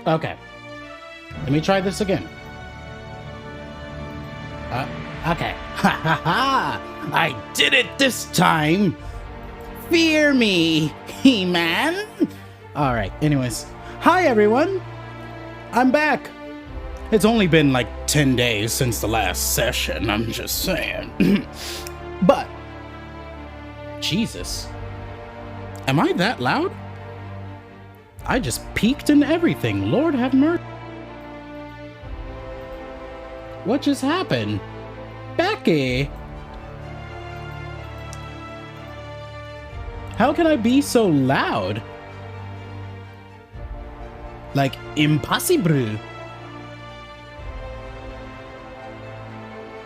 Okay, let me try this again. Okay. Ha ha ha! I did it this time! Fear me, He-Man! Alright, anyways. Hi, everyone! I'm back! It's only been like 10 days since the last session, I'm just saying. But, Jesus. Am I that loud? I just peaked in everything. Lord have mercy. What just happened? Becky! How can I be so loud? Like, impossible.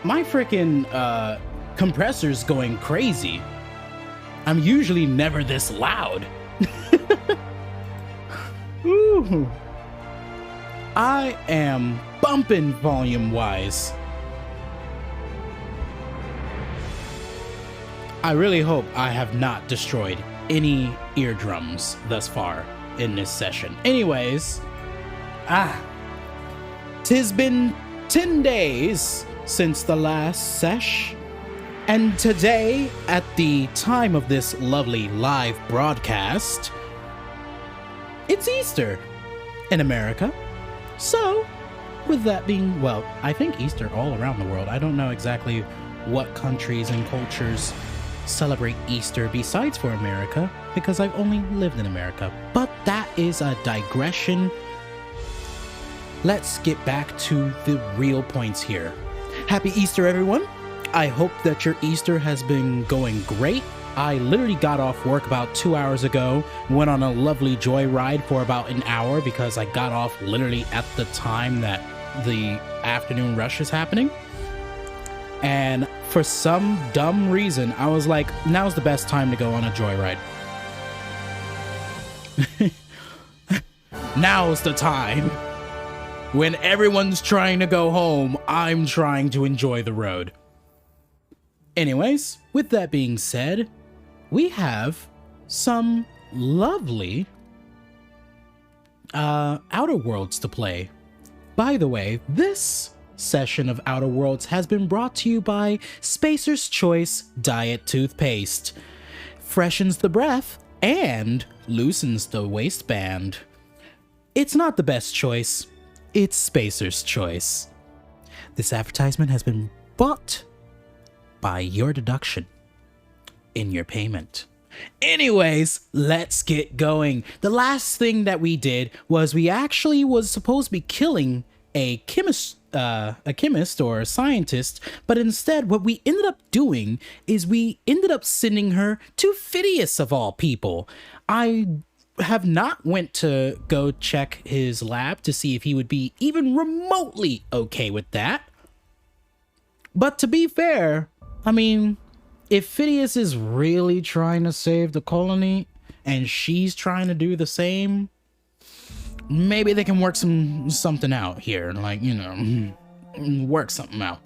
My freaking compressor's going crazy. I'm usually never this loud. Ooh. I am bumping volume-wise. I really hope I have not destroyed any eardrums thus far in this session. Anyways, 'tis been 10 days since the last sesh, and today, at the time of this lovely live broadcast, it's Easter in America. So, with that being, well, I think Easter all around the world. I don't know exactly what countries and cultures celebrate Easter besides for America, because I've only lived in America. But that is a digression. Let's get back to the real points here. Happy Easter, everyone. I hope that your Easter has been going great. I literally got off work about 2 hours ago, went on a lovely joyride for about an hour because I got off literally at the time that the afternoon rush is happening. And for some dumb reason, I was like, now's the best time to go on a joyride. Now's the time. When everyone's trying to go home, I'm trying to enjoy the road. Anyways, with that being said, we have some lovely Outer Worlds to play. By the way, this session of Outer Worlds has been brought to you by Spacer's Choice Diet Toothpaste. Freshens the breath and loosens the waistband. It's not the best choice, it's Spacer's Choice. This advertisement has been bought by your deduction in your payment. Anyways, let's get going. The last thing that we did was we actually was supposed to be killing a chemist or a scientist, but instead what we ended up doing is we ended up sending her to Phidias of all people. I have not went to go check his lab to see if he would be even remotely okay with that. But to be fair, I mean, if Phidias is really trying to save the colony and she's trying to do the same, maybe they can work something out here, like, you know, work something out.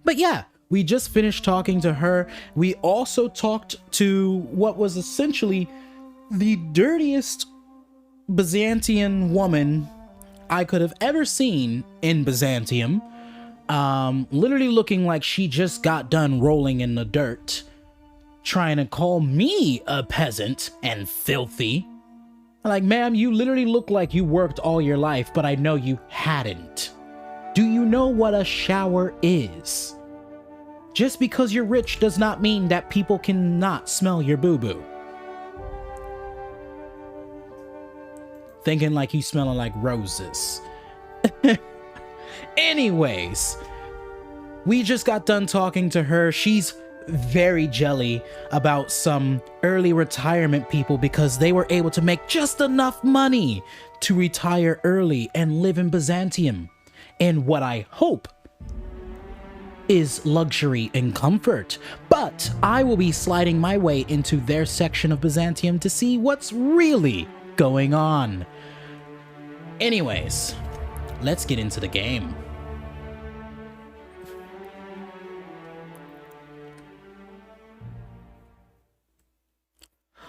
But yeah, we just finished talking to her. We also talked to what was essentially the dirtiest Byzantium woman I could have ever seen in Byzantium. Literally looking like she just got done rolling in the dirt, trying to call me a peasant and filthy. Like, ma'am, you literally look like you worked all your life, but I know you hadn't. Do you know what a shower is? Just because you're rich does not mean that people cannot smell your boo-boo. thinking like he's smelling like roses. Anyways, we just got done talking to her. She's very jelly about some early retirement people because they were able to make just enough money to retire early and live in Byzantium in what I hope is luxury and comfort. But I will be sliding my way into their section of Byzantium to see what's really going on. Anyways, let's get into the game.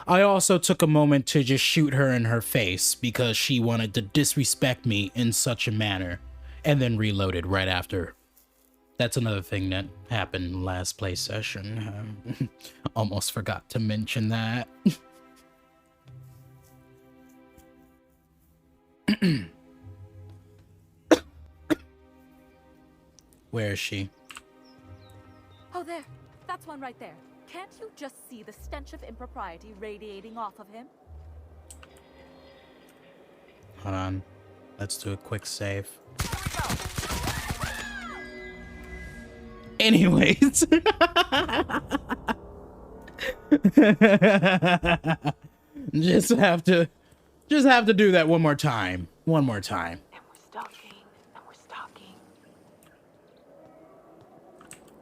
I also took a moment to just shoot her in her face because she wanted to disrespect me in such a manner, and then reloaded right after. That's another thing that happened last play session. Almost forgot to mention that. Where is she? Oh, there. That's one right there. Can't you just see the stench of impropriety radiating off of him? Hold on. Let's do a quick save. Anyways. just have to do that one more time. One more time. And we're stalking. And we're stalking.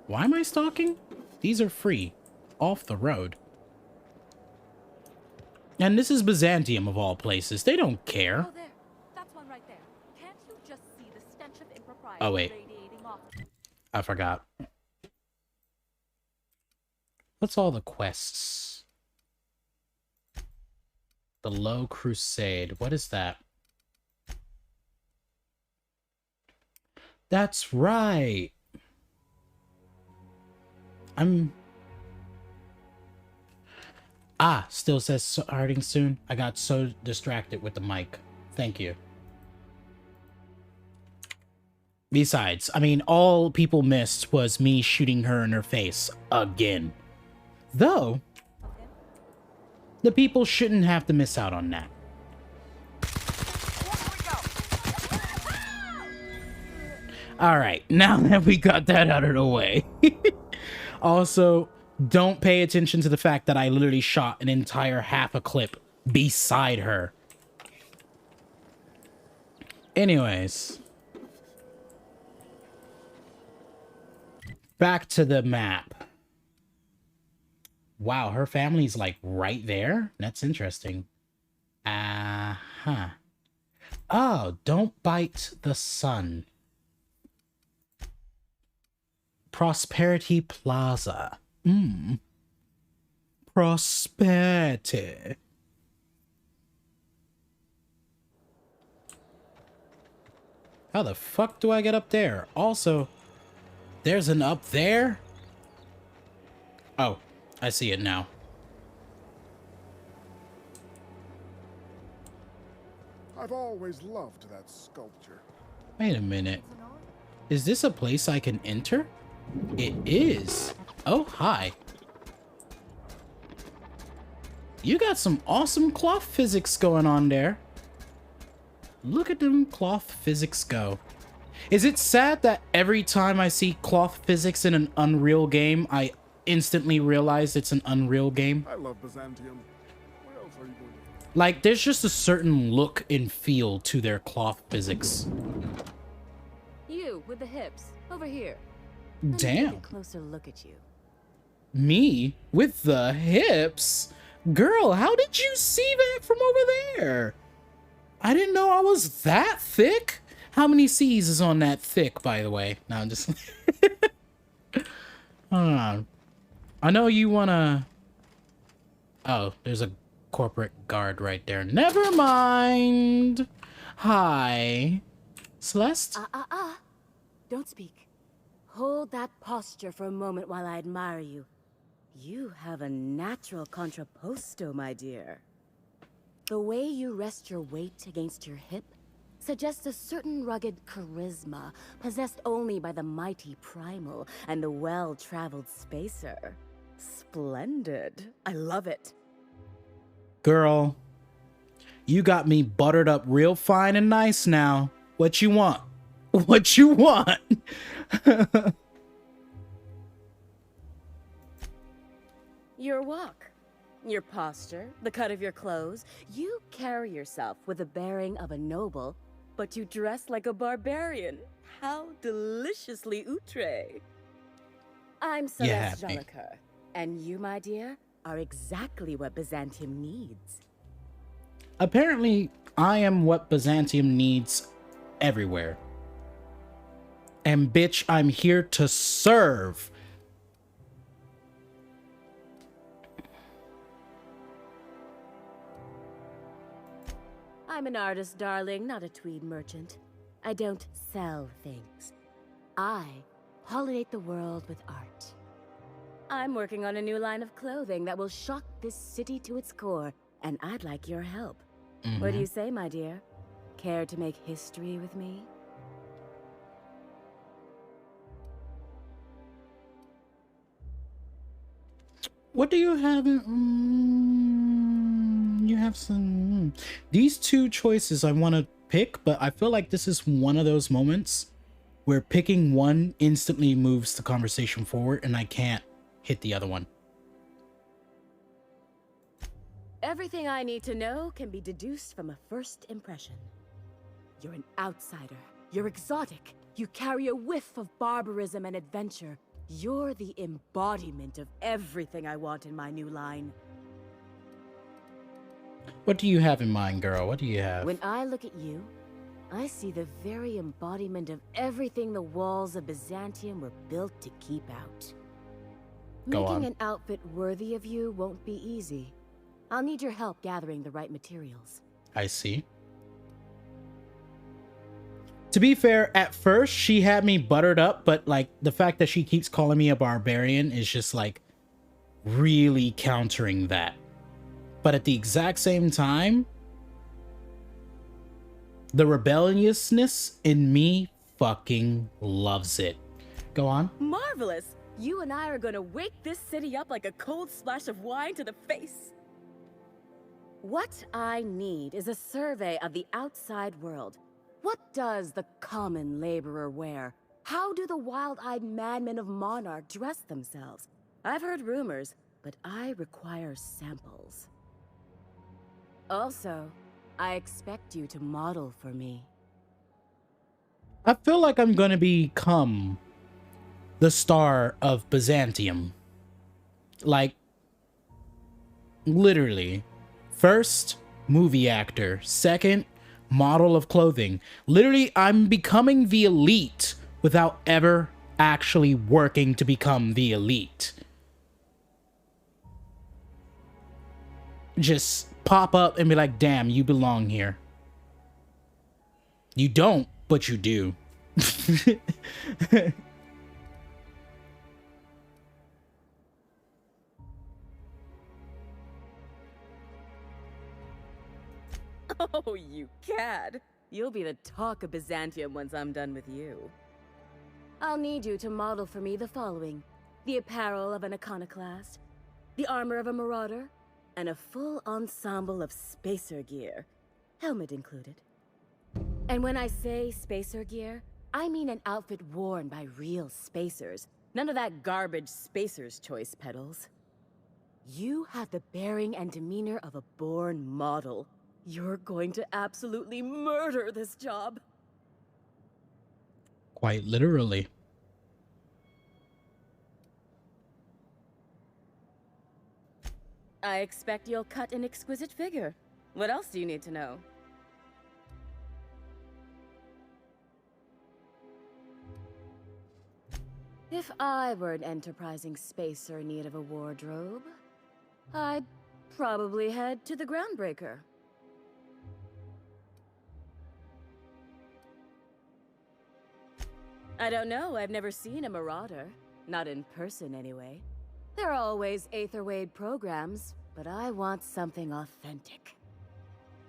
Why am I stalking? These are free. Off the road. And this is Byzantium of all places. They don't care. Oh, there. That's one right there. Can't you just see the stench of impropriety Oh, wait. radiating off? I forgot. What's all the quests? The Low Crusade. What is that? That's right. Still says starting soon. I got so distracted with the mic. Thank you. Besides, I mean, all people missed was me shooting her in her face again. Though, the people shouldn't have to miss out on that. Alright, now that we got that out of the way. Also, don't pay attention to the fact that I literally shot an entire half a clip beside her. Anyways. Back to the map. Wow, her family's like right there? That's interesting. Uh-huh. Oh, don't bite the sun. Prosperity Plaza. Prosperity. How the fuck do I get up there? Also, there's an up there? Oh, I see it now. I've always loved that sculpture. Wait a minute. Is this a place I can enter? It is. Oh, hi. You got some awesome cloth physics going on there. Look at them cloth physics go. Is it sad that every time I see cloth physics in an Unreal game, I instantly realize it's an Unreal game? I love Byzantium. Where else are you going? Like, there's just a certain look and feel to their cloth physics. You, with the hips. Over here. Let me Damn. take a closer look at you. Me? With the hips? Girl, how did you see that from over there? I didn't know I was that thick. How many C's is on that thick, by the way? No, I'm just... Hold on. I know you wanna... Oh, there's a corporate guard right there. Never mind. Hi. Celeste? Don't speak. Hold that posture for a moment while I admire you. You have a natural contrapposto, my dear. The way you rest your weight against your hip suggests a certain rugged charisma possessed only by the mighty primal and the well-traveled spacer. Splendid. I love it. Girl, You got me buttered up real fine and nice now. What you want? What you want? Your walk, your posture, the cut of your clothes. You carry yourself with the bearing of a noble, but you dress like a barbarian. How deliciously outre. I'm Celeste happy. Jolicoeur, and you, my dear, are exactly what Byzantium needs. Apparently, I am what Byzantium needs everywhere. And bitch, I'm here to serve. I'm an artist, darling, not a tweed merchant. I don't sell things. I pollinate the world with art. I'm working on a new line of clothing that will shock this city to its core, and I'd like your help. What do you say, my dear? Care to make history with me? What do you have in... you have some... These two choices I want to pick, but I feel like this is one of those moments where picking one instantly moves the conversation forward and I can't hit the other one. Everything I need to know can be deduced from a first impression. You're an outsider. You're exotic. You carry a whiff of barbarism and adventure. You're the embodiment of everything I want in my new line. What do you have in mind, girl? What do you have? When I look at you, I see the very embodiment of everything the walls of Byzantium were built to keep out. Go on. Making an outfit worthy of you won't be easy. I'll need your help gathering the right materials. I see. To be fair, at first she had me buttered up, but like the fact that she keeps calling me a barbarian is just like really countering that. But at the exact same time, the rebelliousness in me fucking loves it. Go on. Marvelous! You and I are gonna wake this city up like a cold splash of wine to the face. What I need is a survey of the outside world. What does the common laborer wear? How do the wild-eyed madmen of Monarch dress themselves? I've heard rumors, but I require samples. Also, I expect you to model for me. I feel like I'm gonna become the star of Byzantium. Like, literally. First, movie actor. Second, model of clothing. Literally, I'm becoming the elite without ever actually working to become the elite. Just pop up and be like, damn, you belong here. You don't, but you do. Oh, you cad! You'll be the talk of Byzantium once I'm done with you. I'll need you to model for me the following: the apparel of an iconoclast, the armor of a marauder, and a full ensemble of spacer gear, helmet included. And when I say spacer gear, I mean an outfit worn by real spacers. None of that garbage spacer's choice pedals. You have the bearing and demeanor of a born model. You're going to absolutely murder this job. Quite literally. I expect you'll cut an exquisite figure. What else do you need to know? If I were an enterprising spacer in need of a wardrobe, I'd probably head to the Groundbreaker. I don't know, I've never seen a marauder. Not in person, anyway. There are always Aetherwade programs, but I want something authentic.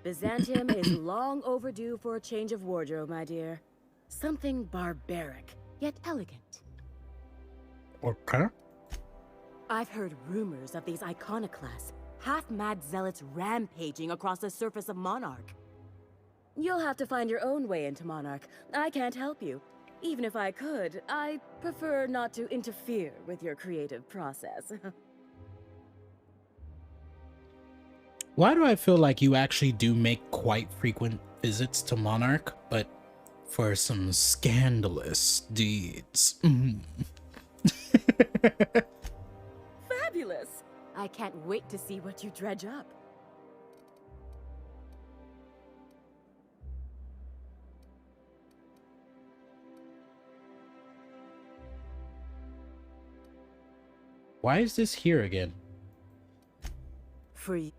Byzantium is long overdue for a change of wardrobe, my dear. Something barbaric, yet elegant. Okay. I've heard rumors of these iconoclasts. half-mad zealots rampaging across the surface of Monarch. You'll have to find your own way into Monarch. I can't help you. Even if I could, I prefer not to interfere with your creative process. Why do I feel like you actually do make quite frequent visits to Monarch, but for some scandalous deeds? Fabulous! I can't wait to see what you dredge up. Why is this here again? For you.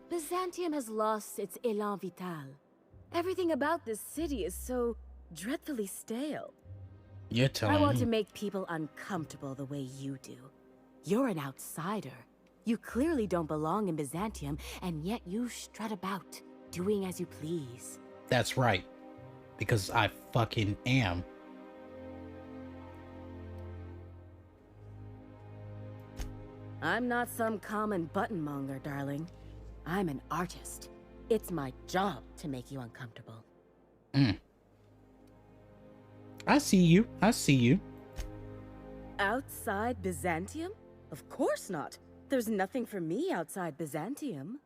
Byzantium has lost its élan vital. Everything about this city is so dreadfully stale. You're telling I want me. to make people uncomfortable the way you do. You're an outsider. You clearly don't belong in Byzantium, and yet you strut about, doing as you please. That's right. Because I fucking am. I'm not some common buttonmonger, darling. I'm an artist. It's my job to make you uncomfortable. I see you. I see you. Outside Byzantium? Of course not. There's nothing for me outside Byzantium.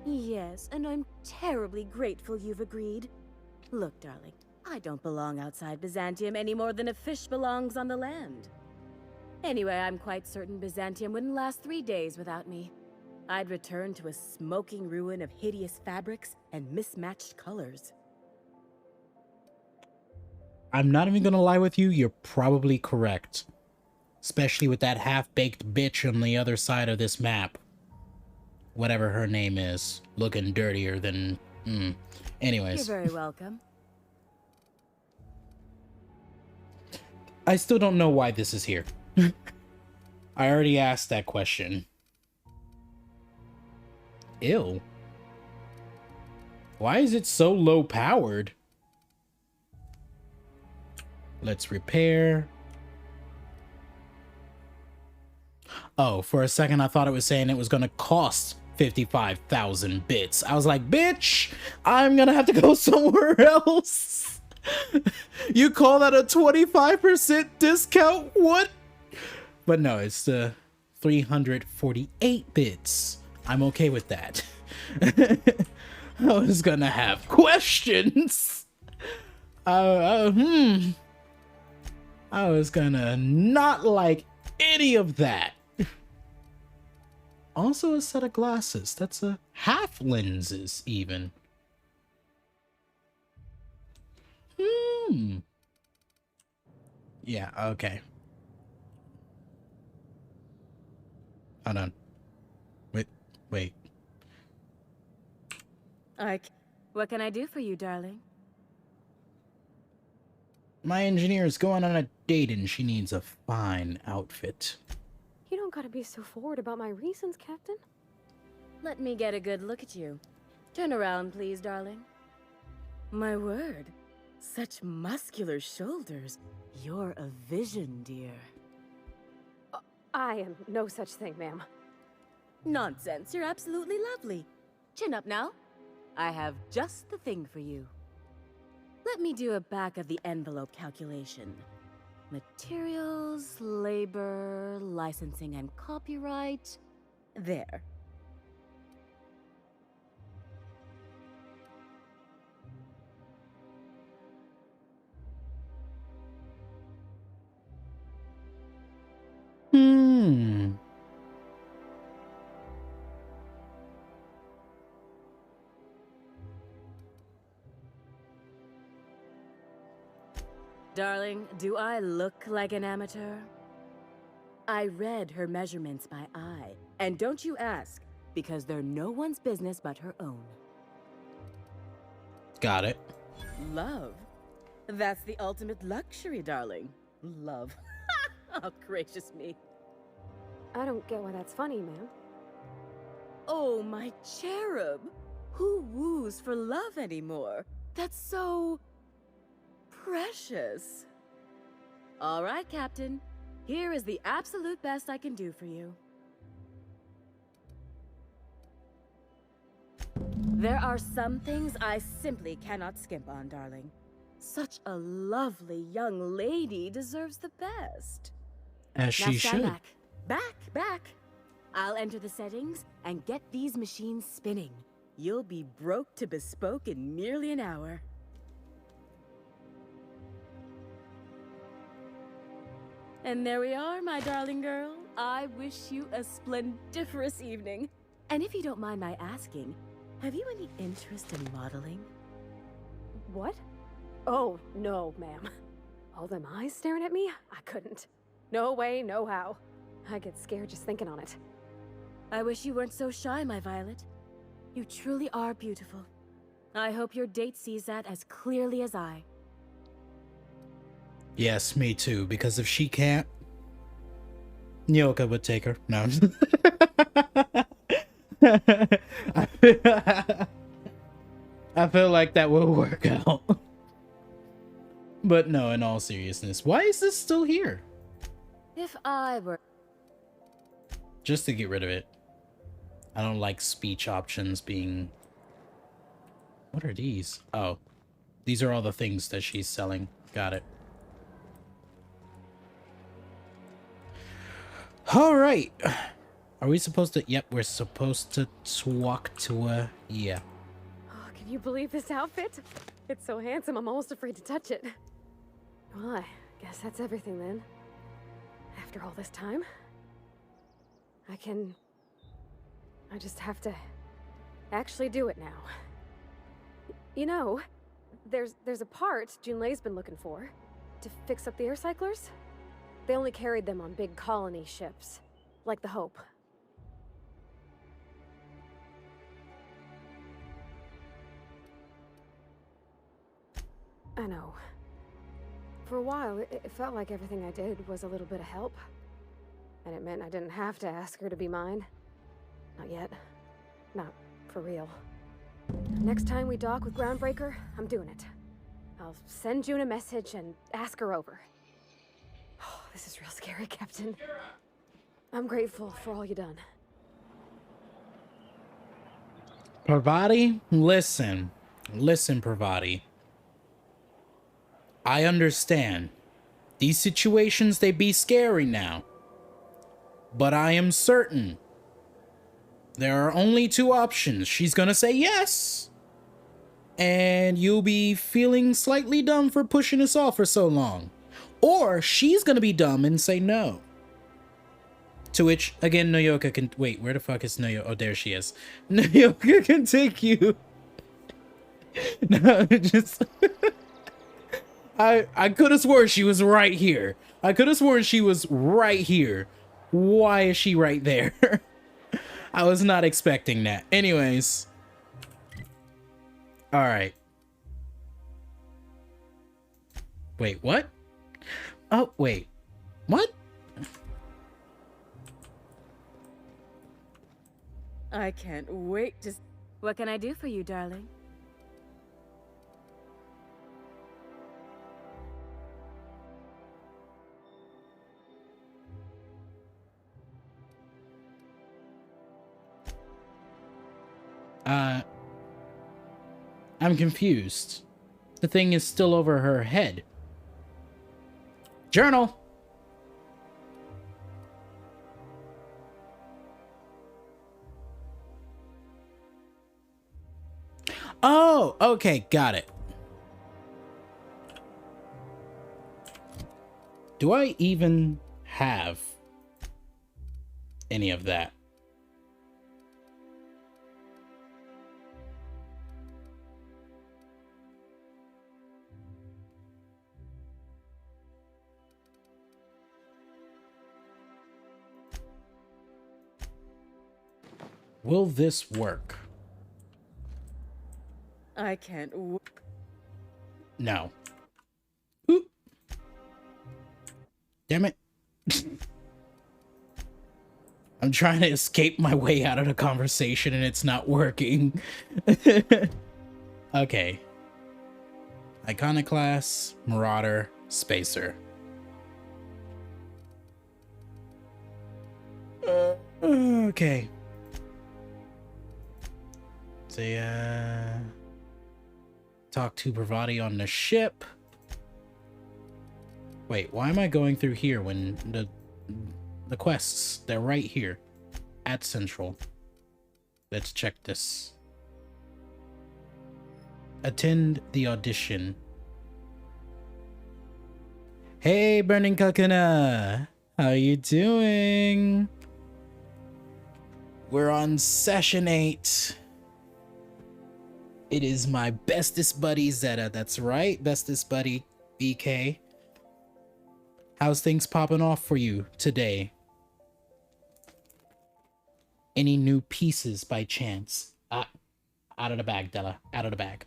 Yes, and I'm terribly grateful you've agreed. Look, darling, I don't belong outside Byzantium any more than a fish belongs on the land. Anyway, I'm quite certain Byzantium wouldn't last 3 days without me. I'd return to a smoking ruin of hideous fabrics and mismatched colors. I'm not even gonna lie with you, you're probably correct. Especially with that half-baked bitch on the other side of this map. Whatever her name is. Looking dirtier than... Anyways. You're very welcome. I still don't know why this is here. I already asked that question. Ew. Why is it so low powered? Let's repair. Oh, for a second I thought it was saying it was gonna cost 55,000 bits. I was like, bitch, I'm gonna have to go somewhere else. You call that a 25% discount? What? But no, it's 348 bits. I'm okay with that. I was gonna have questions. I was gonna not like any of that. Also a set of glasses. That's a half lenses even. Yeah, okay. Hold on. Wait. What can I do for you, darling? My engineer is going on a date and she needs a fine outfit. You don't gotta be so forward about my reasons, Captain. Let me get a good look at you. Turn around, please, darling. My word. Such muscular shoulders. You're a vision, dear. I am no such thing, ma'am. Nonsense. You're absolutely lovely. Chin up now. I have just the thing for you. Let me do a back-of-the-envelope calculation. Materials, labor, licensing and copyright. There. Darling, do I look like an amateur? I read her measurements by eye. And don't you ask, because they're no one's business but her own. Got it. Love. That's the ultimate luxury, darling. Love. Oh, gracious me. I don't get why that's funny, ma'am. Oh, my cherub. Who woos for love anymore? That's so... precious. All right, Captain. Here is the absolute best I can do for you. There are some things I simply cannot skimp on, darling. Such a lovely young lady deserves the best. As she Now stand should. back. I'll enter the settings and get these machines spinning. You'll be broke to bespoke in merely an hour. And there we are, my darling girl. I wish you a splendiferous evening. And if you don't mind my asking, have you any interest in modeling? What? Oh, no, ma'am. All them eyes staring at me? I couldn't. No way, no how. I get scared just thinking on it. I wish you weren't so shy, my Violet. You truly are beautiful. I hope your date sees that as clearly as I. Yes, me too, because if she can't, Nyoka would take her. No. I feel like that will work out. But no, in all seriousness, why is this still here? If I were... Just to get rid of it. I don't like speech options being... What are these? Oh. These are all the things that she's selling. Got it. Alright. Are we supposed to... Yep, we're supposed to walk to yeah. Oh, can you believe this outfit? It's so handsome, I'm almost afraid to touch it. Well, I guess that's everything then. After all this time, I just have to actually do it now. You know, there's a part Junlei's been looking for to fix up the air cyclers. They only carried them on big colony ships, like the Hope. I know. For a while, it felt like everything I did was a little bit of help. And it meant I didn't have to ask her to be mine. Not yet. Not for real. Next time we dock with Groundbreaker, I'm doing it. I'll send June a message and ask her over. Oh, this is real scary, Captain. I'm grateful for all you done. Parvati, listen. Listen, Parvati. I understand. These situations, they be scary now. But I am certain there are only two options. She's gonna say yes. And you'll be feeling slightly dumb for pushing us off for so long. Or she's gonna be dumb and say no. To which, again, Noyoka can... Wait, where the fuck is Noyoka? Oh, there she is. Noyoka can take you. No, just... I could have sworn she was right here. I could have sworn she was right here. Why is she right there? I was not expecting that. Anyways. Alright. Wait, what? Oh, wait. What? I can't wait to... What can I do for you, darling? I'm confused. The thing is still over her head. Journal! Oh, okay, got it. Do I even have any of that? Will this work? I can't w... No. Oop. Damn it. I'm trying to escape my way out of the conversation and it's not working. Okay. Iconoclast, Marauder, Spacer. Okay. So, talk to Bravati on the ship. Wait, why am I going through here when the quests, they're right here at Central. Let's check this. Attend the audition. Hey, Burning Kakuna! How you doing? We're on session 8. It is my bestest buddy Zeta. That's right, bestest buddy BK. How's things popping off for you today? Any new pieces by chance? Out of the bag, Della. Out of the bag.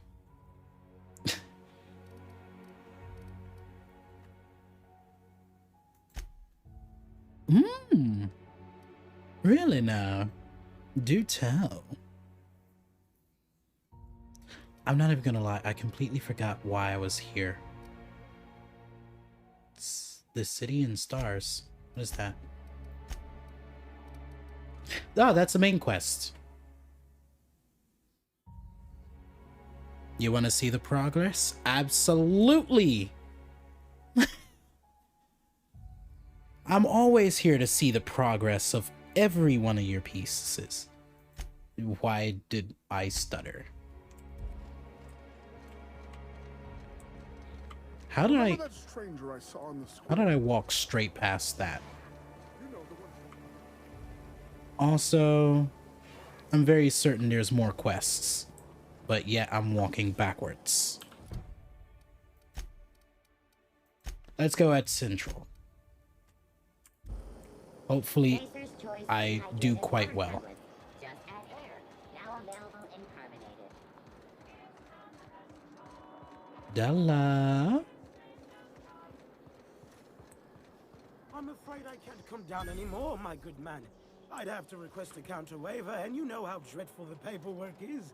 Really now? Do tell. I'm not even gonna lie, I completely forgot why I was here. It's the City and Stars. What is that? Oh, that's the main quest. You want to see the progress? Absolutely! I'm always here to see the progress of every one of your pieces. Why did I stutter? How did Remember that stranger I saw in the How did I walk straight past that? You know, the one... Also, I'm very certain there's more quests, but yet I'm walking backwards. Let's go at Central. Hopefully, I do quite well. Della. I'm afraid I can't come down anymore, my good man. I'd have to request a counter waiver, and you know how dreadful the paperwork is.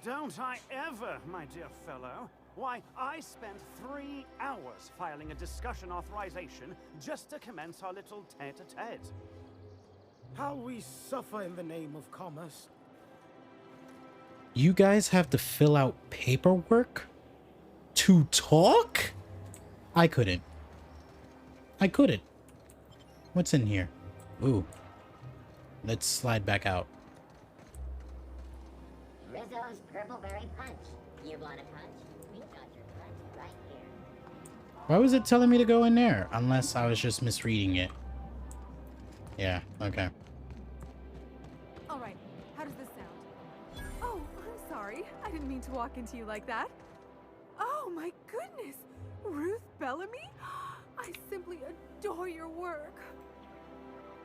Don't I ever, my dear fellow? Why, I spent 3 hours filing a discussion authorization just to commence our little tete-a-tete. How we suffer in the name of commerce. You guys have to fill out paperwork to talk? I couldn't. What's in here? Ooh. Let's slide back out. Rizzo's Purpleberry Punch. You want a punch? We got your punch right here. Why was it telling me to go in there? Unless I was just misreading it. Yeah, okay. Alright, how does this sound? Oh, I'm sorry. I didn't mean to walk into you like that. Oh my goodness! Ruth Bellamy? I simply adore your work.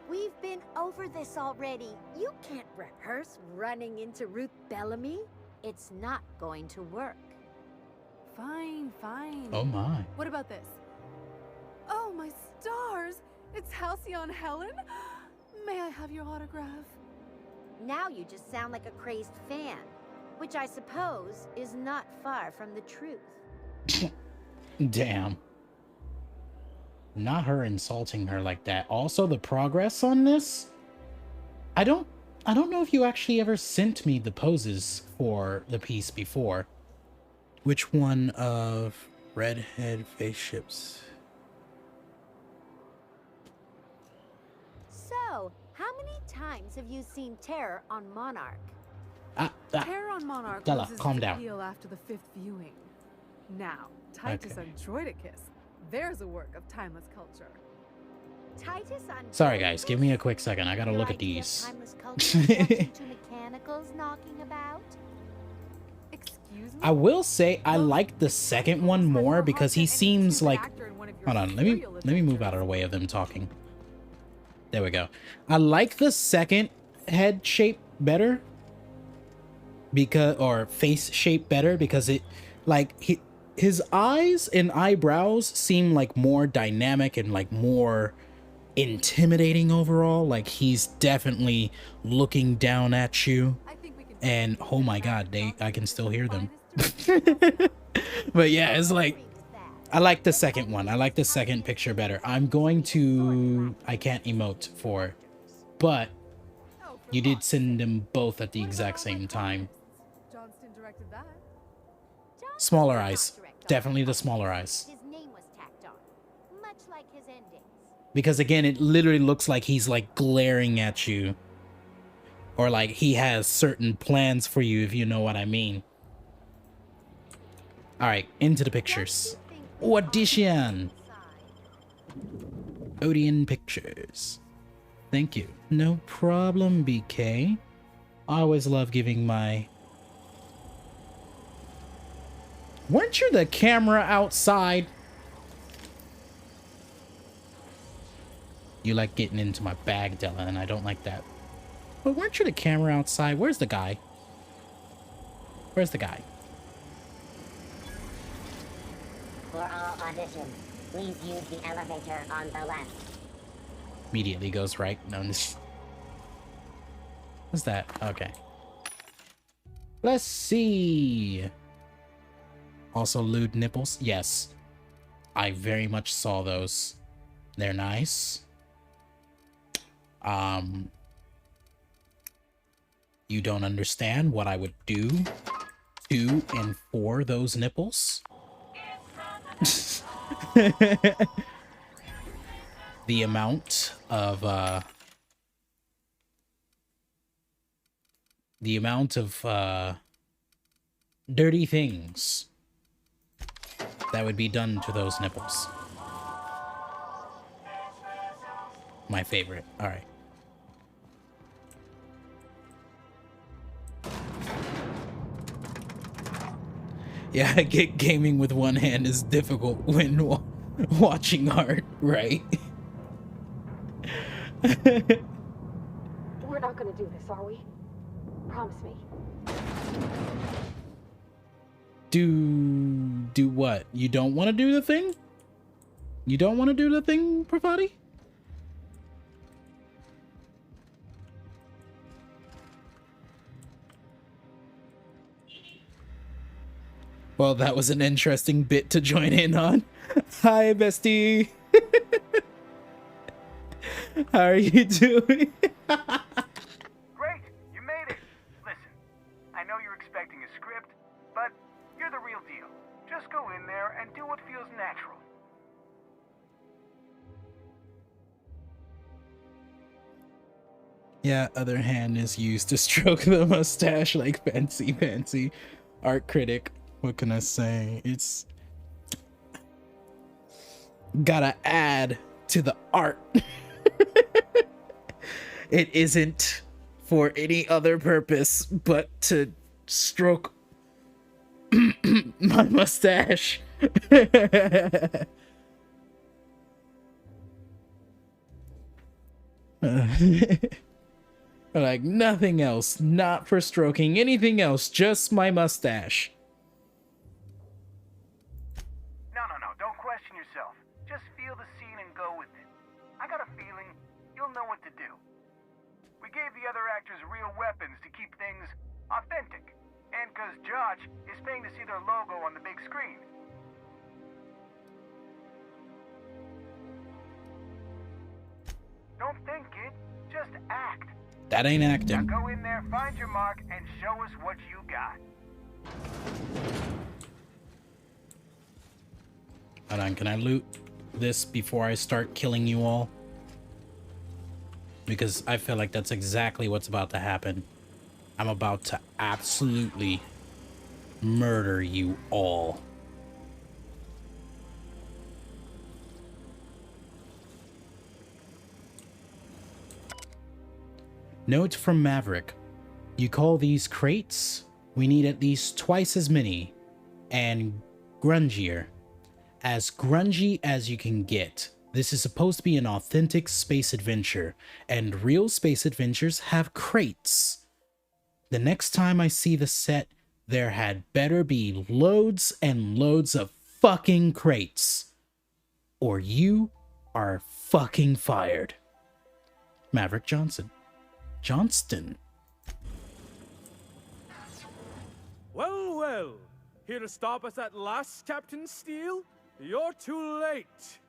We've been over this already. You can't rehearse running into Ruth Bellamy. It's not going to work. Fine, fine. Oh my. What about this? Oh my stars! It's Halcyon Helen? May I have your autograph? Now you just sound like a crazed fan, which I suppose is not far from the truth. Damn. Not her insulting her like that. Also, the progress on this? I don't know if you actually ever sent me the poses for the piece before. Which one of redhead face ships? So, how many times have you seen Terror on Monarch? Terror on Monarch Della, loses calm its down. appeal after the 5th viewing. Now, Titus Okay. Androidicus. There's a work of timeless culture. Titus on... Sorry guys, give me a quick second. I gotta Your look at idea of these. timeless culture is nothing to mechanicals knocking about? Excuse me? I will say I like the second one more because he seems like... Hold on, let me move out of the way of them talking. There we go. I like the second head shape better. Because, or face shape better because it, like, his eyes and eyebrows seem like more dynamic and like more intimidating overall. Like he's definitely looking down at you. And oh my god, I can still hear them. But yeah, it's like, I like the second one. I like the second picture better. I'm going to, I can't emote for, but you did send them both at the exact same time. Johnston directed that. Smaller eyes. Definitely the smaller eyes. His name was tacked on, much like his endings. Because again, it literally looks like he's like glaring at you. Or like he has certain plans for you, if you know what I mean. Alright, into the pictures. Audition! Odeon Pictures. Thank you. No problem, BK. I always love giving my... Weren't you the camera outside? You like getting into my bag, Della, and I don't like that. But weren't you the camera outside? Where's the guy? Where's the guy? For all auditions, please use the elevator on the left. Immediately goes right. No, what's that? Okay. Let's see. Also lewd nipples. Yes. I very much saw those. They're nice. You don't understand what I would do to and for those nipples. The amount of dirty things that would be done to those nipples. My favorite. All right. Yeah, gaming with one hand is difficult when watching art, right? We're not gonna do this, are we? Promise me. Do what? You don't want to do the thing? You don't want to do the thing, Pravati? Well, that was an interesting bit to join in on. Hi, bestie. How are you doing? Great, you made it. Listen, I know you're expecting a script, but you're the real deal. Just go in there and do what feels natural. Yeah, other hand is used to stroke the mustache like fancy art critic. What can I say? It's gotta add to the art. It isn't for any other purpose but to stroke my mustache. Like nothing else, not for stroking anything else, just my mustache. No, don't question yourself. Just feel the scene and go with it. I got a feeling you'll know what to do. We gave the other actors real weapons to keep things authentic. And because Josh is paying to see their logo on the big screen. Don't think it, just act. That ain't Now acting. go in there, find your mark, and show us what you got. Hold on, can I loot this before I start killing you all? Because I feel like that's exactly what's about to happen. I'm about to absolutely murder you all. Note from Maverick. You call these crates? We need at least twice as many. And grungier. As grungy as you can get. This is supposed to be an authentic space adventure. And real space adventures have crates. The next time I see the set, there had better be loads and loads of fucking crates. Or you are fucking fired. Maverick Johnson. Johnston. Well, here to stop us at last, Captain Steele? You're too late.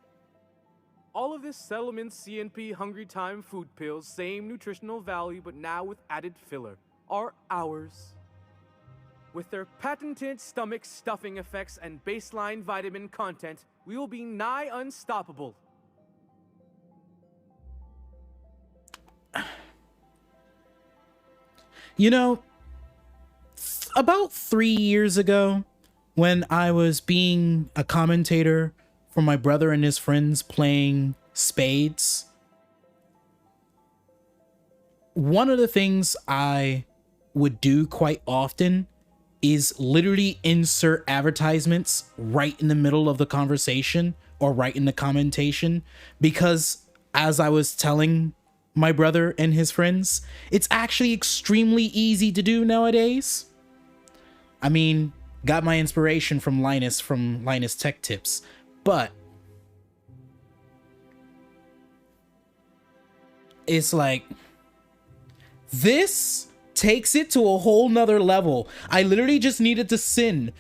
All of this Settlement CNP Hungry Time food pills, same nutritional value, but now with added filler, are ours. With their patented stomach stuffing effects and baseline vitamin content, we will be nigh unstoppable. You know, about 3 years ago, when I was being a commentator for my brother and his friends playing spades, one of the things I would do quite often is literally insert advertisements right in the middle of the conversation or right in the commentation, because as I was telling my brother and his friends, it's actually extremely easy to do nowadays. I mean, got my inspiration from Linus Tech Tips, but it's like, this takes it to a whole nother level. I literally just needed to send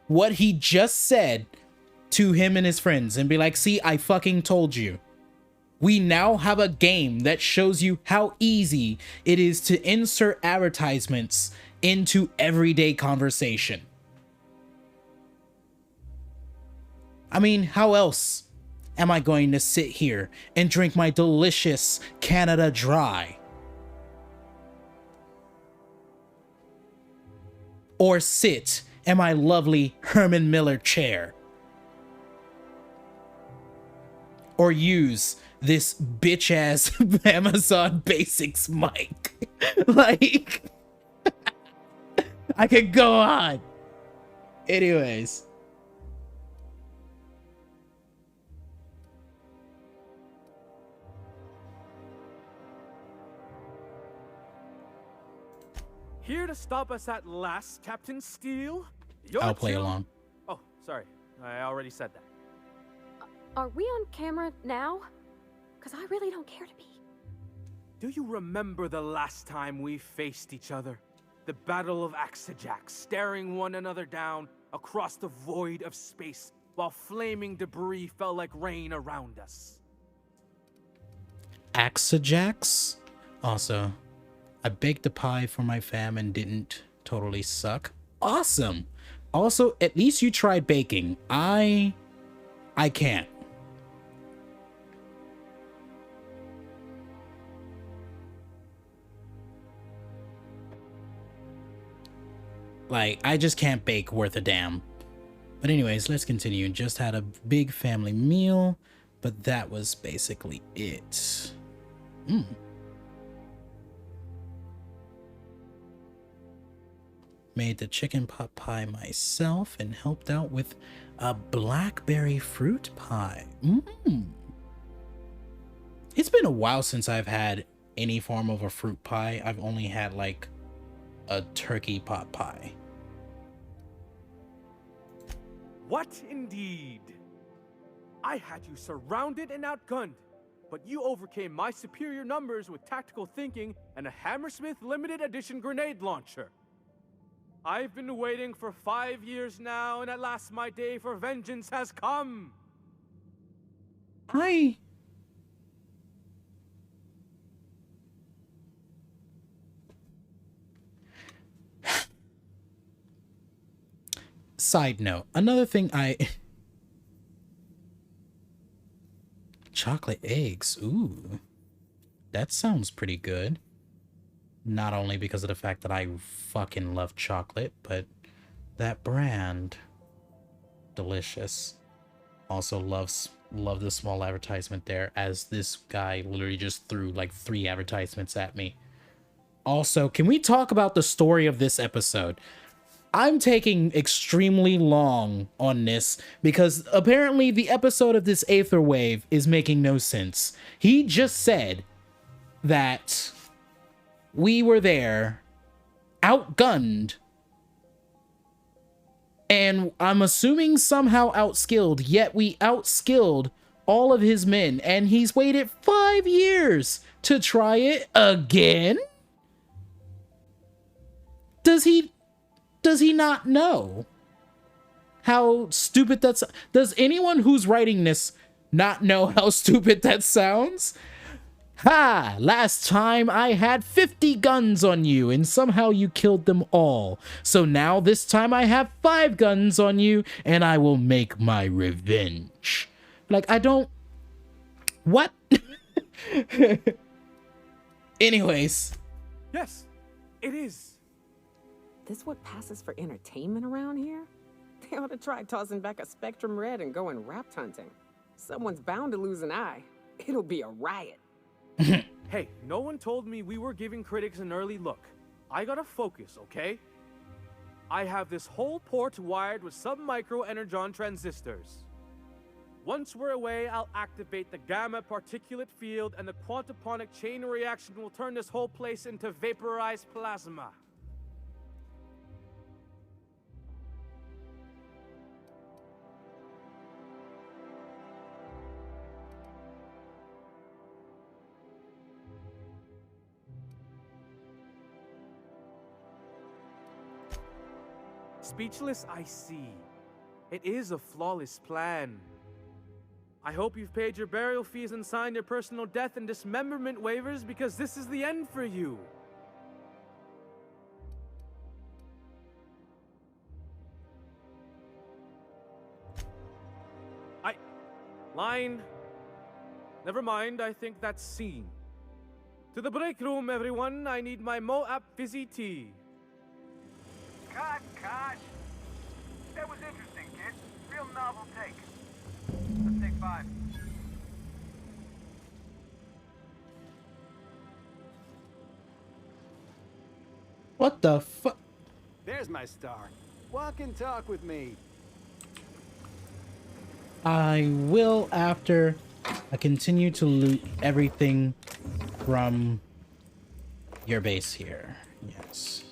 what he just said to him and his friends and be like, see, I fucking told you. We now have a game that shows you how easy it is to insert advertisements into everyday conversation. I mean, how else am I going to sit here and drink my delicious Canada Dry? Or sit in my lovely Herman Miller chair? Or use this bitch ass Amazon Basics mic? Like, I could go on. Anyways. Here to stop us at last, Captain Steele? I'll play along. Oh, sorry. I already said that. Are we on camera now? Because I really don't care to be. Do you remember the last time we faced each other? The Battle of Axajax, staring one another down across the void of space while flaming debris fell like rain around us. Axajax? Also, I baked a pie for my fam and didn't totally suck. Awesome. Also, at least you tried baking. I can't. Like, I just can't bake worth a damn. But anyways, let's continue. Just had a big family meal, but that was basically it. Made the chicken pot pie myself and helped out with a blackberry fruit pie. It's been a while since I've had any form of a fruit pie. I've only had like a turkey pot pie. What indeed? I had you surrounded and outgunned, but you overcame my superior numbers with tactical thinking and a Hammersmith limited edition grenade launcher. I've been waiting for 5 years now, and at last my day for vengeance has come. Side note, another thing chocolate eggs. Ooh, that sounds pretty good. Not only because of the fact that I fucking love chocolate, but that brand, delicious. Also love the small advertisement there, as this guy literally just threw like 3 advertisements at me. Also, can we talk about the story of this episode? I'm taking extremely long on this because apparently the episode of this Aether Wave is making no sense. He just said that we were there, outgunned, and I'm assuming somehow outskilled, yet we outskilled all of his men, and he's waited 5 years to try it again? Does he does he not know how stupid that's... Does anyone who's writing this not know how stupid that sounds? Ha! Last time I had 50 guns on you and somehow you killed them all. So now this time I have 5 guns on you and I will make my revenge. Like, I don't... What? Anyways. Yes, it is. This what passes for entertainment around here? They ought to try tossing back a Spectrum Red and going rapt hunting. Someone's bound to lose an eye. It'll be a riot. Hey, no one told me we were giving critics an early look. I gotta focus, okay? I have this whole port wired with sub-micro energon transistors. Once we're away, I'll activate the gamma particulate field and the quantaponic chain reaction will turn this whole place into vaporized plasma. Speechless, I see. It is a flawless plan. I hope you've paid your burial fees and signed your personal death and dismemberment waivers because this is the end for you. Line. Never mind, I think that's scene. To the break room, everyone. I need my Moab fizzy tea. Cut. That was interesting, kid. Real novel take. Let's take 5. What the fuck? There's my star. Walk and talk with me. I will after I continue to loot everything from your base here. Yes.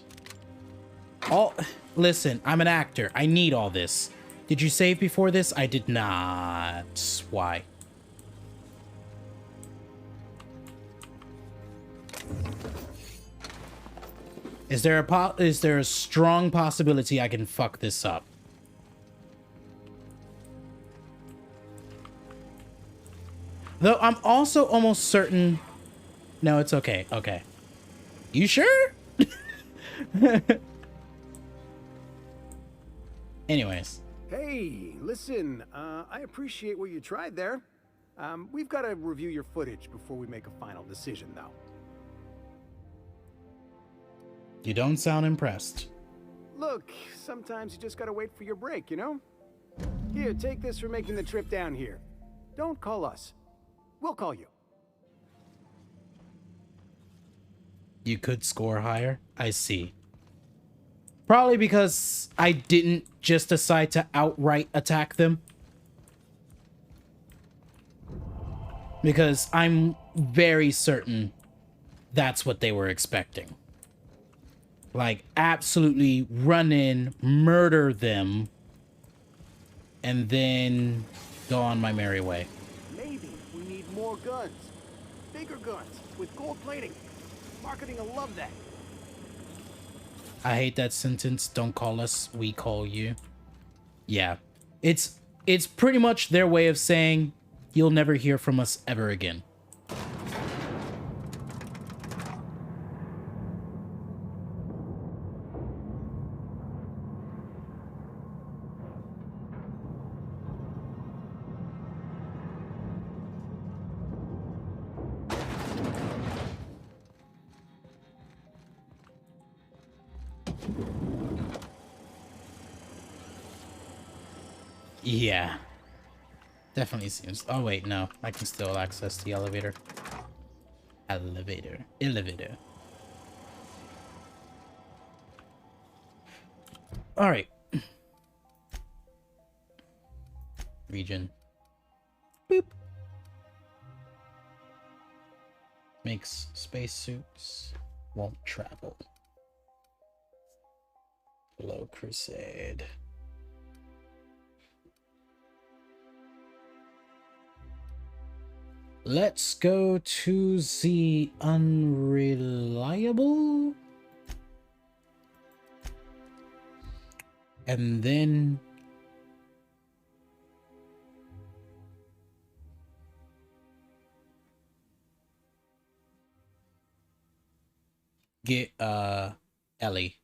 Listen, I'm an actor. I need all this. Did you save before this? I did not. Why? Is there a strong possibility I can fuck this up? Though I'm also almost certain... No, it's okay. Okay. You sure? Anyways. Hey, listen, I appreciate what you tried there. We've got to review your footage before we make a final decision, though. You don't sound impressed. Look, sometimes you just gotta wait for your break, you know? Here, take this for making the trip down here. Don't call us. We'll call you. You could score higher? I see. Probably because I didn't just decide to outright attack them. Because I'm very certain that's what they were expecting. Like, absolutely run in, murder them, and then go on my merry way. Maybe we need more guns. Bigger guns, with gold plating. Marketing will love that. I hate that sentence. Don't call us, we call you. Yeah. It's pretty much their way of saying, you'll never hear from us ever again. Yeah. Definitely seems... Oh, wait, no. I can still access the elevator. Elevator. Alright. Region. Boop. Makes spacesuits. Won't travel. Below Crusade. Let's go to the Unreliable. And then get Ellie.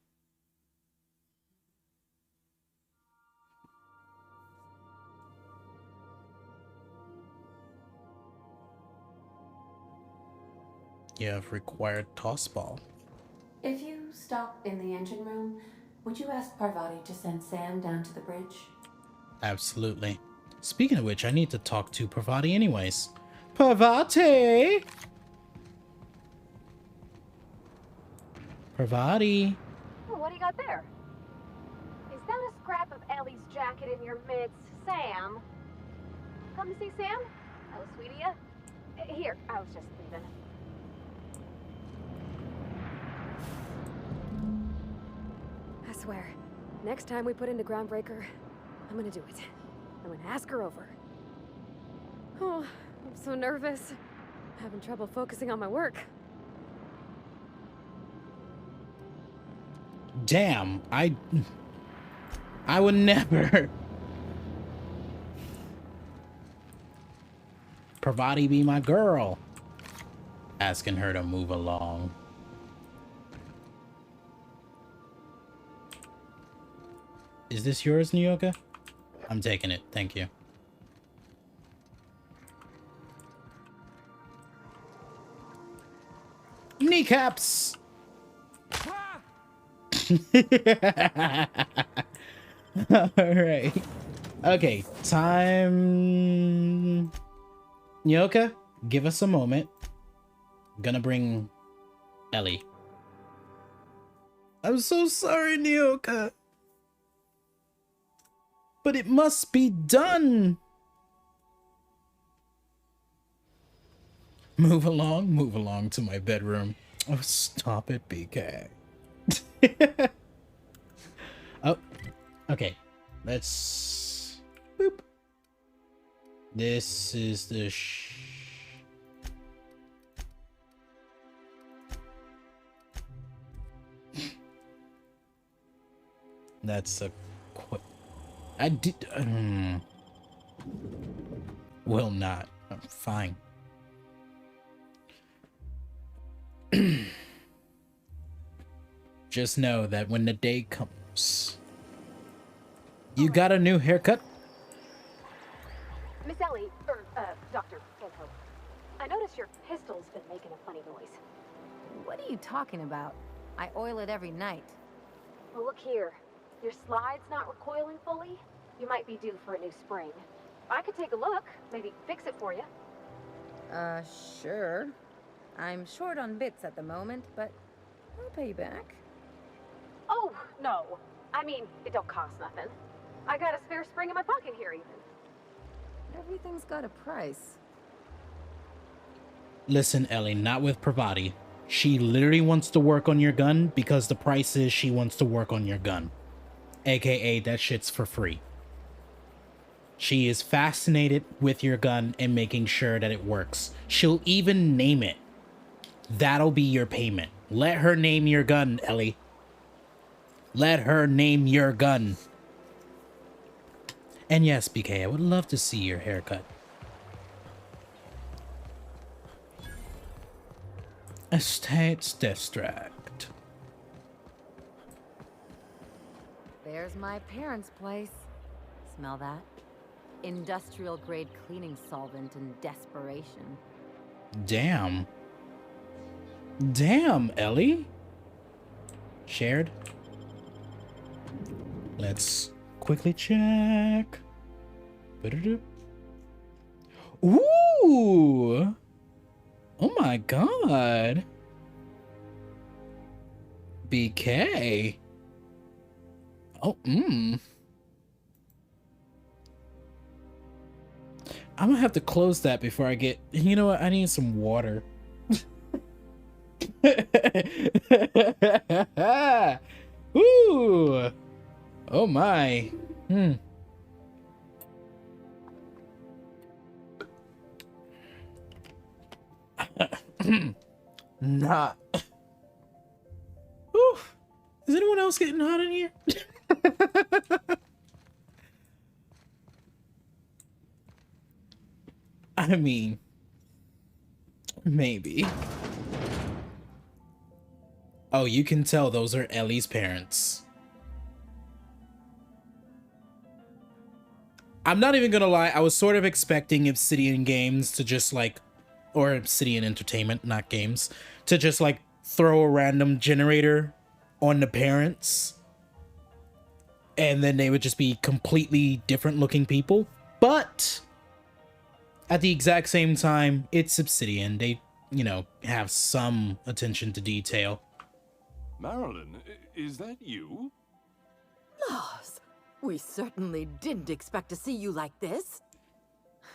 You have required toss ball. If you stop in the engine room, would you ask Parvati to send Sam down to the bridge? Absolutely. Speaking of which, I need to talk to Parvati anyways. Parvati! Parvati! What do you got there? Is that a scrap of Ellie's jacket in your midst, Sam? Come to see Sam? That was sweet of you. Here, I was just leaving. I swear, next time we put into Groundbreaker, I'm gonna do it. I'm gonna ask her over. Oh, I'm so nervous. Having trouble focusing on my work. Damn, I would never. Parvati be my girl. Asking her to move along. Is this yours, Nyoka? I'm taking it, thank you. Kneecaps! Alright. Okay, time... Nyoka, give us a moment. Gonna bring Ellie. I'm so sorry, Nyoka. But it must be done. Move along to my bedroom. Oh, stop it, BK. Oh, okay. Let's boop. This is the that's a I did will not. Fine. Just know that when the day comes, you got a new haircut? Miss Ellie, Dr. Kenho, I noticed your pistol's been making a funny noise. What are you talking about? I oil it every night. Well, look here. Your slide's not recoiling fully. You might be due for a new spring. I could take a look, maybe fix it for you. Sure. I'm short on bits at the moment, but I'll pay you back. Oh, no. I mean, it don't cost nothing. I got a spare spring in my pocket here, even. Everything's got a price. Listen, Ellie, not with Parvati. She literally wants to work on your gun because the price is she wants to work on your gun. AKA, that shit's for free. She is fascinated with your gun and making sure that it works. She'll even name it. That'll be your payment. Let her name your gun, Ellie. Let her name your gun. And yes, BK, I would love to see your haircut. Estates District. There's my parents' place. Smell that? Industrial grade cleaning solvent in desperation. Damn. Damn, Ellie. Shared. Let's quickly check. Ooh. Oh my god. BK. Oh, I'm gonna have to close that before I get... You know what? I need some water. Ooh. Oh my. Not. Ooh. Is anyone else getting hot in here? I mean, maybe. Oh, you can tell those are Ellie's parents. I'm not even gonna lie, I was sort of expecting Obsidian Games to just like, or Obsidian Entertainment, not games, to just like throw a random generator on the parents. And then they would just be completely different looking people. But at the exact same time, it's Obsidian. They, you know, have some attention to detail. Marilyn, is that you? Lars, we certainly didn't expect to see you like this.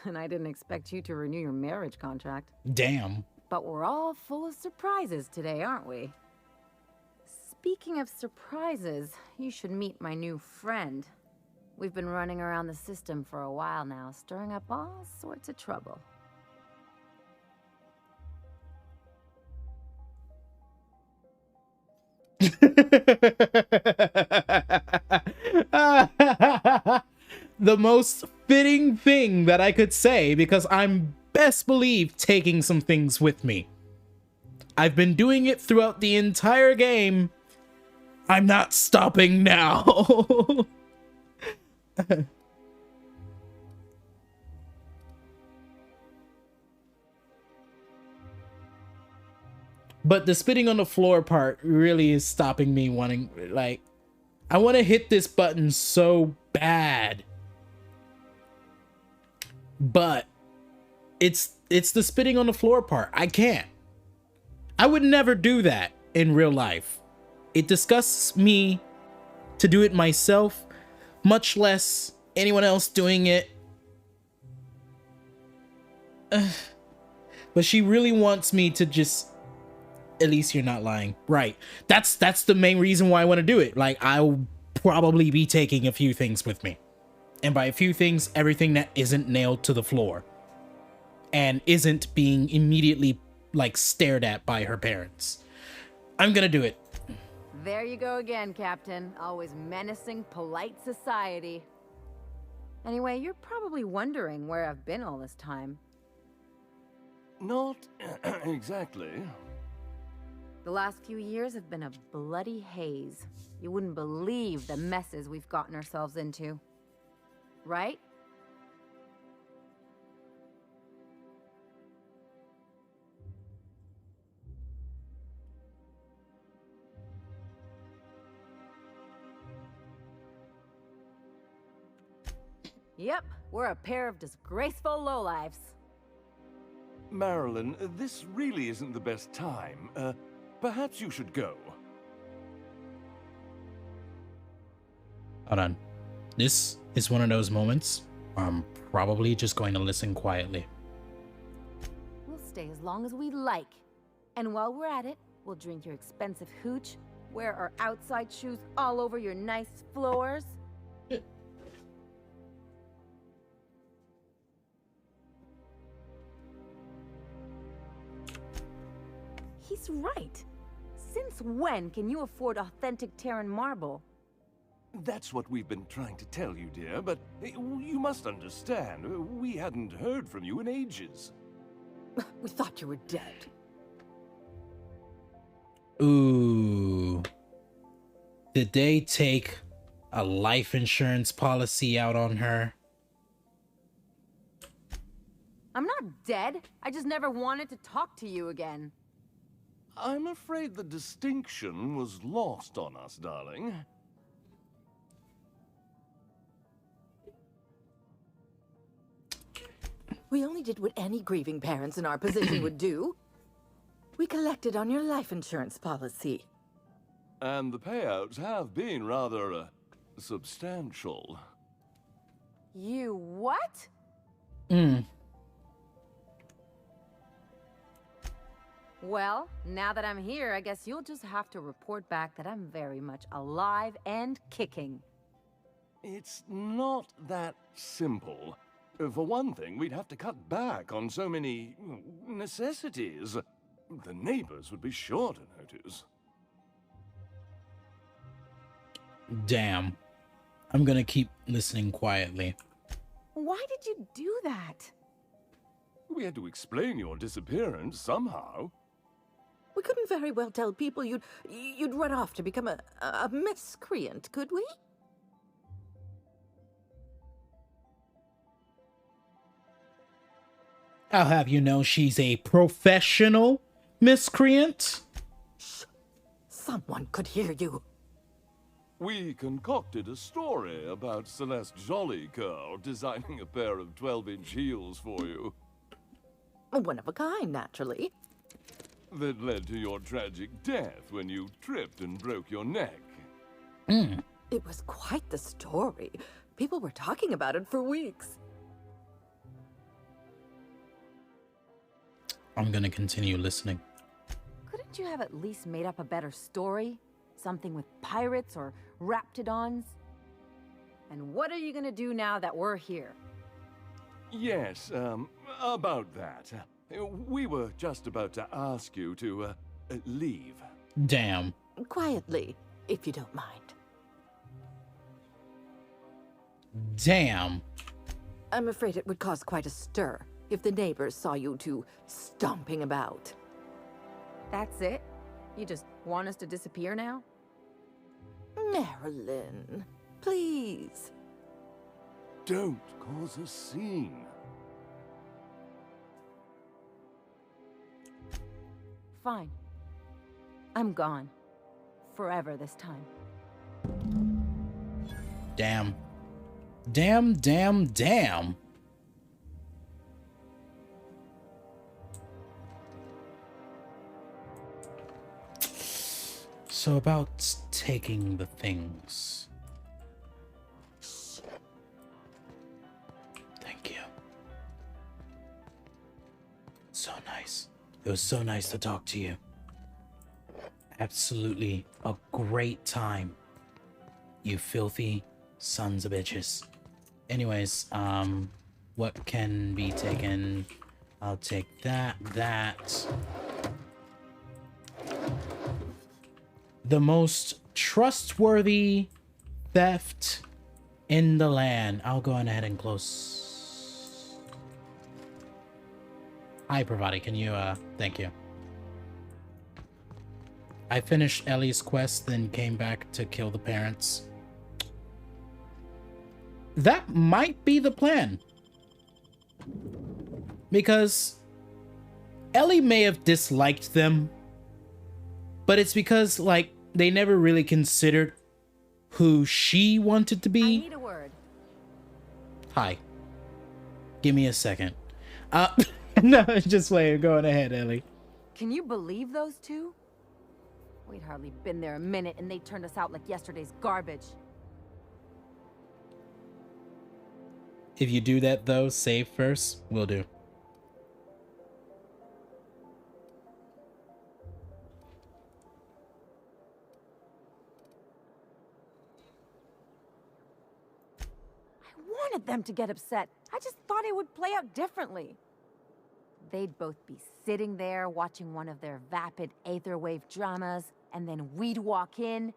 And I didn't expect you to renew your marriage contract. Damn. But we're all full of surprises today, aren't we? Speaking of surprises, you should meet my new friend. We've been running around the system for a while now, stirring up all sorts of trouble. The most fitting thing that I could say, because I'm best believe taking some things with me. I've been doing it throughout the entire game. I'm not stopping now. But the spitting on the floor part really is stopping me wanting, like, I want to hit this button so bad. But it's the spitting on the floor part. I can't. I would never do that in real life. It disgusts me to do it myself, much less anyone else doing it. But she really wants me to just... At least you're not lying. Right. That's the main reason why I want to do it. Like, I'll probably be taking a few things with me. And by a few things, everything that isn't nailed to the floor. And isn't being immediately, like, stared at by her parents. I'm gonna do it. There you go again, Captain. Always menacing polite society. Anyway, you're probably wondering where I've been all this time. Not exactly. The last few years have been a bloody haze. You wouldn't believe the messes we've gotten ourselves into. Right? Yep, we're a pair of disgraceful lowlifes. Marilyn, this really isn't the best time. Perhaps you should go. Hold on. This is one of those moments where I'm probably just going to listen quietly. We'll stay as long as we like. And while we're at it, we'll drink your expensive hooch, wear our outside shoes all over your nice floors. He's right. Since when can you afford authentic Terran marble? That's what we've been trying to tell you, dear, but you must understand, we hadn't heard from you in ages. We thought you were dead. Ooh. Did they take a life insurance policy out on her? I'm not dead. I just never wanted to talk to you again. I'm afraid the distinction was lost on us, darling. We only did what any grieving parents in our position would do. We collected on your life insurance policy. And the payouts have been rather, substantial. You what? Well, now that I'm here, I guess you'll just have to report back that I'm very much alive and kicking. It's not that simple. For one thing, we'd have to cut back on so many necessities. The neighbors would be sure to notice. Damn. I'm gonna keep listening quietly. Why did you do that? We had to explain your disappearance somehow. We couldn't very well tell people you'd run off to become a miscreant, could we? I'll have you know she's a professional miscreant. Shh. Someone could hear you. We concocted a story about Celeste Jollycurl designing a pair of 12-inch heels for you. One of a kind, naturally. That led to your tragic death when you tripped and broke your neck. It was quite the story. People were talking about it for weeks. I'm gonna continue listening. Couldn't you have at least made up a better story? Something with pirates or raptidons? And what are you gonna do now that we're here? Yes, about that. We were just about to ask you to, leave. Damn. Quietly, if you don't mind. Damn. I'm afraid it would cause quite a stir if the neighbors saw you two stomping about. That's it? You just want us to disappear now? Marilyn, please. Don't cause a scene. Fine. I'm gone. Forever this time. Damn. Damn, damn, damn. So about taking the things. Thank you. So nice. It was so nice to talk to you. Absolutely a great time. You filthy sons of bitches. Anyways, what can be taken? I'll take that. The most trustworthy theft in the land. I'll go on ahead and close. Hi, Pravati. Can you, thank you. I finished Ellie's quest, then came back to kill the parents. That might be the plan. Because Ellie may have disliked them, but it's because, like, they never really considered who she wanted to be. I need a word. Hi. Give me a second. No, just playing. Going ahead, Ellie. Can you believe those two? We'd hardly been there a minute and they turned us out like yesterday's garbage. If you do that, though, save first. Will do. I wanted them to get upset. I just thought it would play out differently. They'd both be sitting there watching one of their vapid aetherwave dramas, and then we'd walk in.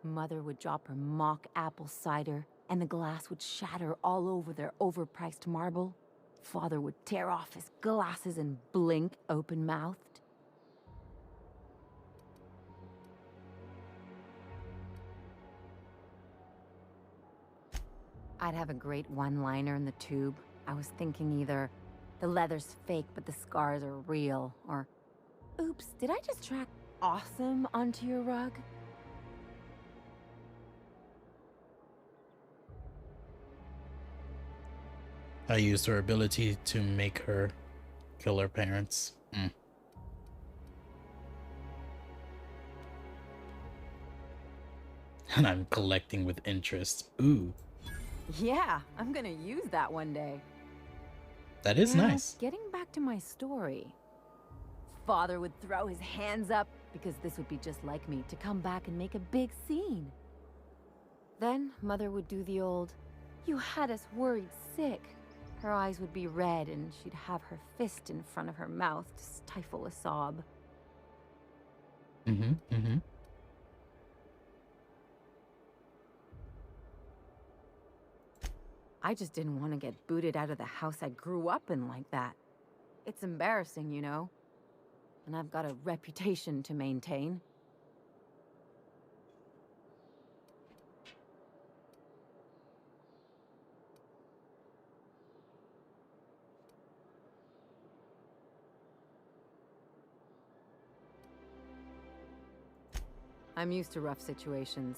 Mother would drop her mock apple cider, and the glass would shatter all over their overpriced marble. Father would tear off his glasses and blink open-mouthed. I'd have a great one-liner in the tube. I was thinking either, the leather's fake but the scars are real, or, oops, did I just track awesome onto your rug? I used her ability to make her kill her parents. And I'm collecting with interest. Ooh. Yeah, I'm gonna use that one day. That is Now, nice. Getting back to my story. Father would throw his hands up because this would be just like me to come back and make a big scene. Then Mother would do the old, "You had us worried sick." Her eyes would be red and she'd have her fist in front of her mouth to stifle a sob. I just didn't want to get booted out of the house I grew up in like that. It's embarrassing, you know? And I've got a reputation to maintain. I'm used to rough situations.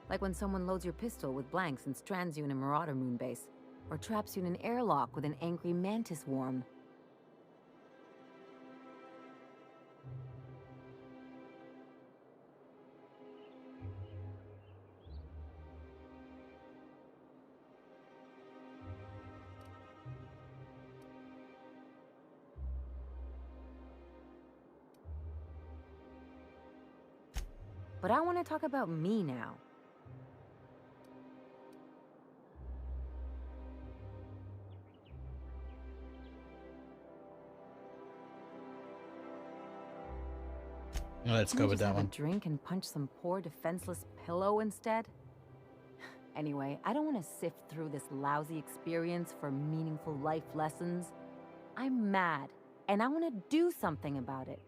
Like when someone loads your pistol with blanks and strands you in a Marauder moonbase, or traps you in an airlock with an angry mantis worm. But I want to talk about me now. Let's go with that one. Have a drink and punch some poor defenseless pillow instead? Anyway, I don't want to sift through this lousy experience for meaningful life lessons. I'm mad, and I want to do something about it.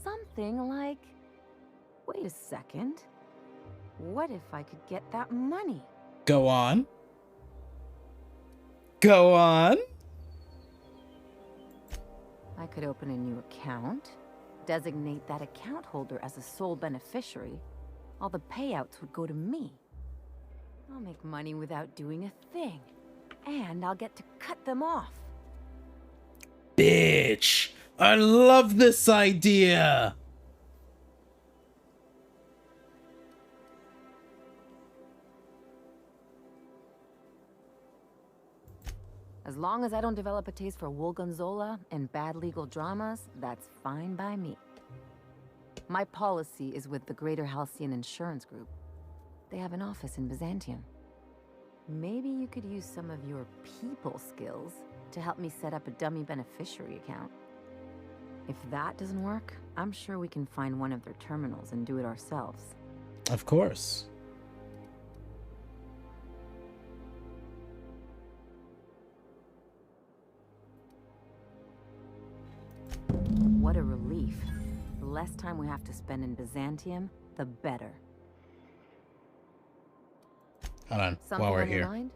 Something like... Wait a second. What if I could get that money? Go on. Go on. I could open a new account, designate that account holder as a sole beneficiary. All the payouts would go to me. I'll make money without doing a thing. And I'll get to cut them off. Bitch! I love this idea! As long as I don't develop a taste for Wolgonzola and bad legal dramas, that's fine by me. My policy is with the Greater Halcyon Insurance Group. They have an office in Byzantium. Maybe you could use some of your people skills to help me set up a dummy beneficiary account. If that doesn't work, I'm sure we can find one of their terminals and do it ourselves. Of course. What a relief. The less time we have to spend in Byzantium, the better. Hold on, Something while we're on your here. mind?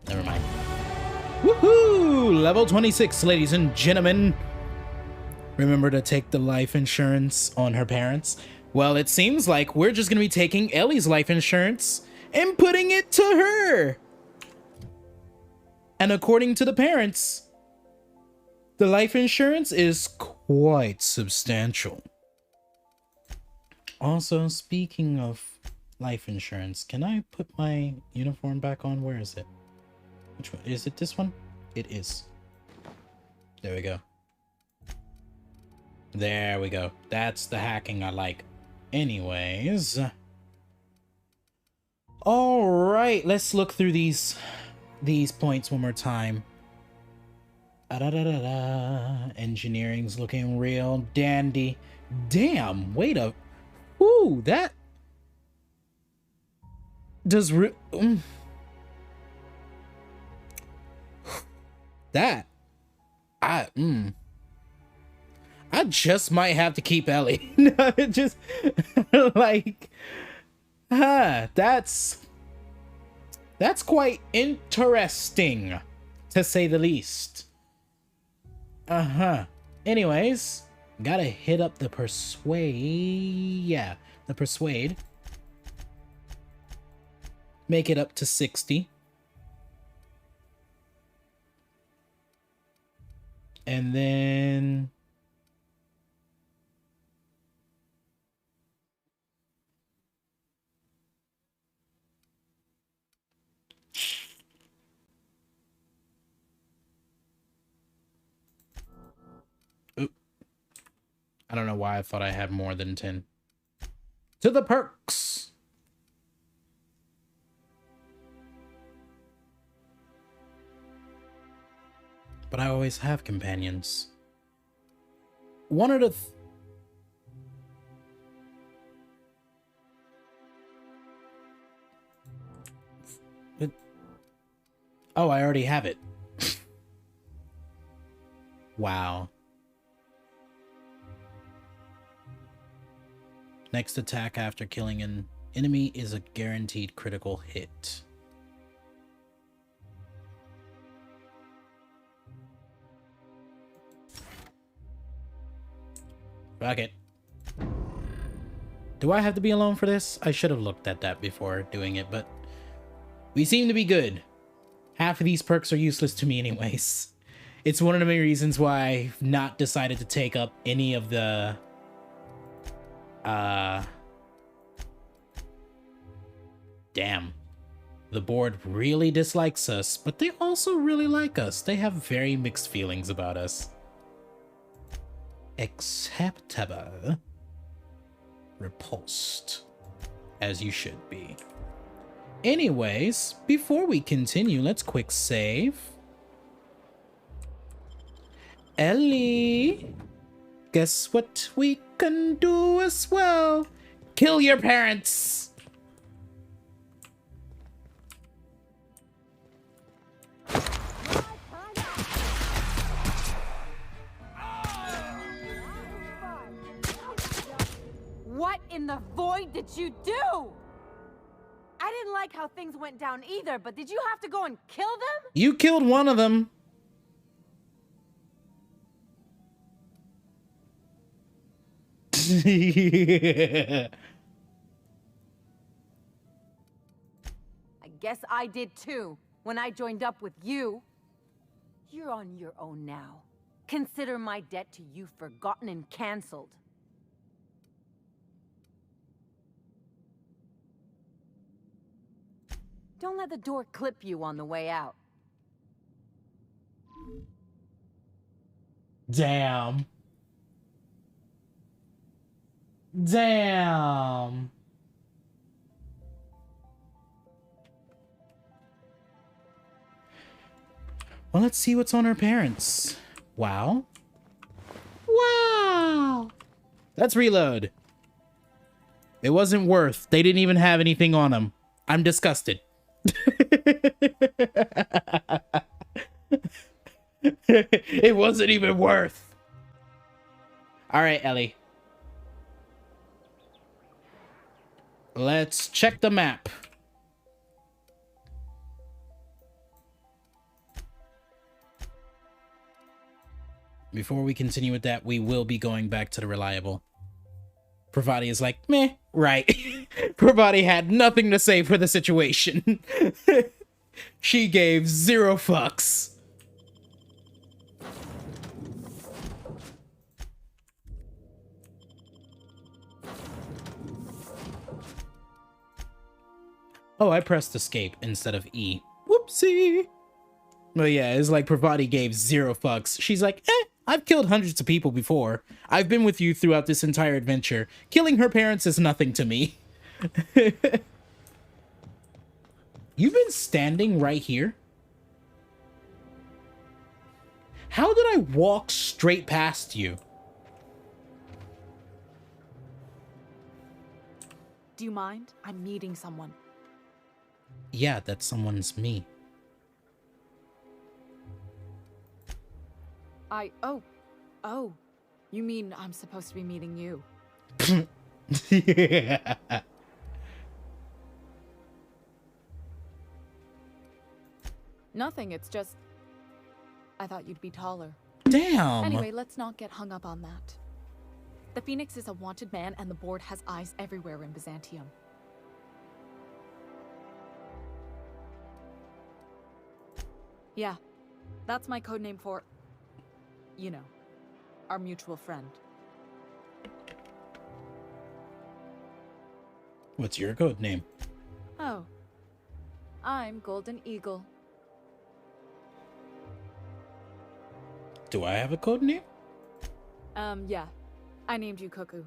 Never mind. Woohoo! Level 26, ladies and gentlemen. Remember to take the life insurance on her parents? Well, it seems like we're just gonna be taking Ellie's life insurance and putting it to her. And according to the parents, the life insurance is quite substantial. Also, speaking of life insurance, can I put my uniform back on? Where is it? Which one? Is it this one? It is. There we go. There we go. That's the hacking I like. Anyways. Alright, let's look through these points one more time. Engineering's looking real dandy. Damn, wait a... Ooh, that... Does... That... I just might have to keep Ellie. No, it just... like... That's quite interesting, to say the least. Anyways, gotta hit up the persuade. Yeah, the persuade. Make it up to 60. And then... I don't know why I thought I had more than 10. To the perks! But I always have companions. One of the... Oh, I already have it. Wow. Next attack after killing an enemy is a guaranteed critical hit. Fuck it. Do I have to be alone for this? I should have looked at that before doing it, but we seem to be good. Half of these perks are useless to me anyways. It's one of the main reasons why I've not decided to take up any of the damn. The board really dislikes us, but they also really like us. They have very mixed feelings about us. Acceptable. Repulsed. As you should be. Anyways, before we continue, let's quick save. Ellie, guess what we can do as well? Kill your parents! What in the void did you do? I didn't like how things went down either, but did you have to go and kill them? You killed one of them. I guess I did too, when I joined up with you. You're on your own now. Consider my debt to you forgotten and canceled. Don't let the door clip you on the way out. Damn. Damn. Well, let's see what's on her parents. Wow. Wow. Let's reload. It wasn't worth. They didn't even have anything on them. I'm disgusted. It wasn't even worth. All right, Ellie. Let's check the map. Before we continue with that, we will be going back to the reliable. Pravati is like, meh, right. Pravati had nothing to say for the situation. She gave 0 fucks. Oh, I pressed escape instead of E. Whoopsie. But yeah, it's like Pravati gave 0 fucks. She's like, I've killed hundreds of people before. I've been with you throughout this entire adventure. Killing her parents is nothing to me. You've been standing right here? How did I walk straight past you? Do you mind? I'm meeting someone. Yeah, that someone's me. Oh. You mean I'm supposed to be meeting you? Yeah. Nothing, it's just... I thought you'd be taller. Damn! Anyway, let's not get hung up on that. The Phoenix is a wanted man, and the board has eyes everywhere in Byzantium. Yeah, that's my codename for... you know, our mutual friend. What's your code name? Oh. I'm Golden Eagle. Do I have a code name? Yeah. I named you Cuckoo.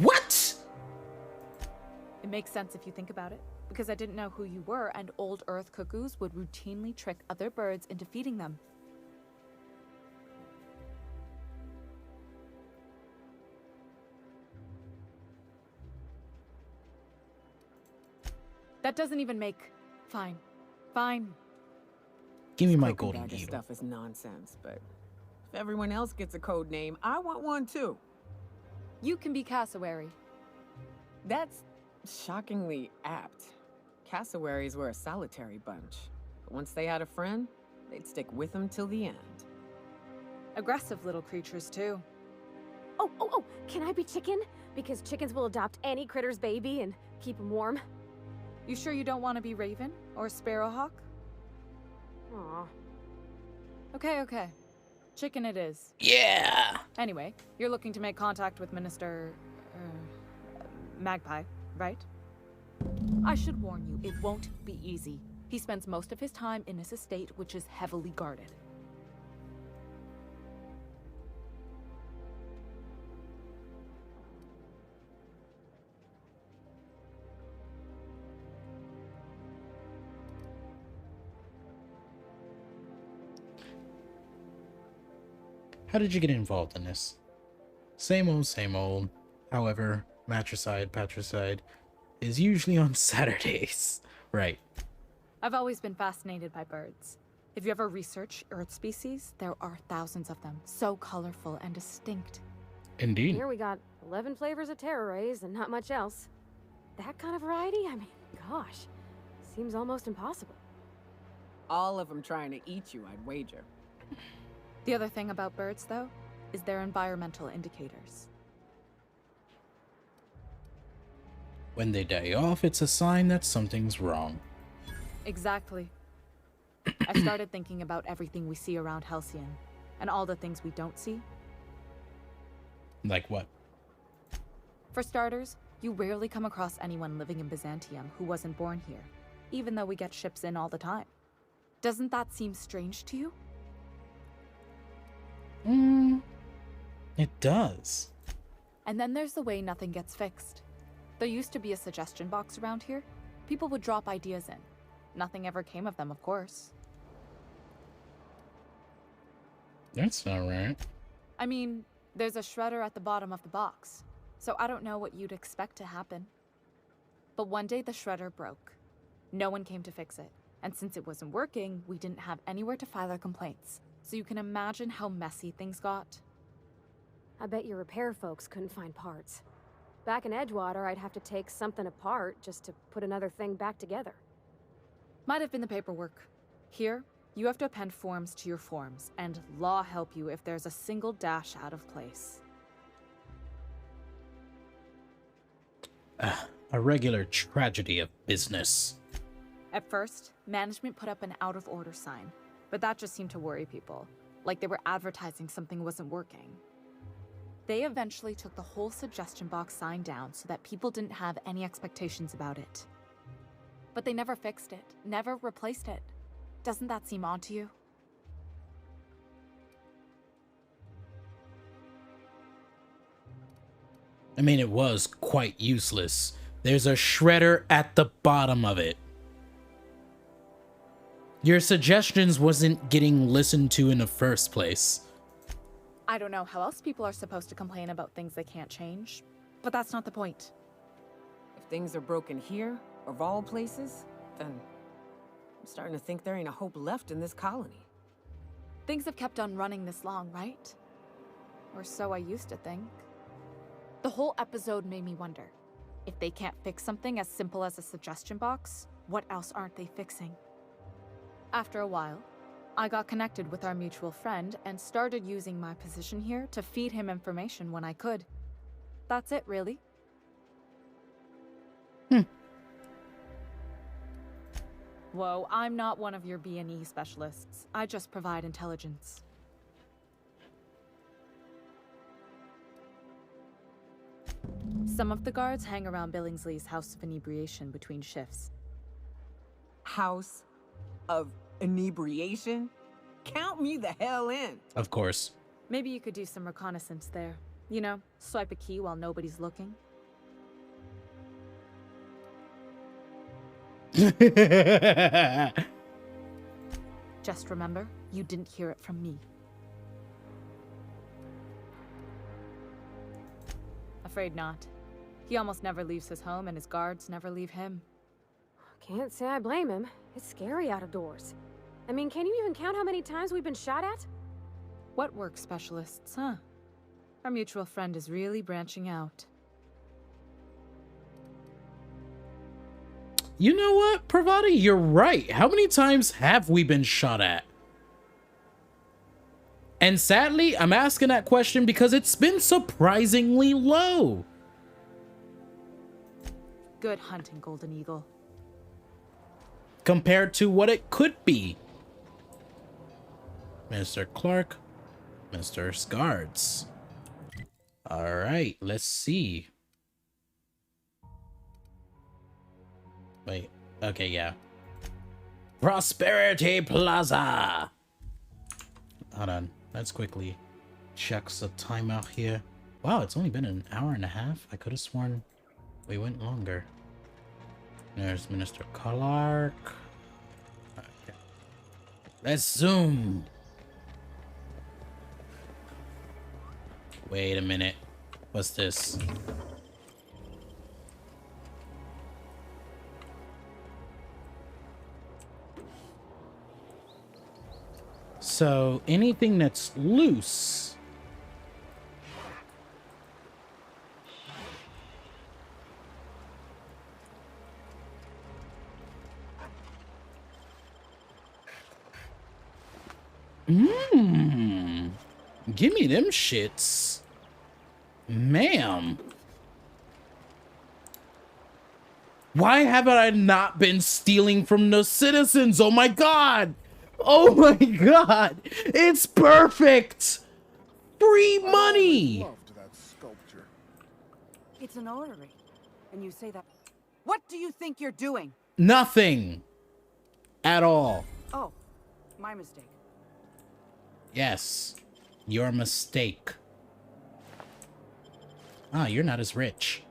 What? It makes sense if you think about it, because I didn't know who you were, and old Earth cuckoos would routinely trick other birds into feeding them. That doesn't even make... Fine. Fine. Give me my Cloak and golden dagger eagle. stuff is nonsense, but if everyone else gets a code name, I want one too. You can be cassowary. That's shockingly apt. Cassowaries were a solitary bunch. But once they had a friend, they'd stick with them till the end. Aggressive little creatures, too. Oh, can I be chicken? Because chickens will adopt any critter's baby and keep them warm. You sure you don't want to be Raven or Sparrowhawk? Aw. Okay. Chicken it is. Yeah! Anyway, you're looking to make contact with Minister... Magpie, right? I should warn you, it won't be easy. He spends most of his time in his estate, which is heavily guarded. How did you get involved in this? Same old, same old. However, patricide is usually on Saturdays. Right. I've always been fascinated by birds. If you ever research Earth species, there are thousands of them, so colorful and distinct. Indeed. Here we got 11 flavors of terror rays and not much else. That kind of variety? I mean, gosh. Seems almost impossible. All of them trying to eat you, I'd wager. The other thing about birds, though, is their environmental indicators. When they die off, it's a sign that something's wrong. Exactly. I started thinking about everything we see around Halcyon, and all the things we don't see. Like what? For starters, you rarely come across anyone living in Byzantium who wasn't born here, even though we get ships in all the time. Doesn't that seem strange to you? It does. And then there's the way nothing gets fixed. There used to be a suggestion box around here. People would drop ideas in. Nothing ever came of them, of course. That's not right. I mean, there's a shredder at the bottom of the box, so I don't know what you'd expect to happen. But one day the shredder broke. No one came to fix it, and since it wasn't working, we didn't have anywhere to file our complaints. So you can imagine how messy things got. I bet your repair folks couldn't find parts. Back in Edgewater, I'd have to take something apart just to put another thing back together. Might have been the paperwork. Here, you have to append forms to your forms, and law help you if there's a single dash out of place. A regular tragedy of business. At first, management put up an out-of-order sign, but that just seemed to worry people, like they were advertising something wasn't working. They eventually took the whole suggestion box sign down so that people didn't have any expectations about it. But they never fixed it, never replaced it. Doesn't that seem odd to you? I mean, it was quite useless. There's a shredder at the bottom of it. Your suggestions wasn't getting listened to in the first place. I don't know how else people are supposed to complain about things they can't change, but that's not the point. If things are broken here, of all places, then I'm starting to think there ain't a hope left in this colony. Things have kept on running this long, right? Or so I used to think. The whole episode made me wonder, if they can't fix something as simple as a suggestion box, what else aren't they fixing? After a while, I got connected with our mutual friend and started using my position here to feed him information when I could. That's it, really. Whoa, I'm not one of your B&E specialists. I just provide intelligence. Some of the guards hang around Billingsley's House of Inebriation between shifts. House of Inebriation? Count me the hell in! Of course. Maybe you could do some reconnaissance there. You know, swipe a key while nobody's looking. Just remember, you didn't hear it from me. Afraid not. He almost never leaves his home, and his guards never leave him. Can't say I blame him. It's scary out of doors. I mean, can you even count how many times we've been shot at? What work specialists, huh? Our mutual friend is really branching out. You know what, Parvati? You're right. How many times have we been shot at? And sadly, I'm asking that question because it's been surprisingly low. Good hunting, Golden Eagle. Compared to what it could be. Mr. Clark, Mr. Scards. All right, let's see. Wait, okay, yeah. Prosperity Plaza. Hold on, let's quickly check the timeout here. Wow, it's only been an hour and a half. I could have sworn we went longer. There's Minister Clark. Okay. Let's zoom. Wait a minute. What's this? So anything that's loose. Give me them shits. Ma'am. Why have I not been stealing from the citizens? Oh my god. Oh my god. It's perfect. Free money. I loved that sculpture. It's an orrery. And you say that. What do you think you're doing? Nothing. At all. Oh, my mistake. Yes. Your mistake. Ah, you're not as rich.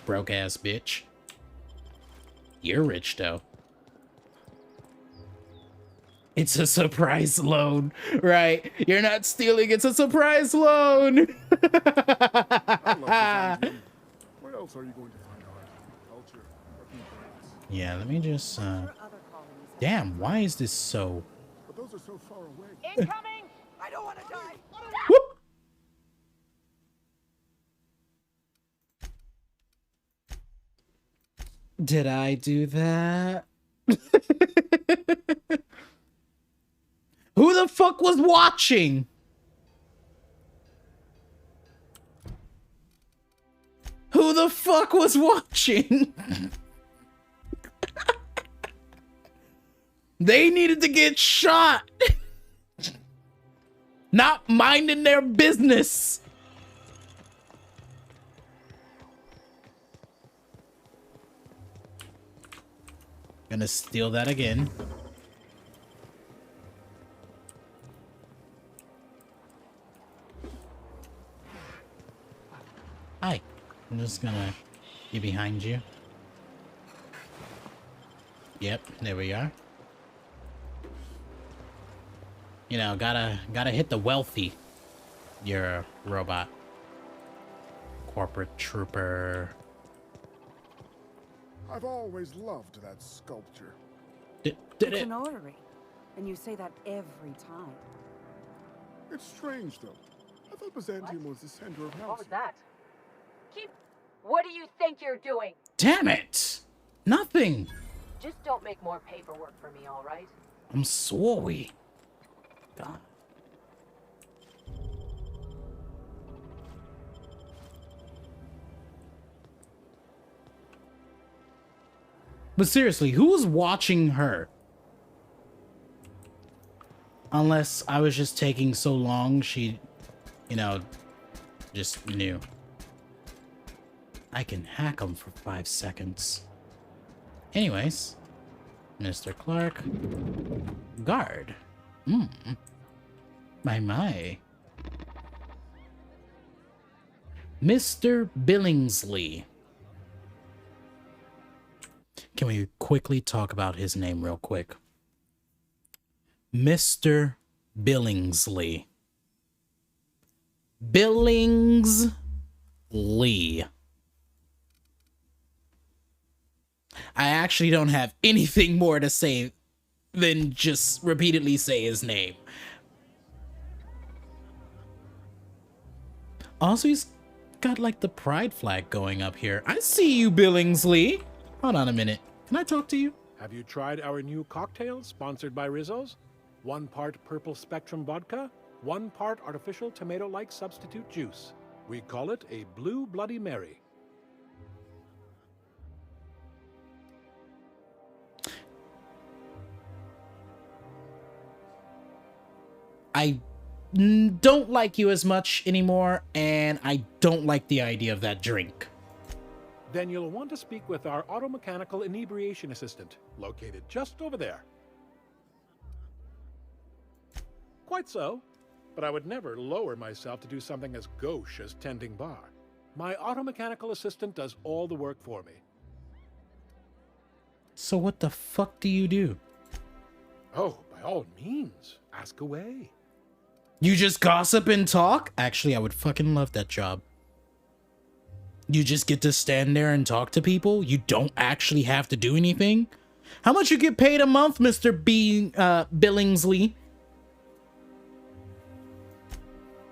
Broke ass bitch. You're rich though. It's a surprise loan, right? You're not stealing, it's a surprise loan. Where else are you going to find art, culture, or people? Yeah, let me just damn, why is this so? But those are so far away. Incoming! I don't want to die! Whoop. Did I do that? Who the fuck was watching? Who the fuck was watching? They needed to get shot. Not minding their business. Gonna steal that again. Hi. I'm just gonna get behind you. Yep, there we are. You know, gotta hit the wealthy. You're a robot. Corporate trooper. I've always loved that sculpture. It's an orrery. And you say that every time. It's strange, though. I thought Byzantium was the center of housing. What was that? What do you think you're doing? Damn it! Nothing! Just don't make more paperwork for me, all right? I'm sorry. God. But seriously, who was watching her? Unless I was just taking so long, she, you know, just knew. I can hack them for 5 seconds. Anyways, Mr. Clark. Guard. My. Mr. Billingsley. Can we quickly talk about his name real quick? Mr. Billingsley. Billingsley. I actually don't have anything more to say than just repeatedly say his name. Also, he's got like the pride flag going up here. I see you, Billingsley. Hold on a minute. Can I talk to you? Have you tried our new cocktail sponsored by Rizzo's? 1 part Purple Spectrum vodka, 1 part artificial tomato-like substitute juice. We call it a Blue Bloody Mary. I don't like you as much anymore, and I don't like the idea of that drink. Then you'll want to speak with our automechanical inebriation assistant, located just over there. Quite so, but I would never lower myself to do something as gauche as tending bar. My automechanical assistant does all the work for me. So what the fuck do you do? Oh, by all means, ask away. You just gossip and talk? Actually, I would fucking love that job. You just get to stand there and talk to people? You don't actually have to do anything? How much you get paid a month, Mr. Billingsley?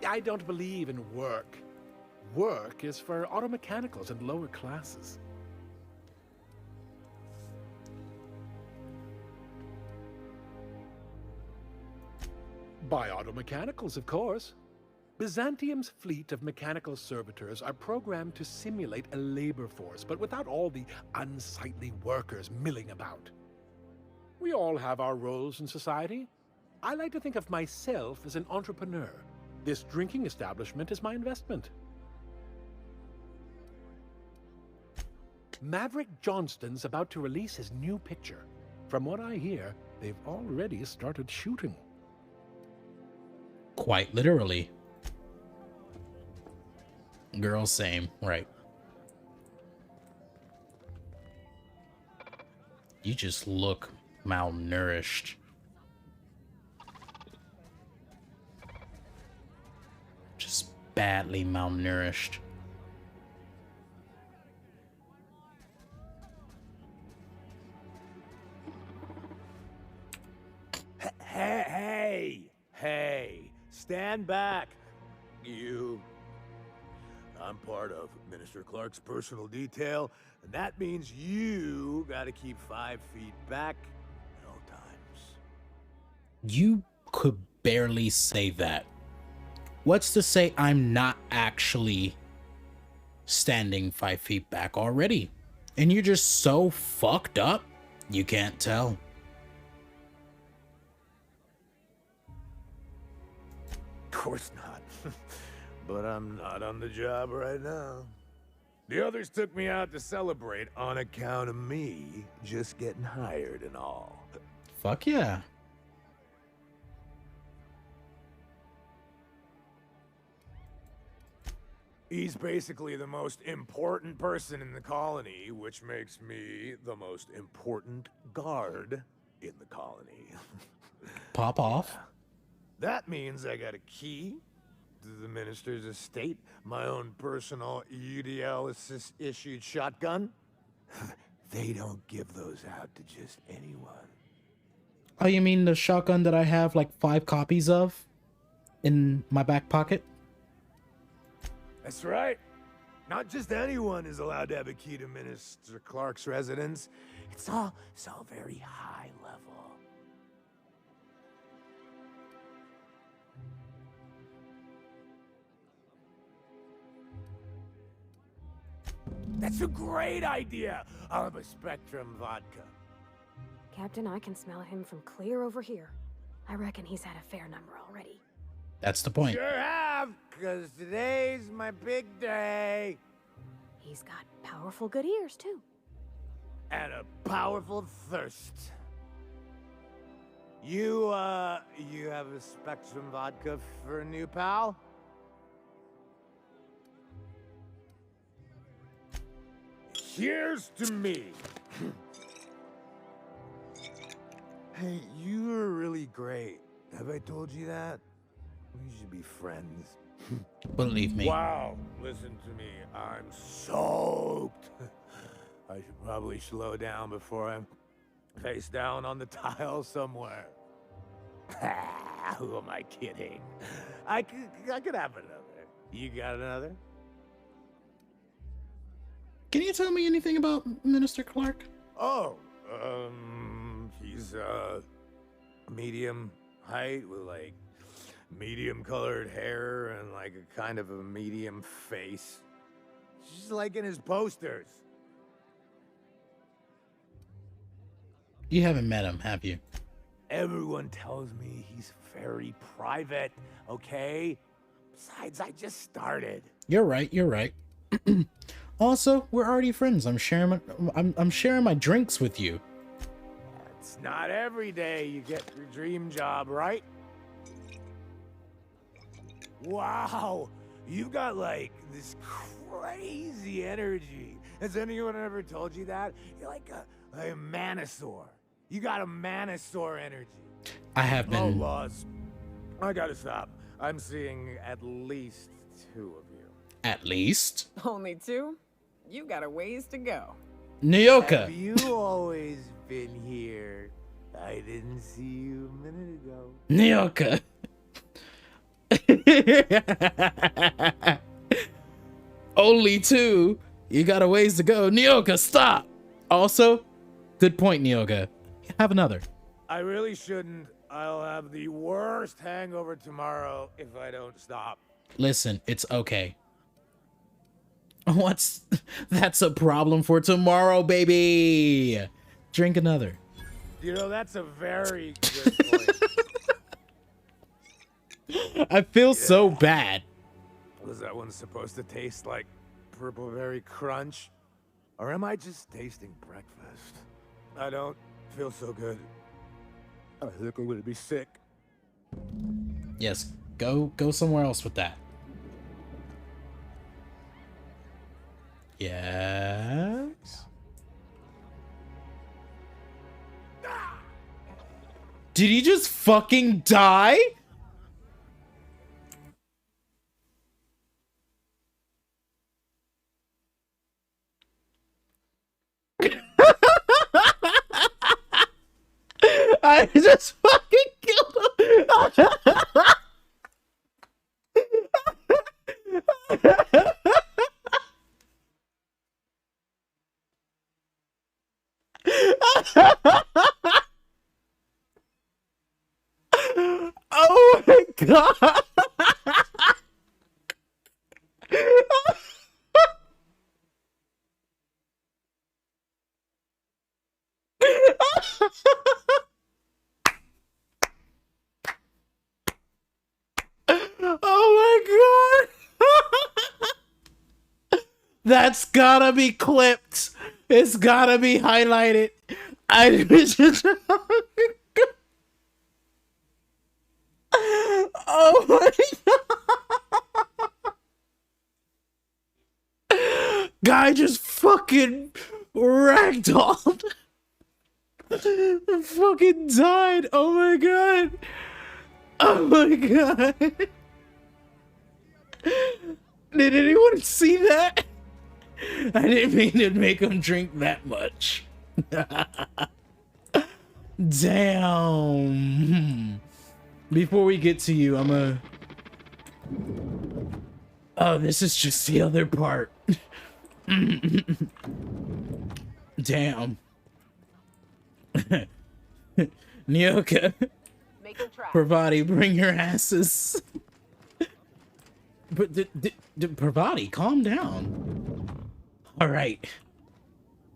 I don't believe in work. Work is for automechanicals and lower classes. By automechanicals, of course. Byzantium's fleet of mechanical servitors are programmed to simulate a labor force, but without all the unsightly workers milling about. We all have our roles in society. I like to think of myself as an entrepreneur. This drinking establishment is my investment. Maverick Johnston's about to release his new picture. From what I hear, they've already started shooting. Quite literally. Girl, same, right. You just look malnourished. Just badly malnourished. Hey, stand back. You. I'm part of Minister Clark's personal detail, and that means you gotta keep 5 feet back at all times. You could barely say that. What's to say I'm not actually standing 5 feet back already? And you're just so fucked up, you can't tell. Of course not. But I'm not on the job right now. The others took me out to celebrate on account of me just getting hired and all. Fuck yeah. He's basically the most important person in the colony, which makes me the most important guard in the colony. Pop off. That means I got a key to the minister's estate, my own personal UDL-issued shotgun. They don't give those out to just anyone. Oh, you mean the shotgun that I have like 5 copies of in my back pocket? That's right. Not just anyone is allowed to have a key to Minister Clark's residence. It's all very high level. That's a great idea. I'll have a Spectrum vodka. Captain, I can smell him from clear over here. I reckon he's had a fair number already. That's the point. Sure have, because today's my big day. He's got powerful good ears, too. And a powerful thirst. You have a Spectrum vodka for a new pal? Cheers to me. Hey, you are really great. Have I told you that? We should be friends. Believe me. Wow, listen to me. I'm soaked. I should probably slow down before I'm face down on the tile somewhere. Who am I kidding? I could have another. You got another? Can you tell me anything about Minister Clark? Oh, he's medium height with like medium colored hair and like a kind of a medium face. Just like in his posters. You haven't met him, have you? Everyone tells me he's very private, okay? Besides, I just started. You're right, you're right. Also, we're already friends. I'm sharing my drinks with you. It's not every day you get your dream job, right? Wow, you got like this crazy energy. Has anyone ever told you that? You're like a Manosaur. You got a Manosaur energy. I have been. Oh, Loz. I gotta stop. I'm seeing at least 2 of you. At least? Only 2? You got a ways to go. Nyoka. Have you always been here? I didn't see you a minute ago. Nyoka. Only 2? You got a ways to go. Nyoka, stop. Also, good point, Nyoka. Have another. I really shouldn't. I'll have the worst hangover tomorrow if I don't stop. Listen, it's okay. That's a problem for tomorrow, baby. Drink another. You know, that's a very good point. I feel so bad. Was that one supposed to taste like Purple Berry Crunch? Or am I just tasting breakfast? I don't feel so good. I think I'm gonna be sick. Yes, go somewhere else with that. Yes. Did he just fucking die? I just fucking killed him. Oh my god. Oh my god. That's gotta be clipped. It's gotta be highlighted. I just oh my god. Guy just fucking ragdolled. Fucking died. Oh my god. Oh my god. Did anyone see that? I didn't mean to make him drink that much. Damn. Before we get to you, oh, this is just the other part. Damn. Nyoka. Parvati, bring your asses. But Parvati, calm down. All right.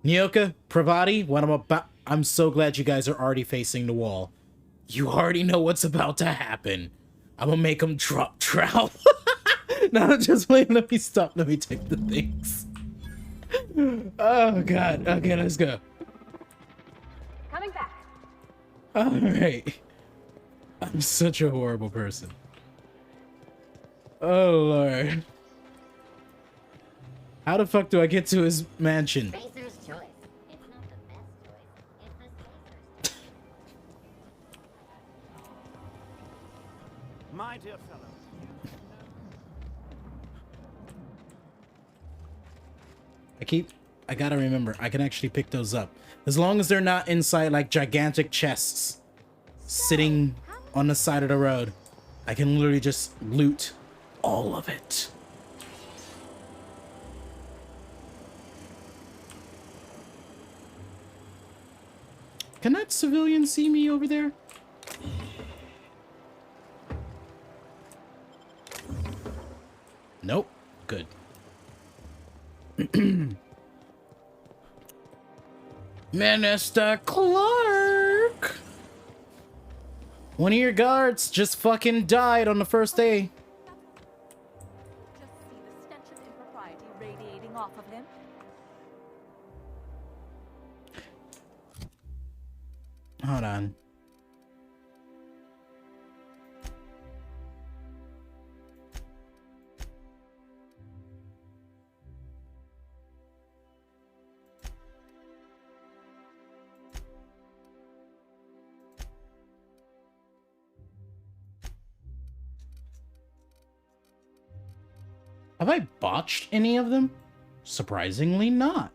Nyoka, Parvati, I'm so glad you guys are already facing the wall. You already know what's about to happen. I'm gonna make them drop trowel. No, just wait, let me stop. Let me take the things. Oh god. Okay, let's go. Coming back. All right. I'm such a horrible person. Oh lord. How the fuck do I get to his mansion? Spacer's choice. It's not the best choice. It's the Spacer's. My dear fellow. I keep I gotta remember, I can actually pick those up. As long as they're not inside like gigantic chests sitting on the side of the road, I can literally just loot all of it. Can that civilian see me over there? Nope. Good. Minister Clark! One of your guards just fucking died on the first day. Just see the stench of impropriety radiating off of him. Hold on. Have I botched any of them? Surprisingly not.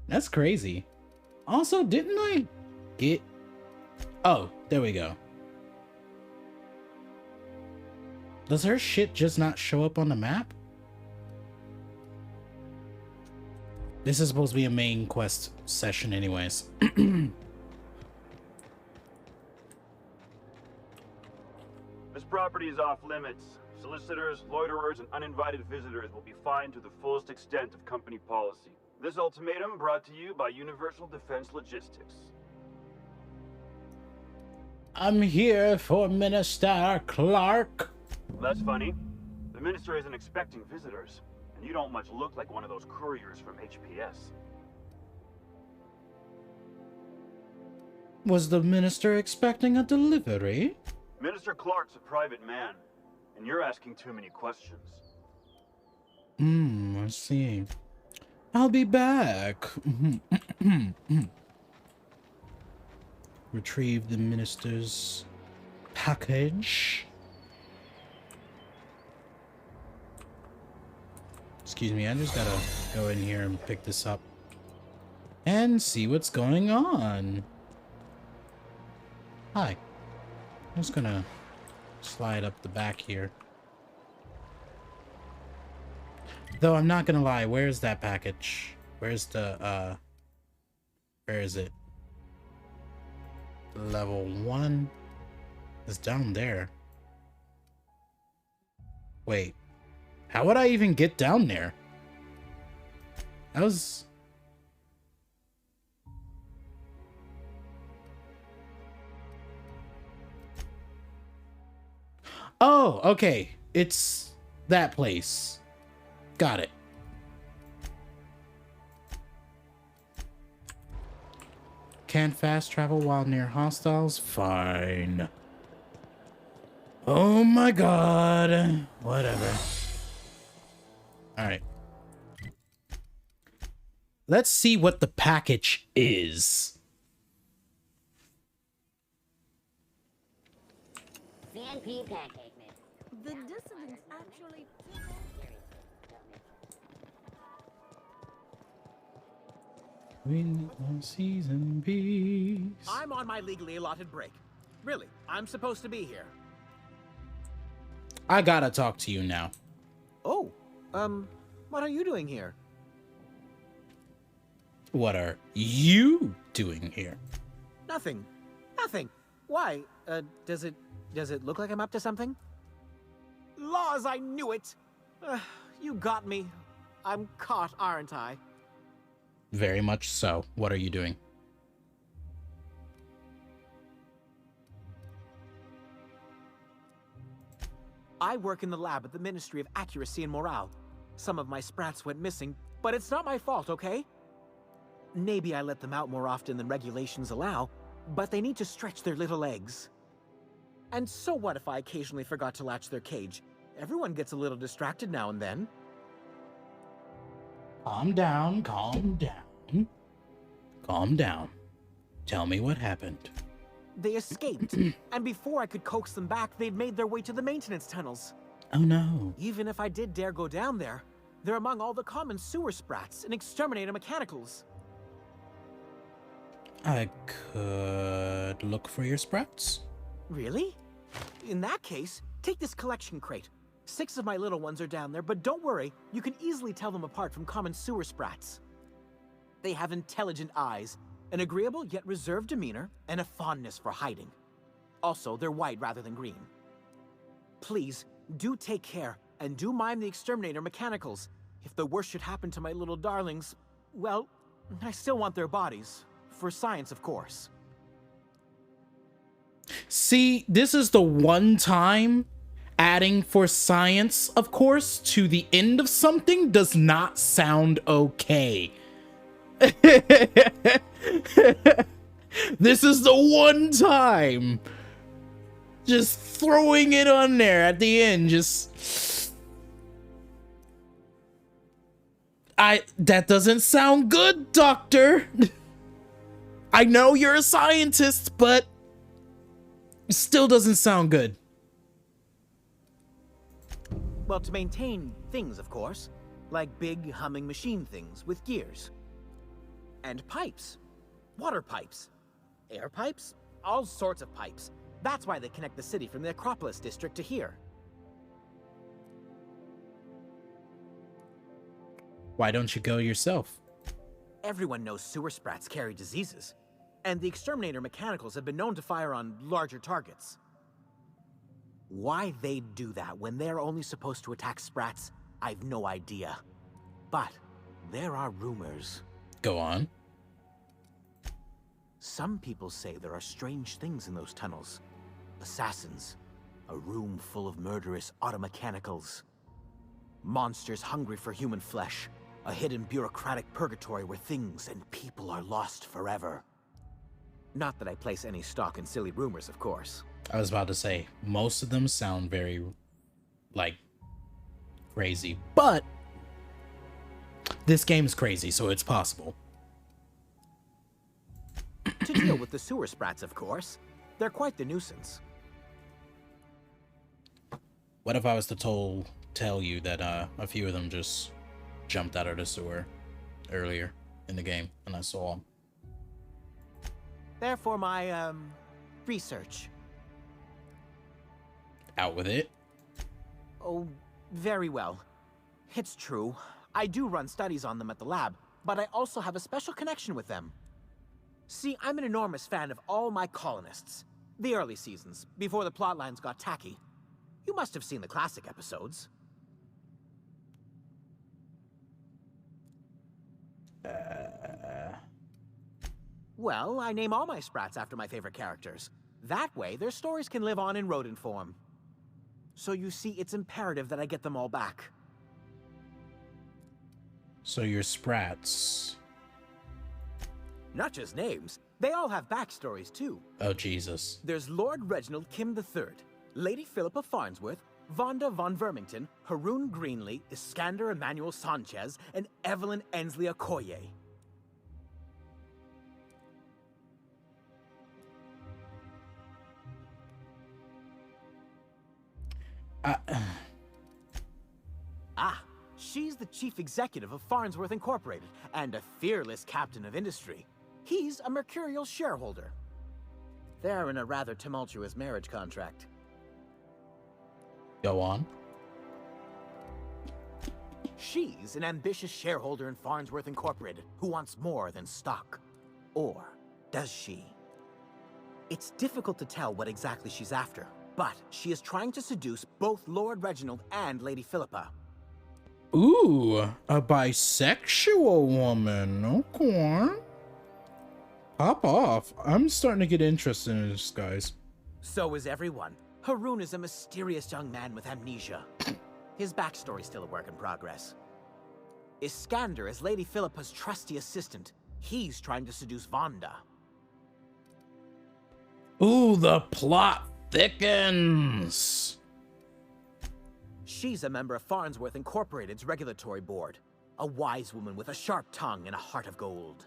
That's crazy. Also, didn't I get... Oh, there we go. Does her shit just not show up on the map? This is supposed to be a main quest session anyways. This property is off limits. Solicitors, loiterers, and uninvited visitors will be fined to the fullest extent of company policy. This ultimatum brought to you by Universal Defense Logistics. I'm here for Minister Clark. That's funny. The minister isn't expecting visitors, and you don't much look like one of those couriers from HPS. Was the minister expecting a delivery? Minister Clark's a private man, and you're asking too many questions. I see. I'll be back. Retrieve the minister's package. Excuse me, I just gotta go in here and pick this up and see what's going on. Hi. I'm just gonna slide up the back here. Though I'm not gonna lie, where's that package? Where's the, where is it? Level 1 is down there. Wait, how would I even get down there? That was... Oh, okay. It's that place. Got it. Can't fast travel while near hostiles? Fine. Oh my god. Whatever. Alright. Let's see what the package is. CNP pancake mix. The dissonance actually... We need season peace. I'm on my legally allotted break. Really, I'm supposed to be here. I gotta talk to you now. Oh, what are you doing here? What are you doing here? Nothing. Nothing. Why? Does it look like I'm up to something? Laws, I knew it! You got me. I'm caught, aren't I? Very much so. What are you doing? I work in the lab at the Ministry of Accuracy and Morale. Some of my sprats went missing, but it's not my fault, okay? Maybe I let them out more often than regulations allow, but they need to stretch their little legs. And so what if I occasionally forgot to latch their cage? Everyone gets a little distracted now and then. Calm down, calm down. Calm down. Tell me what happened. They escaped, and before I could coax them back, they'd made their way to the maintenance tunnels. Oh no. Even if I did dare go down there, They're among all the common sewer sprats and exterminator mechanicals. I could look for your sprats. Really? In that case, take this collection crate. 6 of my little ones are down there, but don't worry, you can easily tell them apart from common sewer sprats. They have intelligent eyes, an agreeable yet reserved demeanor, and a fondness for hiding. Also, they're white rather than green. Please, do take care, and do mind the exterminator mechanicals. If the worst should happen to my little darlings, well, I still want their bodies. For science, of course. See, this is the one time adding for science, of course, to the end of something does not sound okay. This is the one time. Just throwing it on there at the end, that doesn't sound good, Doctor. I know you're a scientist, but it still doesn't sound good. Well, to maintain things, of course. Like big, humming machine things with gears. And pipes. Water pipes. Air pipes. All sorts of pipes. That's why they connect the city from the Acropolis district to here. Why don't you go yourself? Everyone knows sewer sprats carry diseases. And the exterminator mechanicals have been known to fire on larger targets. Why they'd do that when they're only supposed to attack sprats, I've no idea. But there are rumors. Go on. Some people say there are strange things in those tunnels. Assassins. A room full of murderous automechanicals. Monsters hungry for human flesh. A hidden bureaucratic purgatory where things and people are lost forever. Not that I place any stock in silly rumors, of course. I was about to say, most of them sound very, like, crazy. But this game's crazy, so it's possible. To deal with the sewer sprats, of course. They're quite the nuisance. What if I was to tell you that a few of them just jumped out of the sewer earlier in the game, and I saw them? Therefore, my, research. Out with it. Oh, very well. It's true. I do run studies on them at the lab, but I also have a special connection with them. See, I'm an enormous fan of all my colonists. The early seasons, before the plotlines got tacky. You must have seen the classic episodes. Well, I name all my sprats after my favorite characters. That way, their stories can live on in rodent form. So you see, it's imperative that I get them all back. So your sprats. Not just names, they all have backstories too. Oh, Jesus. There's Lord Reginald Kim III, Lady Philippa Farnsworth, Vonda von Vermington, Haroon Greenlee, Iskander Emmanuel Sanchez, and Evelyn Ensley Okoye. She's the chief executive of Farnsworth Incorporated and a fearless captain of industry. He's a mercurial shareholder. They're in a rather tumultuous marriage contract. Go on. She's an ambitious shareholder in Farnsworth Incorporated who wants more than stock. Or does she? It's difficult to tell what exactly she's after, but she is trying to seduce both Lord Reginald and Lady Philippa. Ooh, a bisexual woman. Okay. Pop off. I'm starting to get interested in this, guys. So is everyone. Haroon is a mysterious young man with amnesia. His backstory's still a work in progress. Iskander is Lady Philippa's trusty assistant. He's trying to seduce Vonda. Ooh, the plot thickens. She's a member of Farnsworth Incorporated's regulatory board. A wise woman with a sharp tongue and a heart of gold.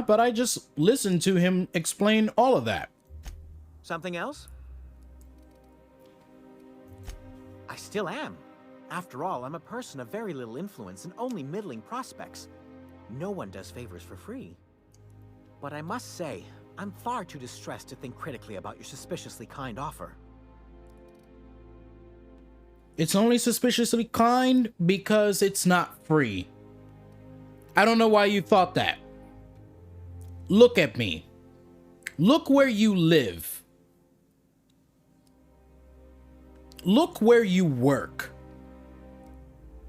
But I just listened to him explain all of that. Something else? I still am. After all, I'm a person of very little influence and only middling prospects. No one does favors for free. But I must say, I'm far too distressed to think critically about your suspiciously kind offer. It's only suspiciously kind because it's not free. I don't know why you thought that. Look at me. Look where you live. Look where you work.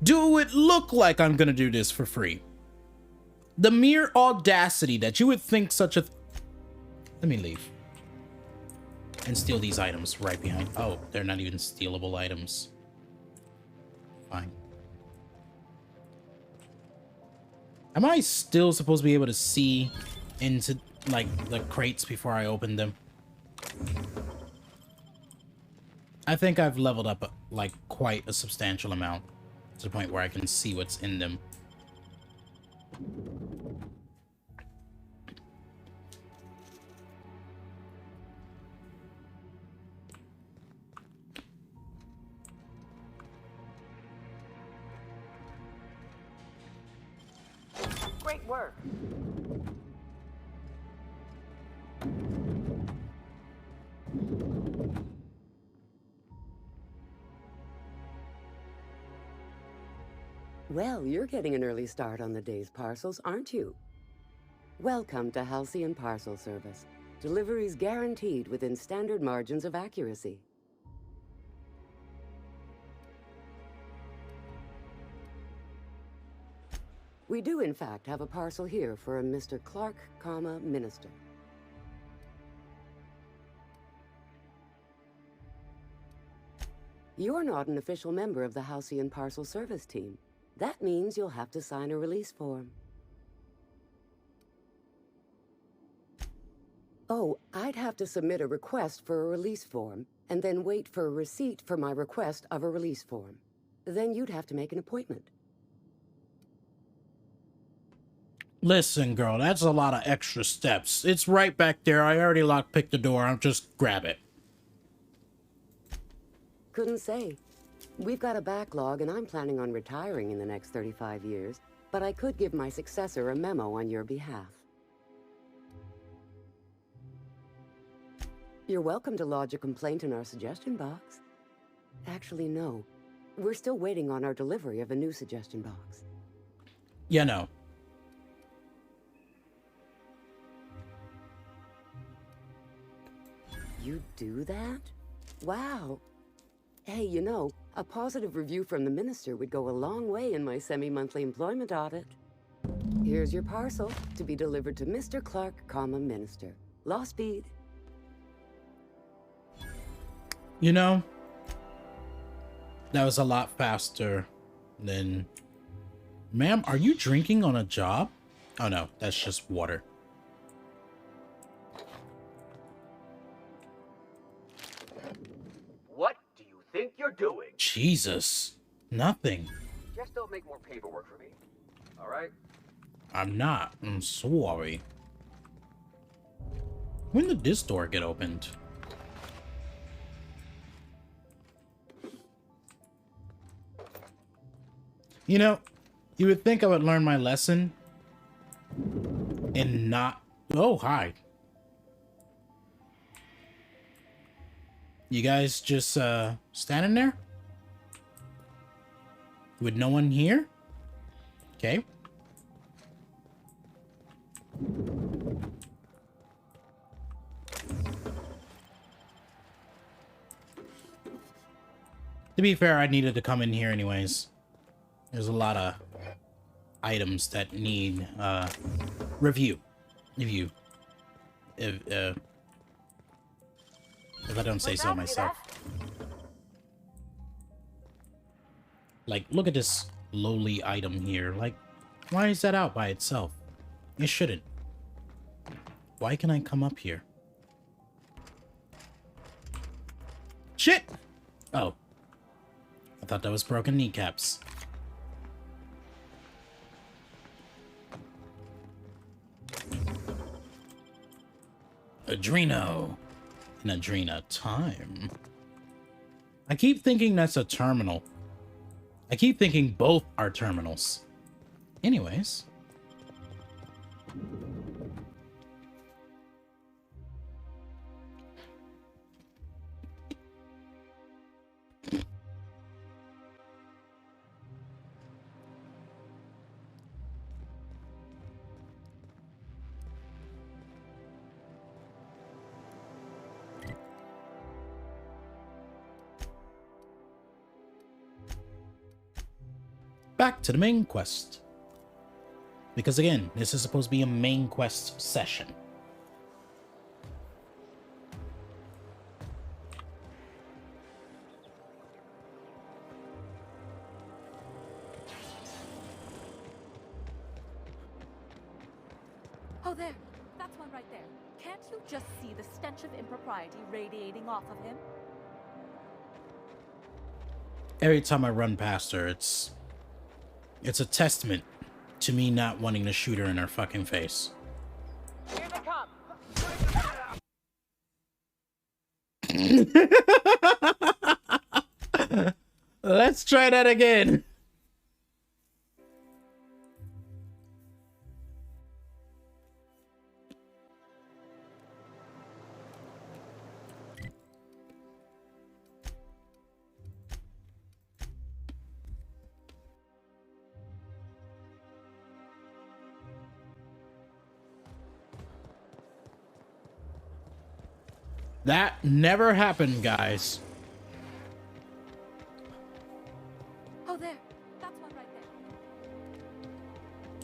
Do it look like I'm gonna do this for free? The mere audacity that you would think such a... Let me leave. And steal these items right behind. Oh, they're not even stealable items. Fine. Am I still supposed to be able to see into, like, the crates before I open them? I think I've leveled up, like, quite a substantial amount to the point where I can see what's in them. Great work. Well, you're getting an early start on the day's parcels, aren't you? Welcome to Halcyon Parcel Service. Deliveries guaranteed within standard margins of accuracy. We do, in fact, have a parcel here for a Mr. Clark, Minister. You're not an official member of the Halcyon Parcel Service team. That means you'll have to sign a release form. Oh, I'd have to submit a request for a release form, and then wait for a receipt for my request of a release form. Then you'd have to make an appointment. Listen, girl, that's a lot of extra steps. It's right back there. I already lockpicked the door. I'll just grab it. Couldn't say. We've got a backlog, and I'm planning on retiring in the next 35 years, but I could give my successor a memo on your behalf. You're welcome to lodge a complaint in our suggestion box. Actually, no. We're still waiting on our delivery of a new suggestion box. Yeah, no. You do that? Wow. Hey, you know, a positive review from the minister would go a long way in my semi-monthly employment audit. Here's your parcel to be delivered to Mr. Clark, Minister. Law speed. You know, that was a lot faster than... Ma'am, are you drinking on a job? Oh no, that's just water. What do you think you're doing? Jesus. Nothing. Just don't make more paperwork for me. All right? I'm not. I'm sorry. When did this door get opened? You know, you would think I would learn my lesson and not... Oh, hi. You guys just standing there? With no one here? Okay. To be fair, I needed to come in here anyways. There's a lot of items that need review. If I don't say so myself. Like, look at this lowly item here. Like, why is that out by itself? It shouldn't. Why can I come up here? Shit! Oh. I thought that was broken kneecaps. Adreno. In Adrena time. I keep thinking that's a terminal. I keep thinking both are terminals. Anyways. Back to the main quest. Because again, this is supposed to be a main quest session. Oh, there. That's one right there. Can't you just see the stench of impropriety radiating off of him? Every time I run past her, it's a testament to me not wanting to shoot her in her fucking face. Here they come. Let's try that again. That never happened, guys. Oh, there. That's one right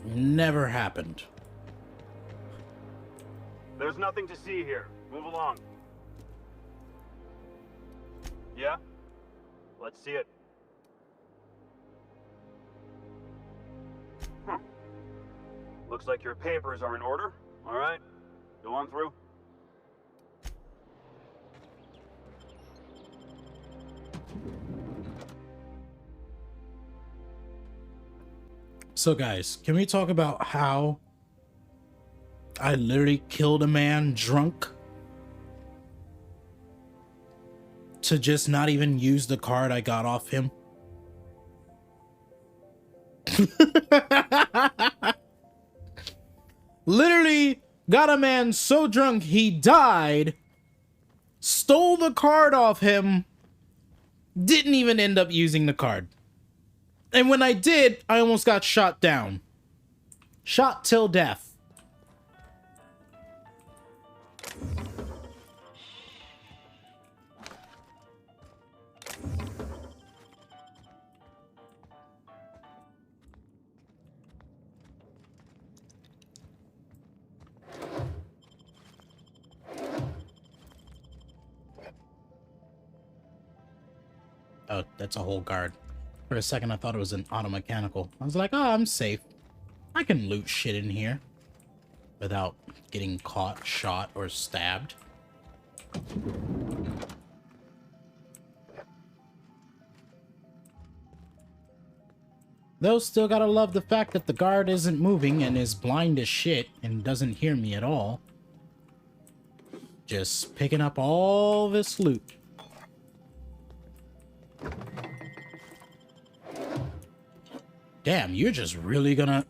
there. Never happened. There's nothing to see here. Move along. Yeah? Let's see it. Looks like your papers are in order. All right. Go on through. So guys, can we talk about how I literally killed a man drunk to just not even use the card I got off him? Literally got a man so drunk he died, stole the card off him, didn't even end up using the card. And when I did, I almost got shot down. Shot till death. Oh, that's a whole guard. For a second, I thought it was an auto mechanical. I was like, oh, I'm safe. I can loot shit in here without getting caught, shot, or stabbed. Though still gotta love the fact that the guard isn't moving and is blind as shit and doesn't hear me at all. Just picking up all this loot. Damn, you're just really gonna...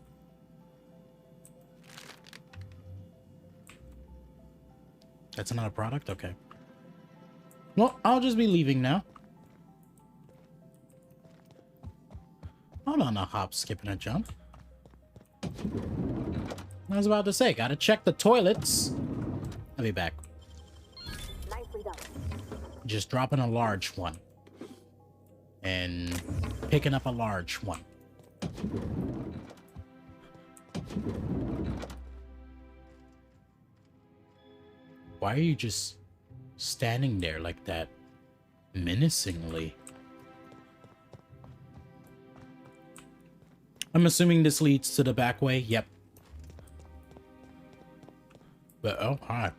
That's not a product? Okay. Well, I'll just be leaving now. Hold on, a hop, skip, and a jump. I was about to say, gotta check the toilets. I'll be back. Nicely done. Just dropping a large one. And picking up a large one. Why are you just standing there like that, menacingly? I'm assuming this leads to the back way. Yep. But, oh, hi.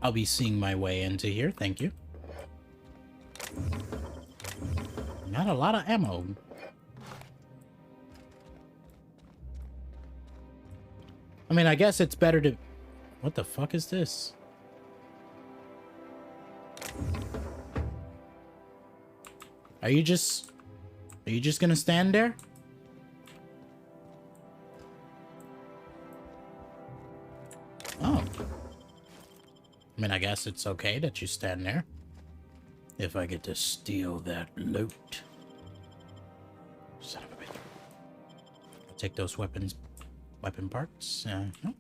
I'll be seeing my way into here. Thank you. Not a lot of ammo. I mean, I guess it's better to... What the fuck is this? Are you just gonna stand there? Oh. I mean, I guess it's okay that you stand there. If I get to steal that loot. Son of a bitch. Take those weapon parts. No.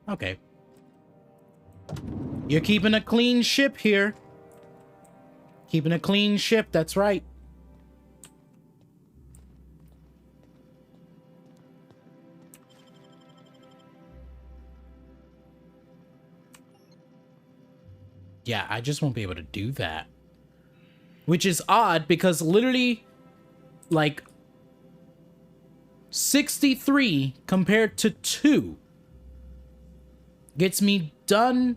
Okay. You're keeping a clean ship here. Keeping a clean ship, that's right. Yeah, I just won't be able to do that. Which is odd because literally, like, 63 compared to 2 gets me done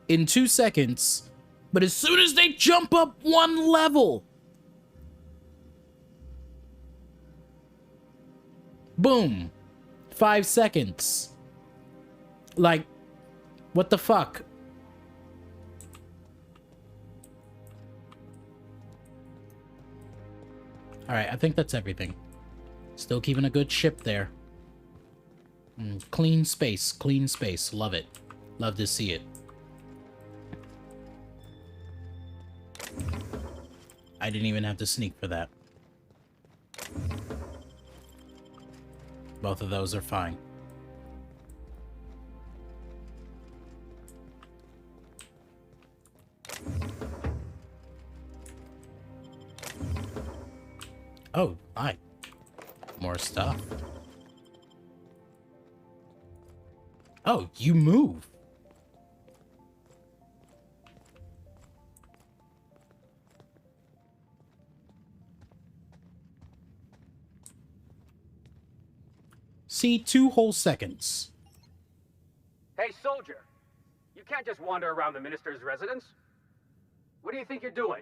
in 2 seconds. But as soon as they jump up 1 level, boom, 5 seconds. Like, what the fuck? Alright, I think that's everything. Still keeping a good ship there. Clean space, clean space. Love it. Love to see it. I didn't even have to sneak for that. Both of those are fine. Oh, hi. More stuff. Oh, you move. See, 2 whole seconds. Hey, soldier. You can't just wander around the minister's residence. What do you think you're doing?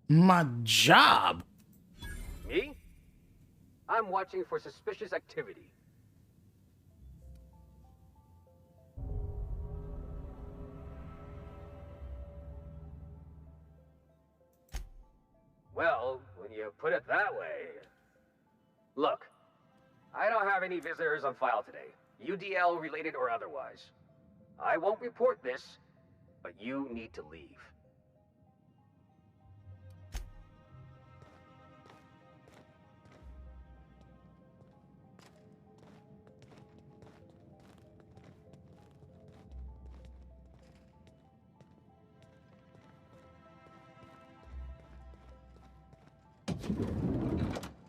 My job. Me? I'm watching for suspicious activity. Well, when you put it that way... Look, I don't have any visitors on file today, UDL related or otherwise. I won't report this, but you need to leave.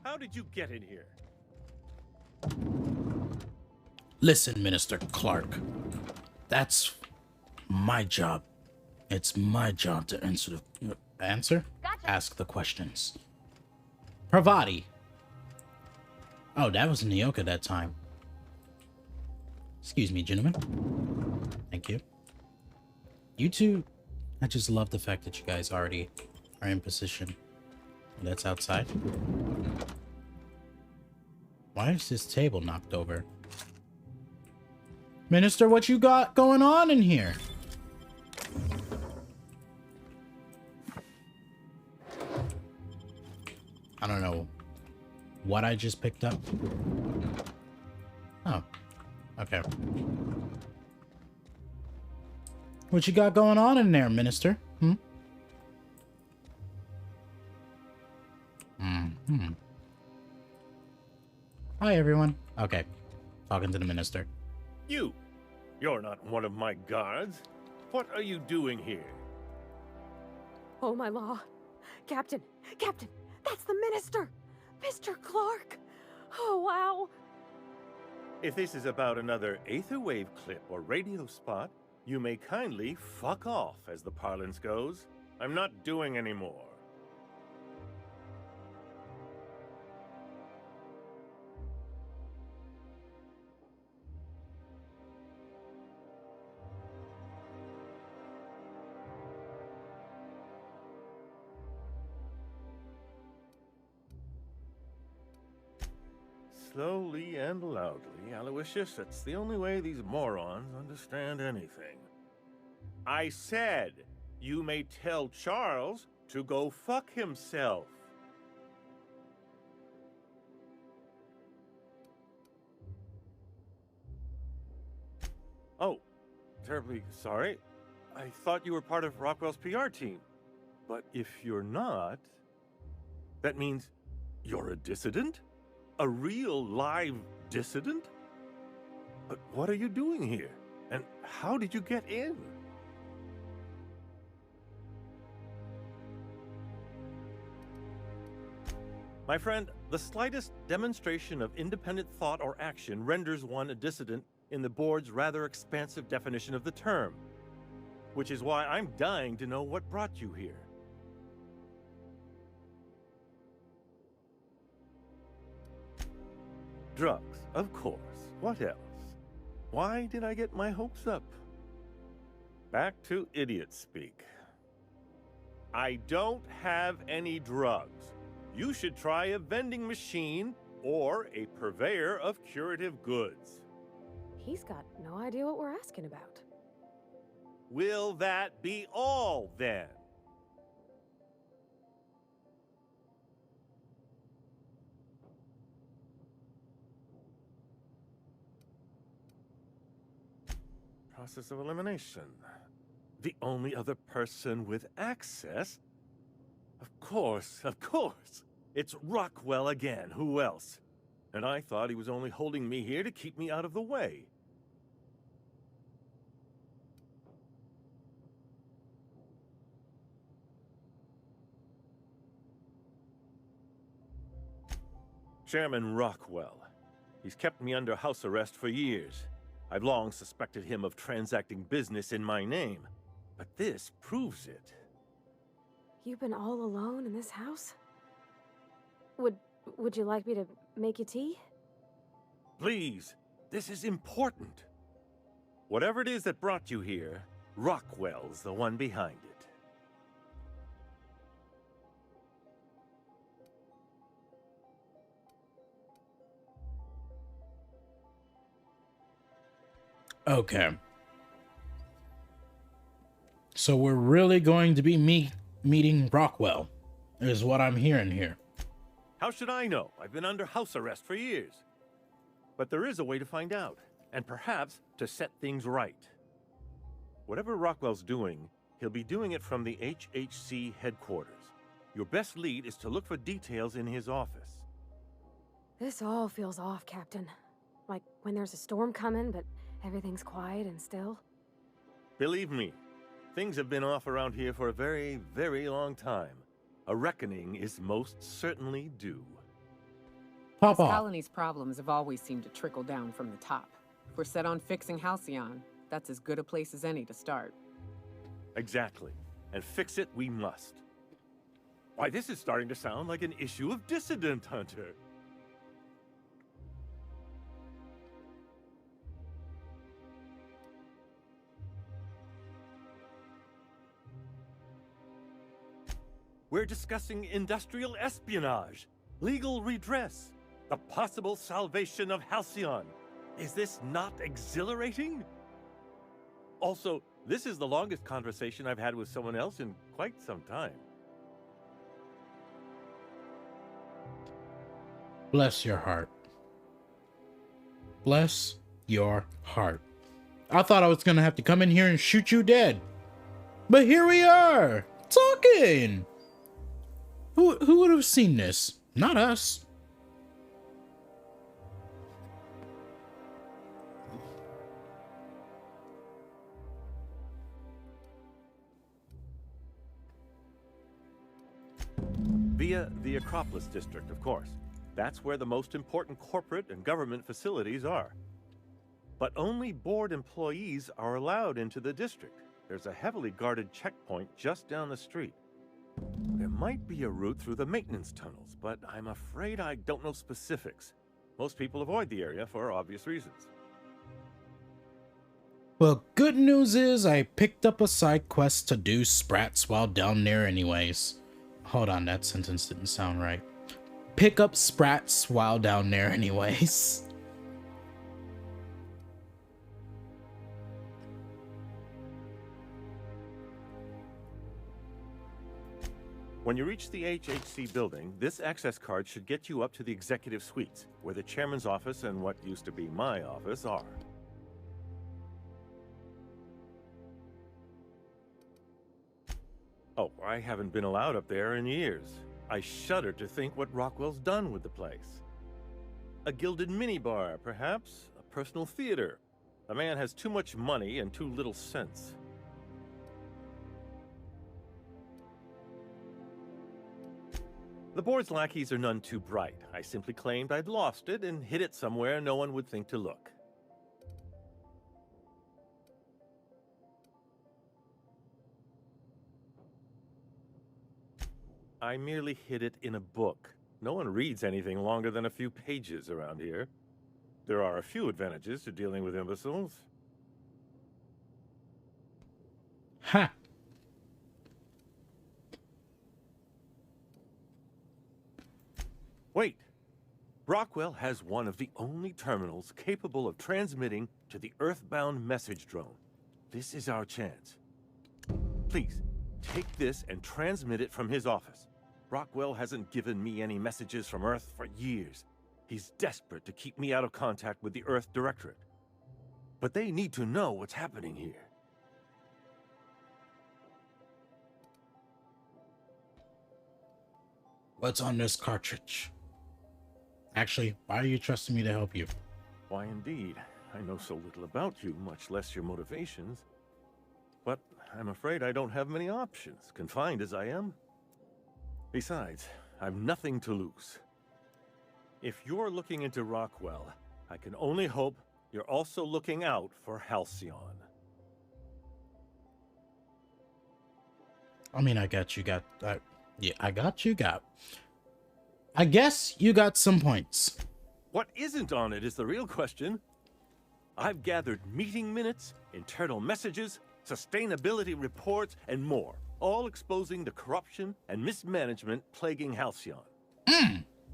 How did you get in here? Listen, Minister Clark. That's my job. It's my job to answer the... Answer? Gotcha. Ask the questions. Parvati. Oh, that was Nyoka that time. Excuse me, gentlemen. Thank you. You two... I just love the fact that you guys already are in position. That's outside. Why is this table knocked over? Minister, what you got going on in here? I don't know what I just picked up. Oh, okay. What you got going on in there, Minister? Hi, everyone. Okay. Talking to the minister. You're not one of my guards. What are you doing here? Oh, my law. Captain, that's the minister! Mr. Clark! Oh, wow. If this is about another Aetherwave clip or radio spot, you may kindly fuck off, as the parlance goes. I'm not doing any more. slowly and loudly, Aloysius. That's the only way these morons understand anything. I said, you may tell Charles to go fuck himself. Oh, terribly sorry. I thought you were part of Rockwell's PR team. But if you're not, that means you're a dissident? A real live dissident? But what are you doing here? And how did you get in? My friend, the slightest demonstration of independent thought or action renders one a dissident in the board's rather expansive definition of the term. Which is why I'm dying to know what brought you here. Drugs, of course. What else? Why did I get my hopes up? Back to idiot speak. I don't have any drugs. You should try a vending machine or a purveyor of curative goods. He's got no idea what we're asking about. Will that be all, then? Process of elimination. The only other person with access? Of course, of course. It's Rockwell again. Who else? And I thought he was only holding me here to keep me out of the way. Chairman Rockwell. He's kept me under house arrest for years. I've long suspected him of transacting business in my name, but this proves it. You've been all alone in this house? Would you like me to make you tea? Please, this is important. Whatever it is that brought you here, Rockwell's the one behind it. Okay. So we're really going to be meeting Rockwell, is what I'm hearing here. How should I know? I've been under house arrest for years. But there is a way to find out, and perhaps to set things right. Whatever Rockwell's doing, he'll be doing it from the HHC headquarters. Your best lead is to look for details in his office. This all feels off, Captain. Like when there's a storm coming, but everything's quiet and still. Believe me, things have been off around here for a very, very long time. A reckoning is most certainly due. This colony's problems have always seemed to trickle down from the top. If we're set on fixing Halcyon, that's as good a place as any to start. Exactly. And fix it we must. Why, this is starting to sound like an issue of Dissident Hunter. We're discussing industrial espionage, legal redress, the possible salvation of Halcyon. Is this not exhilarating? Also, this is the longest conversation I've had with someone else in quite some time. Bless your heart. Bless your heart. I thought I was gonna have to come in here and shoot you dead. But here we are, talking! Who would have seen this? Not us. Via the Acropolis District, of course. That's where the most important corporate and government facilities are. But only board employees are allowed into the district. There's a heavily guarded checkpoint just down the street. There might be a route through the maintenance tunnels, but I'm afraid I don't know specifics. Most people avoid the area for obvious reasons. Well, good news is I picked up a side quest to do sprats while down there anyways. Hold on, that sentence didn't sound right. pick up sprats while down there anyways. When you reach the HHC building, this access card should get you up to the executive suites, where the chairman's office and what used to be my office are. Oh, I haven't been allowed up there in years. I shudder to think what Rockwell's done with the place. A gilded minibar, perhaps? A personal theater. The man has too much money and too little sense. The board's lackeys are none too bright. I simply claimed I'd lost it and hid it somewhere no one would think to look. I merely hid it in a book. No one reads anything longer than a few pages around here. There are a few advantages to dealing with imbeciles. Ha! Wait! Rockwell has one of the only terminals capable of transmitting to the Earthbound message drone. This is our chance. Please, take this and transmit it from his office. Rockwell hasn't given me any messages from Earth for years. He's desperate to keep me out of contact with the Earth Directorate. But they need to know what's happening here. What's on this cartridge? Actually, why are you trusting me to help you? Why indeed. I know so little about you, much less your motivations. But I'm afraid I don't have many options, confined as I am. Besides, I've nothing to lose. If you're looking into Rockwell, I can only hope you're also looking out for Halcyon. I mean, I got. Yeah, I guess you got some points. What isn't on it is the real question. I've gathered meeting minutes, internal messages, sustainability reports, and more, all exposing the corruption and mismanagement plaguing Halcyon.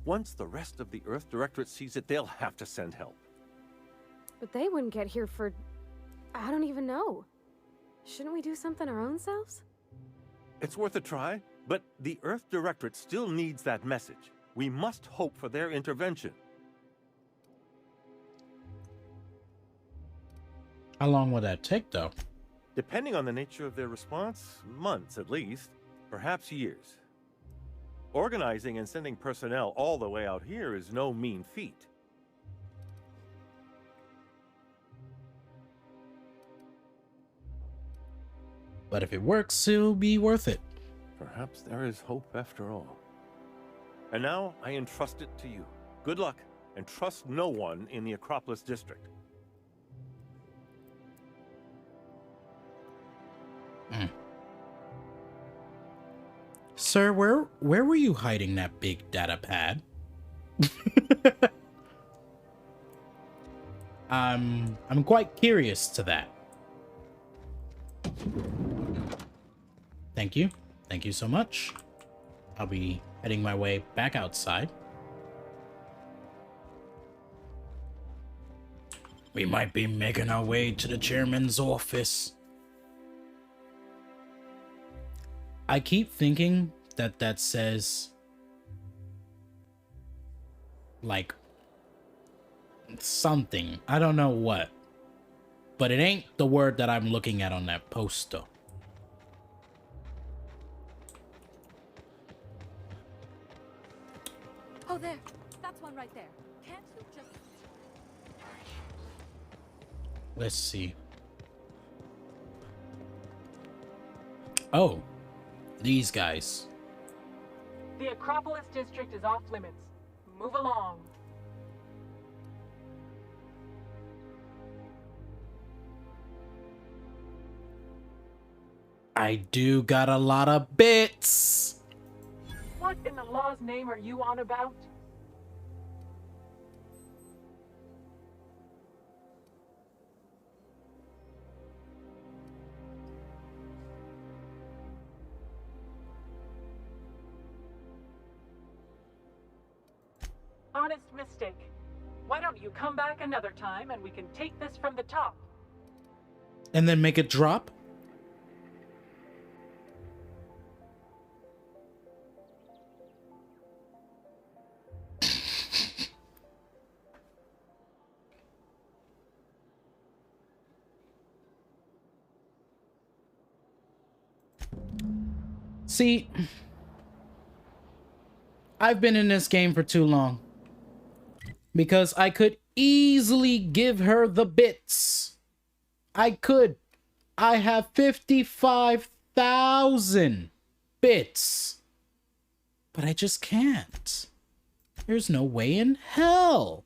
Once the rest of the Earth Directorate sees it, they'll have to send help. But they wouldn't get here for... I don't even know. Shouldn't we do something our own selves? It's worth a try, but the Earth Directorate still needs that message. We must hope for their intervention. How long would that take, though? Depending on the nature of their response, months at least, perhaps years. Organizing and sending personnel all the way out here is no mean feat. But if it works, it'll be worth it. Perhaps there is hope after all. And now I entrust it to you. Good luck, and trust no one in the Acropolis District. Sir, where were you hiding that big data pad? I'm quite curious to that. Thank you. Thank you so much. I'll be heading my way back outside. We might be making our way to the chairman's office. I keep thinking that says, like, something. I don't know what. But it ain't the word that I'm looking at on that poster. Oh, there. That's one right there. Can't you just... Let's see. Oh, these guys. The Acropolis District is off limits. Move along. I do got a lot of bits. What in the law's name are you on about? honest mistake. Why don't you come back another time and we can take this from the top? And then make it drop? See, I've been in this game for too long. Because I could easily give her the bits. I could. I have 55,000 bits. But I just can't. There's no way in hell.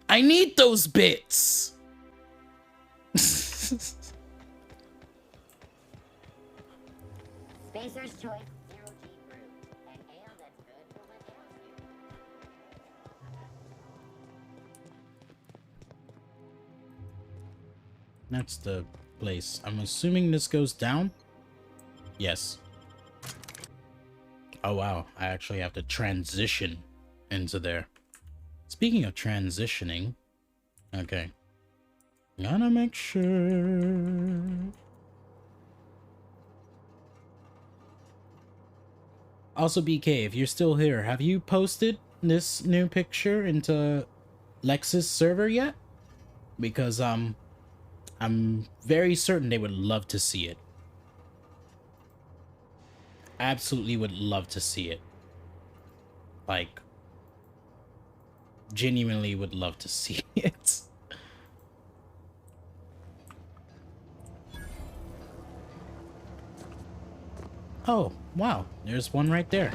I need those bits. Spacer's Choice Zero G Brew. An ale that's good for what ails you. That's the place. I'm assuming this goes down? Yes. Oh wow, I actually have to transition into there. Speaking of transitioning, okay. Gotta make sure. Also, BK, if you're still here, have you posted this new picture into Lex's server yet? Because, I'm very certain they would love to see it. Absolutely would love to see it. Like, genuinely would love to see it. Oh, wow. There's one right there.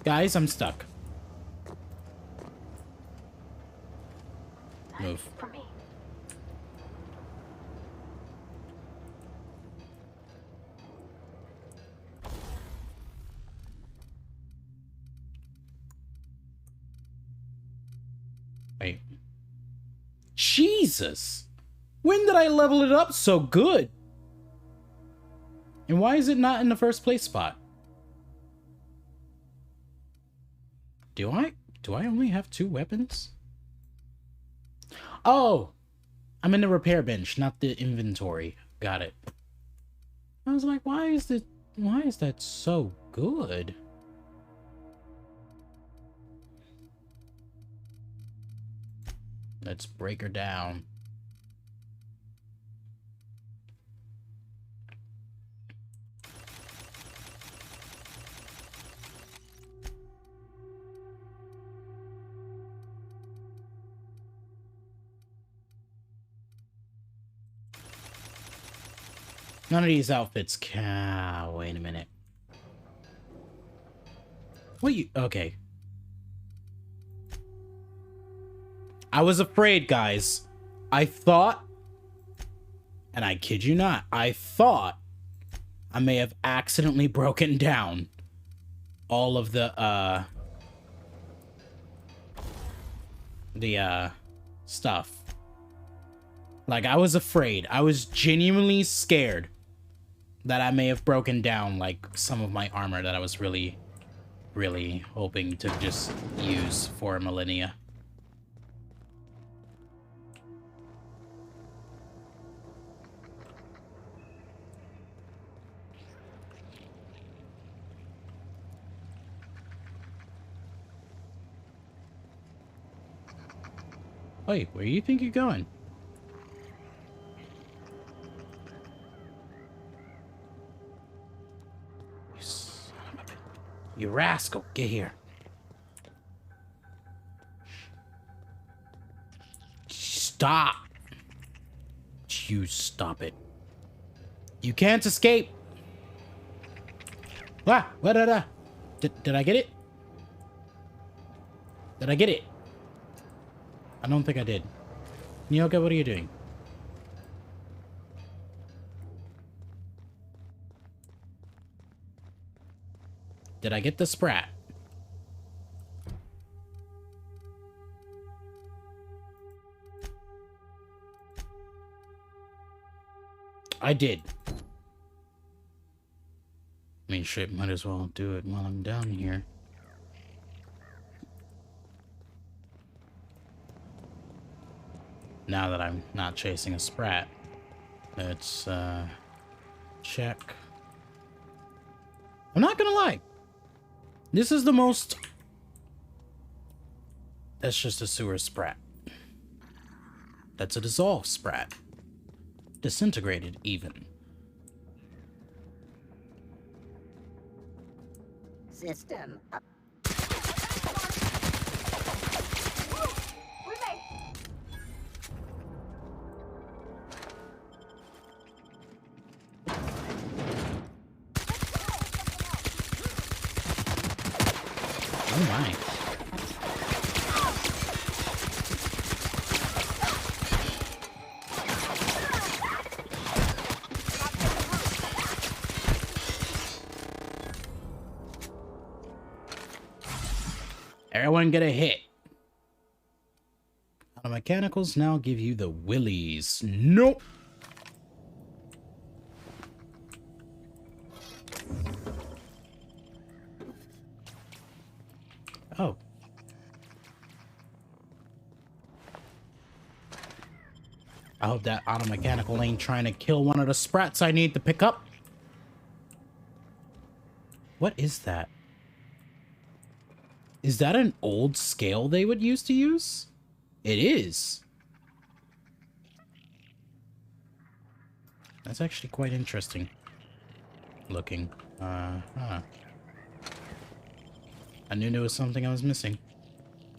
Guys, I'm stuck. Move. For me. Wait. Jesus! When did I level it up so good? And why is it not in the first place spot? Do I only have 2 weapons? Oh! I'm in the repair bench, not the inventory. Got it. I was like, why is that so good? Let's break her down. None of these outfits can... Wait a minute. What you... Okay. I was afraid, guys. I thought... And I kid you not. I thought I may have accidentally broken down all of the stuff. Like, I was afraid. I was genuinely scared that I may have broken down, like, some of my armor that I was really, really hoping to just use for millennia. Wait, where do you think you're going? You rascal, get here. Stop. You stop it. You can't escape. Ah, did I get it? Did I get it? I don't think I did. Nyoka, what are you doing? Did I get the sprat? I did. I mean, shit, might as well do it while I'm down here. Now that I'm not chasing a sprat, let's check. I'm not gonna lie. This is the most... That's just a sewer sprat. That's a dissolved sprat. Disintegrated, even. System up. Oh my. Everyone get a hit. Auto mechanicals now give you the willies. Nope. Oh. I hope that auto mechanical ain't trying to kill one of the sprats I need to pick up. What is that? Is that an old scale they would used to use? It is. That's actually quite interesting looking. Huh. I knew there was something I was missing.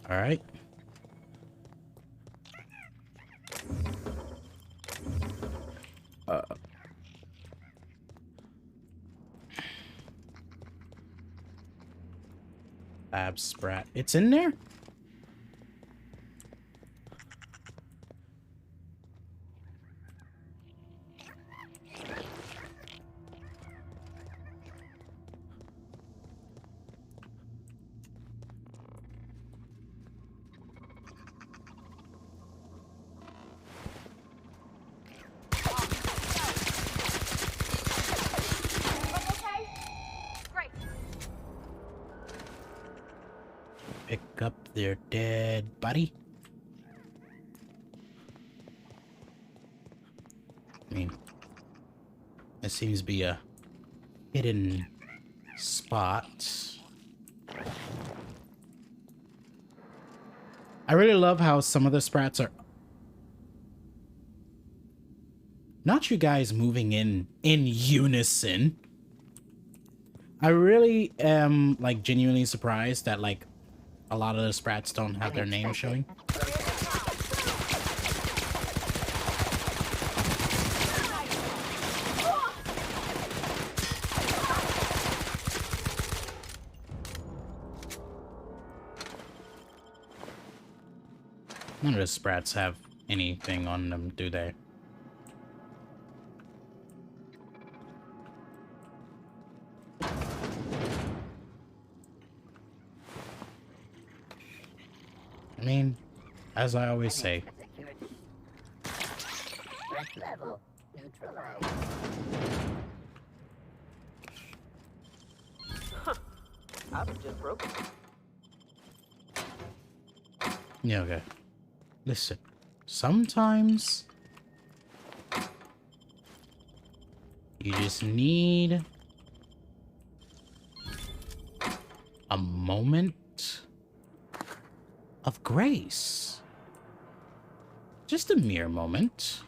Alright. Lab sprat. It's in there? Pick up their dead body. I mean, it seems to be a hidden spot. I really love how some of the sprats are not you guys moving in unison. I really am like genuinely surprised that like a lot of the sprats don't have their name showing. None of the sprats have anything on them, do they? I mean, as I always say. Level neutralized. Huh. I was just broken. Yeah, okay. Listen, sometimes you just need a moment of grace. Just a mere moment.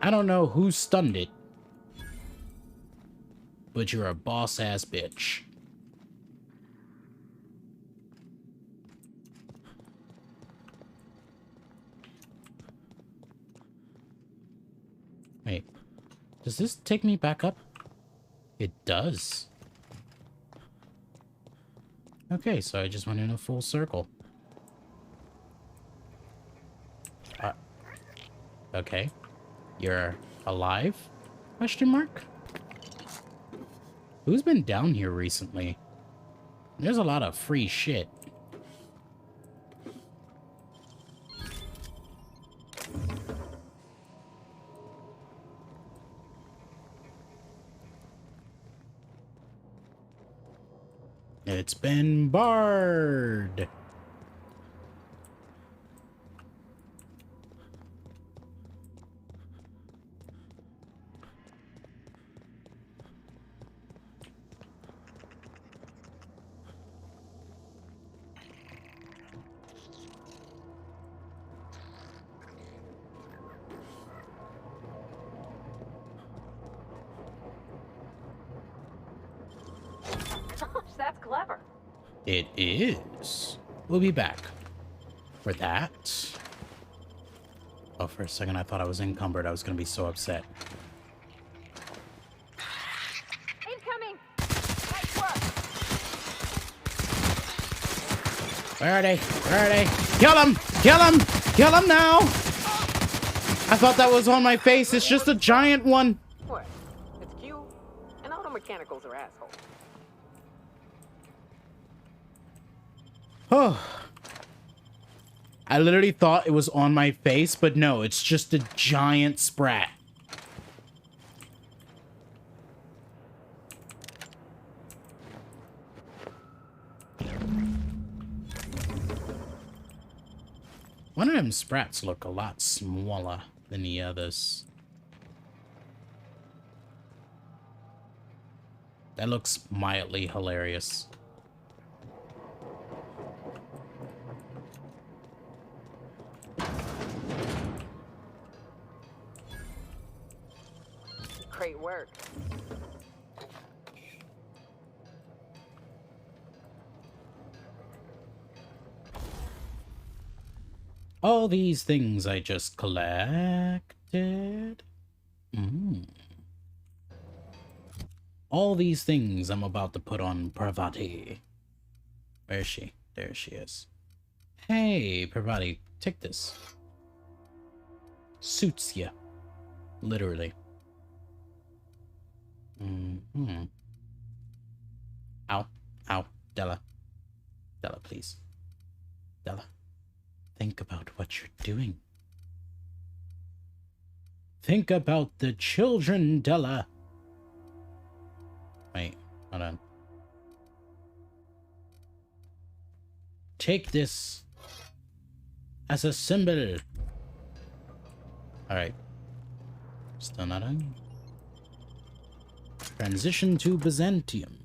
I don't know who stunned it, but you're a boss-ass bitch. Wait, does this take me back up? It does. Okay, so I just went in a full circle. Okay. You're alive? Question mark? Who's been down here recently? There's a lot of free shit. It's been barred. That's clever. It is. We'll be back for that. Oh, for a second I thought I was encumbered. I was gonna be so upset. Incoming. Nice work. Where are they? Where are they? Kill him! Kill him! Kill him now! I thought that was on my face. It's just a giant one. What? It's cute. And auto mechanicals are assholes. Oh. I literally thought it was on my face, but no, it's just a giant sprat. One of them sprats look a lot smaller than the others. That looks mildly hilarious. Great work. All these things I just collected. All these things I'm about to put on Parvati. Where is she? There she is. Hey, Parvati, take this. Suits ya. Literally. Ow. Ow. Della. Della, please. Della. Think about what you're doing. Think about the children, Della. Wait, hold on. Take this as a symbol. Alright. Still not on. Transition to Byzantium.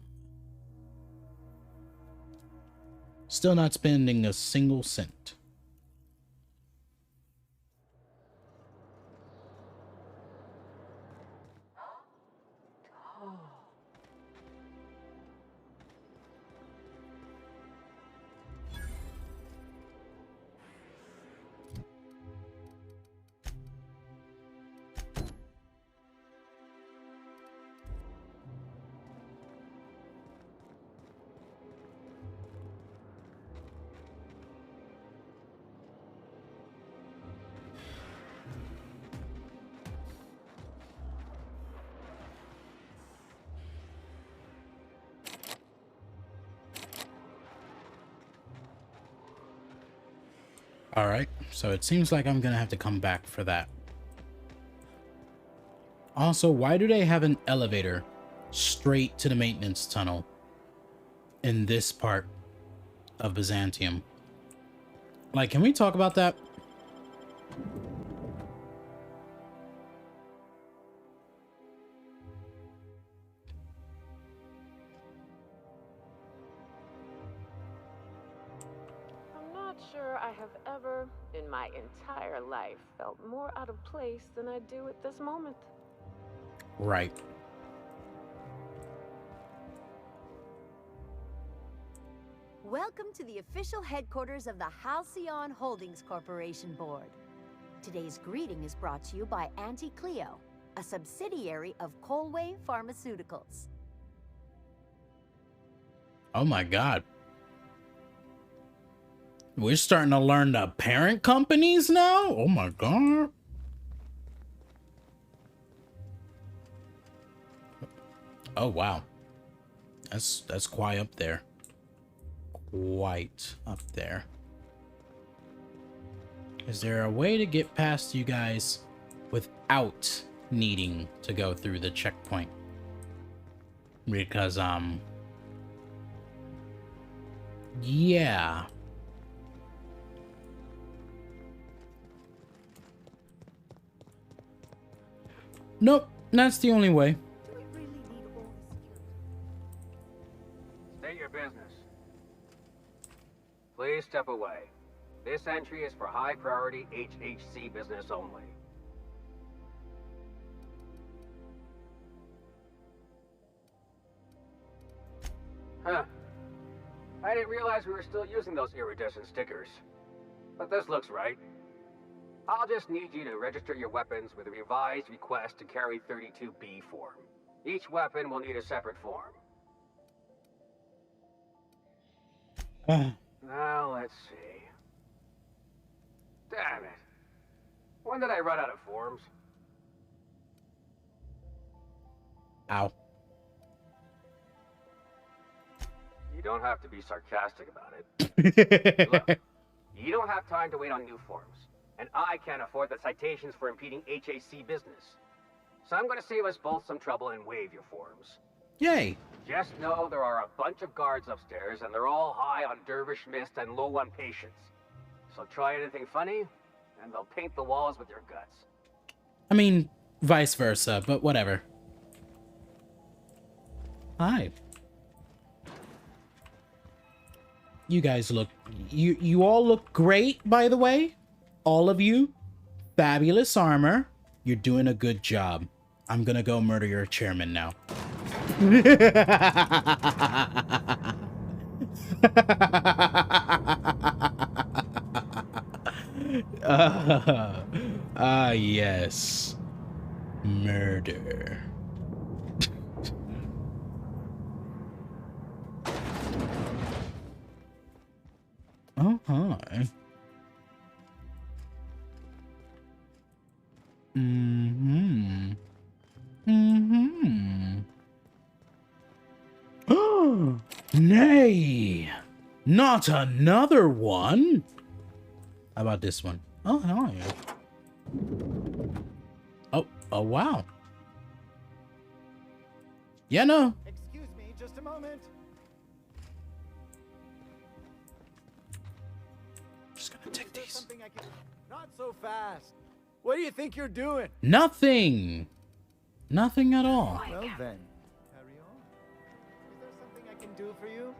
Still not spending a single cent. Alright, so it seems like I'm gonna have to come back for that. Also, why do they have an elevator straight to the maintenance tunnel in this part of Byzantium? Like, can we talk about that? I have ever, in my entire life, felt more out of place than I do at this moment. Right. Welcome to the official headquarters of the Halcyon Holdings Corporation Board. Today's greeting is brought to you by Auntie Cleo, a subsidiary of Colway Pharmaceuticals. Oh my god. We're starting to learn the parent companies now? Oh my god. Oh wow. That's quite up there. quite up there. Is there a way to get past you guys without needing to go through the checkpoint? Because, yeah. Nope, that's the only way. State your business. Please step away. This entry is for high priority HHC business only. Huh. I didn't realize we were still using those iridescent stickers. But this looks right. I'll just need you to register your weapons with a revised request to carry 32B form. Each weapon will need a separate form. Now, let's see. Damn it. When did I run out of forms? Ow. You don't have to be sarcastic about it. Look, you don't have time to wait on new forms. And I can't afford the citations for impeding HAC business. So I'm going to save us both some trouble and waive your forms. Yay. Just know there are a bunch of guards upstairs, and they're all high on dervish mist and low on patience. So try anything funny, and they'll paint the walls with your guts. I mean, vice versa, but whatever. Hi. You guys look... You all look great, by the way. All of you. Fabulous armor. You're doing a good job. I'm gonna go murder your chairman now. Yes. Murder. Oh, hi. Mm-hmm. Mm-hmm. Oh, nay. Not another one. How about this one? Oh, hi. Oh, wow. Yeah, no. Excuse me, just a moment. Just gonna take these. Not so fast. What do you think you're doing? Nothing. Nothing at all. Well then, carry on. Is there something I can do for you?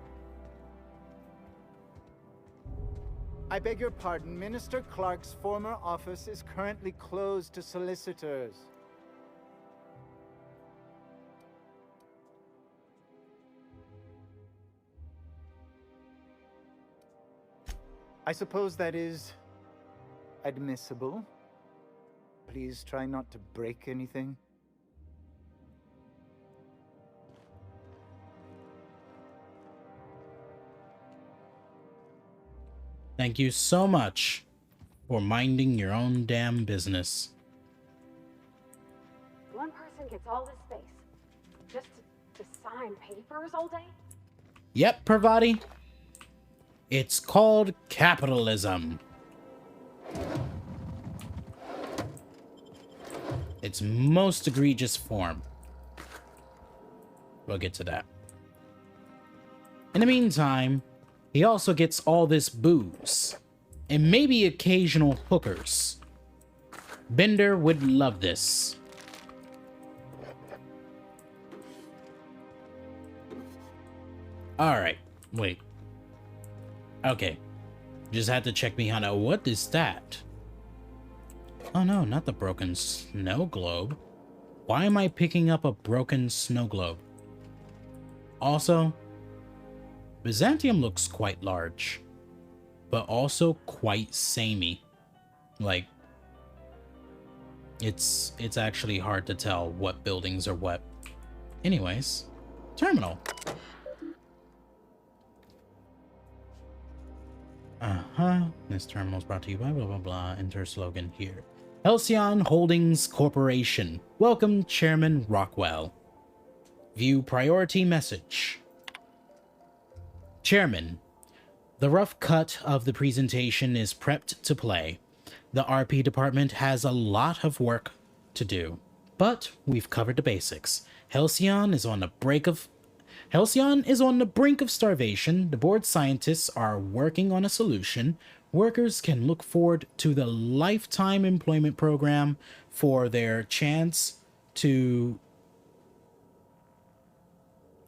I beg your pardon, Minister Clark's former office is currently closed to solicitors. I suppose that is admissible. Please try not to break anything. Thank you so much for minding your own damn business. One person gets all this space just to sign papers all day? Yep, Parvati. It's called capitalism. Its most egregious form. We'll get to that. In the meantime, he also gets all this booze. And maybe occasional hookers. Bender would love this. Alright, wait. Okay. Just had to check me out. What is that? Oh no, not the broken snow globe. Why am I picking up a broken snow globe? Also, Byzantium looks quite large, but also quite samey. Like, it's actually hard to tell what buildings are what. Anyways, terminal. This terminal is brought to you by blah blah blah. Enter slogan here. Halcyon Holdings Corporation. Welcome, Chairman Rockwell. View priority message. Chairman, The rough cut of the presentation is prepped to play. The RP department has a lot of work to do, but we've covered the basics. Halcyon is on the brink of starvation. The board scientists are working on a solution. Workers can look forward to the lifetime employment program for their chance to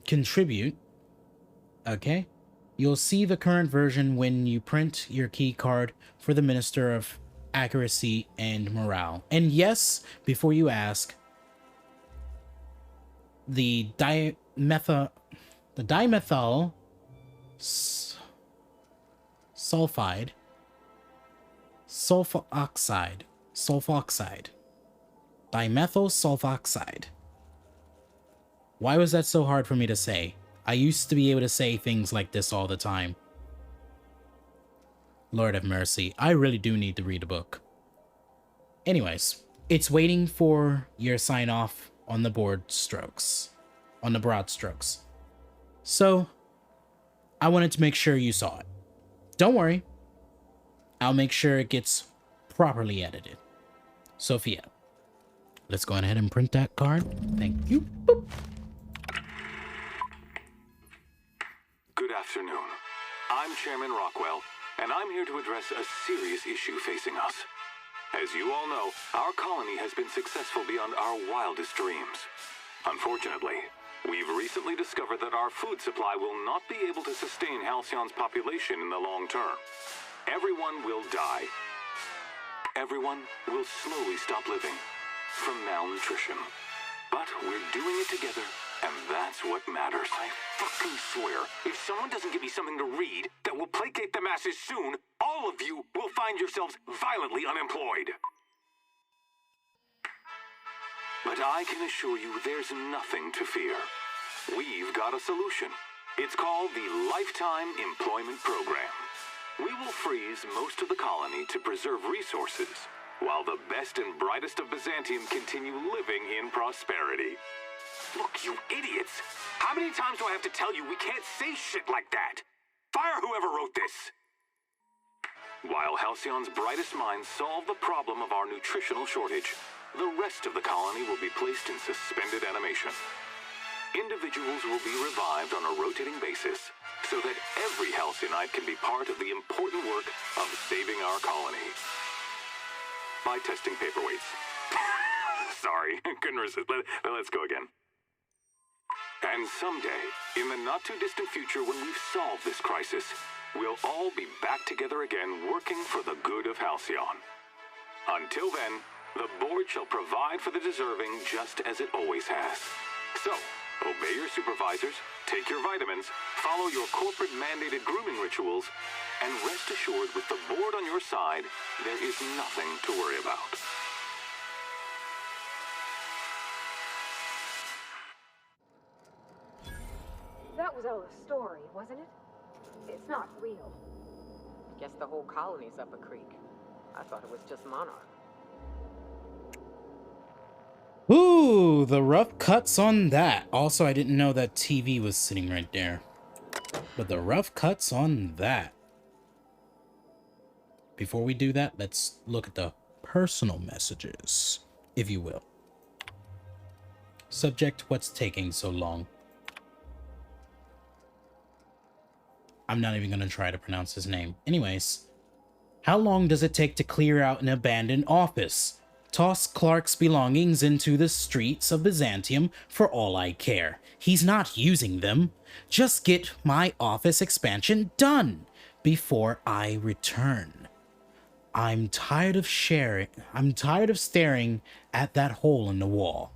contribute. Okay? You'll see the current version when you print your key card for the Minister of Accuracy and Morale. And yes, before you ask, the dimethyl sulfoxide. Dimethyl sulfoxide. Why was that so hard for me to say? I used to be able to say things like this all the time. Lord have mercy. I really do need to read a book. Anyways, it's waiting for your sign off on the broad strokes. So, I wanted to make sure you saw it. Don't worry. I'll make sure it gets properly edited. Sophia, let's go ahead and print that card. Thank you. Boop. Good afternoon. I'm Chairman Rockwell, and I'm here to address a serious issue facing us. As you all know, our colony has been successful beyond our wildest dreams. Unfortunately, we've recently discovered that our food supply will not be able to sustain Halcyon's population in the long term. Everyone will die. Everyone will slowly stop living from malnutrition. But we're doing it together, and that's what matters. I fucking swear, if someone doesn't give me something to read that will placate the masses soon, all of you will find yourselves violently unemployed. But I can assure you there's nothing to fear. We've got a solution. It's called the Lifetime Employment Program. We will freeze most of the colony to preserve resources, while the best and brightest of Byzantium continue living in prosperity. Look, you idiots! How many times do I have to tell you we can't say shit like that? Fire whoever wrote this! While Halcyon's brightest minds solve the problem of our nutritional shortage, the rest of the colony will be placed in suspended animation. Individuals will be revived on a rotating basis, so that every Halcyonite can be part of the important work of saving our colony. By testing paperweights. Sorry, couldn't resist. Let's go again. And someday, in the not-too-distant future when we've solved this crisis, we'll all be back together again working for the good of Halcyon. Until then, the board shall provide for the deserving just as it always has. So, obey your supervisors, take your vitamins, follow your corporate-mandated grooming rituals, and rest assured with the board on your side, there is nothing to worry about. That was all a story, wasn't it? It's not real. Guess the whole colony's up a creek. I thought it was just Monarch. Ooh, the rough cuts on that. Also, I didn't know that TV was sitting right there. But the rough cuts on that. Before we do that, let's look at the personal messages, if you will. Subject, what's taking so long? I'm not even going to try to pronounce his name. Anyways, how long does it take to clear out an abandoned office? Toss Clark's belongings into the streets of Byzantium for all I care. He's not using them. Just get my office expansion done before I return. I'm tired of staring at that hole in the wall.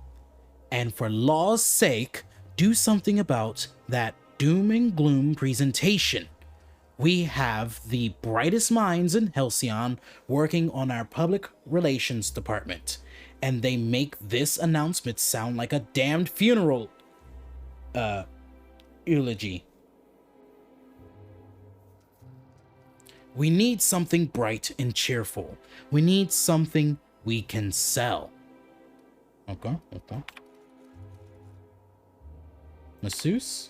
And for law's sake, do something about that doom and gloom presentation. We have the brightest minds in Halcyon working on our public relations department, and they make this announcement sound like a damned funeral eulogy. We need something bright and cheerful. We need something we can sell. Okay. Masseuse?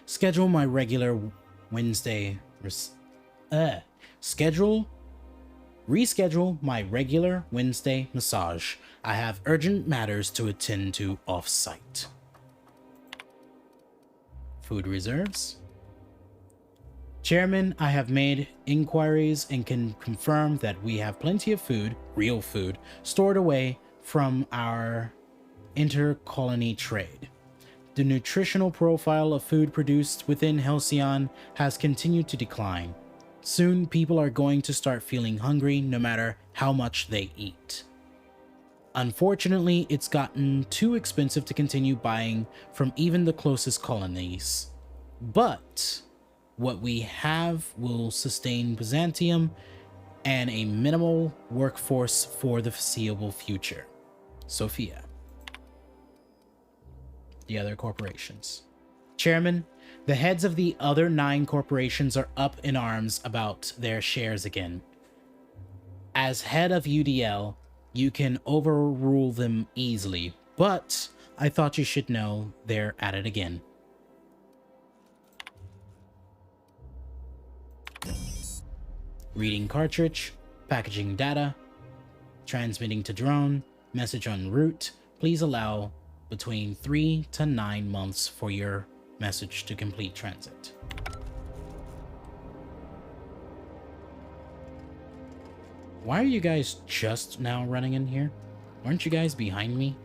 Schedule my regular Wednesday. Reschedule my regular Wednesday massage. I have urgent matters to attend to off-site. Food reserves. Chairman, I have made inquiries and can confirm that we have plenty of food, real food, stored away from our inter-colony trade. The nutritional profile of food produced within Halcyon has continued to decline. Soon, people are going to start feeling hungry no matter how much they eat. Unfortunately, it's gotten too expensive to continue buying from even the closest colonies. But what we have will sustain Byzantium and a minimal workforce for the foreseeable future. Sophia. The other corporations. Chairman, the heads of the other 9 corporations are up in arms about their shares again. As head of UDL, you can overrule them easily, but I thought you should know they're at it again. Reading cartridge, packaging data, transmitting to drone, message en route. Please allow between 3 to 9 months for your message to complete transit. Why are you guys just now running in here? Aren't you guys behind me?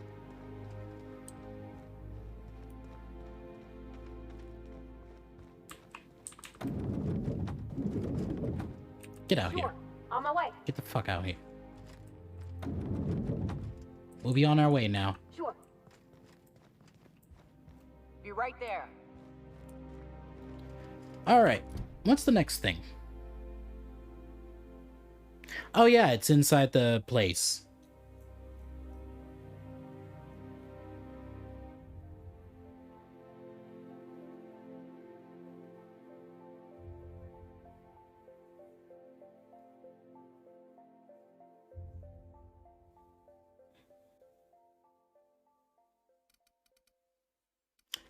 Get out here. On my way. Get the fuck out here. We'll be on our way now. Sure. Be right there. Alright, what's the next thing? Oh yeah, it's inside the place.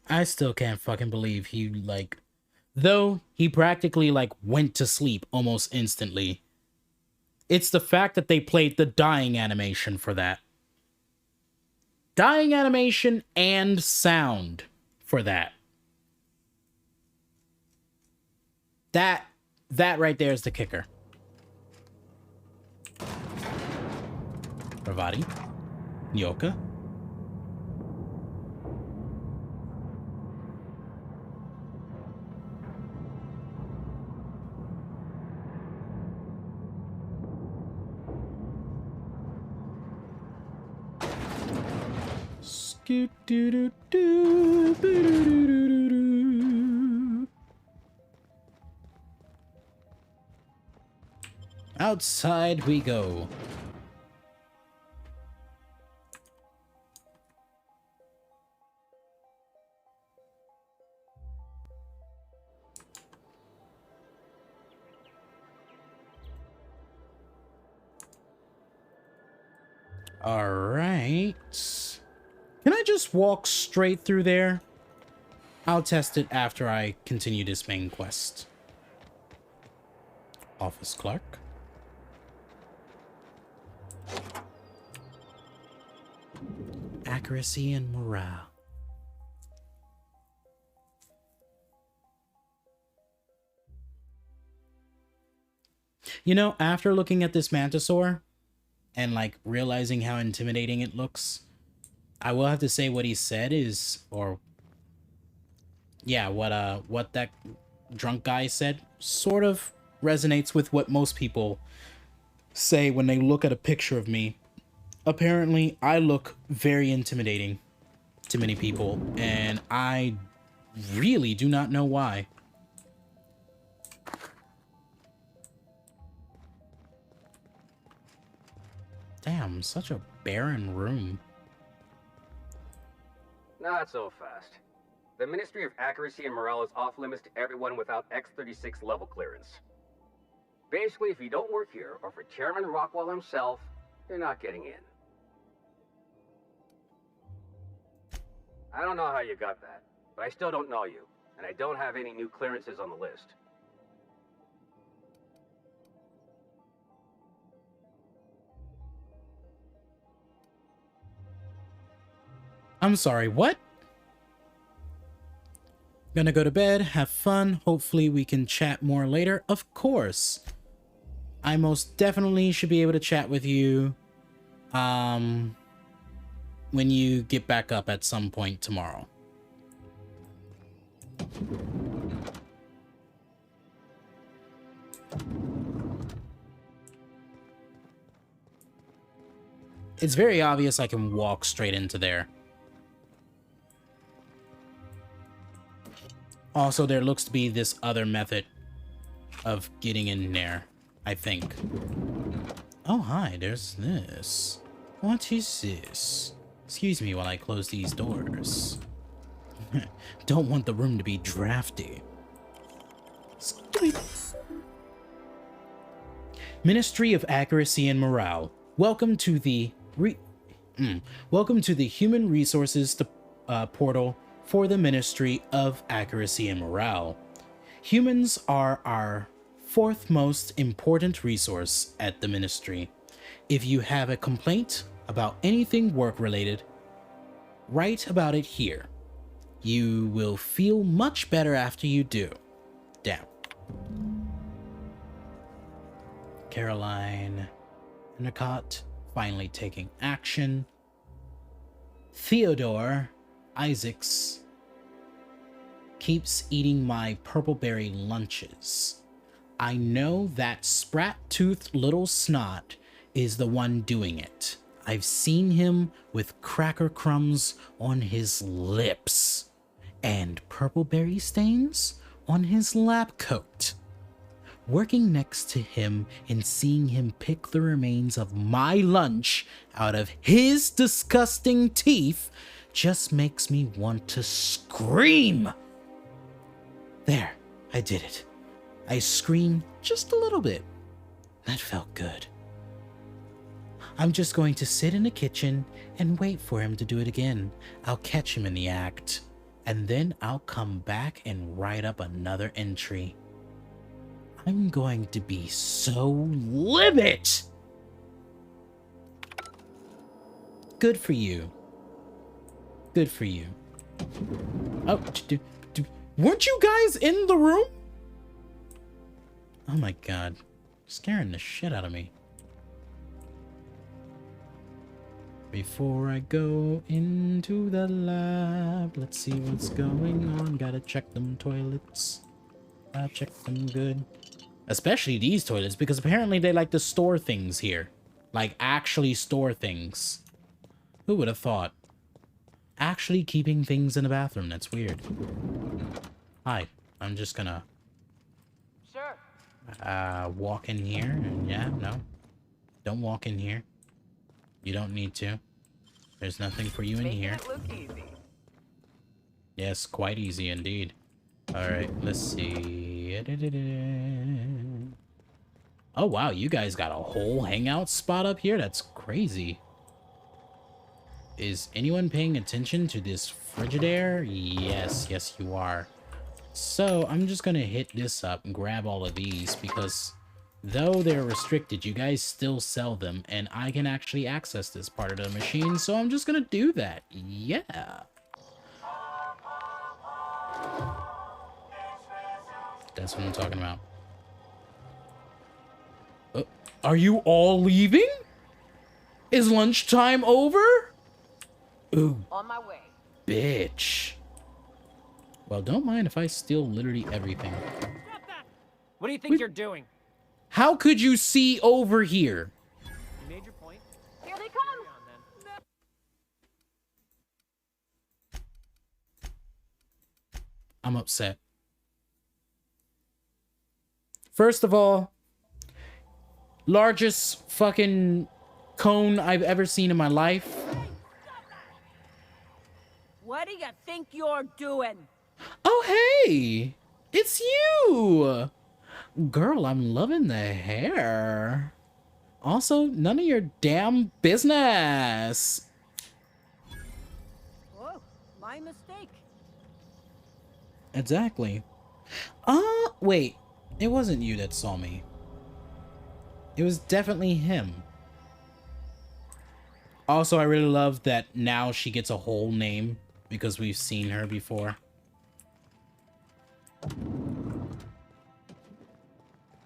I still can't fucking believe he, like, though he practically, like, went to sleep almost instantly. It's the fact that they played the dying animation for that. Dying animation and sound for that. That right there is the kicker. Ravati. Nyoka. Outside we go. All right. Can I just walk straight through there? I'll test it after I continue this main quest. Office clerk. Accuracy and morale. You know, after looking at this Mantisaur and like realizing how intimidating it looks, I will have to say what he said is, or yeah, what that drunk guy said sort of resonates with what most people say when they look at a picture of me. Apparently, I look very intimidating to many people, and I really do not know why. Damn, such a barren room. Not so fast. The Ministry of Accuracy and Morale is off limits to everyone without X-36 level clearance. Basically, if you don't work here, or for Chairman Rockwell himself, you're not getting in. I don't know how you got that, but I still don't know you, and I don't have any new clearances on the list. I'm sorry, what? Gonna go to bed, have fun. Hopefully we can chat more later. Of course. I most definitely should be able to chat with you when you get back up at some point tomorrow. It's very obvious I can walk straight into there. Also, there looks to be this other method of getting in there, I think. Oh, hi, there's this. What is this? Excuse me while I close these doors. Don't want the room to be drafty. Ministry of Accuracy and Morale. Welcome to the Human Resources portal for the Ministry of Accuracy and Morale. Humans are our fourth most important resource at the Ministry. If you have a complaint about anything work-related, write about it here. You will feel much better after you do. Down. Caroline Endicott finally taking action. Theodore Isaacs keeps eating my purple-berry lunches. I know that sprat-toothed little snot is the one doing it. I've seen him with cracker crumbs on his lips and purple-berry stains on his lab coat. Working next to him and seeing him pick the remains of my lunch out of his disgusting teeth just makes me want to scream. There, I did it. I screamed just a little bit. That felt good. I'm just going to sit in the kitchen and wait for him to do it again. I'll catch him in the act, and then I'll come back and write up another entry. I'm going to be so livid! Good for you. Good for you. Oh, weren't you guys in the room? Oh my god. Scaring the shit out of me. Before I go into the lab, let's see what's going on. Gotta check them toilets. Gotta check them good. Especially these toilets, because apparently they like to store things here. Like, actually store things. Who would have thought? Actually keeping things in the bathroom, that's weird. Hi, I'm just gonna... Sure. Walk in here, and yeah, no. Don't walk in here. You don't need to. There's nothing for you in here. It look easy. Yes, quite easy indeed. Alright, let's see. Oh wow, you guys got a whole hangout spot up here? That's crazy. Is anyone paying attention to this Frigidaire? Yes, yes you are. So, I'm just gonna hit this up and grab all of these because though they're restricted, you guys still sell them, and I can actually access this part of the machine, so I'm just gonna do that. Yeah. That's what I'm talking about. Are you all leaving? Is lunchtime over? Ooh. On my way. Bitch. Well, don't mind if I steal literally everything. What do you think you're doing? How could you see over here? You made your point. Here they come! I'm upset. First of all, largest fucking cone I've ever seen in my life. What do you think you're doing? Oh, hey! It's you! Girl, I'm loving the hair. Also, none of your damn business. Oh, my mistake. Exactly. Wait. It wasn't you that saw me. It was definitely him. Also, I really love that now she gets a whole name because we've seen her before.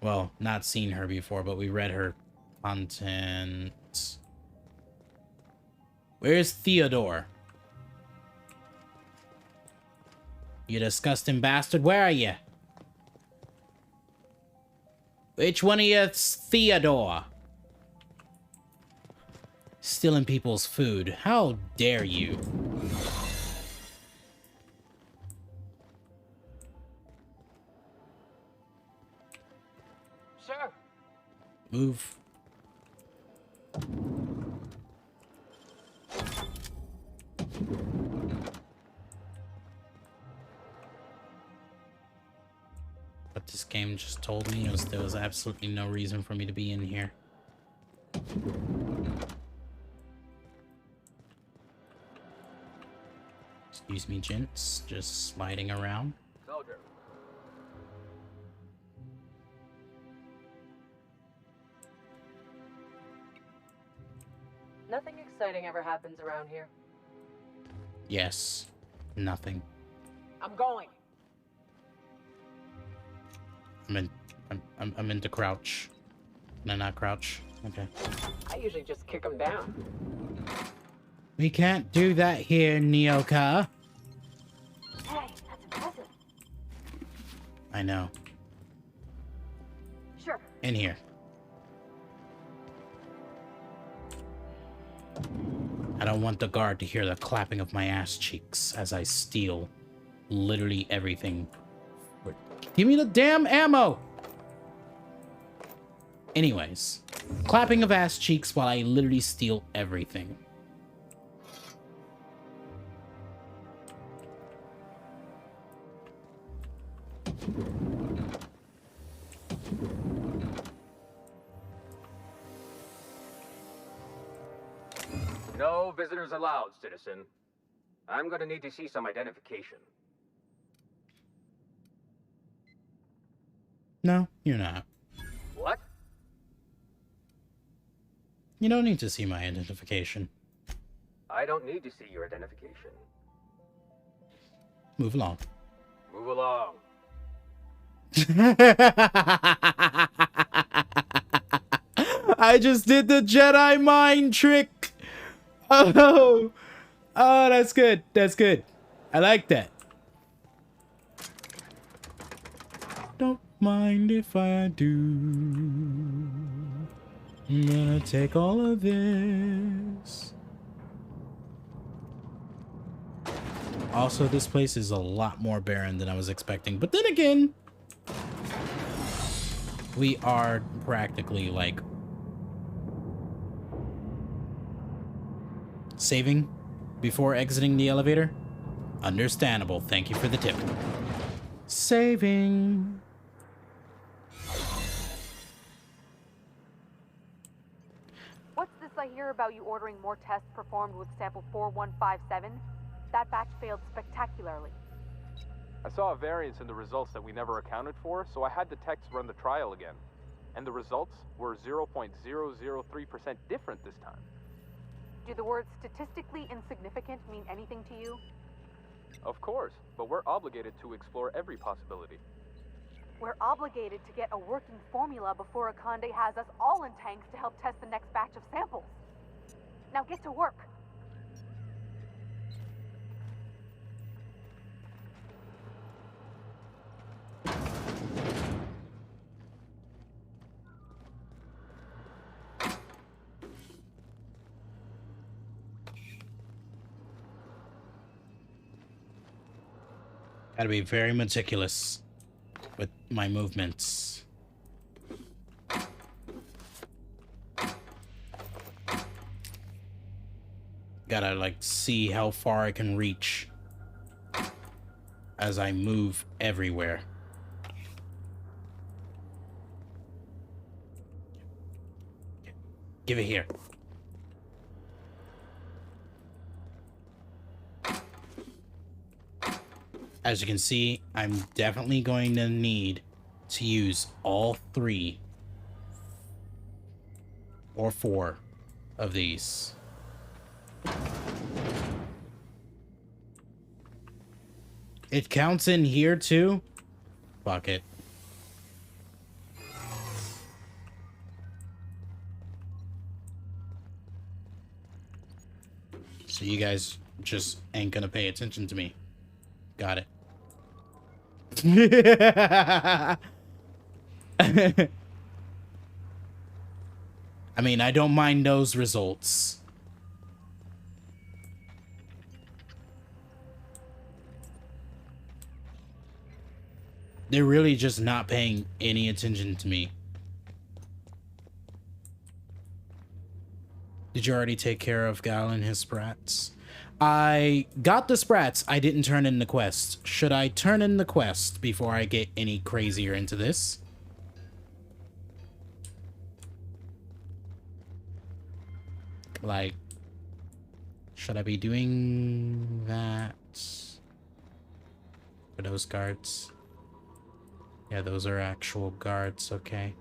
Well, not seen her before, but we read her content. Where's Theodore? You disgusting bastard, where are you? Which one of you's Theodore? Stealing people's food. How dare you? Sure. Move. But this game just told me there was absolutely no reason for me to be in here. Excuse me, gents. Just sliding around. Soldier. Nothing exciting ever happens around here. Yes. Nothing. I'm going. I'm into crouch. Can I not crouch? Okay. I usually just kick them down. We can't do that here, Nyoka. Hey, that's impressive. I know. Sure. In here. I don't want the guard to hear the clapping of my ass cheeks as I steal literally everything. Give me the damn ammo! Anyways, clapping of ass cheeks while I literally steal everything. No visitors allowed, citizen. I'm gonna need to see some identification. No, you're not. What? You don't need to see my identification. I don't need to see your identification. Move along. Move along. I just did the Jedi mind trick. Oh, that's good. That's good. I like that. Don't mind if I do. I'm gonna take all of this. Also, this place is a lot more barren than I was expecting. But then again, we are practically like saving before exiting the elevator. Understandable. Thank you for the tip. Saving. What's this I hear about you ordering more tests performed with sample 4157? That batch failed spectacularly. I saw a variance in the results that we never accounted for, so I had the techs run the trial again. And the results were 0.003% different this time. Do the words statistically insignificant mean anything to you? Of course, but we're obligated to explore every possibility. We're obligated to get a working formula before Akande has us all in tanks to help test the next batch of samples. Now get to work. Gotta be very meticulous with my movements. Gotta like see how far I can reach as I move everywhere. Give it here. As you can see, I'm definitely going to need to use all 3 or 4 of these. It counts in here too? Fuck it. So you guys just ain't gonna pay attention to me. Got it. I mean, I don't mind those results. They're really just not paying any attention to me. Did you already take care of Gal and his sprats? I got the sprats. I didn't turn in the quest. Should I turn in the quest before I get any crazier into this? Like, should I be doing that for those guards? Yeah, those are actual guards, okay.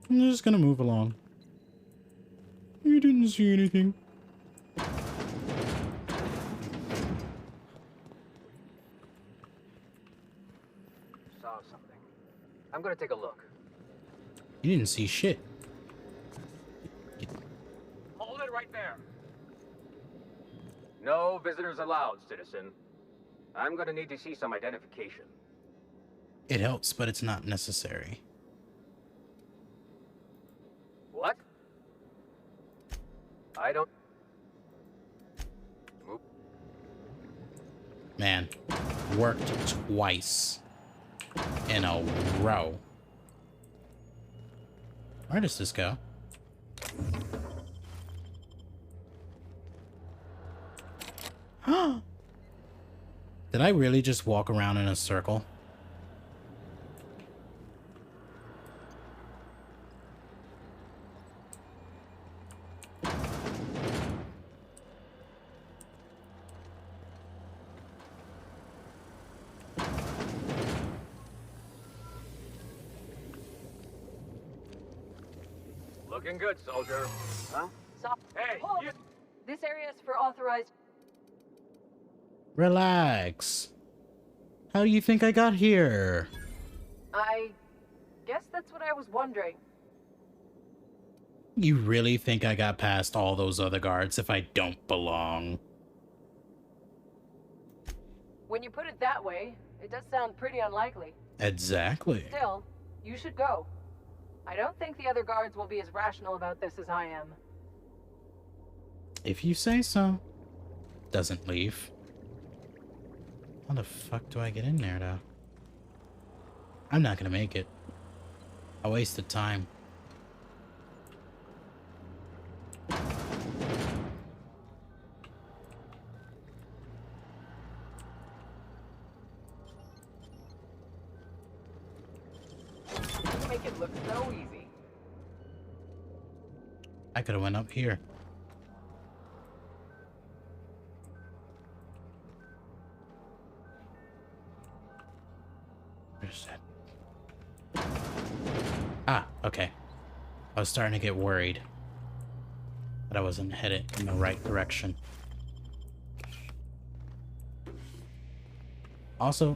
I'm just gonna move along. You didn't see anything. Saw something. I'm gonna take a look. You didn't see shit. Hold it right there. No visitors allowed, citizen. I'm gonna need to see some identification. It helps, but it's not necessary. What? I don't... Oop. Man, worked twice in a row. Where does this go? Did I really just walk around in a circle? Looking good, soldier. Huh? Stop. Hey, Hold. you... This area is for authorized... Relax. How do you think I got here? I guess that's what I was wondering. You really think I got past all those other guards if I don't belong? When you put it that way, it does sound pretty unlikely. Exactly. Still, you should go. I don't think the other guards will be as rational about this as I am. If you say so. Doesn't leave. How the fuck do I get in there, though? I'm not gonna make it. I wasted time. You make it look so easy. I could have went up here. Where's that? Ah, okay. I was starting to get worried that I wasn't headed in the right direction. Also,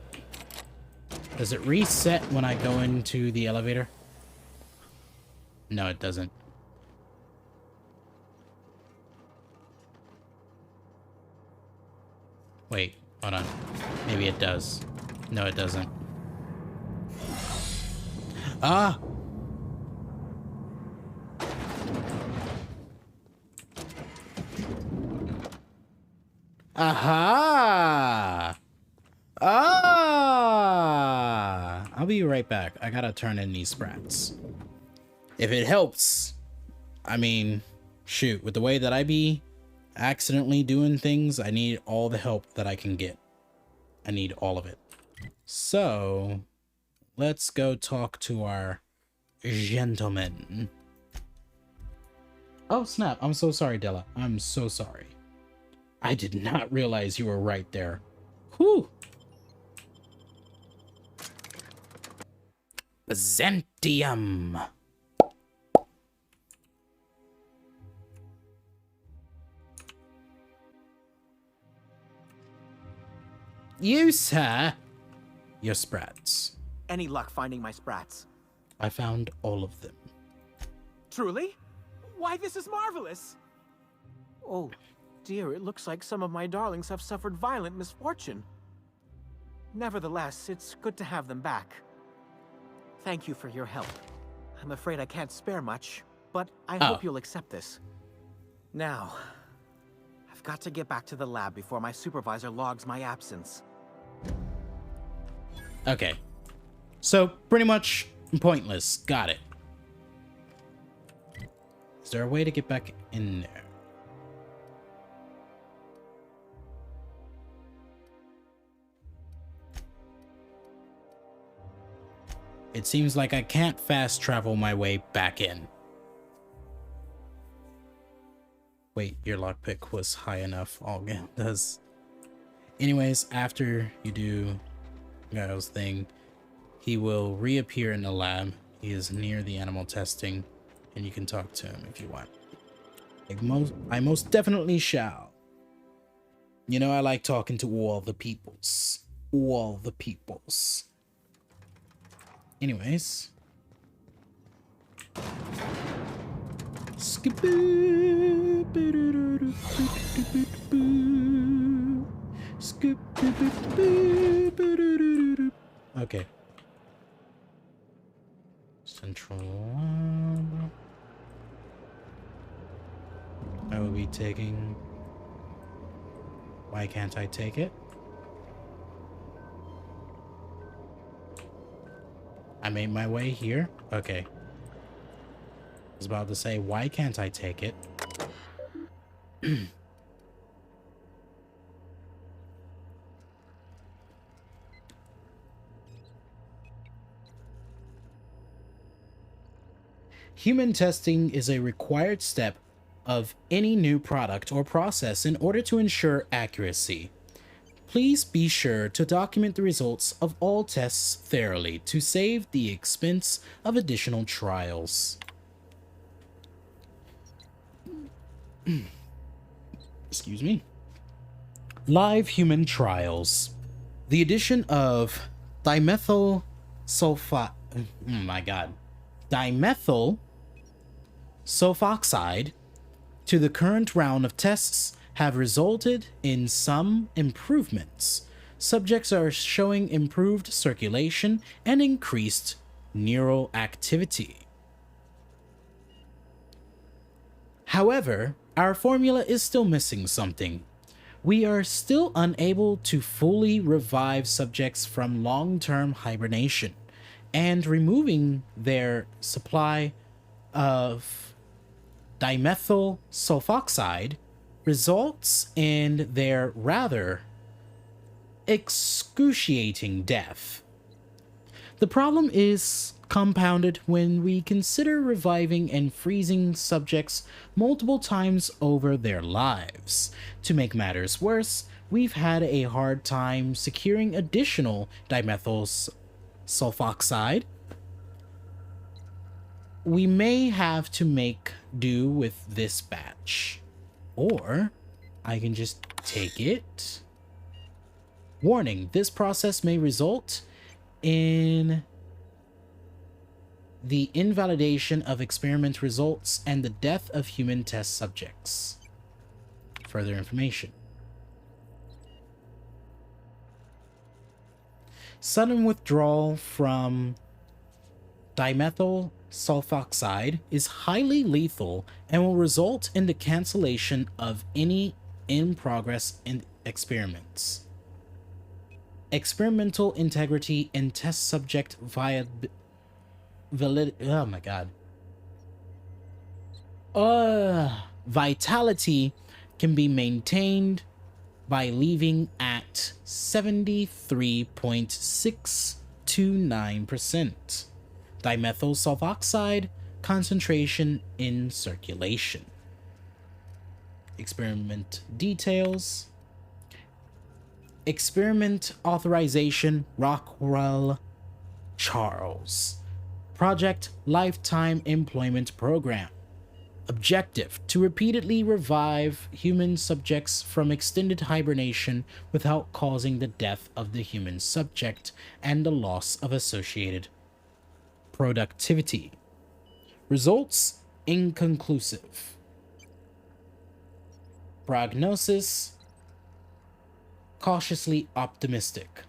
does it reset when I go into the elevator? No, it doesn't. Wait, hold on. Maybe it does. No, it doesn't. Ah! Aha! Ah! I'll be right back. I gotta turn in these sprats. If it helps, I mean, shoot, with the way that I be accidentally doing things, I need all the help that I can get. I need all of it. So, let's go talk to our gentleman. Oh, snap. I'm so sorry, Della. I'm so sorry. I did not realize you were right there. Whew. Byzantium. You, sir. Your sprats. Any luck finding my sprats? I found all of them. Truly? Why, this is marvelous! Oh, dear, it looks like some of my darlings have suffered violent misfortune. Nevertheless, it's good to have them back. Thank you for your help. I'm afraid I can't spare much, but I hope you'll accept this. Now, I've got to get back to the lab before my supervisor logs my absence. Okay. So, pretty much pointless. Got it. Is there a way to get back in there? It seems like I can't fast travel my way back in. Wait, your lockpick was high enough. All it does. Anyways, after you do Gaio's thing, he will reappear in the lab. He is near the animal testing, and you can talk to him if you want. I most definitely shall. You know, I like talking to all the peoples. All the peoples. Anyways. Okay. Central Lab. I will be taking... Why can't I take it? I made my way here? Okay. I was about to say, why can't I take it? Human testing is a required step of any new product or process in order to ensure accuracy. Please be sure to document the results of all tests thoroughly to save the expense of additional trials. Excuse me. Live human trials. The addition of dimethyl sulfoxide to the current round of tests have resulted in some improvements. Subjects are showing improved circulation and increased neural activity. However, our formula is still missing something. We are still unable to fully revive subjects from long-term hibernation, and removing their supply of dimethyl sulfoxide results in their rather excruciating death. The problem is compounded when we consider reviving and freezing subjects multiple times over their lives. To make matters worse, we've had a hard time securing additional dimethyl sulfoxide. We may have to make do with this batch. Or I can just take it. Warning, this process may result in the invalidation of experiment results and the death of human test subjects. Further information. Sudden withdrawal from dimethyl sulfoxide is highly lethal and will result in the cancellation of any in-progress experiments. Experimental integrity and test subject vitality can be maintained by leaving at 73.629%. Dimethyl sulfoxide concentration in circulation. Experiment details. Experiment authorization Rockwell Charles. Project Lifetime Employment Program. Objective: to repeatedly revive human subjects from extended hibernation without causing the death of the human subject and the loss of associated productivity. Results: inconclusive. Prognosis: cautiously optimistic.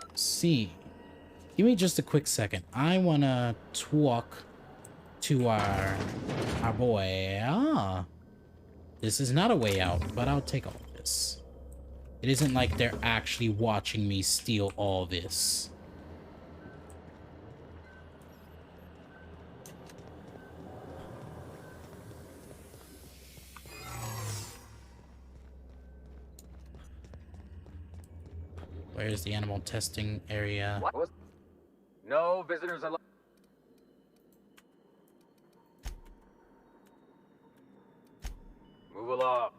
Let's see. Give me just a quick second. I wanna talk to our boy. This is not a way out, but I'll take all this. It isn't like they're actually watching me steal all this. Where's the animal testing area? What was? No visitors allowed. Move along.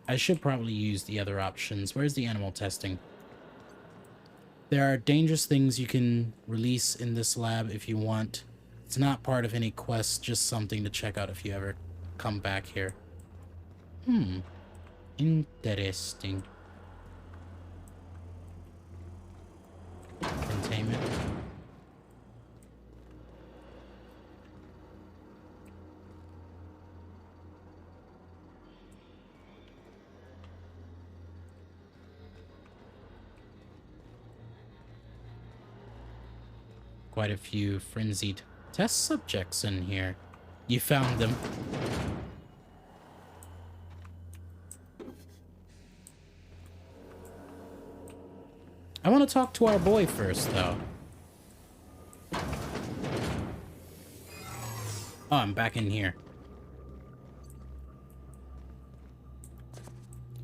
I should probably use the other options. Where's the animal testing? There are dangerous things you can release in this lab if you want. It's not part of any quest, just something to check out if you ever come back here. Interesting. Containment. Quite a few frenzied test subjects in here. You found them. I want to talk to our boy first, though. Oh, I'm back in here.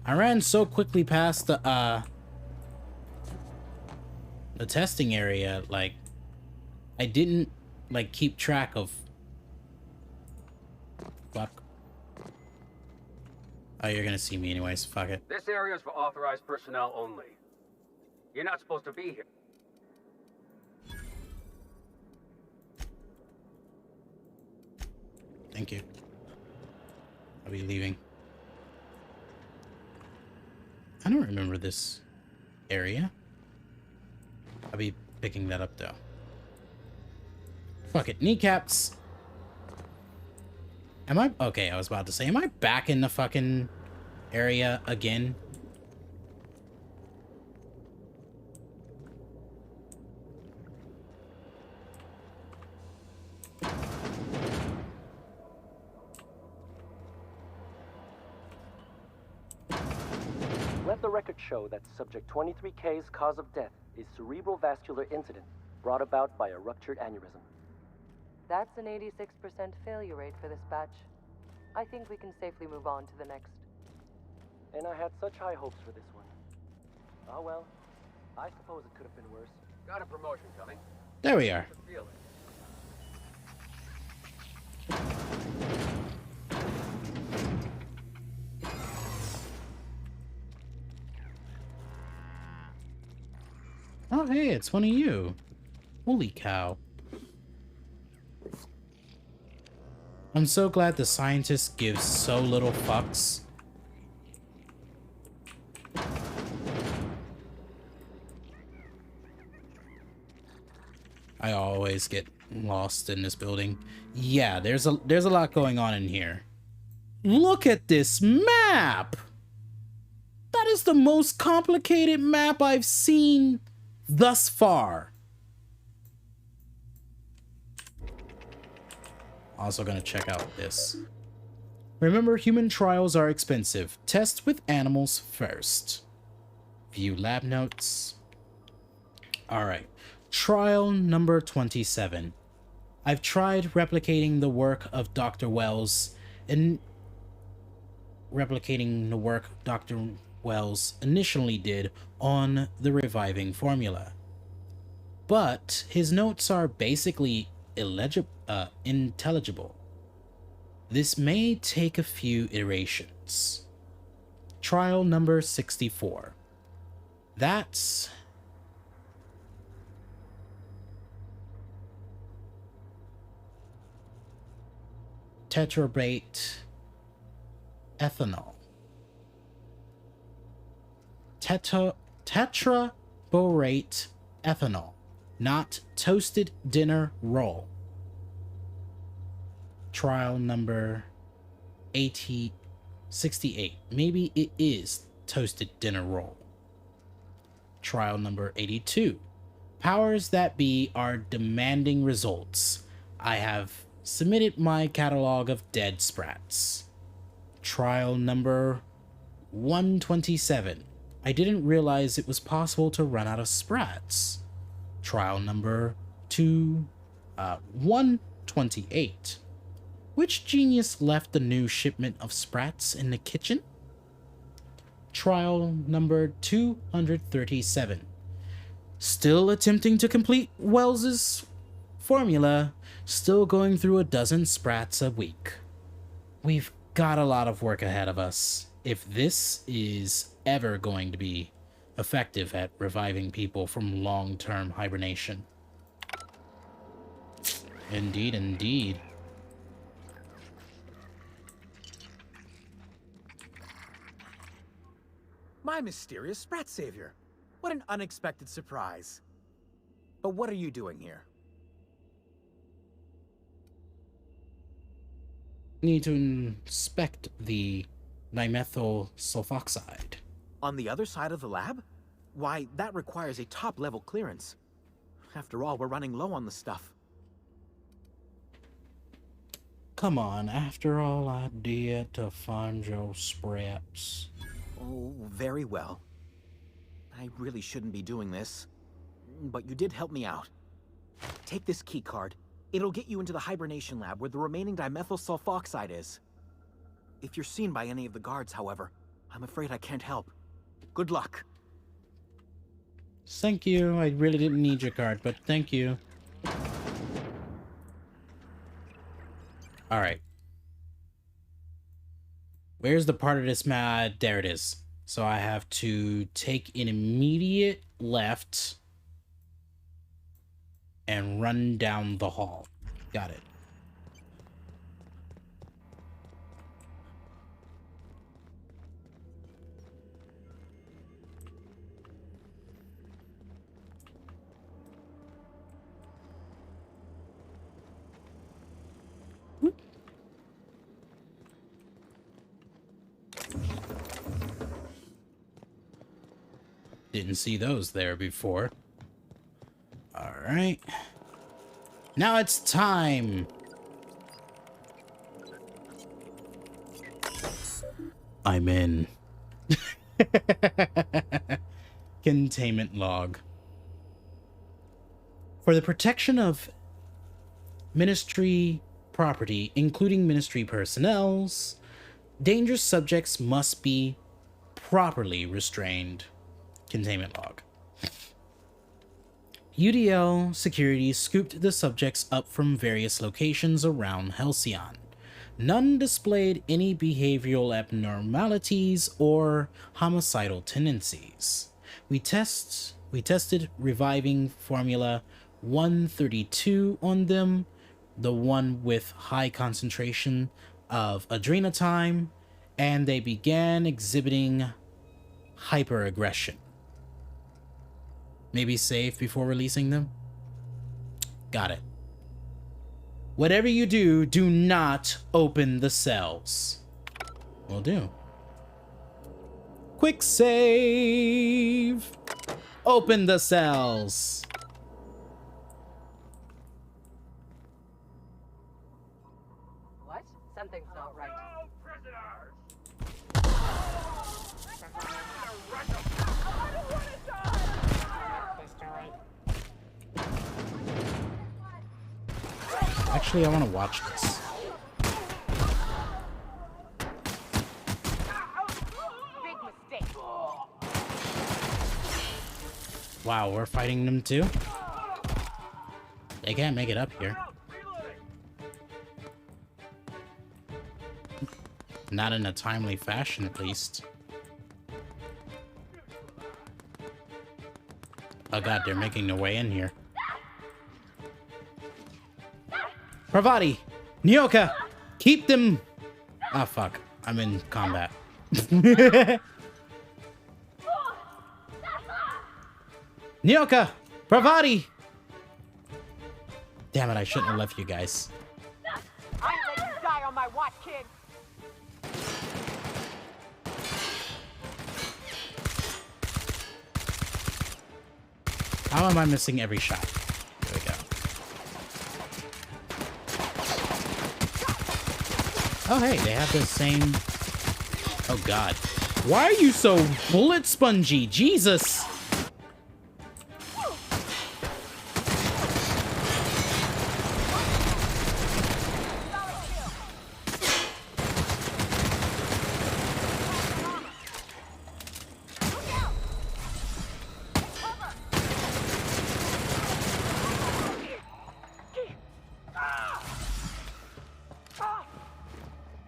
I ran so quickly past the testing area, like, I didn't, like, keep track of... Fuck. Oh, you're gonna see me anyways, fuck it. This area is for authorized personnel only. You're not supposed to be here. Thank you. I'll be leaving. I don't remember this area. I'll be picking that up, though. Fuck it. Kneecaps. Am I... Okay, I was about to say, am I back in the fucking area again? Let the record show that Subject 23K's cause of death is cerebral vascular incident brought about by a ruptured aneurysm. That's an 86% failure rate for this batch. I think we can safely move on to the next. And I had such high hopes for this one. Oh well, I suppose it could have been worse. Got a promotion coming. There we are. Feel it. Oh, hey, it's one of you. Holy cow. I'm so glad the scientist gives so little fucks. I always get lost in this building. Yeah, there's a lot going on in here. Look at this map! That is the most complicated map I've seen thus far. Also gonna check out this. Remember, human trials are expensive. Test with animals first. View lab notes. Alright. Trial number 27. I've tried replicating the work of Dr. Wells initially did on the reviving formula. But his notes are basically intelligible. This may take a few iterations. Trial number 64. tetraborate ethanol. Tetraborate ethanol, not toasted dinner roll. Trial number 68. Maybe it is toasted dinner roll. Trial number 82. Powers that be are demanding results. I have submitted my catalog of dead sprats. Trial number 127. I didn't realize it was possible to run out of sprats. Trial number 128. Which genius left the new shipment of sprats in the kitchen? Trial number 237. Still attempting to complete Wells's formula, still going through a dozen sprats a week. We've got a lot of work ahead of us if this is ever going to be effective at reviving people from long-term hibernation. Indeed, indeed. My mysterious Sprat Savior. What an unexpected surprise. But what are you doing here? Need to inspect the dimethyl sulfoxide. On the other side of the lab? Why, that requires a top-level clearance. After all, we're running low on the stuff. Come on, after all I did to find your sprats. Oh, very well. I really shouldn't be doing this, but you did help me out. Take this key card. It'll get you into the hibernation lab where the remaining dimethyl sulfoxide is. If you're seen by any of the guards, however, I'm afraid I can't help. Good luck. Thank you. I really didn't need your card, but thank you. Alright. Where's the part of this map? There it is. So I have to take an immediate left and run down the hall. Got it. Didn't see those there before. All right. Now it's time. I'm in. Containment log. For the protection of Ministry property, including Ministry personnel's, dangerous subjects must be properly restrained. Containment log. UDL security scooped the subjects up from various locations around Halcyon. None displayed any behavioral abnormalities or homicidal tendencies. We tested reviving formula 132 on them, the one with high concentration of adrenotime, and they began exhibiting hyperaggression. Maybe save before releasing them? Got it. Whatever you do, do not open the cells. Will do. Quick save! Open the cells! What? Something's not right. Actually, I want to watch this. Big mistake. Wow, we're fighting them too? They can't make it up here. Not in a timely fashion, at least. Oh god, they're making their way in here. Parvati! Nyoka! Keep them. Ah, fuck. I'm in combat. Nyoka! Pravati! Damn it, I shouldn't have left you guys. I ain't letting you die on my watch, kid. How am I missing every shot? There we go. Oh, hey, they have the same... Oh, God. Why are you so bullet spongy? Jesus!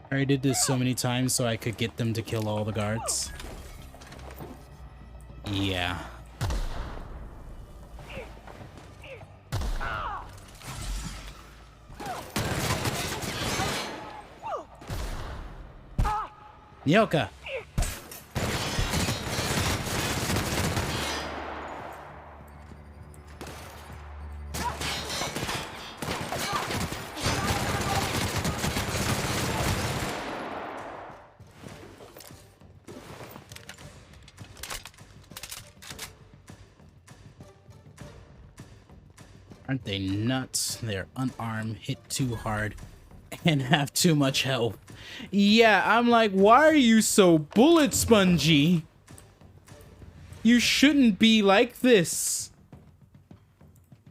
I already did this so many times so I could get them to kill all the guards. Yeah. Nyoka! Aren't they nuts? They're unarmed, hit too hard, and have too much health. Yeah, I'm like, why are you so bullet spongy? You shouldn't be like this.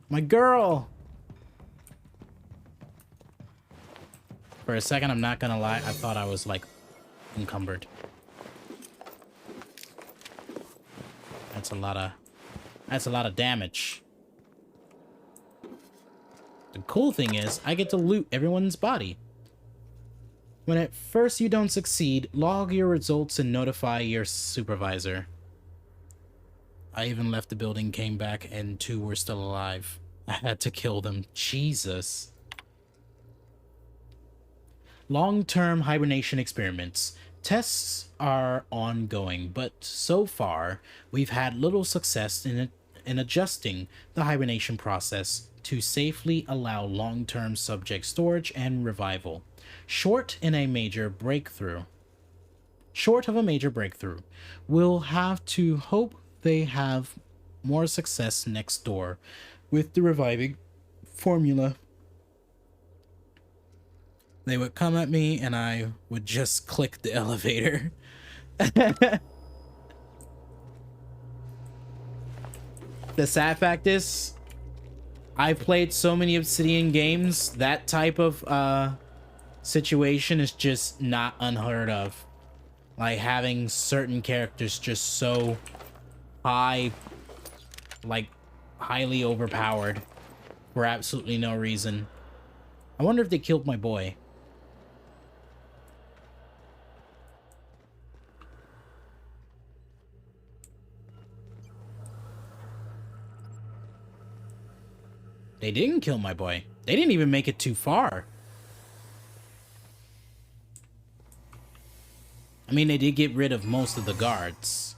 My girl. For a second, I'm not gonna lie, I thought I was like encumbered. That's a lot of damage. The cool thing is, I get to loot everyone's body. When at first you don't succeed, log your results and notify your supervisor. I even left the building, came back, and 2 were still alive. I had to kill them. Jesus. Long-term hibernation experiments. Tests are ongoing, but so far, we've had little success in adjusting the hibernation process to safely allow long-term subject storage and revival. Short of a major breakthrough, we'll have to hope they have more success next door with the reviving formula. They would come at me and I would just click the elevator. The sad fact is, I've played so many Obsidian games, that type of situation is just not unheard of. Like having certain characters just so high, like highly overpowered for absolutely no reason. I wonder if they killed my boy. They didn't kill my boy. They didn't even make it too far. I mean, they did get rid of most of the guards.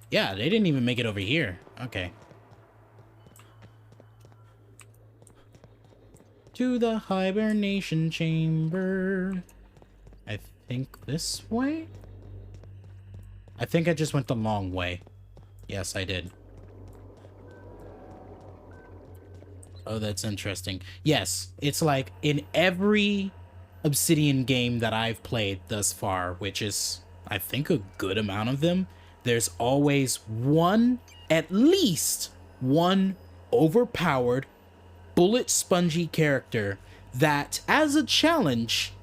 Yeah, they didn't even make it over here. Okay. To the hibernation chamber. I think this way? I think I just went the long way. Yes, I did. Oh, that's interesting. Yes, it's like in every Obsidian game that I've played thus far, which is, I think, a good amount of them, there's always one, at least one overpowered, bullet spongy character that, as a challenge,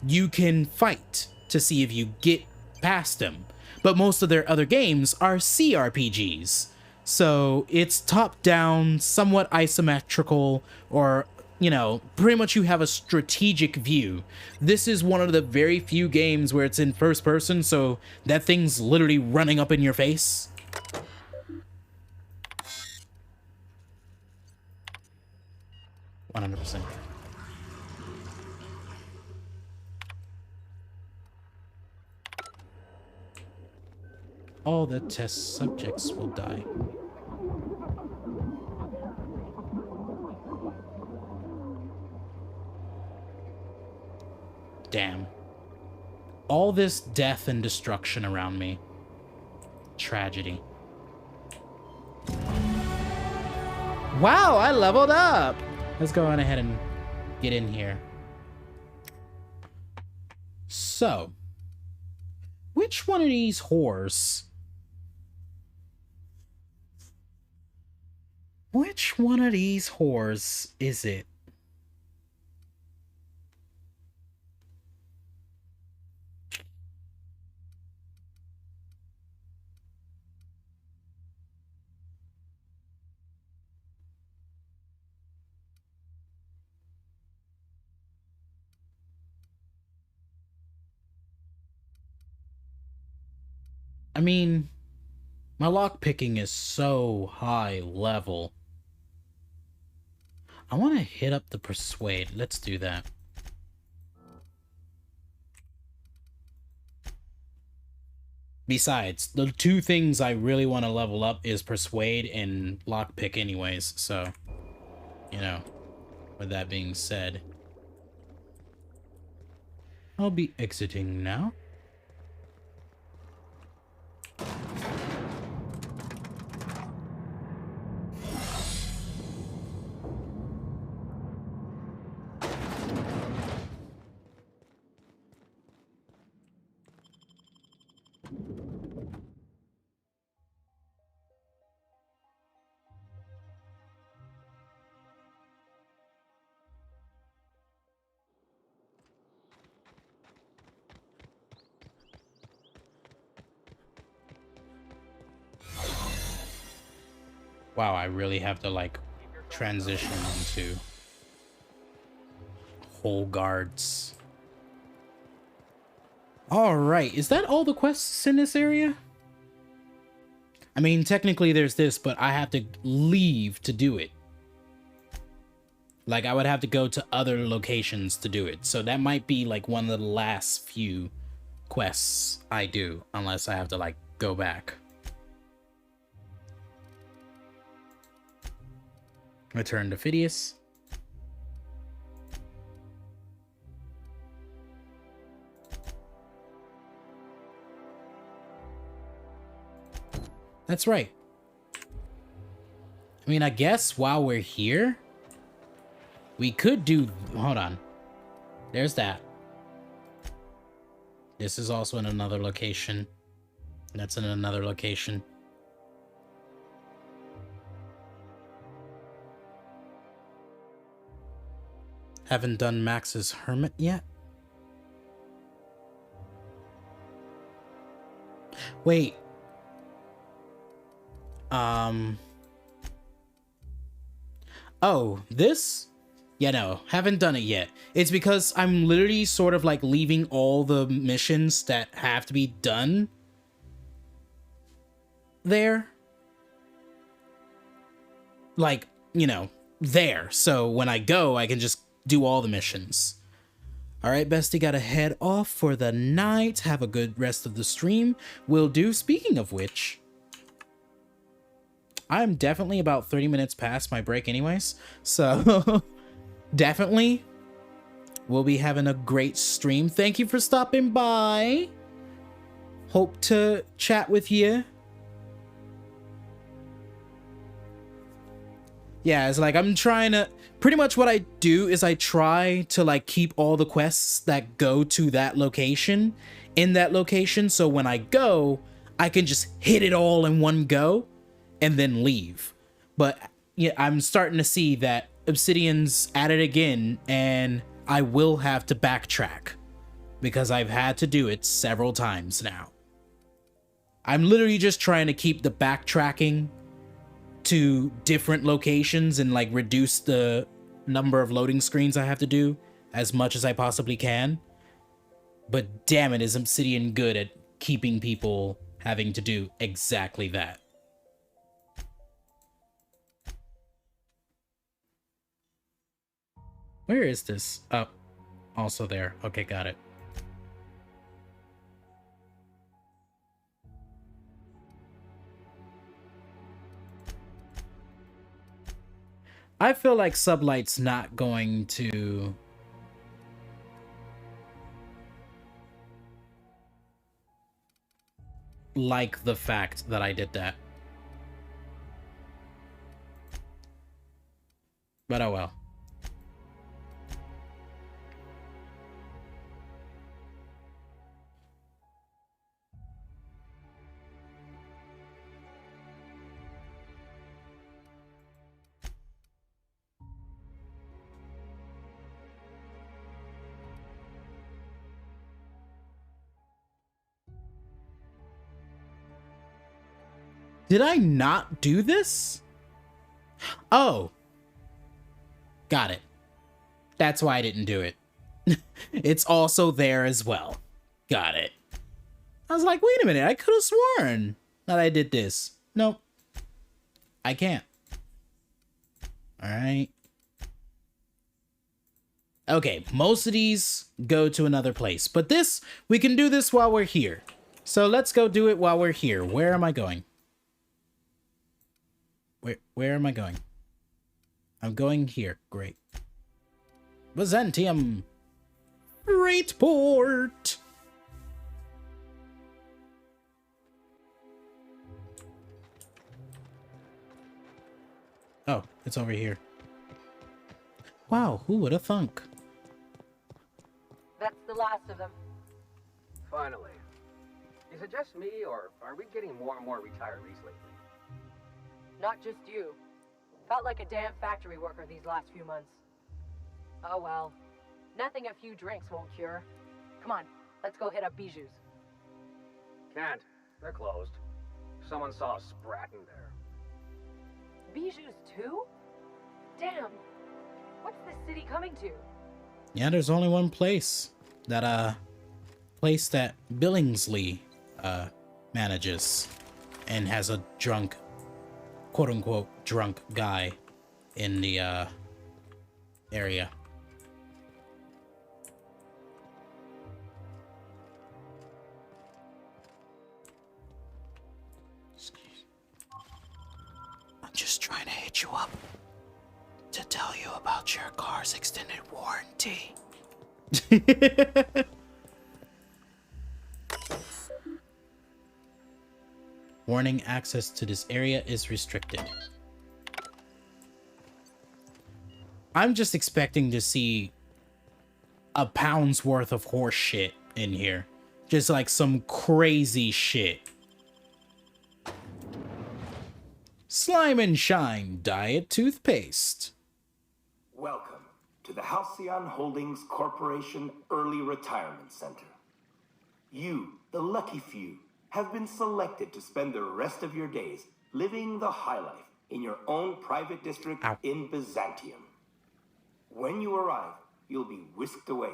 you can fight to see if you get past them. But most of their other games are CRPGs. So it's top-down, somewhat isometrical, or, you know, pretty much you have a strategic view. This is one of the very few games where it's in first person, so that thing's literally running up in your face. all the test subjects will die. Damn. All this death and destruction around me. Tragedy. Wow, I leveled up! Let's go on ahead and get in here. So, which one of these whores? Which one of these whores is it? I mean, my lockpicking is so high level. I want to hit up the persuade. Let's do that. Besides, the two things I really want to level up is persuade and lockpick anyways, so, you know, with that being said, I'll be exiting now. Wow, I really have to, like, transition into whole guards. Alright, is that all the quests in this area? I mean, technically there's this, but I have to leave to do it. Like, I would have to go to other locations to do it. So that might be, like, one of the last few quests I do, unless I have to, like, go back. Return to Phidias. That's right. I mean, I guess while we're here, we could do... Hold on. There's that. This is also in another location. That's in another location. Haven't done Max's Hermit yet. Wait. Oh, this? Yeah, no, haven't done it yet. It's because I'm literally sort of like leaving all the missions that have to be done there. Like, you know, there. So when I go, I can just do all the missions. Alright, bestie, gotta head off for the night. Have a good rest of the stream. Will do. Speaking of which, I'm definitely about 30 minutes past my break anyways. So, definitely, we'll be having a great stream. Thank you for stopping by. Hope to chat with you. Yeah, it's like I'm trying to... Pretty much what I do is I try to like keep all the quests that go to that location in that location. So when I go, I can just hit it all in one go and then leave. But yeah, I'm starting to see that Obsidian's at it again and I will have to backtrack because I've had to do it several times now. I'm literally just trying to keep the backtracking to different locations and like reduce the number of loading screens I have to do as much as I possibly can. But damn it, is Obsidian good at keeping people having to do exactly that. Where is this? Oh, also there. Okay, got it. I feel like Sublight's not going to like the fact that I did that. But oh well. Did I not do this? Oh. Got it. That's why I didn't do it. It's also there as well. Got it. I was like, wait a minute, I could have sworn that I did this. Nope. I can't. Alright. Okay, most of these go to another place. But this, we can do this while we're here. So let's go do it while we're here. Where am I going? Where am I going? I'm going here. Great. Byzantium. Freightport. Oh, it's over here. Wow, who would have thunk? That's the last of them. Finally. Is it just me, or are we getting more and more retirees lately? Not just you. Felt like a damn factory worker these last few months. Oh well. Nothing a few drinks won't cure. Come on, let's go hit up Bijou's. Can't. They're closed. Someone saw a sprat in there. Bijou's too? Damn. What's this city coming to? Yeah, there's only one place that Billingsley manages and has a drunk, quote unquote drunk guy in the area. I'm just trying to hit you up to tell you about your car's extended warranty. Warning, access to this area is restricted. I'm just expecting to see a pound's worth of horse shit in here. Just like some crazy shit. Slime and Shine Diet Toothpaste. Welcome to the Halcyon Holdings Corporation Early Retirement Center. You, the lucky few, have been selected to spend the rest of your days living the high life in your own private district in Byzantium. When you arrive, you'll be whisked away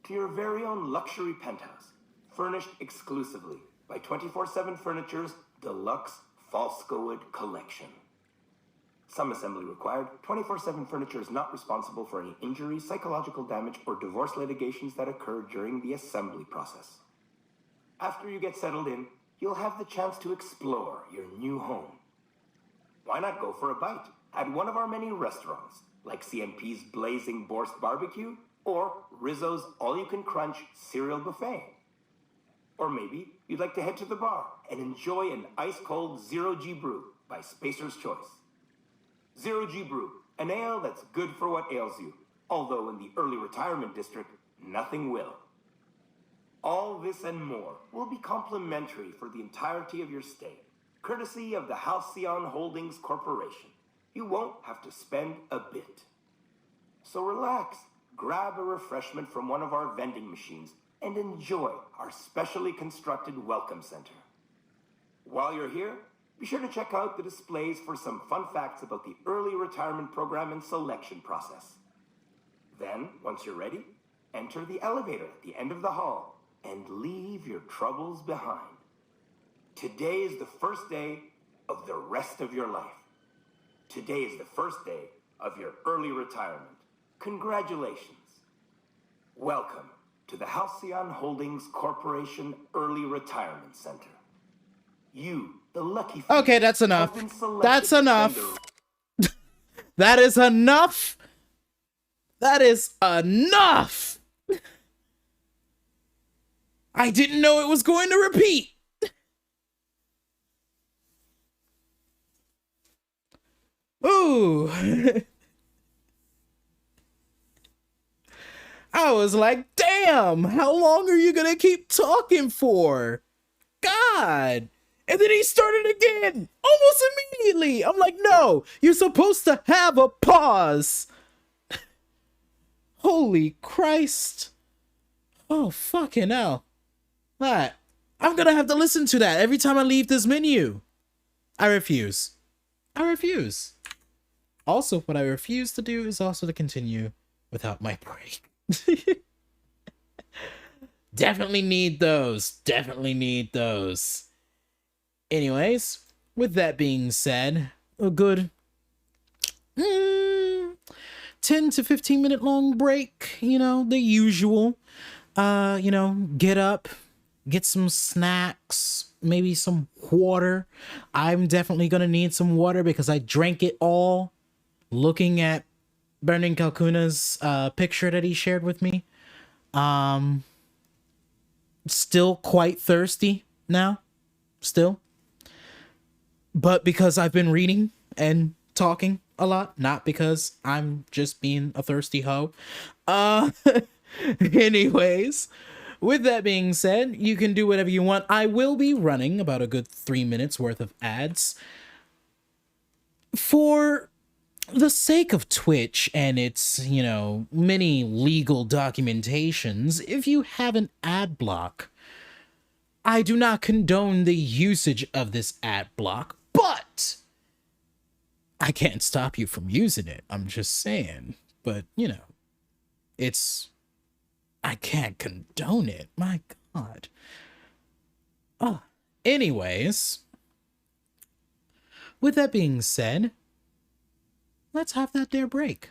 to your very own luxury penthouse, furnished exclusively by 24/7 Furniture's deluxe Falscowood collection. Some assembly required. 24/7 Furniture is not responsible for any injuries, psychological damage, or divorce litigations that occur during the assembly process. After you get settled in, you'll have the chance to explore your new home. Why not go for a bite at one of our many restaurants, like CNP's Blazing Borscht Barbecue or Rizzo's All-You-Can-Crunch Cereal Buffet? Or maybe you'd like to head to the bar and enjoy an ice-cold Zero G Brew by Spacer's Choice. Zero G Brew, an ale that's good for what ails you, although in the early retirement district, nothing will. All this and more will be complimentary for the entirety of your stay, courtesy of the Halcyon Holdings Corporation. You won't have to spend a bit. So relax, grab a refreshment from one of our vending machines, and enjoy our specially constructed welcome center. While you're here, be sure to check out the displays for some fun facts about the early retirement program and selection process. Then, once you're ready, enter the elevator at the end of the hall and leave your troubles behind. Today is the first day of the rest of your life. Today is the first day of your early retirement. Congratulations. Welcome to the Halcyon Holdings Corporation Early Retirement Center. You, the lucky few, Okay, that's enough. have been selected That's to spend enough. That is enough. That is enough. I didn't know it was going to repeat. Ooh. I was like, damn, how long are you gonna keep talking for? God. And then he started again, almost immediately. I'm like, no, you're supposed to have a pause. Holy Christ. Oh, fucking hell. That. I'm gonna have to listen to that every time I leave this menu. I refuse. I refuse. Also, what I refuse to do is also to continue without my break. Definitely need those. Definitely need those. Anyways, with that being said, a good 10 to 15 minute long break, you know, the usual. You know, get up, get some snacks, maybe some water. I'm definitely gonna need some water because I drank it all looking at Burning Kalkuna's picture that he shared with me. Still quite thirsty now. Still. But because I've been reading and talking a lot, not because I'm just being a thirsty hoe. Anyways, with that being said, you can do whatever you want. I will be running about a good 3 minutes worth of ads. For the sake of Twitch and its, you know, many legal documentations, if you have an ad block, I do not condone the usage of this ad block, but I can't stop you from using it. I'm just saying. But, you know, I can't condone it. My God. Anyways, with that being said, let's have that there break.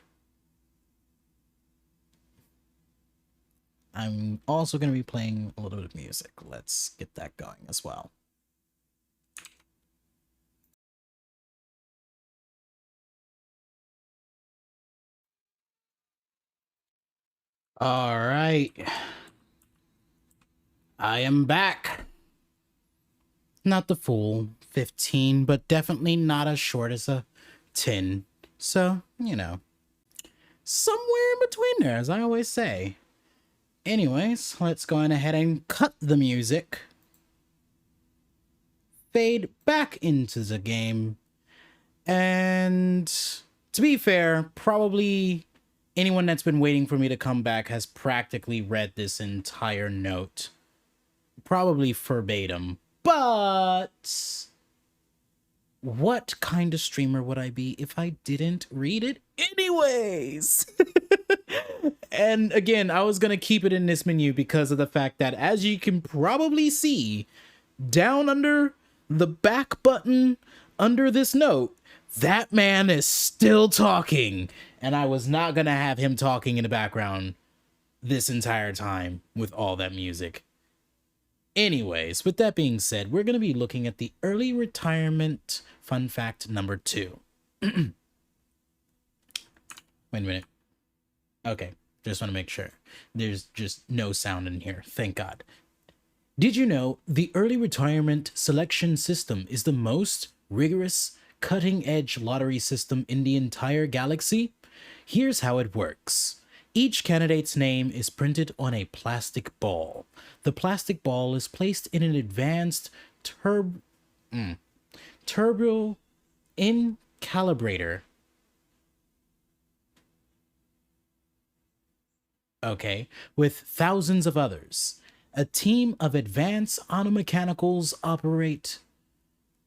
I'm also going to be playing a little bit of music. Let's get that going as well. All right. I am back. Not the full 15, but definitely not as short as a 10. So, you know, somewhere in between there, as I always say. Anyways, let's go on ahead and cut the music. Fade back into the game. And to be fair, probably anyone that's been waiting for me to come back has practically read this entire note. Probably verbatim. But what kind of streamer would I be if I didn't read it anyways? And again, I was going to keep it in this menu because of the fact that, as you can probably see, down under the back button under this note, that man is still talking. And I was not going to have him talking in the background this entire time with all that music. Anyways, with that being said, we're going to be looking at the early retirement fun fact number 2. Wait a minute. Okay, just want to make sure. There's just no sound in here. Thank God. Did you know the early retirement selection system is the most rigorous, cutting-edge lottery system in the entire galaxy? Here's how it works. Each candidate's name is printed on a plastic ball. The plastic ball is placed in an advanced turbo incalibrator. Okay, with thousands of others. A team of advanced automechanicals operate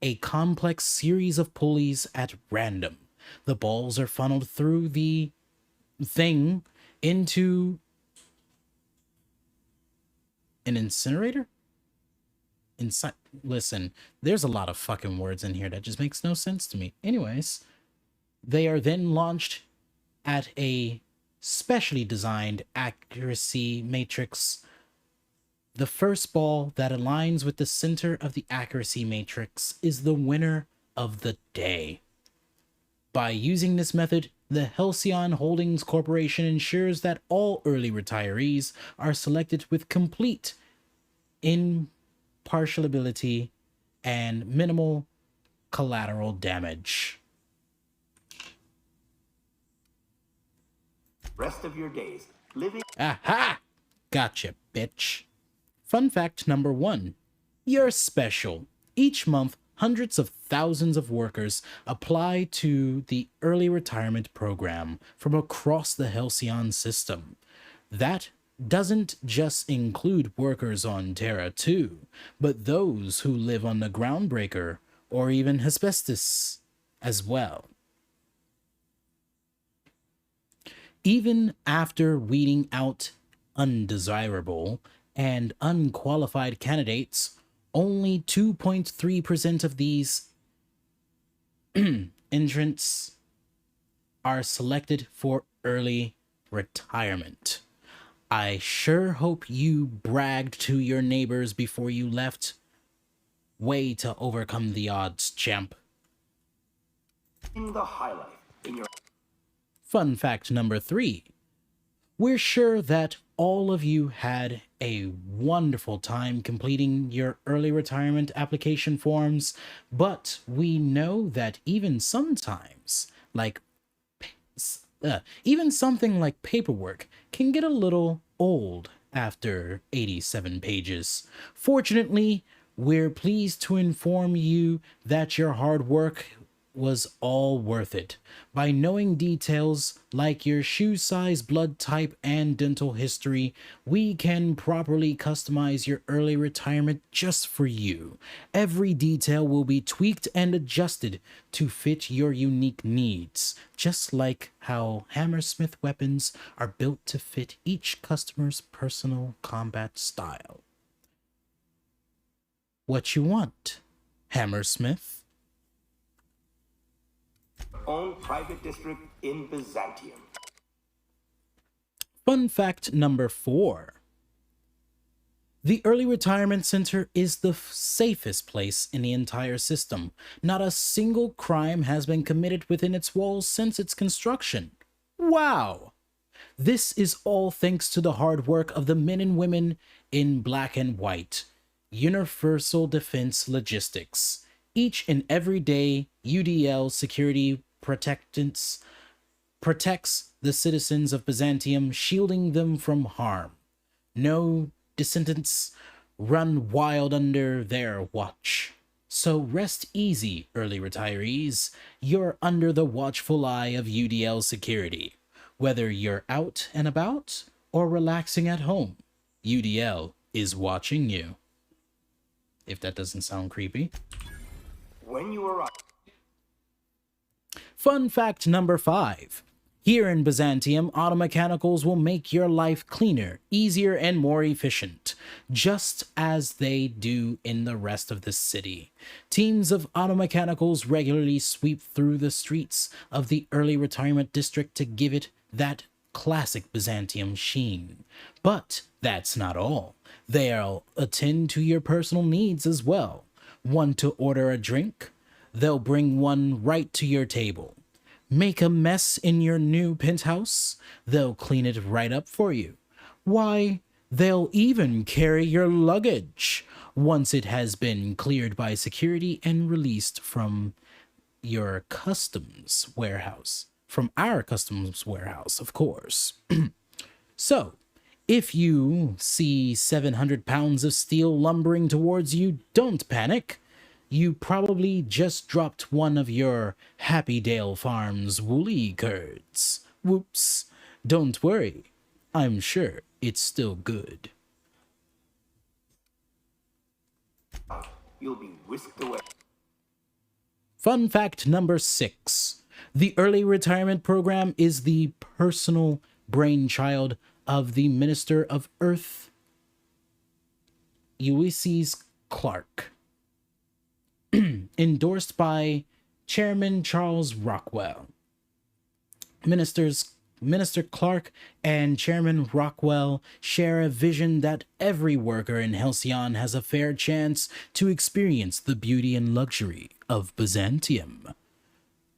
a complex series of pulleys at random. The balls are funneled through the thing into an incinerator? Listen, there's a lot of fucking words in here that just makes no sense to me. Anyways, they are then launched at a specially designed accuracy matrix. The first ball that aligns with the center of the accuracy matrix is the winner of the day. By using this method, the Halcyon Holdings Corporation ensures that all early retirees are selected with complete impartiality and minimal collateral damage. Rest of your days living. Aha! Gotcha, bitch. Fun fact number 1. You're special. Each month, hundreds of thousands of workers apply to the early retirement program from across the Halcyon system. That doesn't just include workers on Terra 2, but those who live on the Groundbreaker or even Hephaestus as well. Even after weeding out undesirable and unqualified candidates, only 2.3% of these entrants are selected for early retirement. I sure hope you bragged to your neighbors before you left. Way to overcome the odds, champ. In the highlight in your Fun fact number 3. We're sure that all of you had a wonderful time completing your early retirement application forms, but we know that even sometimes, even something like paperwork can get a little old after 87 pages. Fortunately, we're pleased to inform you that your hard work was all worth it. By knowing details like your shoe size, blood type, and dental history, we can properly customize your early retirement just for you. Every detail will be tweaked and adjusted to fit your unique needs, just like how Hammersmith weapons are built to fit each customer's personal combat style. What you want, Hammersmith? own private district in Byzantium. Fun fact number 4. The Early Retirement Center is the safest place in the entire system. Not a single crime has been committed within its walls since its construction. Wow! This is all thanks to the hard work of the men and women in black and white. Universal Defense Logistics. Each and every day, UDL security protects the citizens of Byzantium, shielding them from harm. No descendants run wild under their watch. So rest easy, early retirees. You're under the watchful eye of UDL security. Whether you're out and about or relaxing at home, UDL is watching you. If that doesn't sound creepy. When you arrive. Fun fact number 5. Here in Byzantium, auto mechanicals will make your life cleaner, easier, and more efficient, just as they do in the rest of the city. Teams of auto mechanicals regularly sweep through the streets of the early retirement district to give it that classic Byzantium sheen. But that's not all. They'll attend to your personal needs as well. Want to order a drink? They'll bring one right to your table. Make a mess in your new penthouse? They'll clean it right up for you. Why, they'll even carry your luggage once it has been cleared by security and released from your customs warehouse. From our customs warehouse, of course. So, if you see 700 pounds of steel lumbering towards you, don't panic. You probably just dropped one of your Happy Dale Farms woolly curds. Whoops. Don't worry. I'm sure it's still good. You'll be whisked away. Fun fact number 6. The early retirement program is the personal brainchild of the Minister of Earth, Ulysses Clark. Endorsed by Chairman Charles Rockwell. Minister Clark and Chairman Rockwell share a vision that every worker in Halcyon has a fair chance to experience the beauty and luxury of Byzantium.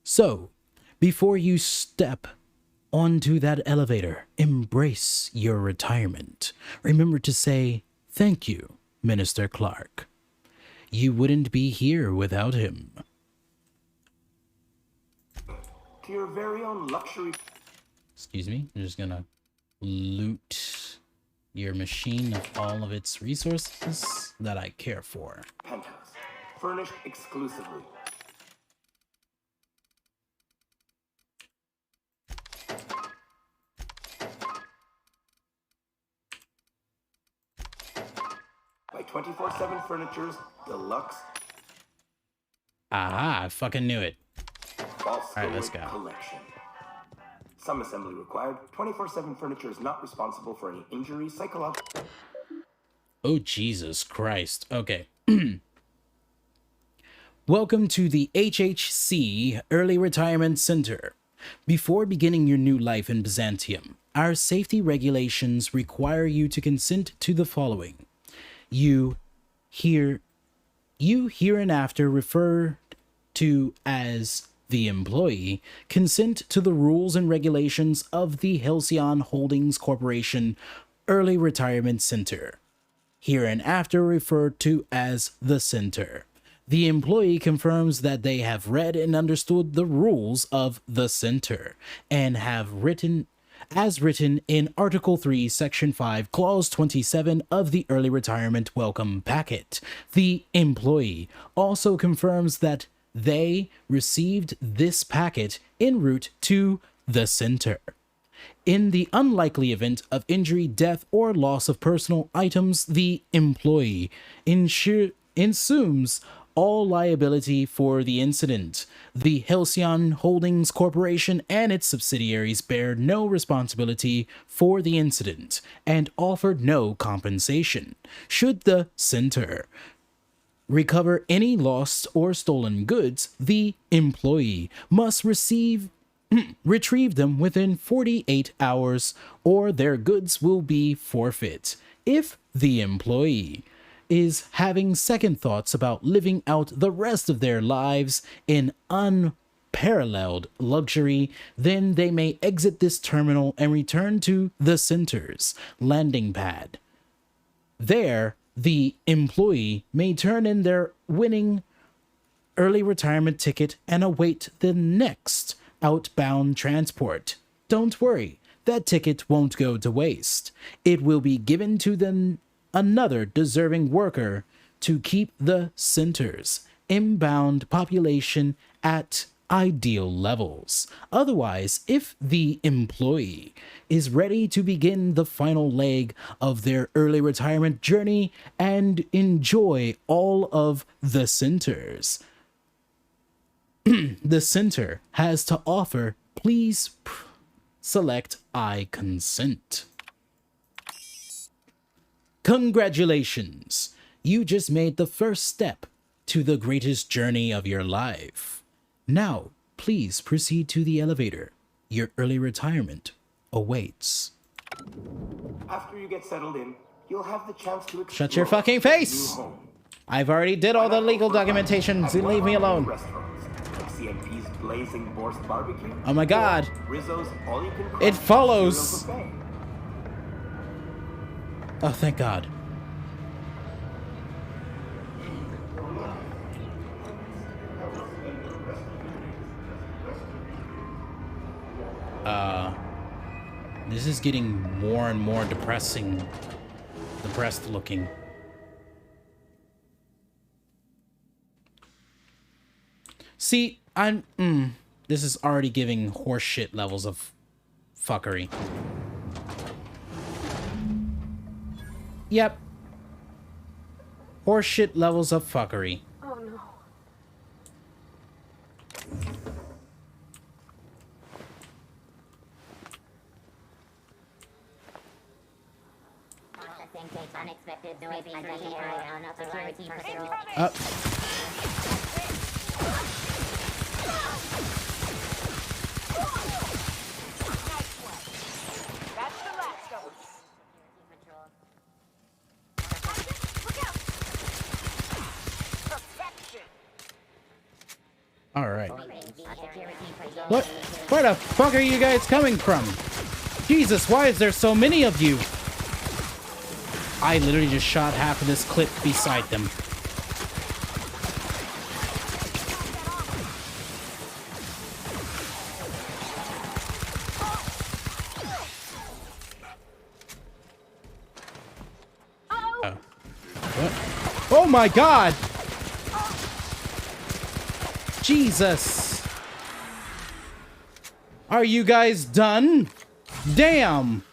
So, Before you step onto that elevator, embrace your retirement. Remember to say thank you, Minister Clark. You wouldn't be here without him. To your very own luxury. Excuse me, I'm just gonna loot your machine of all of its resources that I care for. Penthouse, furnished exclusively. By 24/7 Furniture's deluxe. Aha, I fucking knew it. Alright, let's go. Collection. Some assembly required. 24/7 Furniture is not responsible for any injury, psychological. Oh, Jesus Christ. Okay. Welcome to the HHC Early Retirement Center. Before beginning your new life in Byzantium, our safety regulations require you to consent to the following. You hereinafter referred to as the employee, consent to the rules and regulations of the Halcyon Holdings Corporation Early Retirement Center, hereinafter referred to as the Center. The employee confirms that they have read and understood the rules of the Center and have written in Article 3, Section 5, Clause 27 of the Early Retirement Welcome Packet. The employee also confirms that they received this packet en route to the Center. In the unlikely event of injury, death, or loss of personal items, the employee assumes all liability for the incident. The Halcyon Holdings Corporation and its subsidiaries bear no responsibility for the incident and offered no compensation. Should the Center recover any lost or stolen goods, the employee must retrieve them within 48 hours or their goods will be forfeit. If the employee is having second thoughts about living out the rest of their lives in unparalleled luxury, then they may exit this terminal and return to the Center's landing pad. There, the employee may turn in their winning early retirement ticket and await the next outbound transport. Don't worry, that ticket won't go to waste. It will be given to another deserving worker to keep the Center's inbound population at ideal levels. Otherwise, if the employee is ready to begin the final leg of their early retirement journey and enjoy all of the Center's the Center has to offer, please select I consent. Congratulations! You just made the first step to the greatest journey of your life. Now, please proceed to the elevator. Your early retirement awaits. After you get settled in, you'll have the chance to explore. Shut your fucking face! I've already did all the legal documentation, so leave me alone. CMP's Blazing Borscht Barbecue. Oh my god. Rizzo's All You Can Cook It follows. Cereal Buffet. Oh, thank God. This is getting more and more depressed looking. See, this is already giving horseshit levels of fuckery. Yep. Horseshit levels of fuckery. Oh no. Unexpected noise security area. Security personnel. That's the last of us. Alright. What? Where the fuck are you guys coming from? Jesus, why is there so many of you? I literally just shot half of this clip beside them. Oh my god! Jesus! Are you guys done? Damn!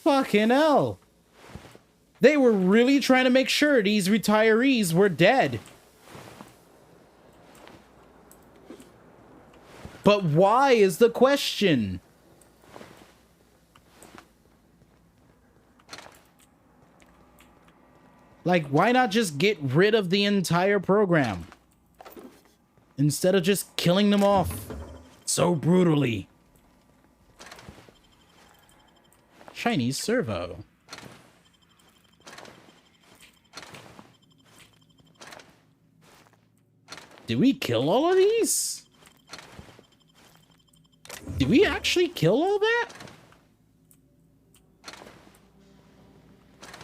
Fucking hell! They were really trying to make sure these retirees were dead. But why is the question? Like, why not just get rid of the entire program? Instead of just killing them off so brutally. Chinese servo. Did we kill all of these? Did we actually kill all that?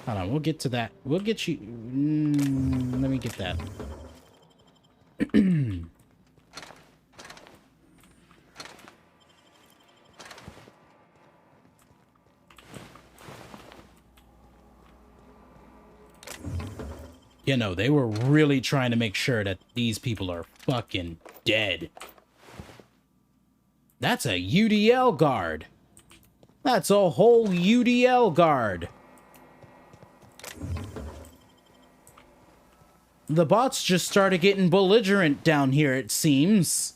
Hold on, we'll get to that. We'll get you... let me get that. You know, they were really trying to make sure that these people are fucking dead. That's a UDL guard. That's a whole UDL guard. The bots just started getting belligerent down here, it seems.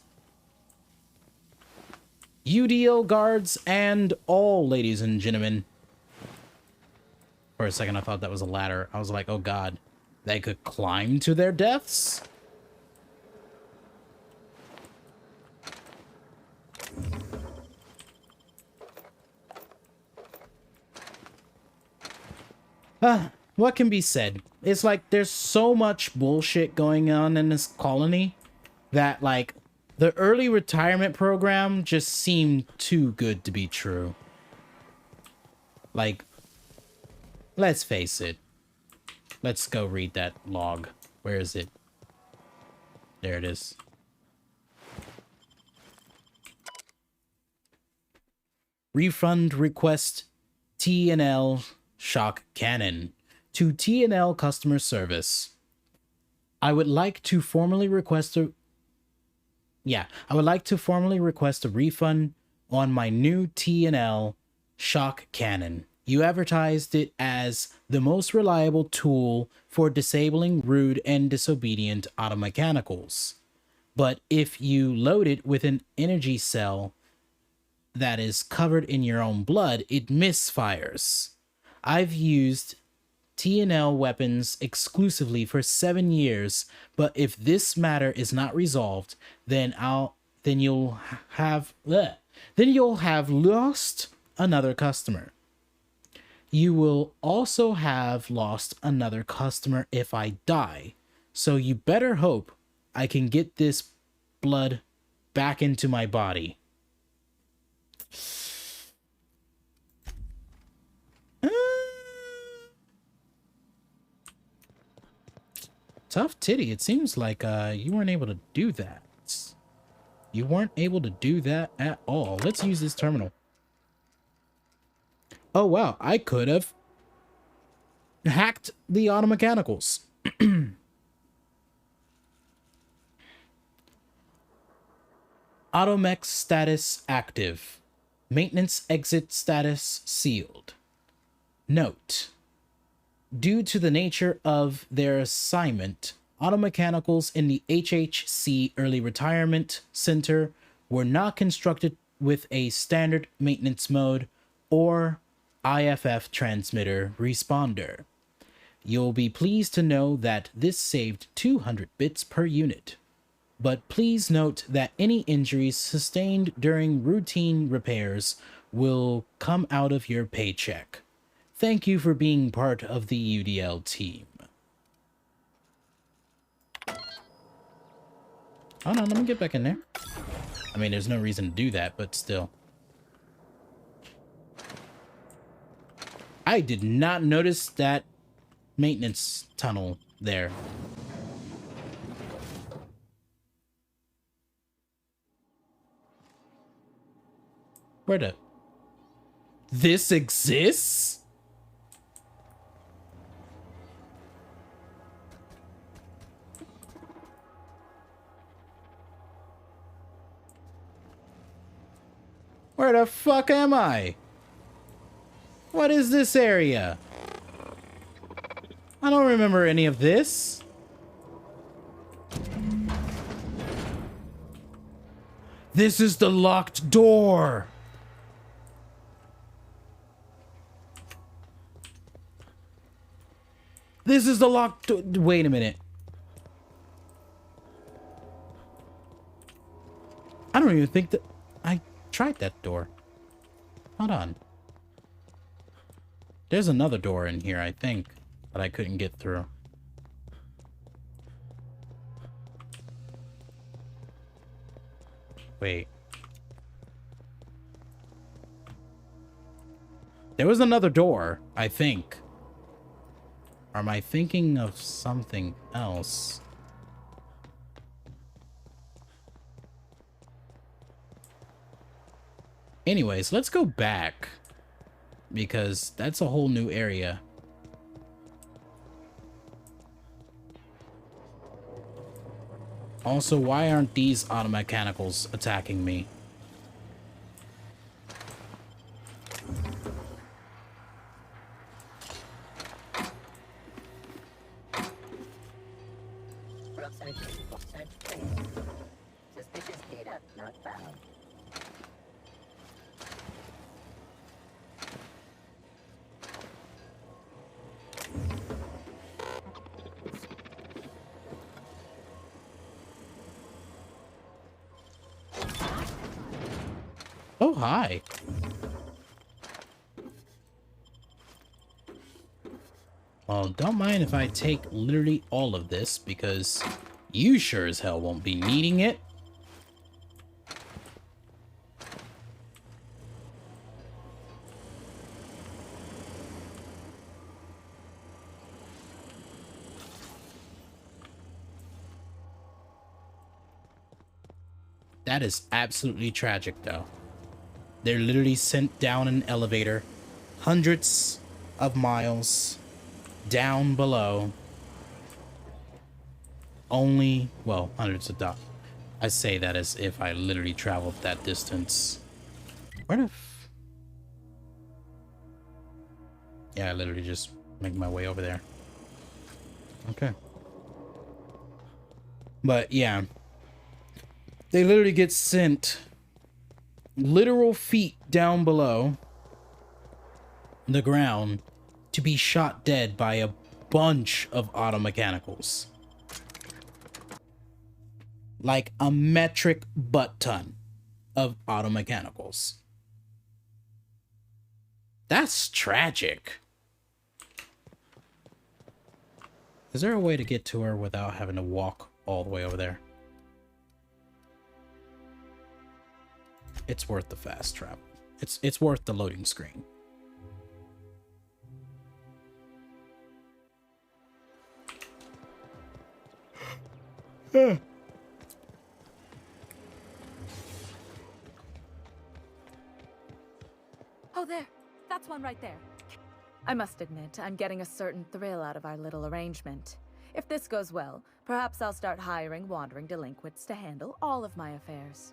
UDL guards and all, ladies and gentlemen. For a second, I thought that was a ladder. I was like, oh god, they could climb to their deaths? What can be said? It's like there's so much bullshit going on in this colony that, like, the early retirement program just seemed too good to be true. Like, let's face it. Let's go read that log. Where is it? There it is. Refund request T&L shock cannon to T&L customer service. I would like to formally request a refund on my new T&L shock cannon. You advertised it as the most reliable tool for disabling rude and disobedient automechanicals. But if you load it with an energy cell that is covered in your own blood, it misfires. I've used T&L weapons exclusively for 7 years, but if this matter is not resolved, then you'll have lost another customer. You will also have lost another customer if I die, so you better hope I can get this blood back into my body. Tough titty. It seems like you weren't able to do that. You weren't able to do that at all. Let's use this terminal. Oh wow, I could have hacked the automechanicals. Automech status active. Maintenance exit status sealed. Note: due to the nature of their assignment, automechanicals in the HHC Early Retirement Center were not constructed with a standard maintenance mode or IFF transmitter responder. You'll be pleased to know that this saved 200 bits per unit. But please note that any injuries sustained during routine repairs will come out of your paycheck. Thank you for being part of the UDL team. Hold on, let me get back in there. I mean, there's no reason to do that, but still. I did not notice that maintenance tunnel there. Where the... This exists? Where the fuck am I? What is this area? I don't remember any of this. This is the locked door. This is the locked door. Wait a minute. I don't even think that I tried that door. Hold on. There's another door in here, I think, that I couldn't get through. Wait. There was another door, I think. Or am I thinking of something else? Anyways, let's go back. Because that's a whole new area. Also, why aren't these automechanicals attacking me? Suspicious data not found. Oh, hi. Well, don't mind if I take literally all of this, because you sure as hell won't be needing it. That is absolutely tragic, though. They're literally sent down an elevator, hundreds of miles down below. Only, well, hundreds of dollars. I say that as if I literally traveled that distance. Where the f... Yeah, I literally just make my way over there. Okay. But yeah. They literally get sent literal feet down below the ground to be shot dead by a bunch of automechanicals. Like a metric butt ton of automechanicals. That's tragic. Is there a way to get to her without having to walk all the way over there? It's worth the fast travel. It's worth the loading screen. Oh, there. That's one right there. I must admit, I'm getting a certain thrill out of our little arrangement. If this goes well, perhaps I'll start hiring wandering delinquents to handle all of my affairs.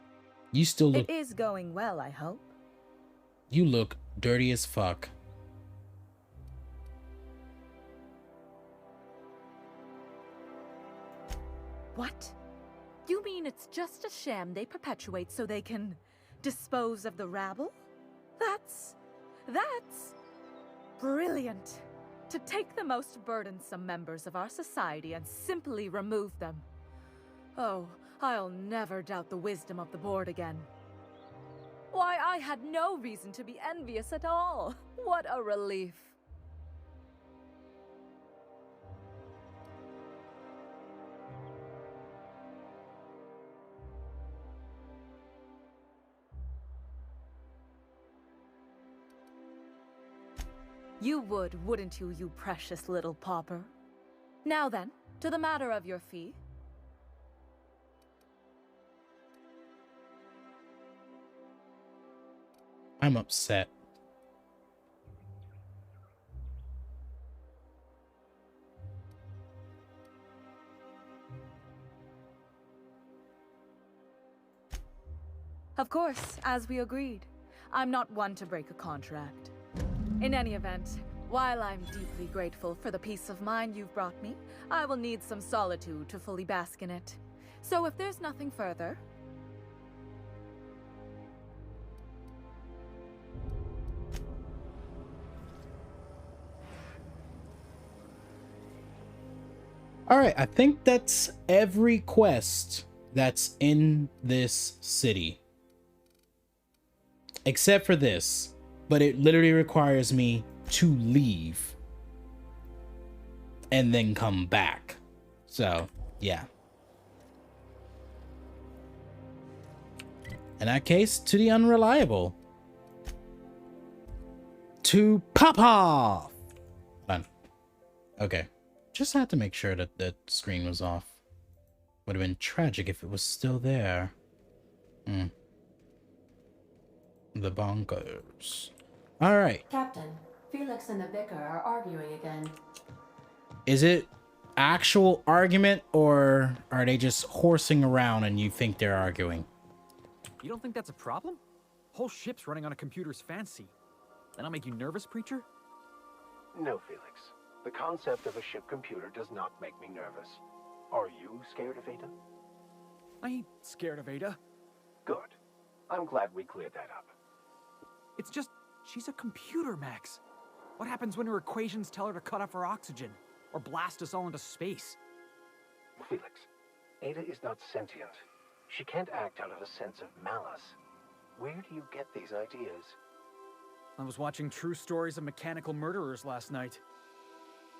You still look... It is going well, I hope. You look dirty as fuck. What? You mean it's just a sham they perpetuate so they can dispose of the rabble? That's brilliant. To take the most burdensome members of our society and simply remove them. Oh, I'll never doubt the wisdom of the board again. Why, I had no reason to be envious at all. What a relief. You would, wouldn't you, you precious little pauper? Now then, to the matter of your fee. I'm upset. Of course, as we agreed. I'm not one to break a contract. In any event, while I'm deeply grateful for the peace of mind you've brought me, I will need some solitude to fully bask in it. So if there's nothing further... Alright, I think that's every quest that's in this city. Except for this. But it literally requires me to leave. And then come back. So, yeah. In that case, to the unreliable. To pop off! Done. Okay. Just had to make sure that the screen was off. Would have been tragic if it was still there. The bonkers. Alright. Captain, Felix and the Vicar are arguing again. Is it actual argument, or are they just horsing around and you think they're arguing? You don't think that's a problem? Whole ship's running on a computer's fancy. That'll make you nervous, Preacher? No, Felix. The concept of a ship computer does not make me nervous. Are you scared of Ada? I ain't scared of Ada. Good. I'm glad we cleared that up. It's just, she's a computer, Max. What happens when her equations tell her to cut off her oxygen? Or blast us all into space? Felix, Ada is not sentient. She can't act out of a sense of malice. Where do you get these ideas? I was watching True Stories of Mechanical Murderers last night.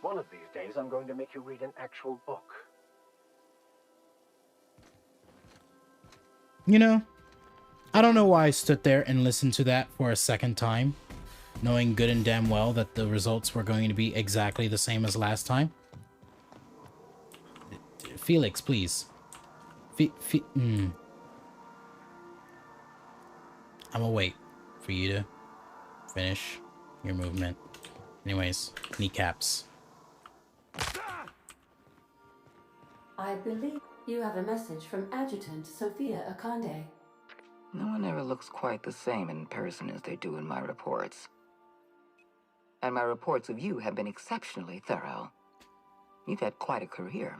One of these days, I'm going to make you read an actual book. You know, I don't know why I stood there and listened to that for a second time, knowing good and damn well that the results were going to be exactly the same as last time. Felix, please. I'm gonna wait for you to finish your movement. Anyways, kneecaps. I believe you have a message from Adjutant Sophia Akande. No one ever looks quite the same in person as they do in my reports. And my reports of you have been exceptionally thorough. You've had quite a career.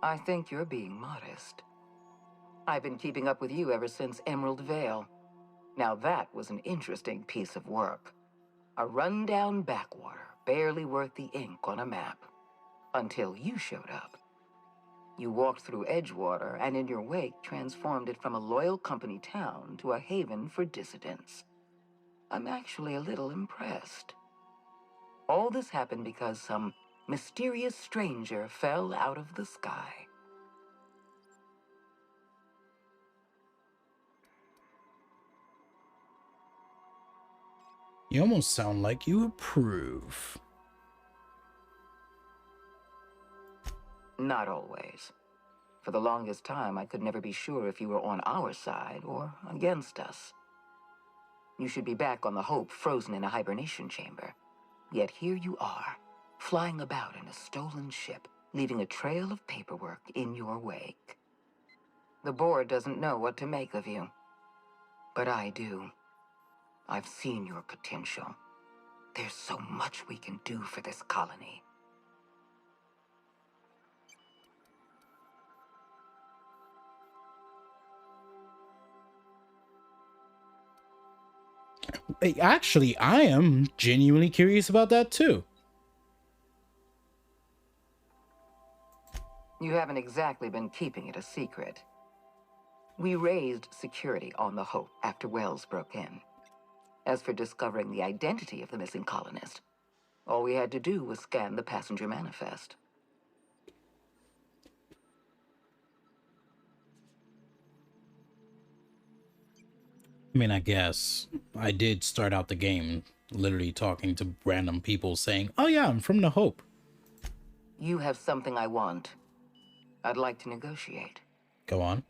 I think you're being modest. I've been keeping up with you ever since Emerald Vale. Now that was an interesting piece of work. A rundown backwater, barely worth the ink on a map. Until you showed up. You walked through Edgewater and in your wake transformed it from a loyal company town to a haven for dissidents. I'm actually a little impressed. All this happened because some mysterious stranger fell out of the sky. You almost sound like you approve. Not always. For the longest time, I could never be sure if you were on our side or against us. You should be back on the Hope, frozen in a hibernation chamber. Yet here you are, flying about in a stolen ship, leaving a trail of paperwork in your wake. The board doesn't know what to make of you. But I do. I've seen your potential. There's so much we can do for this colony. Actually, I am genuinely curious about that too. You haven't exactly been keeping it a secret. We raised security on the Hope after Wells broke in. As for discovering the identity of the missing colonist, All we had to do was scan the passenger manifest. I mean, I guess I did start out the game literally talking to random people saying, "Oh yeah, I'm from the Hope." You have something I want. I'd like to negotiate. Go on.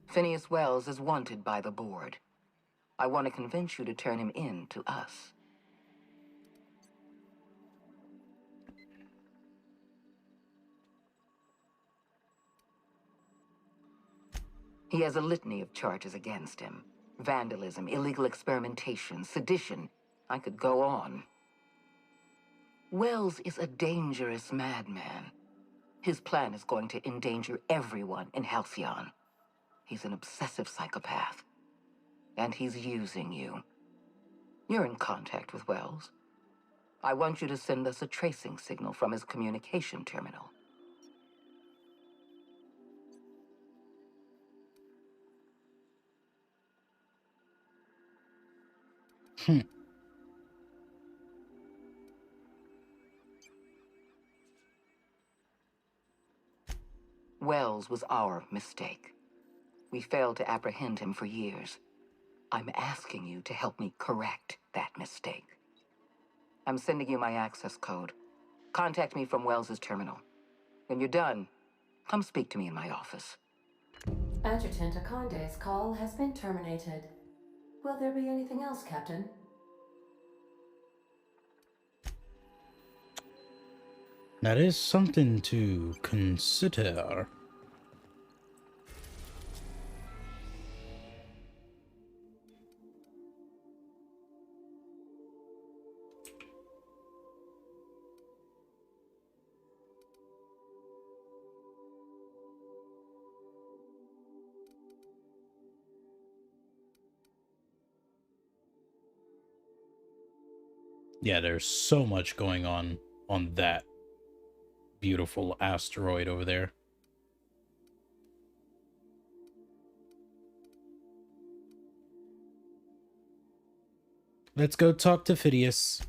Phineas Wells is wanted by the board. I want to convince you to turn him in to us. He has a litany of charges against him. Vandalism, illegal experimentation, sedition. I could go on. Wells is a dangerous madman. His plan is going to endanger everyone in Halcyon. He's an obsessive psychopath. And he's using you. You're in contact with Wells. I want you to send us a tracing signal from his communication terminal. Wells was our mistake. We failed to apprehend him for years. I'm asking you to help me correct that mistake. I'm sending you my access code. Contact me from Wells's terminal. When you're done, come speak to me in my office. Adjutant Akande's call has been terminated. Will there be anything else, Captain? That is something to consider. Yeah, there's so much going on that beautiful asteroid over there. Let's go talk to Phineas.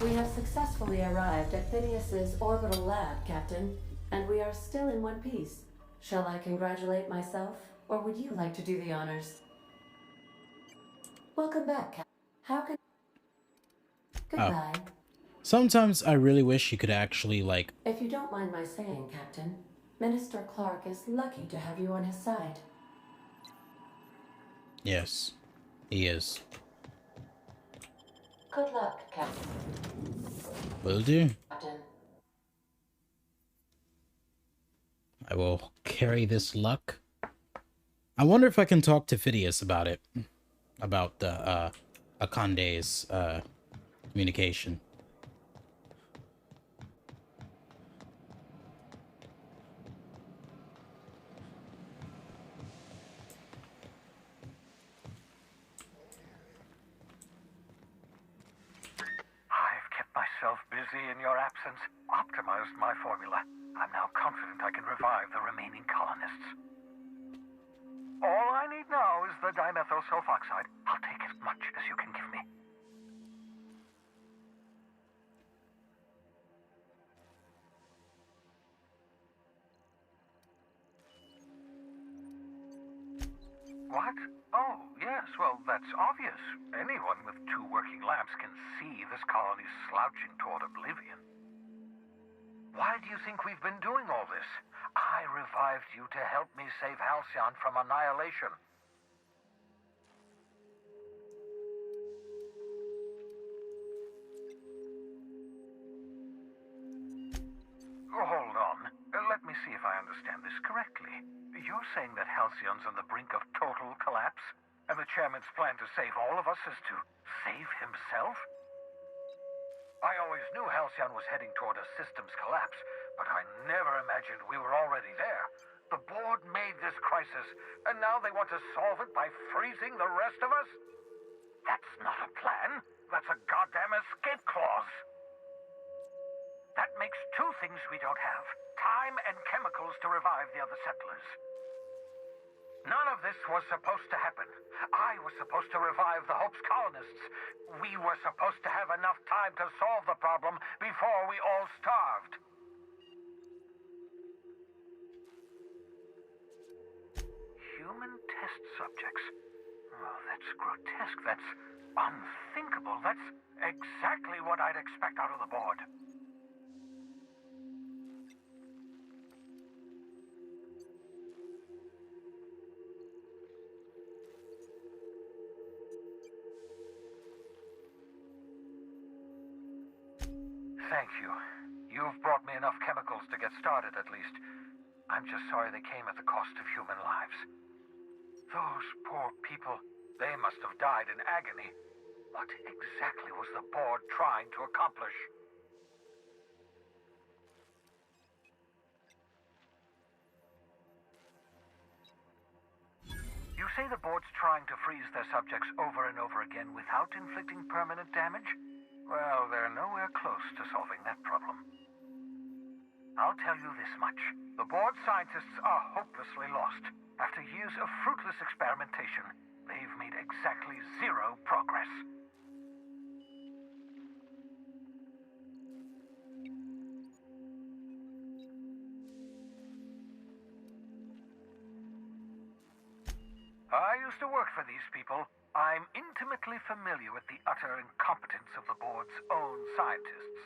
We have successfully arrived at Phineas's orbital lab, Captain, and we are still in one piece. Shall I congratulate myself, or would you like to do the honors? Welcome back, Captain. How can... Goodbye. Oh. Sometimes I really wish you could actually, like... If you don't mind my saying, Captain, Minister Clark is lucky to have you on his side. Yes, he is. Good luck, Captain. Will do. Captain. I will carry this luck. I wonder if I can talk to Phineas about it. About the, Akande's, communication. I've kept myself busy in your absence, optimized my formula. I'm now confident I can revive the remaining colonists. All I need now is the dimethyl sulfoxide. I'll take as much as you can give me. What? Oh, yes, well, that's obvious. Anyone with 2 working labs can see this colony's slouching toward oblivion. Why do you think we've been doing all this? I revived you to help me save Halcyon from annihilation. Hold on. Let me see if I understand this correctly. You're saying that Halcyon's on the brink of total collapse? And the chairman's plan to save all of us is to save himself? I always knew Halcyon was heading toward a systems collapse, but I never imagined we were already there. The board made this crisis, and now they want to solve it by freezing the rest of us? That's not a plan. That's a goddamn escape clause. That makes two things we don't have. Time and chemicals to revive the other settlers. None of this was supposed to happen. I was supposed to revive the Hope's colonists. We were supposed to have enough time to solve the problem before we all starved. Human test subjects. Oh, that's grotesque. That's unthinkable. That's exactly what I'd expect out of the board. Thank you. You've brought me enough chemicals to get started, at least. I'm just sorry they came at the cost of human lives. Those poor people, they must have died in agony. What exactly was the board trying to accomplish? You say the board's trying to freeze their subjects over and over again without inflicting permanent damage? Well, they're nowhere close to solving that problem. I'll tell you this much. The board scientists are hopelessly lost. After years of fruitless experimentation, they've made exactly zero progress. I used to work for these people. I'm intimately familiar with the utter incompetence of the board's own scientists.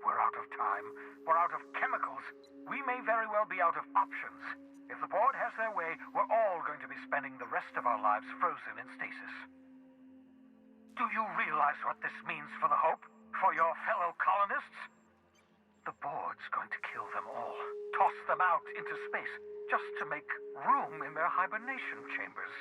We're out of time. We're out of chemicals. We may very well be out of options. If the board has their way, we're all going to be spending the rest of our lives frozen in stasis. Do you realize what this means for the Hope? For your fellow colonists? The board's going to kill them all. Toss them out into space, just to make room in their hibernation chambers.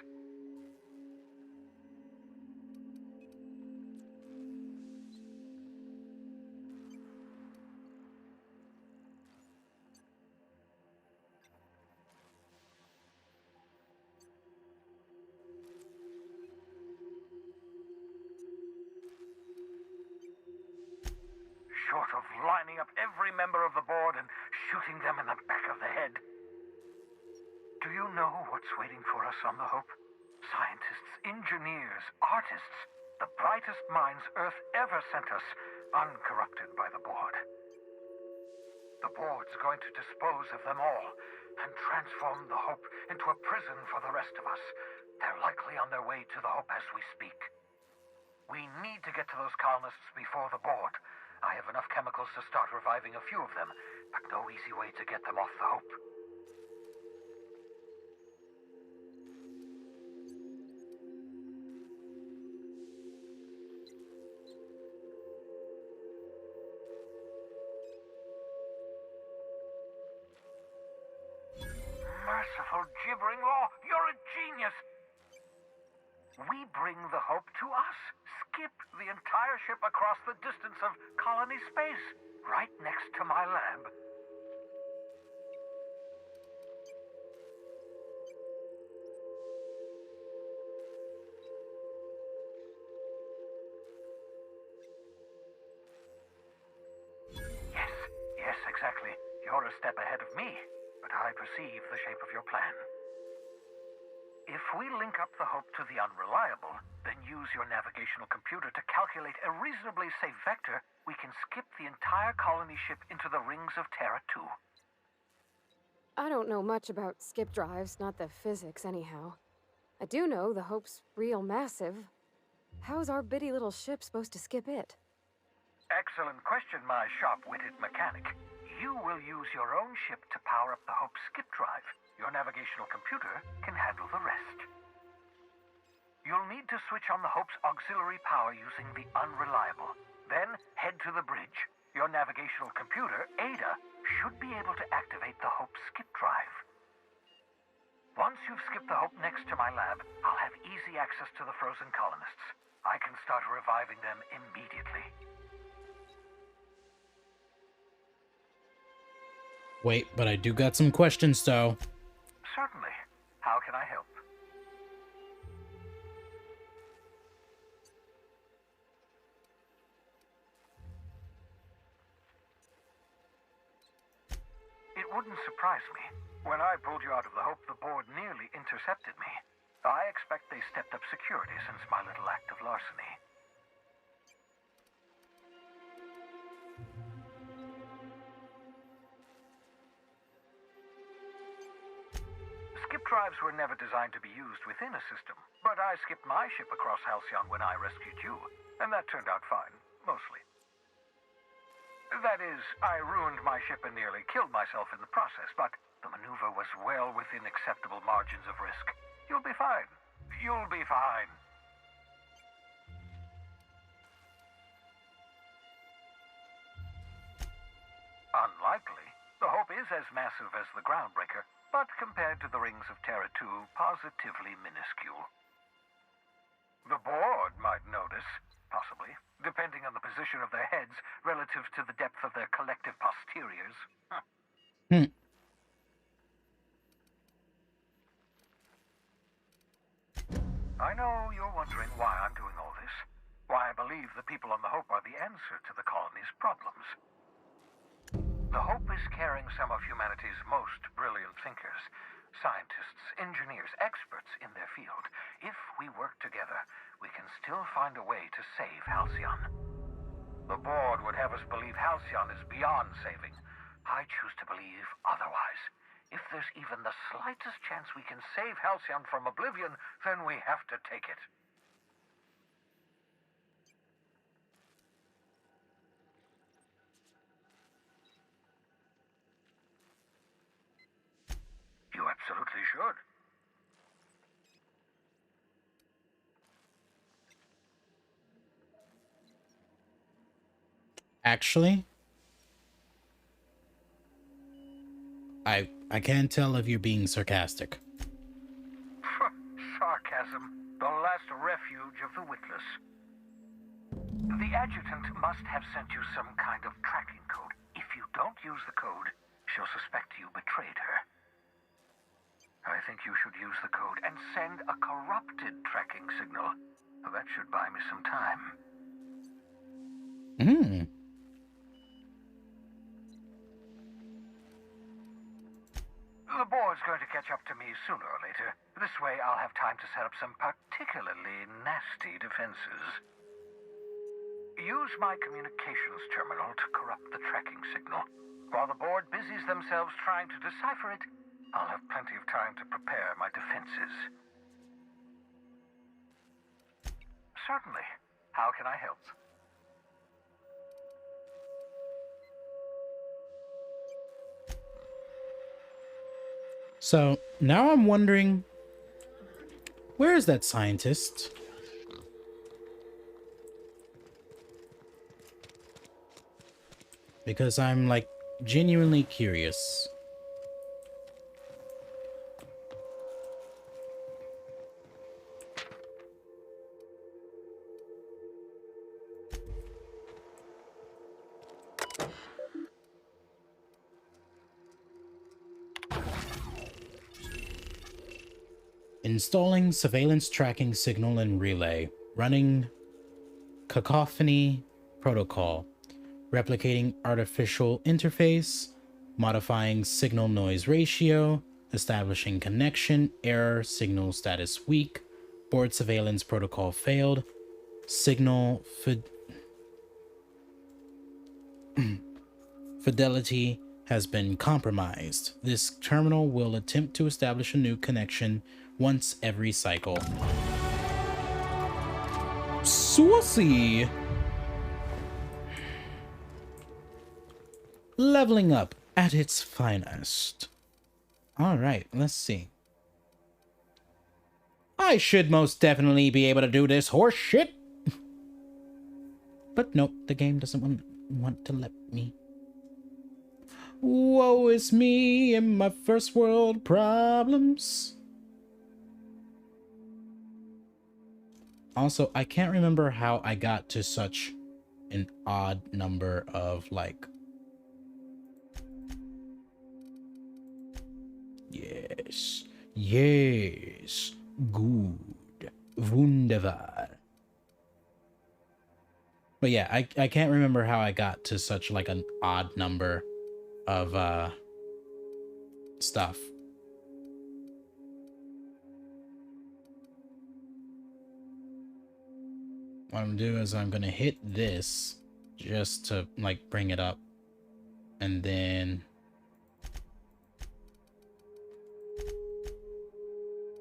Short of lining up every member of the board and shooting them in the back of the head. Do you know what's waiting for us on the Hope? Scientists, engineers, artists, the brightest minds Earth ever sent us, uncorrupted by the board. The board's going to dispose of them all and transform the Hope into a prison for the rest of us. They're likely on their way to the Hope as we speak. We need to get to those colonists before the board. I have enough chemicals to start reviving a few of them, but no easy way to get them off the Hope. Merciful gibbering law, you're a genius! We bring the Hope to us. Skip the entire ship across the distance of colony space, right next to my lab. Yes, exactly. You're a step ahead of me, but I perceive the shape of your plan. If we link up the Hope to the Unreliable, then use your navigational computer to calculate a reasonably safe vector, we can skip the entire colony ship into the rings of Terra 2. I don't know much about skip drives, not the physics anyhow. I do know the Hope's real massive. How's our bitty little ship supposed to skip it? Excellent question, my sharp-witted mechanic. You will use your own ship to power up the Hope's skip drive. Your navigational computer can handle the rest. You'll need to switch on the Hope's auxiliary power using the Unreliable. Then head to the bridge. Your navigational computer, Ada, should be able to activate the Hope's skip drive. Once you've skipped the Hope next to my lab, I'll have easy access to the frozen colonists. I can start reviving them immediately. Wait, but I do got some questions, though. Certainly. How can I help? wouldn't surprise me. When I pulled you out of the Hope, the board nearly intercepted me. I expect they stepped up security since my little act of larceny. Skip drives were never designed to be used within a system, but I skipped my ship across Halcyon when I rescued you, and that turned out fine, mostly. That is, I ruined my ship and nearly killed myself in the process, but the maneuver was well within acceptable margins of risk. You'll be fine. You'll be fine. Unlikely. The Hope is as massive as the Groundbreaker, but compared to the rings of Terra 2, positively minuscule. The board might notice, possibly, depending on the position of their heads relative to the depth of their collective posteriors. I know you're wondering why I'm doing all this. Why I believe the people on the Hope are the answer to the colony's problems. The Hope is carrying some of humanity's most brilliant thinkers, scientists, engineers, experts in their field. If we work together, we can still find a way to save Halcyon. The board would have us believe Halcyon is beyond saving. I choose to believe otherwise. If there's even the slightest chance we can save Halcyon from oblivion, then we have to take it. You absolutely should. Actually, I can't tell if you're being sarcastic. Sarcasm, the last refuge of the witless. The adjutant must have sent you some kind of tracking code. If you don't use the code, she'll suspect you betrayed her. I think you should use the code and send a corrupted tracking signal. That should buy me some time. The board's going to catch up to me sooner or later. This way I'll have time to set up some particularly nasty defenses. Use my communications terminal to corrupt the tracking signal. While the board busies themselves trying to decipher it, I'll have plenty of time to prepare my defenses. Certainly. How can I help? So now I'm wondering, where is that scientist? Because I'm like genuinely curious. Installing surveillance tracking signal and relay. Running cacophony protocol. Replicating artificial interface. Modifying signal noise ratio. Establishing connection. Error. Signal status weak. Board surveillance protocol failed. Signal fidelity has been compromised. This terminal will attempt to establish a new connection once every cycle. Saucy! Leveling up at its finest. Alright, let's see. I should most definitely be able to do this horse shit. But nope, the game doesn't want to let me. Woe is me and my first world problems. Also, I can't remember how I got to such an odd number of, like... Yes. Yes. Good. Wunderbar. But yeah, I can't remember how I got to such, like, an odd number of, stuff. What I'm gonna do is I'm gonna hit this just to like bring it up, and then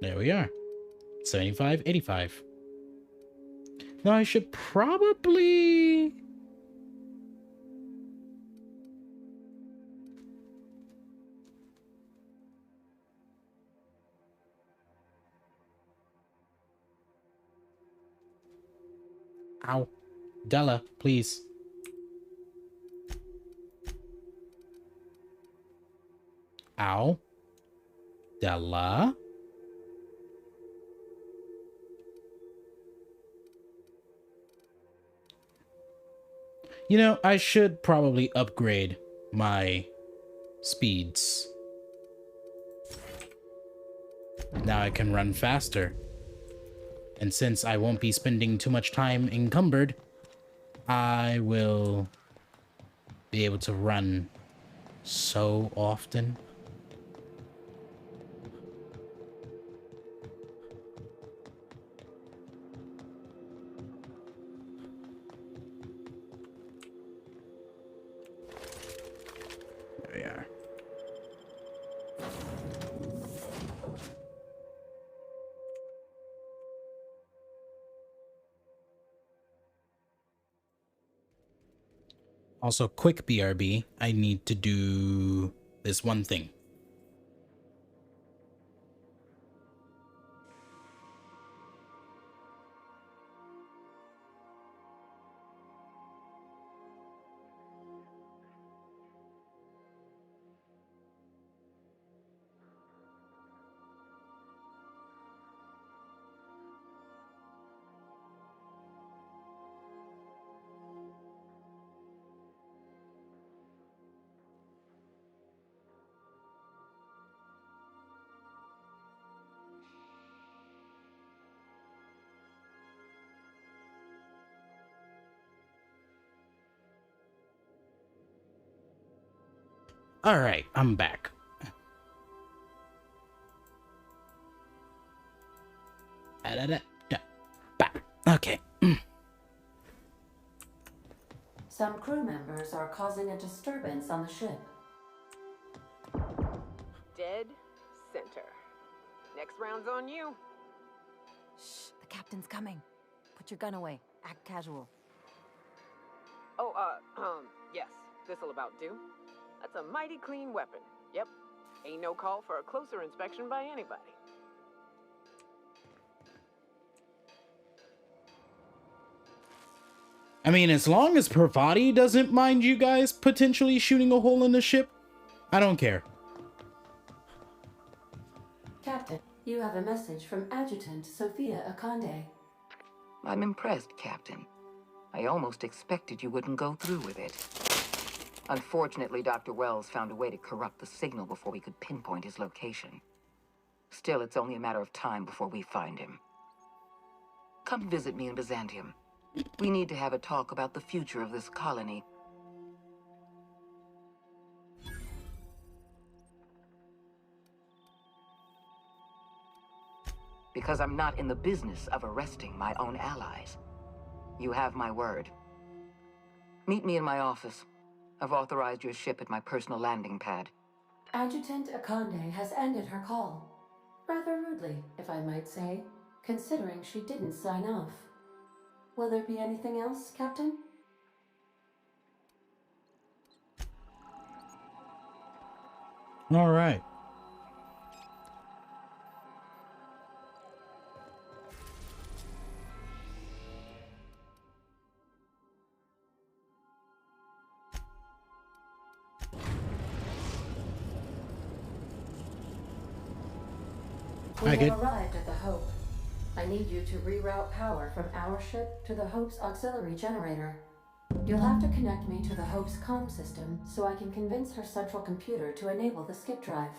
there we are. 75, 85. Now I should probably... Ow. Della, please. Ow. Della? You know, I should probably upgrade my speeds. Now I can run faster. And since I won't be spending too much time encumbered, I will be able to run so often. There we are. Also, quick BRB, I need to do this one thing. Alright, I'm back. Okay. Some crew members are causing a disturbance on the ship. Dead center. Next round's on you. Shh, the captain's coming. Put your gun away. Act casual. Oh, yes. This'll about do. That's a mighty clean weapon. Yep. Ain't no call for a closer inspection by anybody. I mean, as long as Parvati doesn't mind you guys potentially shooting a hole in the ship, I don't care. Captain, you have a message from Adjutant Sophia Akande. I'm impressed, Captain. I almost expected you wouldn't go through with it. Unfortunately, Dr. Wells found a way to corrupt the signal before we could pinpoint his location. Still, it's only a matter of time before we find him. Come visit me in Byzantium. We need to have a talk about the future of this colony. Because I'm not in the business of arresting my own allies. You have my word. Meet me in my office. I've authorized your ship at my personal landing pad. Adjutant Akande has ended her call. Rather rudely, if I might say, considering she didn't sign off. Will there be anything else, Captain? All right. We have arrived at the Hope. I need you to reroute power from our ship to the Hope's auxiliary generator. You'll have to connect me to the Hope's comm system so I can convince her central computer to enable the skip drive.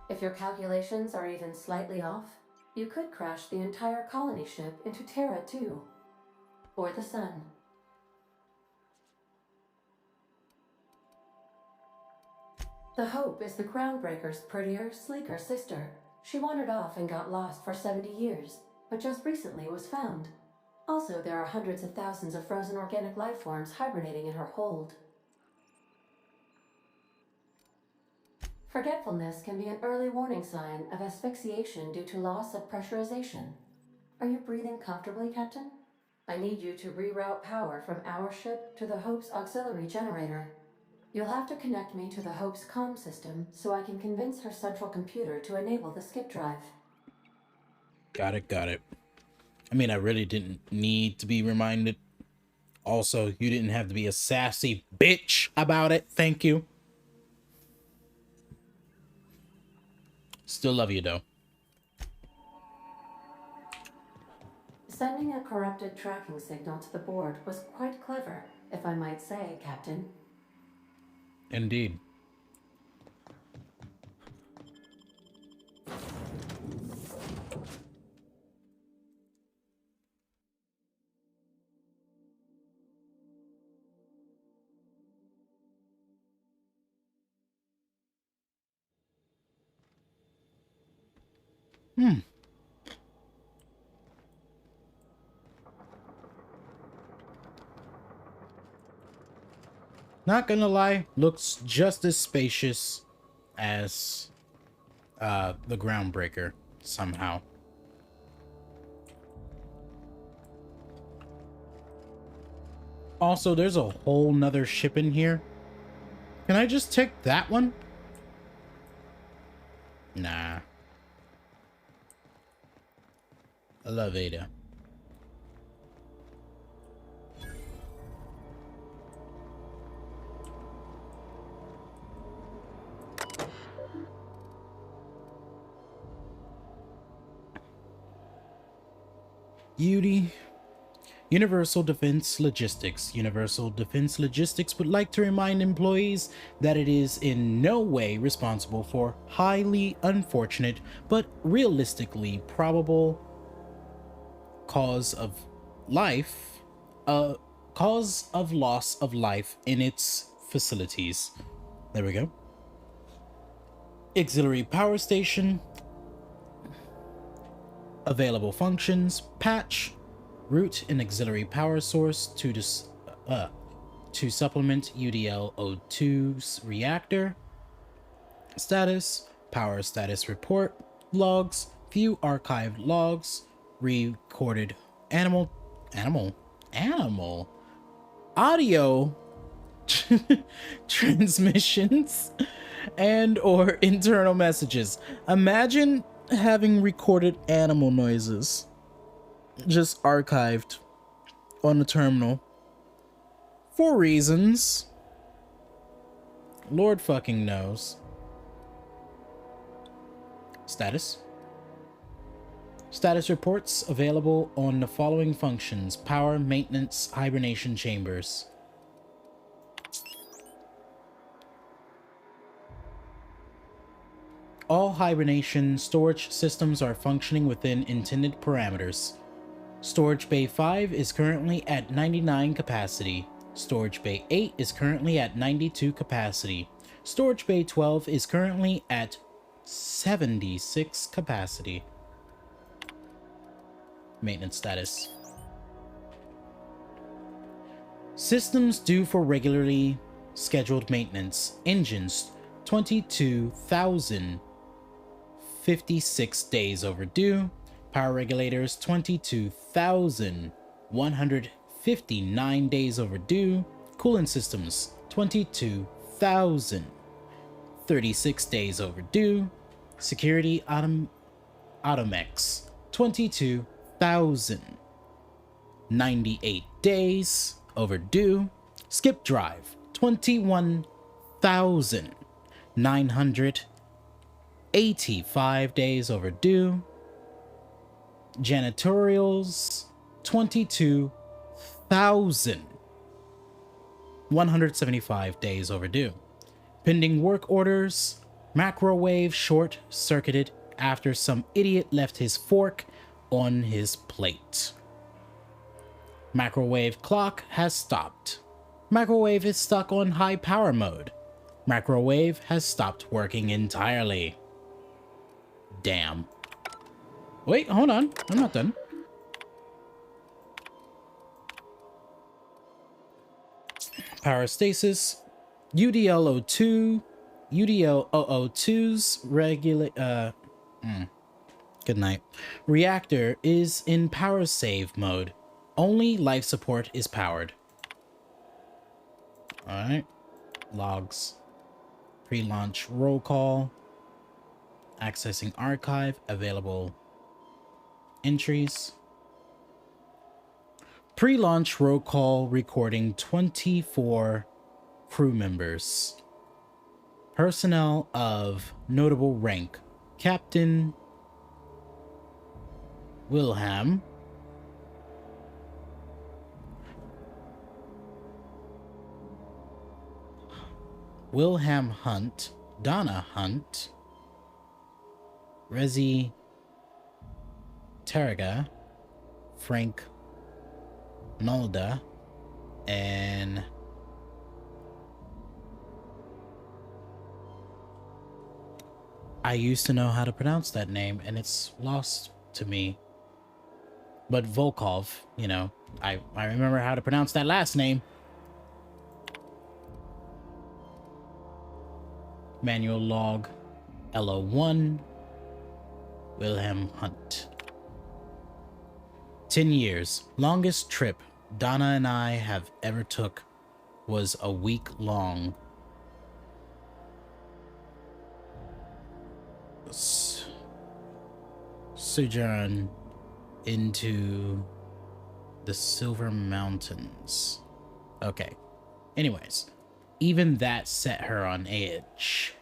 If your calculations are even slightly off, you could crash the entire colony ship into Terra 2. or the sun. The Hope is the Groundbreaker's prettier, sleeker sister. She wandered off and got lost for 70 years, but just recently was found. Also, there are hundreds of thousands of frozen organic life forms hibernating in her hold. Forgetfulness can be an early warning sign of asphyxiation due to loss of pressurization. Are you breathing comfortably, Captain? I need you to reroute power from our ship to the Hope's auxiliary generator. You'll have to connect me to the Hope's comm system so I can convince her central computer to enable the skip drive. Got it, got it. I mean, I really didn't need to be reminded. Also, you didn't have to be a sassy bitch about it. Thank you. Still love you, though. Sending a corrupted tracking signal to the board was quite clever, if I might say, Captain. Indeed. Not gonna lie, looks just as spacious as the Groundbreaker somehow. Also, there's a whole nother ship in here. Can I just take that one? Nah. I love Ada. Universal Defense Logistics. Universal Defense Logistics would like to remind employees that it is in no way responsible for highly unfortunate but realistically probable cause of loss of life in its facilities. There we go. Auxiliary power station. Available functions: patch, route an auxiliary power source to supplement UDL-02's reactor. Status: power status report. Logs: view archived logs, recorded animal audio transmissions and or internal messages. Imagine having recorded animal noises just archived on the terminal for reasons Lord fucking knows. Status reports available on the following functions: power, maintenance, hibernation chambers. All hibernation storage systems are functioning within intended parameters. Storage Bay 5 is currently at 99 capacity. Storage Bay 8 is currently at 92 capacity. Storage Bay 12 is currently at 76 capacity. Maintenance status. Systems due for regularly scheduled maintenance. Engines 22,056 days overdue. Power regulators 22,159 days overdue. Coolant systems 22,036 days overdue. Security automex 22,098 days overdue. Skip drive 21,985 days overdue. Janitorials 22,175 days overdue. Pending work orders: microwave short-circuited after some idiot left his fork on his plate. Macrowave clock has stopped. Macrowave is stuck on high power mode. Macrowave has stopped working entirely. Damn. Wait, hold on. I'm not done. Power stasis. UDL02. UDL002's regulate. Good night. Reactor is in power save mode. Only life support is powered. Alright. Logs. Pre-launch roll call. Accessing archive. Available entries. Pre-launch roll call recording 24 crew members. Personnel of notable rank. Captain Wilhelm. Wilhelm Hunt, Donna Hunt, Rezi Tarraga, Frank Nolda, and I used to know how to pronounce that name and it's lost to me. But Volkov, you know, I remember how to pronounce that last name. Manual log LO1 Wilhelm Hunt. 10 years. Longest trip Donna and I have ever took was a week long. Sojourn into the Silver Mountains. Okay. Anyways. Even that set her on edge.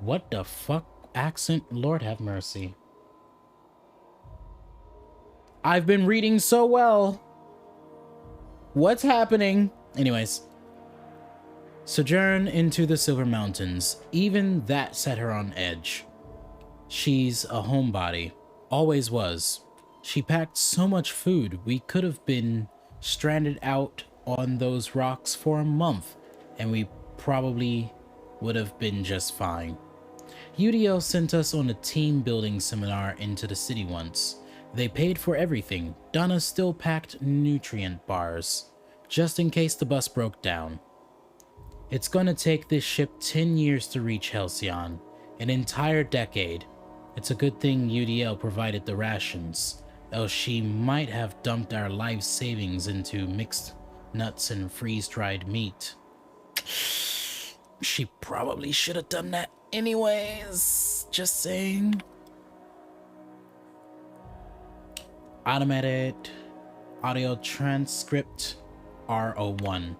What the fuck accent? Lord have mercy. I've been reading so well. What's happening? Anyways. Sojourn into the Silver Mountains. Even that set her on edge. She's a homebody. Always was. She packed so much food, we could have been stranded out on those rocks for a month, and we probably would have been just fine. UDL sent us on a team building seminar into the city once. They paid for everything. Donna still packed nutrient bars, just in case the bus broke down. It's gonna take this ship 10 years to reach Halcyon, an entire decade. It's a good thing UDL provided the rations, else she might have dumped our life savings into mixed nuts and freeze-dried meat. She probably should have done that anyways. Just saying. Automated audio transcript R01.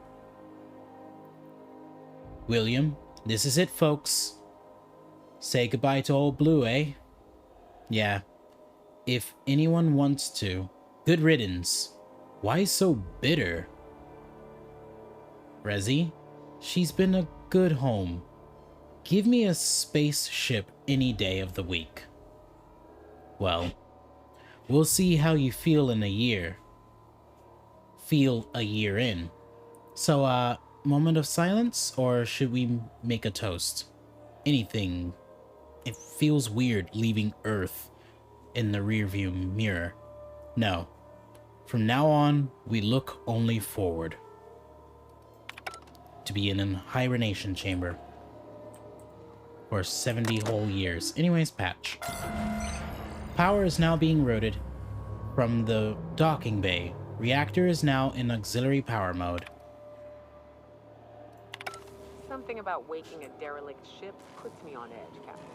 William, this is it, folks. Say goodbye to old Blue, eh? Yeah. If anyone wants to. Good riddance. Why so bitter? Rezi, she's been a good home. Give me a spaceship any day of the week. Well, we'll see how you feel in a year. Feel a year in. So, moment of silence, or should we make a toast? Anything. It feels weird leaving Earth in the rearview mirror. No. From now on, we look only forward. To be in a hibernation chamber for 70 whole years. Anyways, patch. Power is now being routed from the docking bay. Reactor is now in auxiliary power mode. Something about waking a derelict ship puts me on edge, Captain.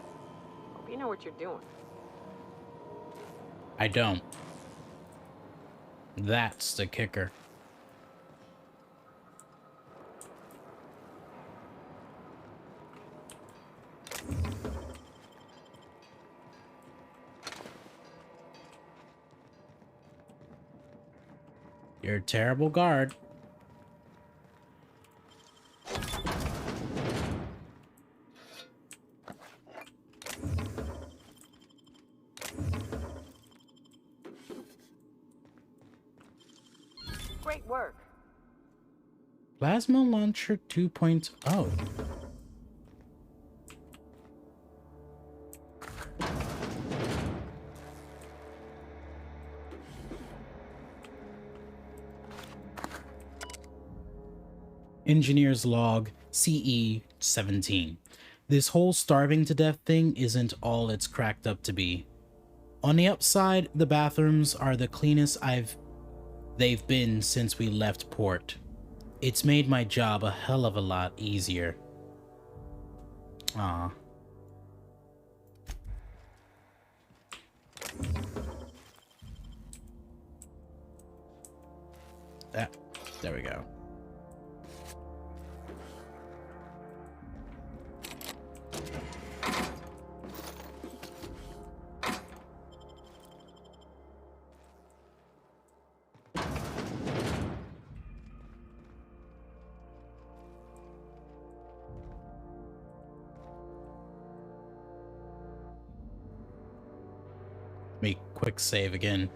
Hope you know what you're doing. I don't. That's the kicker. You're a terrible guard. Great work. Plasma Launcher 2.0. Engineer's log CE-17. This whole starving to death thing isn't all it's cracked up to be. On the upside, the bathrooms are the cleanest they've been since we left port. It's made my job a hell of a lot easier. Ah. There we go. Me quick save again.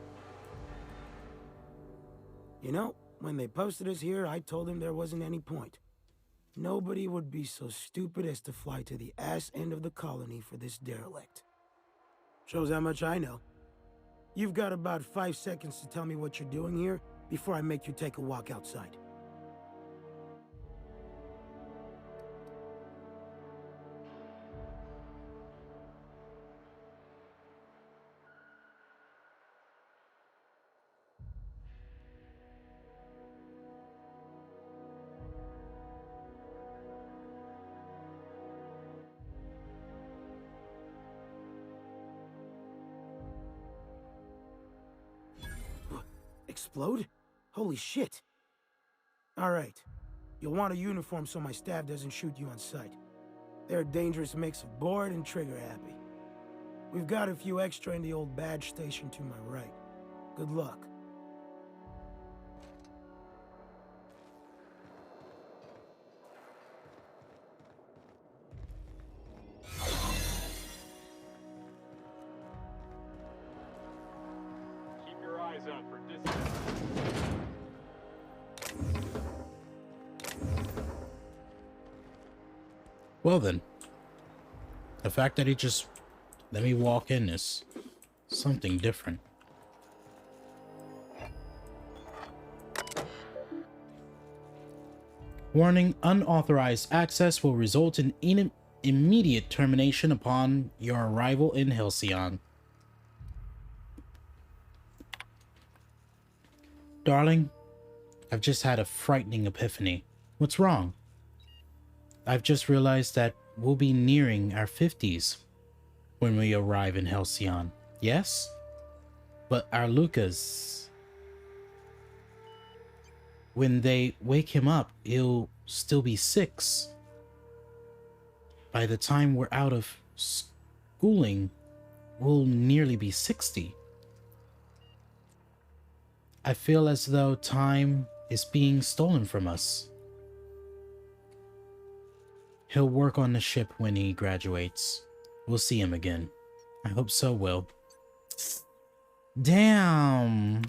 You know, when they posted us here, I told them there wasn't any point. Nobody would be so stupid as to fly to the ass end of the colony for this derelict. Shows how much I know. You've got about 5 seconds to tell me what you're doing here before I make you take a walk outside. Explode? Holy shit. Alright. You'll want a uniform so my staff doesn't shoot you on sight. They're a dangerous mix of bored and trigger happy. We've got a few extra in the old badge station to my right. Good luck. Keep your eyes out for distance. Well then, the fact that he just let me walk in is something different. Warning, unauthorized access will result in immediate termination upon your arrival in Halcyon. Darling, I've just had a frightening epiphany. What's wrong? I've just realized that we'll be nearing our 50s when we arrive in Halcyon. Yes? But our Lucas... when they wake him up, he'll still be 6. By the time we're out of schooling, we'll nearly be 60. I feel as though time is being stolen from us. He'll work on the ship when he graduates. We'll see him again. I hope so, Will. Damn.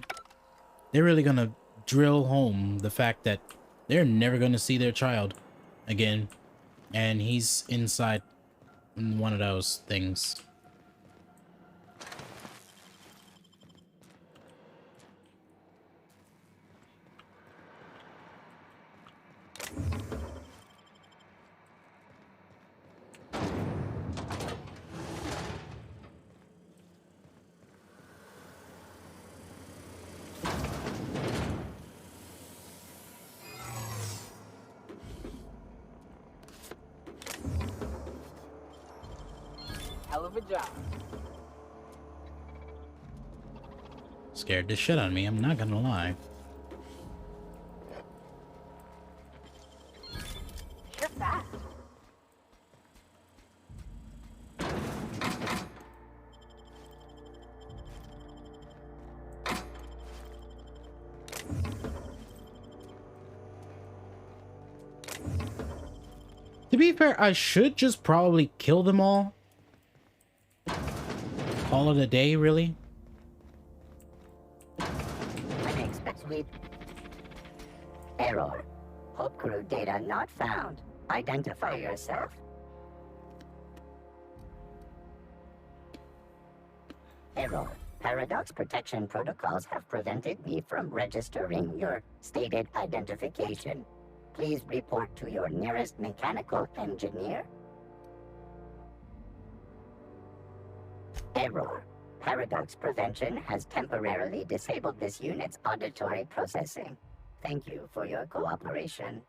They're really gonna drill home the fact that they're never gonna see their child again. And he's inside one of those things. Hell of a job. Scared the shit out of me, I'm not gonna lie. You're fast. To be fair, I should just probably kill them all. Call it a day, really? I expect we... Error. Hope crew data not found. Identify yourself. Error. Paradox protection protocols have prevented me from registering your stated identification. Please report to your nearest mechanical engineer. Error. Paradox prevention has temporarily disabled this unit's auditory processing. Thank you for your cooperation.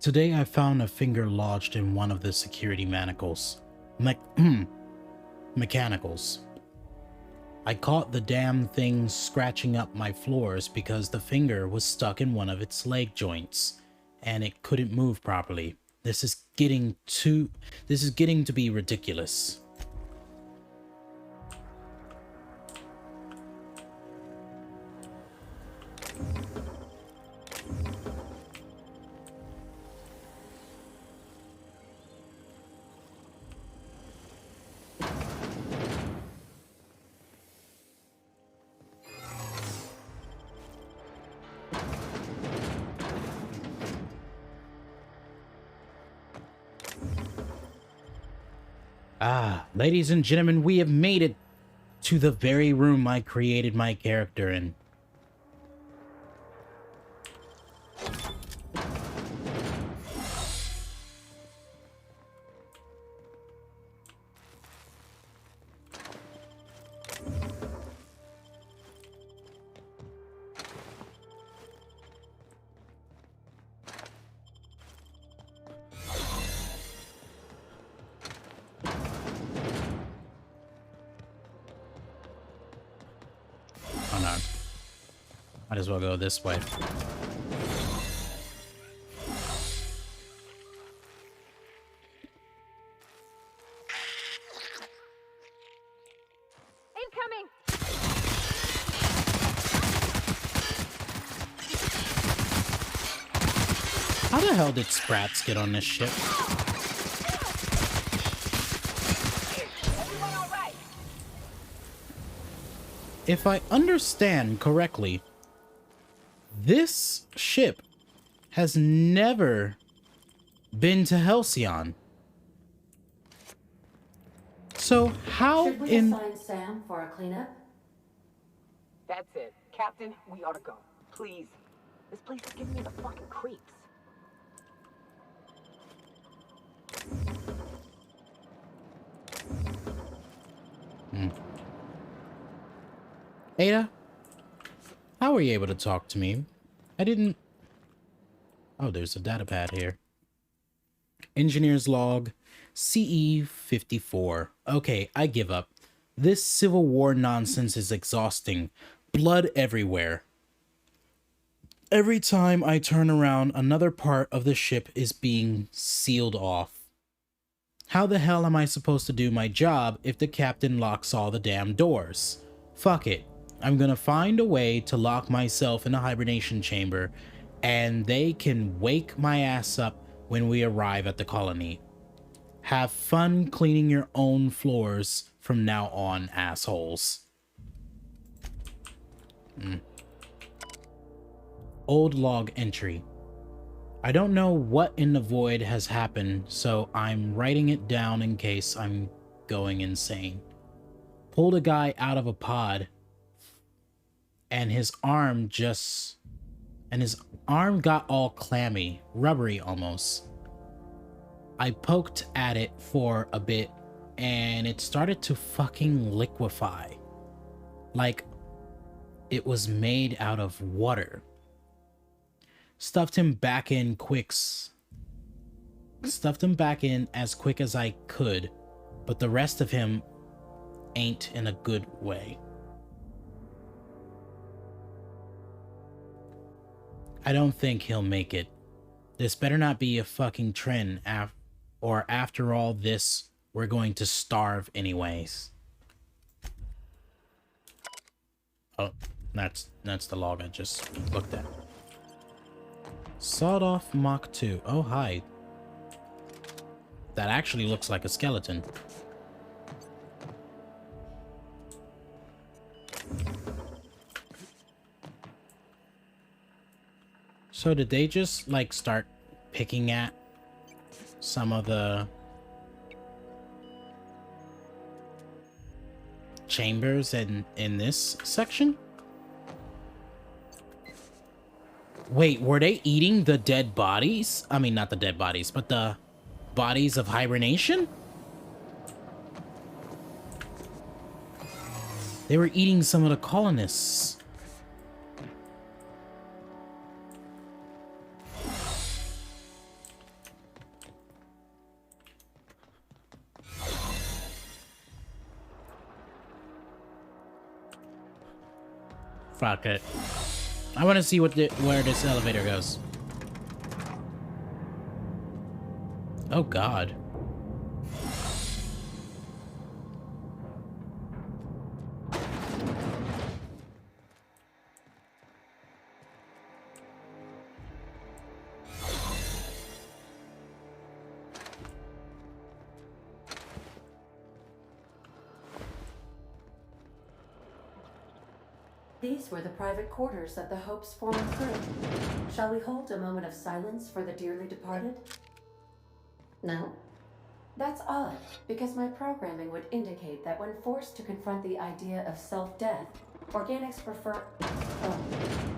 Today I found a finger lodged in one of the security manacles. Mechanicals. I caught the damn thing scratching up my floors because the finger was stuck in one of its leg joints, and it couldn't move properly. This is getting to be ridiculous. Ah, ladies and gentlemen, we have made it to the very room I created my character in. Oh no. Might as well go this way. Incoming! How the hell did Sprats get on this ship? If I understand correctly, this ship has never been to Halcyon. So how Should we assign Sam for a cleanup? That's it. Captain, we ought to go. Please. This place is giving me the fucking creeps. Ada, how were you able to talk to me? I didn't... Oh, there's a data pad here. Engineer's log, CE-54. Okay, I give up. This Civil War nonsense is exhausting. Blood everywhere. Every time I turn around, another part of the ship is being sealed off. How the hell am I supposed to do my job if the captain locks all the damn doors? Fuck it. I'm gonna find a way to lock myself in a hibernation chamber, and they can wake my ass up when we arrive at the colony. Have fun cleaning your own floors from now on, assholes. Old log entry. I don't know what in the void has happened, so I'm writing it down in case I'm going insane. Pulled a guy out of a pod, and his arm got all clammy, rubbery almost. I poked at it for a bit, and it started to fucking liquefy. Like it was made out of water. Stuffed him back in as quick as I could, but the rest of him ain't in a good way. I don't think he'll make it. This better not be a fucking trend, or after all this, we're going to starve anyways. Oh, that's the log I just looked at. Sawed off Mach 2. Oh, hi. That actually looks like a skeleton. So did they just, like, start picking at some of the chambers in this section? Wait, were they eating the dead bodies? I mean, not the dead bodies, but the bodies of hibernation? They were eating some of the colonists. Fuck it. I want to see where this elevator goes. Oh God. These were the private quarters of the Hope's former crew. Shall we hold a moment of silence for the dearly departed? No? That's odd, because my programming would indicate that when forced to confront the idea of self-death, organics prefer... Oh,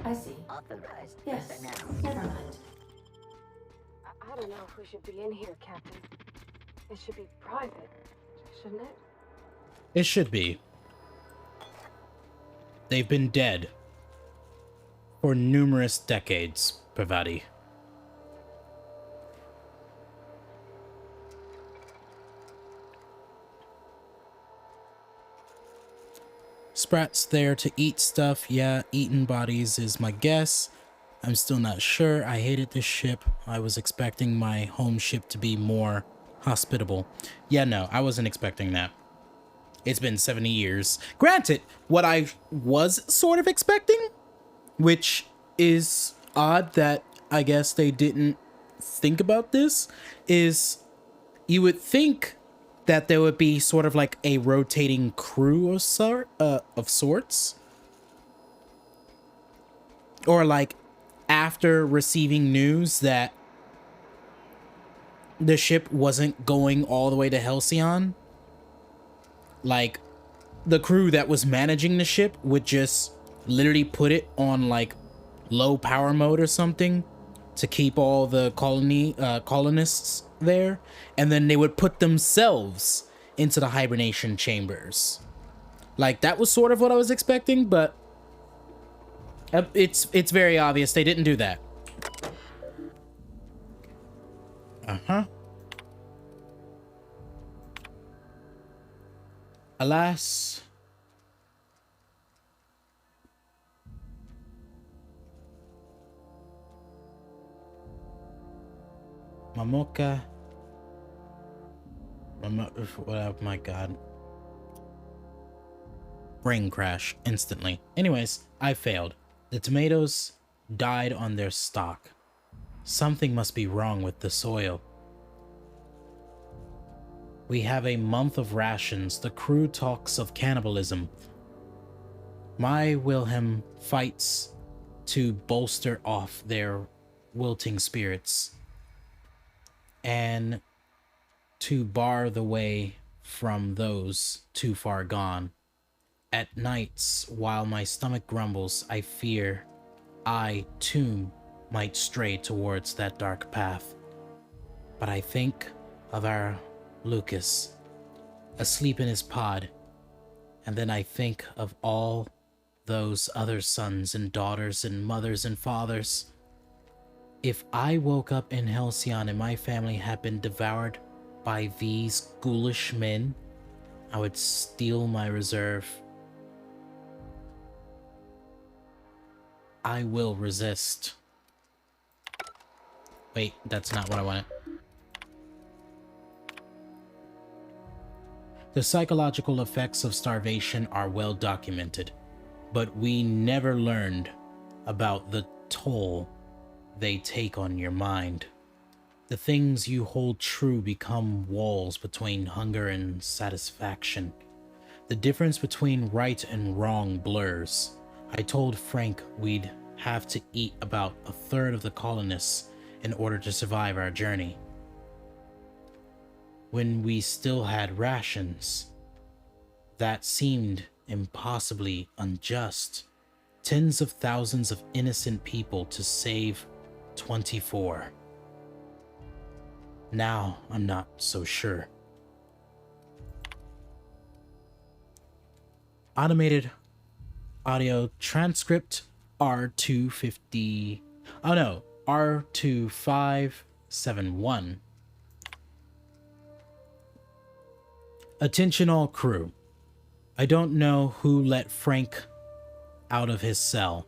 I see. Authorized. Yes, never mind. I don't know if we should be in here, Captain. It should be private, shouldn't it? It should be. They've been dead for numerous decades, Parvati. Sprat's there to eat stuff. Yeah, eating bodies is my guess. I'm still not sure. I hated this ship. I was expecting my home ship to be more hospitable. Yeah, no, I wasn't expecting that. It's been 70 years. Granted, what I was sort of expecting, which is odd that I guess they didn't think about this, is you would think that there would be sort of like a rotating crew of sorts. Or like after receiving news that the ship wasn't going all the way to Halcyon, like the crew that was managing the ship would just literally put it on like low power mode or something to keep all the colonists there, and then they would put themselves into the hibernation chambers. Like that was sort of what I was expecting, but it's very obvious they didn't do that. Alas, Mamoka. Oh my God. Brain crash instantly. Anyways, I failed. The tomatoes died on their stalk. Something must be wrong with the soil. We have a month of rations. The crew talks of cannibalism. My Wilhelm fights to bolster off their wilting spirits and to bar the way from those too far gone. At nights, while my stomach grumbles, I fear I, too, might stray towards that dark path. But I think of our Lucas, asleep in his pod, and then I think of all those other sons and daughters and mothers and fathers If I woke up in Halcyon and my family had been devoured by these ghoulish men, I would steal my reserve. I will resist. Wait, that's not what I wanted. The psychological effects of starvation are well documented, but we never learned about the toll they take on your mind. The things you hold true become walls between hunger and satisfaction. The difference between right and wrong blurs. I told Frank we'd have to eat about a third of the colonists in order to survive our journey. When we still had rations, that seemed impossibly unjust. Tens of thousands of innocent people to save 24. Now I'm not so sure. Automated audio transcript R250. Oh no, R2571. Attention all crew. I don't know who let Frank out of his cell,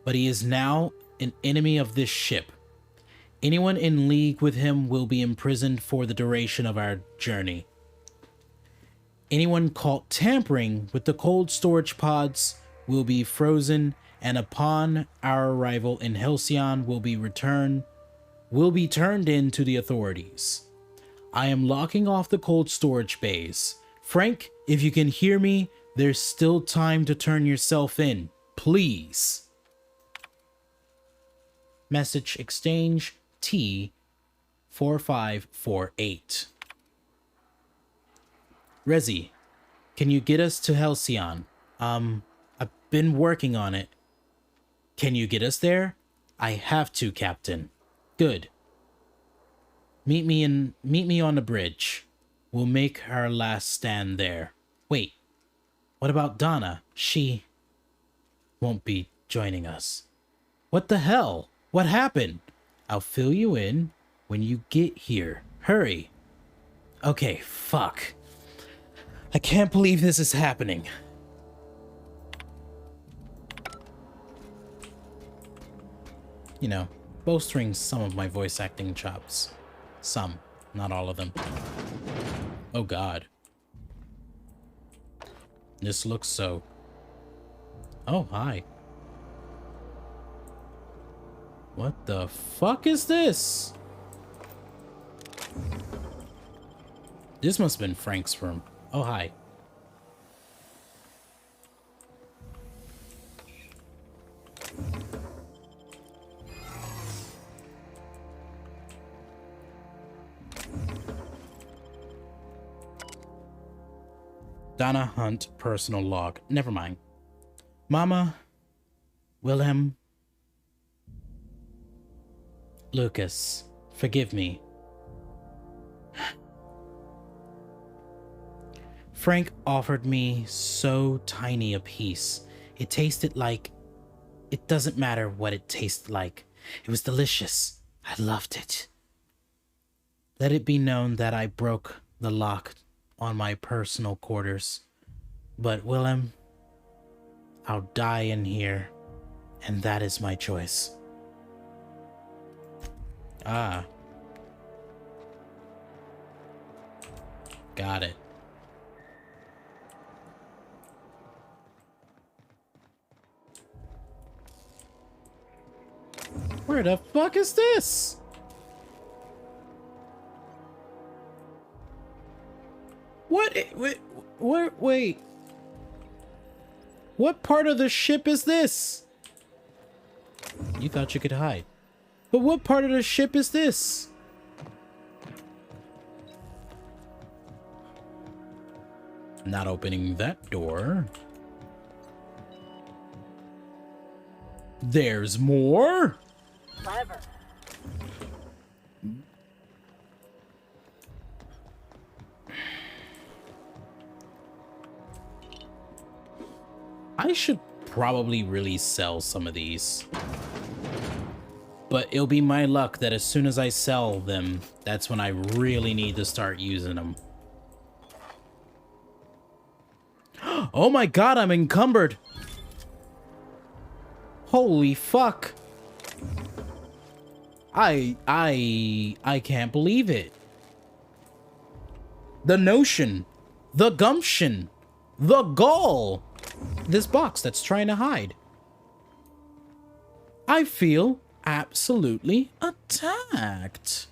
but he is now an enemy of this ship. Anyone in league with him will be imprisoned for the duration of our journey. Anyone caught tampering with the cold storage pods will be frozen, and upon our arrival in Halcyon will be turned in to the authorities. I am locking off the cold storage bays. Frank, if you can hear me, there's still time to turn yourself in. Please. Message exchange T4548. Rezi, can you get us to Halcyon? I've been working on it. Can you get us there? I have to, Captain. Good. Meet me on the bridge. We'll make our last stand there. Wait, what about Donna? She won't be joining us. What the hell? What happened? I'll fill you in when you get here. Hurry. Okay, fuck. I can't believe this is happening. You know, bolstering some of my voice acting chops. Some, not all of them. Oh god. This looks so... Oh, hi. What the fuck is this? This must have been Frank's room. Oh, hi. Donna Hunt personal log. Never mind. Mama, Wilhelm, Lucas, forgive me. Frank offered me so tiny a piece. It tasted like... It doesn't matter what it tasted like. It was delicious. I loved it. Let it be known that I broke the lock on my personal quarters. But Wilhelm, I'll die in here, and that is my choice. Ah. Got it. Where the fuck is this? What? Wait. What part of the ship is this? You thought you could hide. But what part of the ship is this? Not opening that door. There's more? Clever. I should probably really sell some of these. But it'll be my luck that as soon as I sell them, that's when I really need to start using them. Oh my god, I'm encumbered! Holy fuck! I can't believe it. The notion, the gumption, the gall. This box that's trying to hide. I feel absolutely attacked.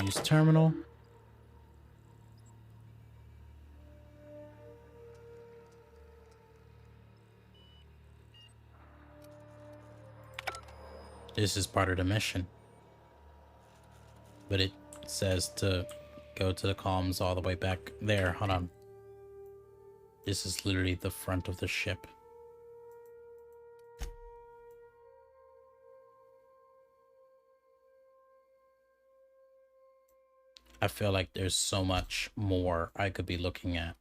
Use terminal. This is part of the mission. But it says to go to the comms all the way back there. Hold on. This is literally the front of the ship. I feel like there's so much more I could be looking at.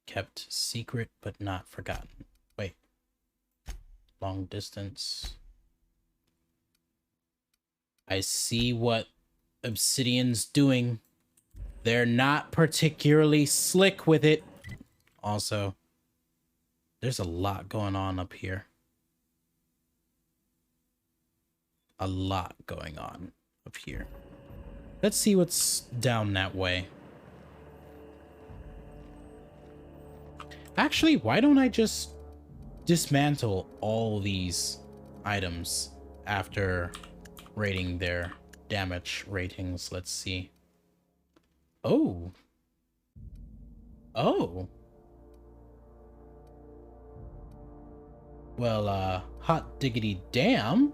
Kept secret but not forgotten. Wait. Long distance. I see what Obsidian's doing. They're not particularly slick with it. Also, there's a lot going on up here. A lot going on up here. Let's see what's down that way. Actually, why don't I just dismantle all these items after rating their damage ratings? Let's see. Oh. Oh. Well, hot diggity damn.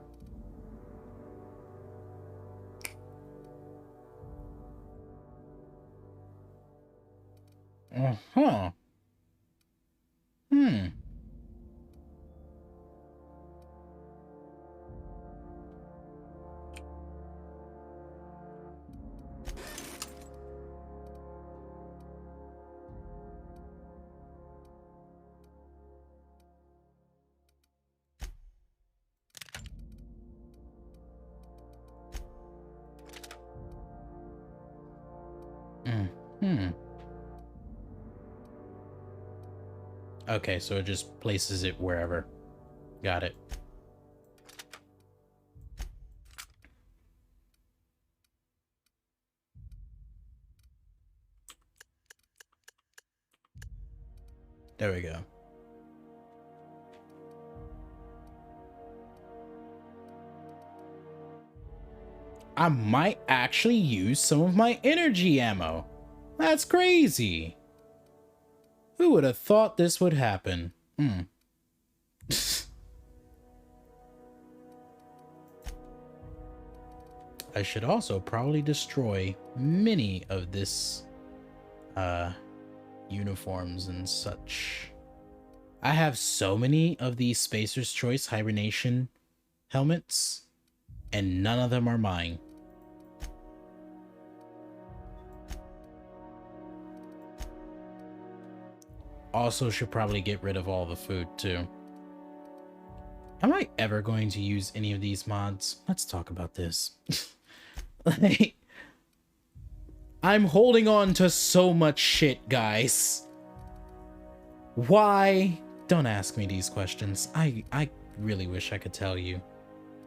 Uh-huh. Hmm. Hmm. Okay, so it just places it wherever. Got it. There we go. I might actually use some of my energy ammo. That's crazy. Who would have thought this would happen? I should also probably destroy many of this uniforms and such. I have so many of these Spacer's Choice hibernation helmets, and none of them are mine. Also should probably get rid of all the food too. Am I ever going to use any of these mods? Let's talk about this. Like, I'm holding on to so much shit, guys. Why? Don't ask me these questions. I really wish I could tell you,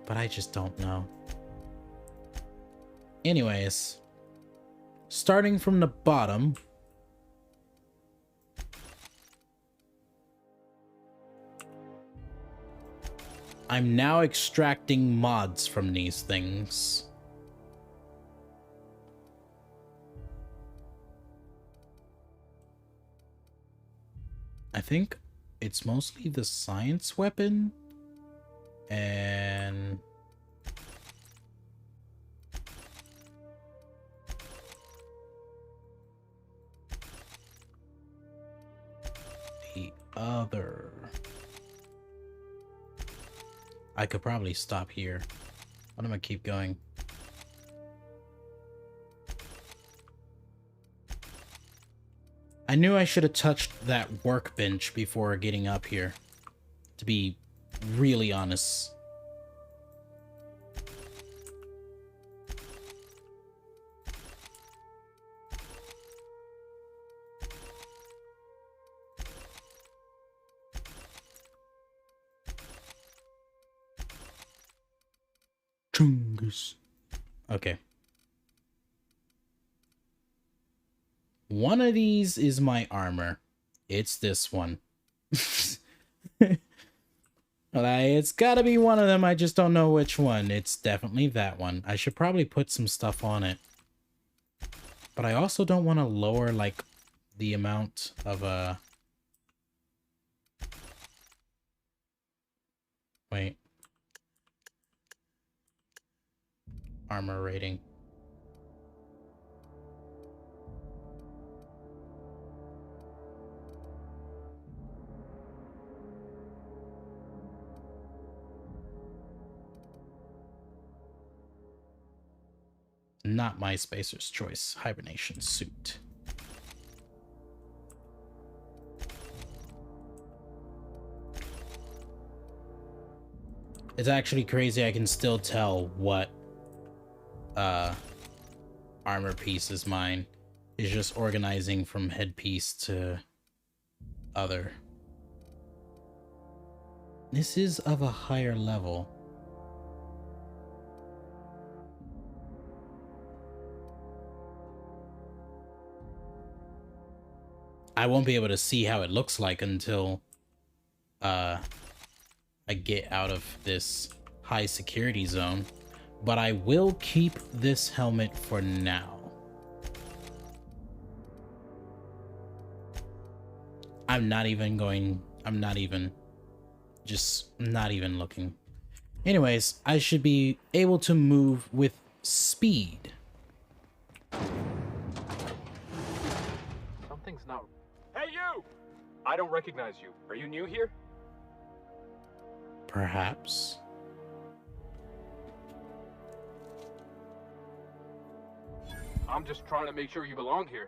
but I just don't know. Anyways, starting from the bottom, I'm now extracting mods from these things. I think it's mostly the science weapon and the other. I could probably stop here. I'm gonna keep going. I knew I should have touched that workbench before getting up here, to be really honest. Chungus. Okay. One of these is my armor. It's this one. It's gotta be one of them. I just don't know which one. It's definitely that one. I should probably put some stuff on it. But I also don't want to lower, like, the amount of, Wait. Armor rating. Not my Spacer's Choice hibernation suit. It's actually crazy I can still tell what armor piece is mine. It's just organizing from headpiece to other. This is of a higher level. I won't be able to see how it looks like until I get out of this high security zone, but I will keep this helmet for now. I'm not even looking. Anyways, I should be able to move with speed. Something's not... Hey, you! I don't recognize you. Are you new here? Perhaps. I'm just trying to make sure you belong here.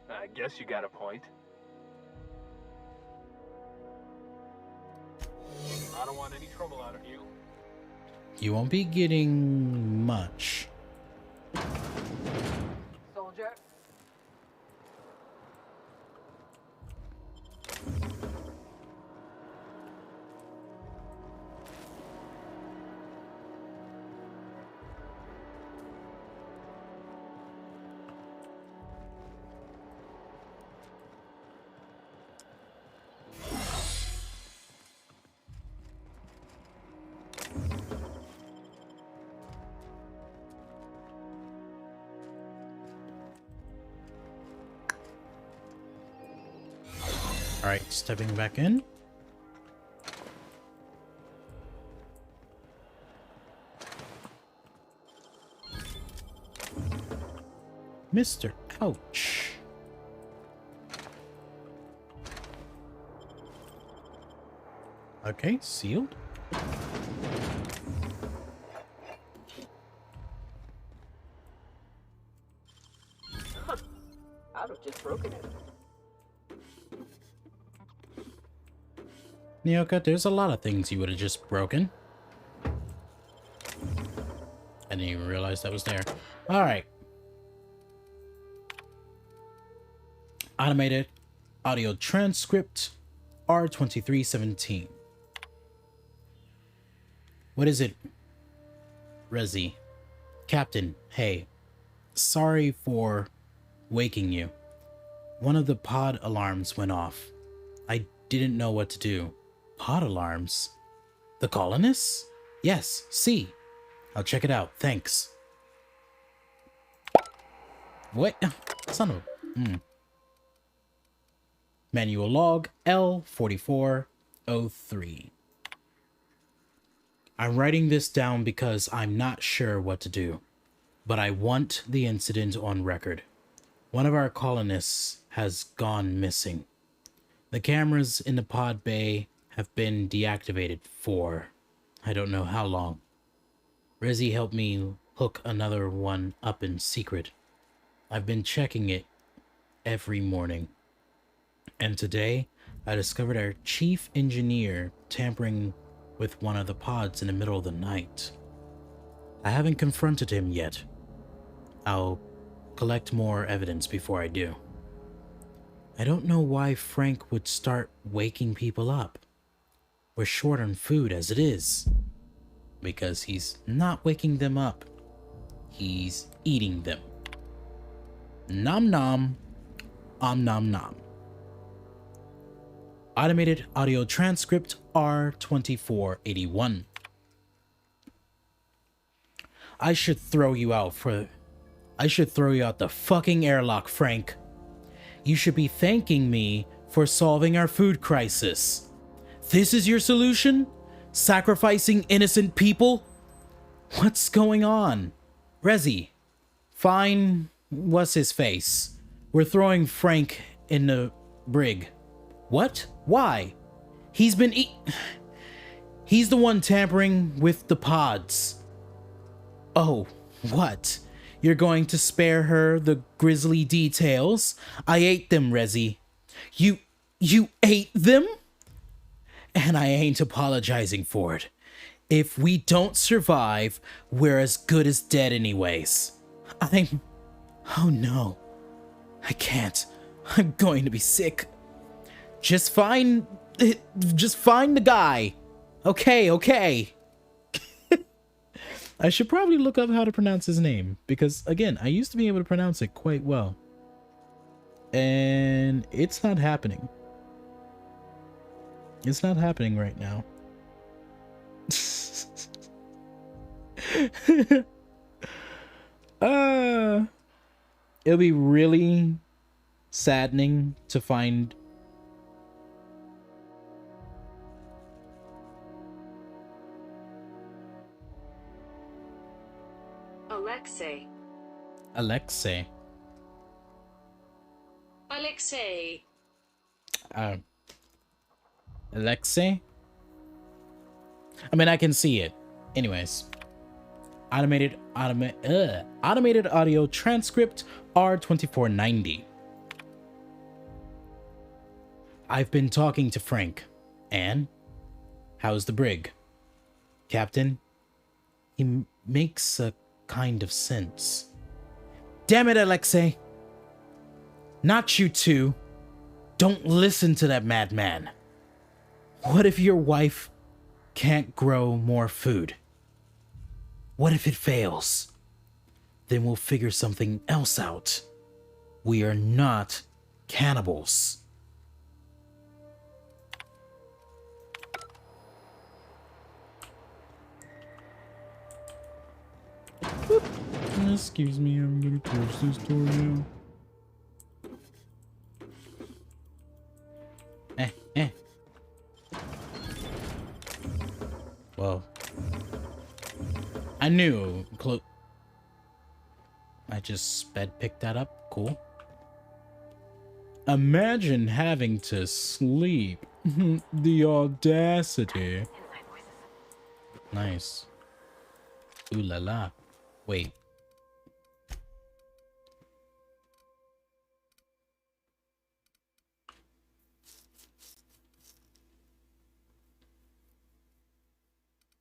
I guess you got a point. I don't want any trouble out of you. You won't be getting much. Soldier. All right, stepping back in. Mr. Ouch. Okay, sealed. I'd have just broken it. Nyoka, there's a lot of things you would have just broken. I didn't even realize that was there. All right. Automated audio transcript R2317. What is it? Rezi. Captain, hey. Sorry for waking you. One of the pod alarms went off. I didn't know what to do. Pod alarms? The colonists? Yes, see. I'll check it out, thanks. What? Son of a... Manual log L4403. I'm writing this down because I'm not sure what to do, but I want the incident on record. One of our colonists has gone missing. The cameras in the pod bay have been deactivated for I don't know how long. Rezi helped me hook another one up in secret. I've been checking it every morning. And today, I discovered our chief engineer tampering with one of the pods in the middle of the night. I haven't confronted him yet. I'll collect more evidence before I do. I don't know why Frank would start waking people up. We're short on food as it is. Because he's not waking them up. He's eating them. Nom nom. Nom nom. Automated audio transcript R2481. I should throw you out the fucking airlock, Frank. You should be thanking me for solving our food crisis. This is your solution? Sacrificing innocent people? What's going on? Rezi, fine, what's his face? We're throwing Frank in the brig. What? Why? He's the one tampering with the pods. Oh, what? You're going to spare her the grisly details? I ate them, Rezi. You ate them? And I ain't apologizing for it. If we don't survive, we're as good as dead anyways. Oh no. I can't. I'm going to be sick. Just find the guy. Okay. I should probably look up how to pronounce his name, because again, I used to be able to pronounce it quite well. And it's not happening. It's not happening right now. It'll be really saddening to find Alexei. Alexei. Alexei? I mean, I can see it. Anyways. Automated audio transcript R2490. I've been talking to Frank. And? How's the brig? Captain? He makes a kind of sense. Damn it, Alexei! Not you two. Don't listen to that madman. What if your wife can't grow more food? What if it fails? Then we'll figure something else out. We are not cannibals. Boop. Excuse me, I'm gonna close this door now. Well, I knew. I just sped picked that up. Cool. Imagine having to sleep. The audacity. Nice. Ooh la la. Wait.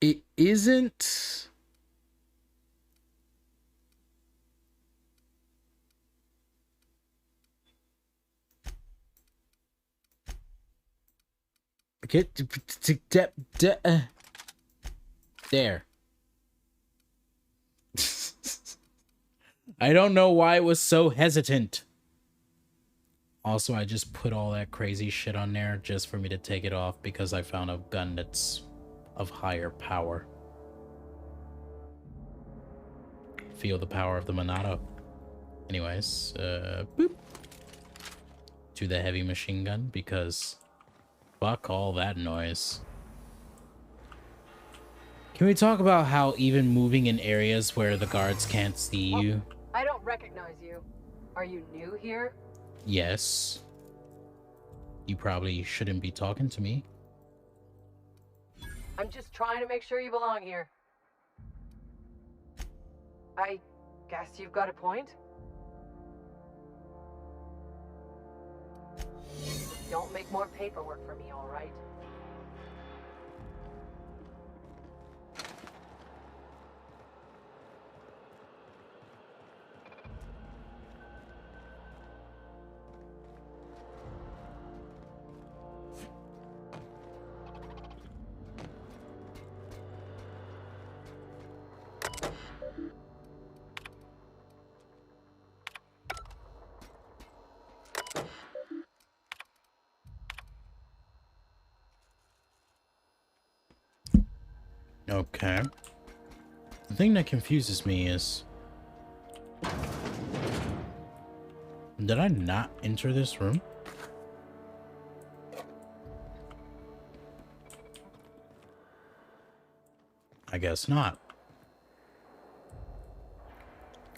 It isn't. Get there. I don't know why it was so hesitant. Also, I just put all that crazy shit on there just for me to take it off because I found a gun that's of higher power. Feel the power of the Monado. Anyways, boop. To the heavy machine gun because fuck all that noise. Can we talk about how even moving in areas where the guards can't see you? I don't recognize you. Are you new here? Yes. You probably shouldn't be talking to me. I'm just trying to make sure you belong here. I guess you've got a point. Don't make more paperwork for me, all right? Okay. The thing that confuses me is... Did I not enter this room? I guess not.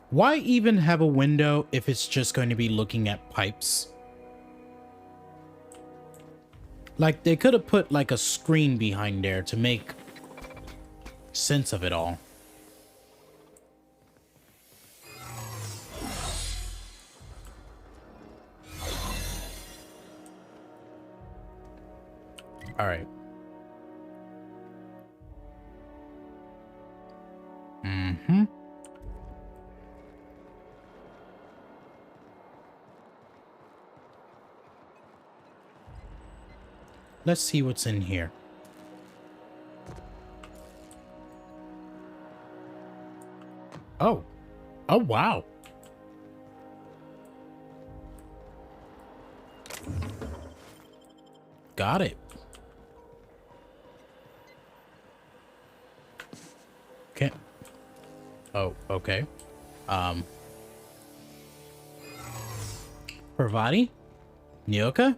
Why even have a window if it's just going to be looking at pipes? Like, they could have put like a screen behind there to make sense of it all. All right. Mm-hmm. Let's see what's in here. Oh. Oh, wow. Got it. Okay. Oh, okay. Parvati? Nyoka?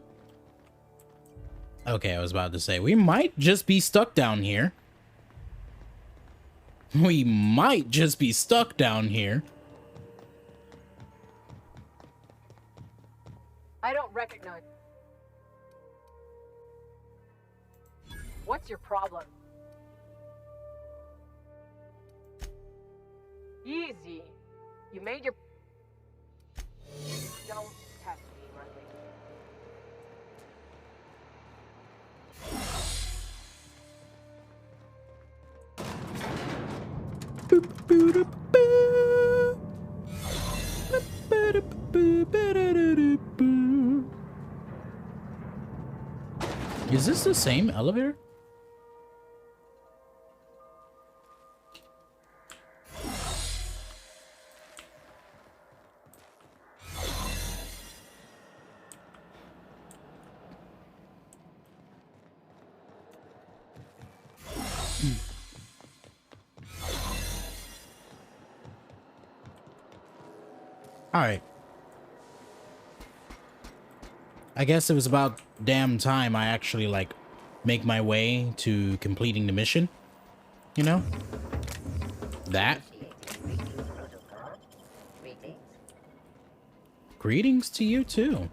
Okay, I was about to say, we might just be stuck down here. We might just be stuck down here. I don't recognize. What's your problem? Easy. You made your... Don't test me, Riley. Is this the same elevator? All right. I guess it was about damn time I actually, like, make my way to completing the mission. You know? That. Greetings to you, too.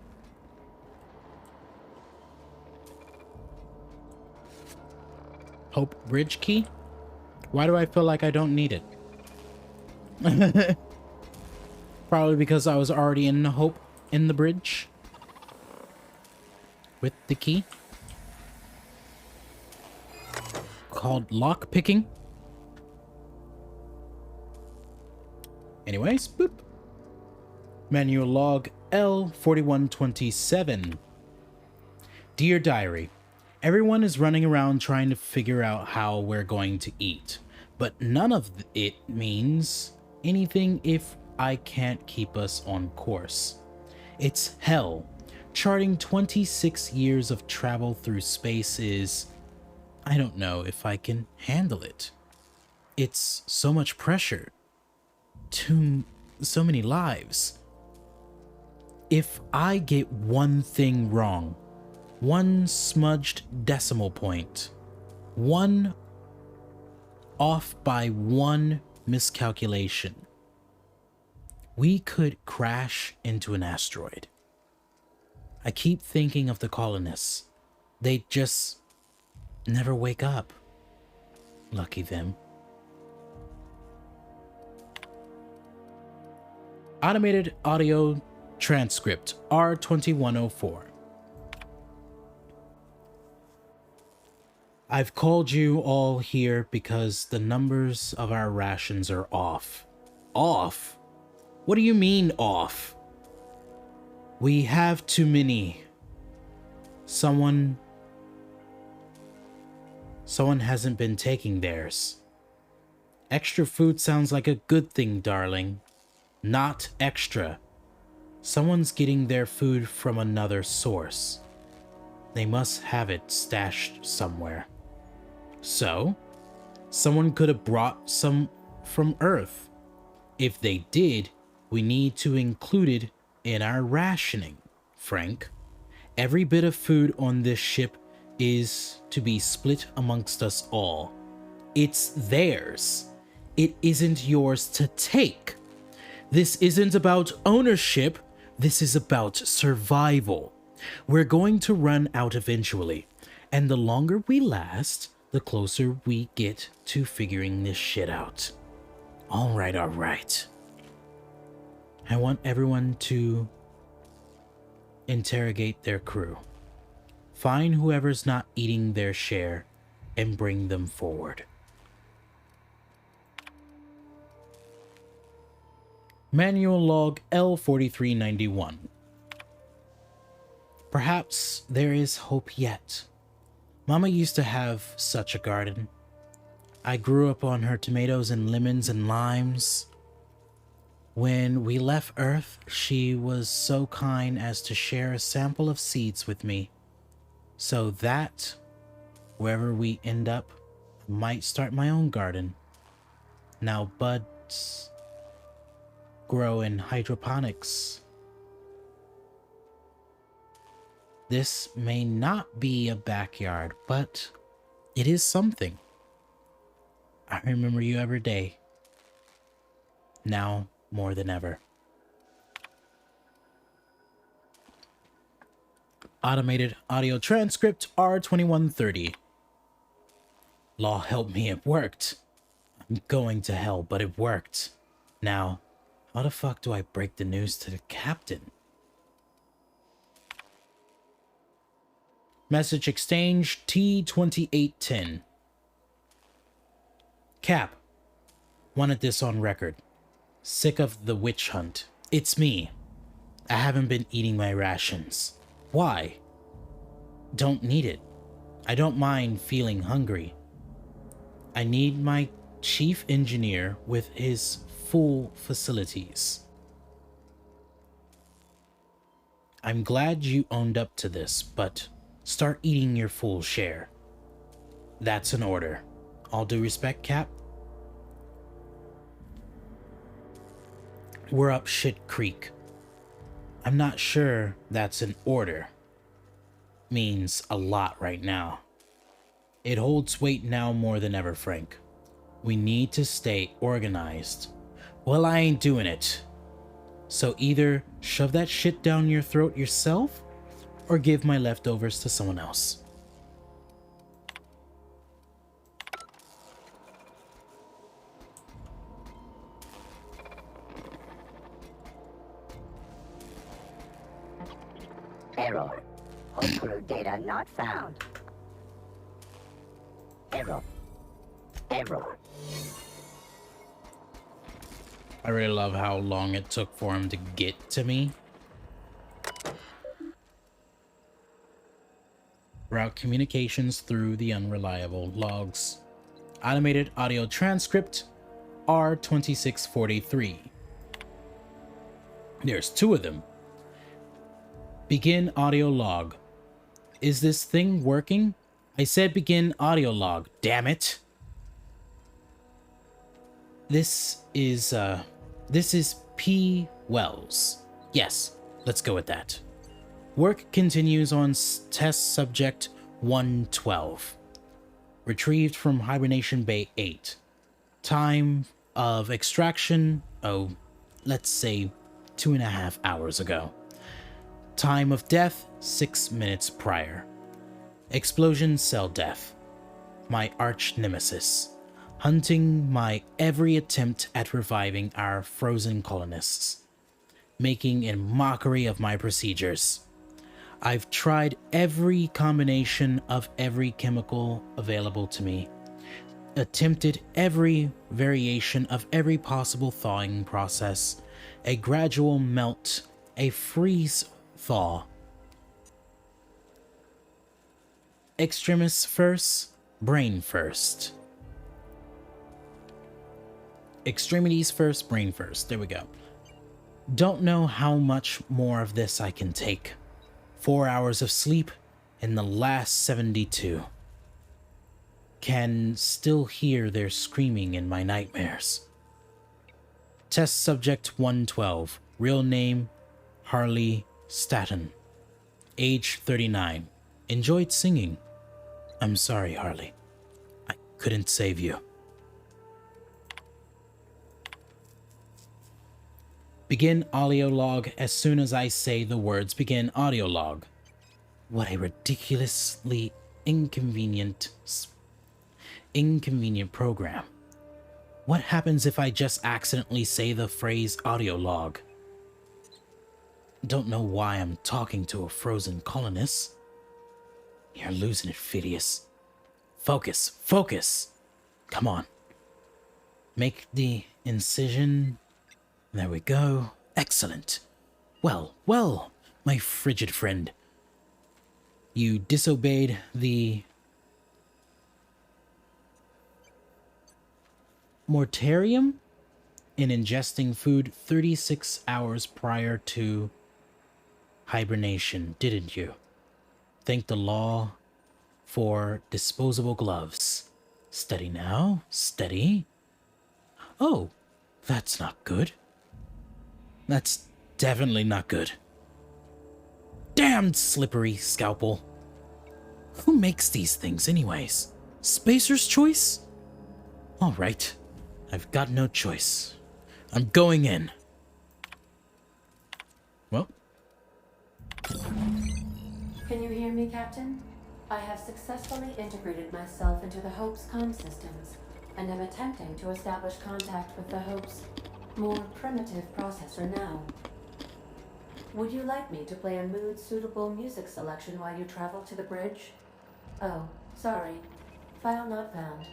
Hope Bridge key? Why do I feel like I don't need it? Probably because I was already in Hope in the bridge. With the key. Called lock picking. Anyways, boop. Manual log L4127. Dear Diary, everyone is running around trying to figure out how we're going to eat, but none of it means anything if I can't keep us on course. It's hell. Charting 26 years of travel through space is... I don't know if I can handle it. It's so much pressure. So many lives. If I get one thing wrong, one smudged decimal point, one off by one miscalculation, we could crash into an asteroid. I keep thinking of the colonists. They just never wake up. Lucky them. Automated audio transcript R2104. I've called you all here because the numbers of our rations are off. Off? What do you mean off? We have too many. Someone hasn't been taking theirs. Extra food sounds like a good thing, darling. Not extra. Someone's getting their food from another source. They must have it stashed somewhere. So, someone could have brought some from Earth. If they did, we need to include it in our rationing, Frank. Every bit of food on this ship is to be split amongst us all. It's theirs. It isn't yours to take. This isn't about ownership. This is about survival. We're going to run out eventually. And the longer we last, the closer we get to figuring this shit out. All right. I want everyone to interrogate their crew. Find whoever's not eating their share and bring them forward. Manual log L4391. Perhaps there is hope yet. Mama used to have such a garden. I grew up on her tomatoes and lemons and limes. When we left Earth, she was so kind as to share a sample of seeds with me. So that, wherever we end up, I might start my own garden. Now buds grow in hydroponics. This may not be a backyard, but it is something. I remember you every day. Now more than ever. Automated audio transcript R2130. Law help me, it worked. I'm going to hell, but it worked. Now, how the fuck do I break the news to the captain? Message exchange T2810. Cap, wanted this on record. Sick of the witch hunt. It's me. I haven't been eating my rations. Why? Don't need it. I don't mind feeling hungry. I need my chief engineer with his full facilities. I'm glad you owned up to this, but start eating your full share. That's an order. All due respect, Cap. We're up shit creek. I'm not sure that's an order. Means a lot right now. It holds weight now more than ever, Frank. We need to stay organized. Well, I ain't doing it. So either shove that shit down your throat yourself, or give my leftovers to someone else. Error. Whole crew data not found. Error. Error. I really love how long it took for him to get to me. Route communications through the unreliable logs. Automated audio transcript R2643. There's two of them. Begin audio log. Is this thing working? I said begin audio log, damn it. This is P. Wells. Yes, let's go with that. Work continues on test subject 112. Retrieved from Hibernation Bay 8. Time of extraction, let's say 2.5 hours ago. Time of death, 6 minutes prior. Explosion cell death. My arch nemesis, hunting my every attempt at reviving our frozen colonists, making a mockery of my procedures. I've tried every combination of every chemical available to me, attempted every variation of every possible thawing process, a gradual melt, a freeze thaw. Extremis first, brain first. Extremities first, brain first. There we go. Don't know how much more of this I can take. 4 hours of sleep in the last 72. Can still hear their screaming in my nightmares. Test subject 112. Real name, Harley Staton. Age 39. Enjoyed singing. I'm sorry, Harley. I couldn't save you. Begin audio log as soon as I say the words begin audio log. What a ridiculously inconvenient program. What happens if I just accidentally say the phrase audio log? Don't know why I'm talking to a frozen colonist. You're losing it, Phidias. Focus, focus! Come on. Make the incision. There we go. Excellent. Well, well, my frigid friend. You disobeyed the mortarium in ingesting food 36 hours prior to hibernation, didn't you? Thank the law for disposable gloves. Steady now, steady. Oh, that's not good. That's definitely not good. Damned slippery scalpel. Who makes these things anyways? Spacer's Choice? Alright, I've got no choice. I'm going in. Well. Can you hear me, Captain? I have successfully integrated myself into the Hope's comm systems, and am attempting to establish contact with the Hope's more primitive processor now. Would you like me to play a mood-suitable music selection while you travel to the bridge? Oh, sorry. File not found.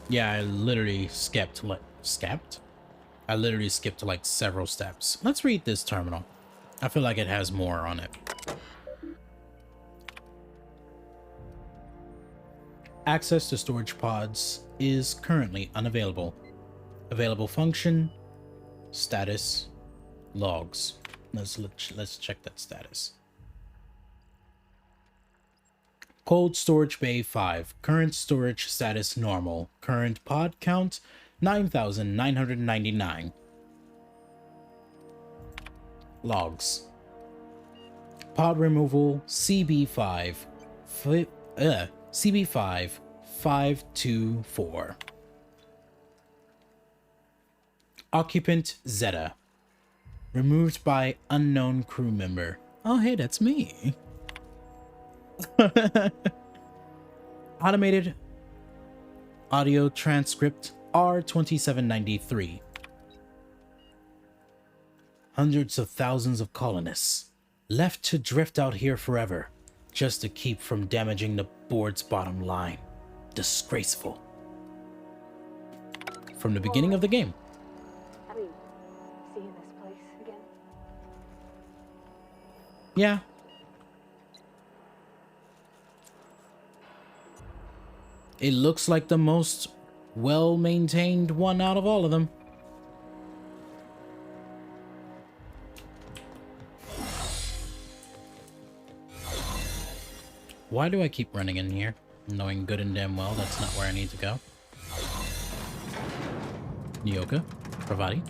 Yeah, I literally skipped I literally skipped like several steps. Let's read this terminal. I feel like it has more on it. Access to storage pods is currently unavailable. Available function, status, logs. Let's check that status. Cold storage bay 5. Current storage status normal. Current pod count 9,999. Logs. Pod removal CB5. CB5 524. Occupant Zeta. Removed by unknown crew member. Oh, hey, that's me. Automated audio transcript R2793. Hundreds of thousands of colonists left to drift out here forever, just to keep from damaging the board's bottom line. Disgraceful. From the beginning of the game. I mean, seeing this place again? Yeah. It looks like the most well-maintained one out of all of them. Why do I keep running in here, knowing good and damn well that's not where I need to go? Nyoka, Pravati.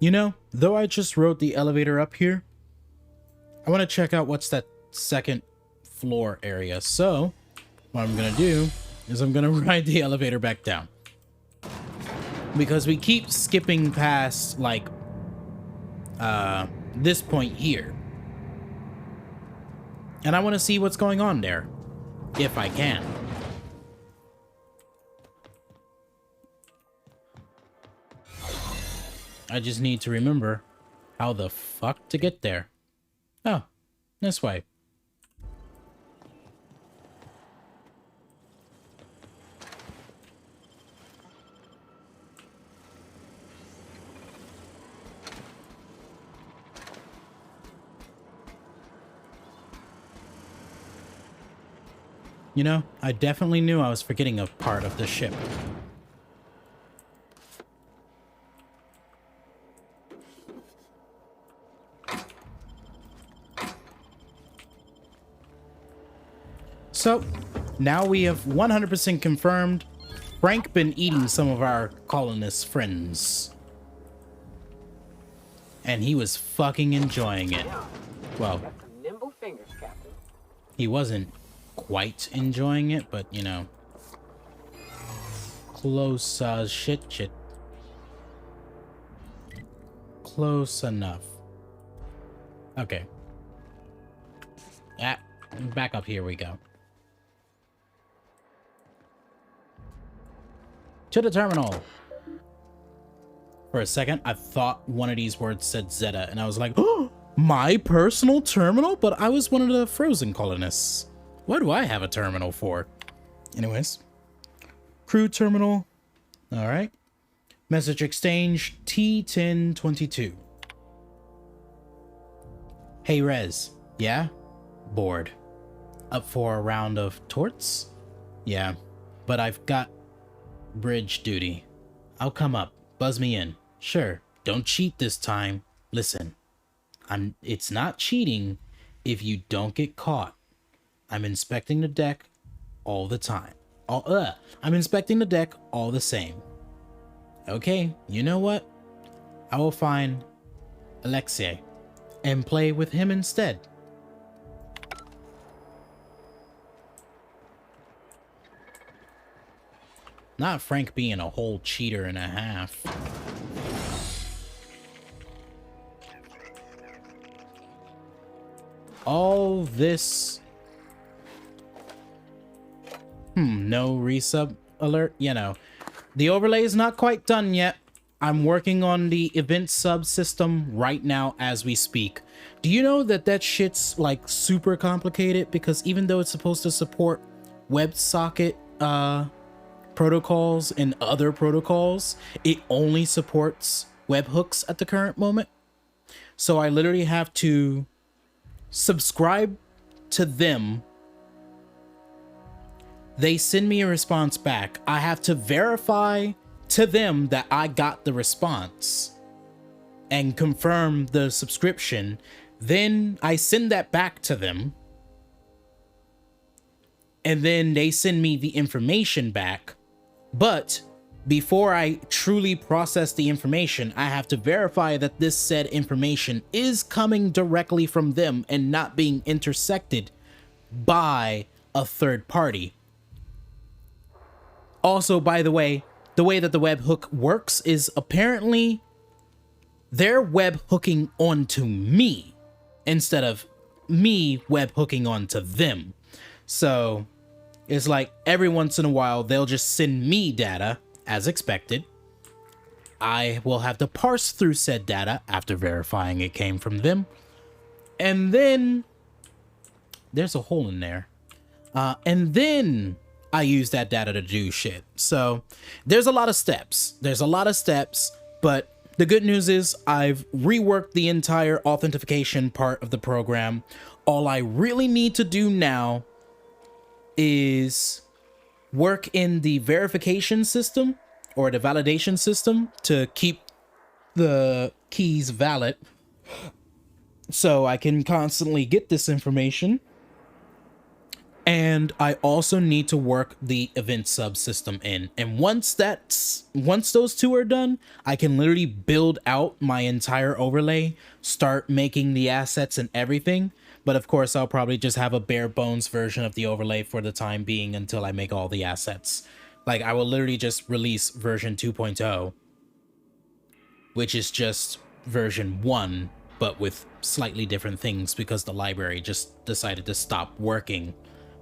You know, though I just rode the elevator up here, I want to check out what's that second floor area. So, what I'm going to do is I'm going to ride the elevator back down. Because we keep skipping past, like, this point here. And I want to see what's going on there, if I can. I just need to remember how the fuck to get there. Oh, this way. You know, I definitely knew I was forgetting a part of the ship. So, now we have 100% confirmed Frank been eating some of our colonist friends. And he was fucking enjoying it. Well, Nimble fingers, Captain. he wasn't quite enjoying it, but you know, close shit. Close enough. Okay. Back up here we go. To the terminal. For a second, I thought one of these words said Zeta, and I was like, oh, my personal terminal? But I was one of the frozen colonists. What do I have a terminal for? Anyways. Crew terminal. All right. Message exchange T1022. Hey, Rez. Yeah? Bored. Up for a round of torts? Yeah. But I've got bridge duty. I'll come up. Buzz me in. Sure. Don't cheat this time. Listen. It's not cheating if you don't get caught. I'm inspecting the deck all the time. I'm inspecting the deck all the same. Okay, you know what? I will find Alexei and play with him instead. Not Frank being a whole cheater and a half. All this... no resub alert? You know, the overlay is not quite done yet. I'm working on the event sub system right now as we speak. Do you know that that shit's like super complicated? Because even though it's supposed to support WebSocket protocols and other protocols, it only supports webhooks at the current moment. So I literally have to subscribe to them. They send me a response back. I have to verify to them that I got the response and confirm the subscription. Then I send that back to them. And then they send me the information back. But before I truly process the information, I have to verify that this said information is coming directly from them and not being intersected by a third party. Also, by the way that the webhook works is apparently they're webhooking onto me instead of me webhooking onto them. So it's like every once in a while, they'll just send me data as expected. I will have to parse through said data after verifying it came from them. And then there's a hole in there. And then I use that data to do shit. So there's a lot of steps. But the good news is I've reworked the entire authentication part of the program. All I really need to do now is work in the verification system or the validation system to keep the keys valid so I can constantly get this information And I also need to work the event subsystem in. And once those two are done, I can literally build out my entire overlay, start making the assets and everything. But of course, I'll probably just have a bare bones version of the overlay for the time being until I make all the assets. Like, I will literally just release version 2.0, which is just version 1, but with slightly different things because the library just decided to stop working.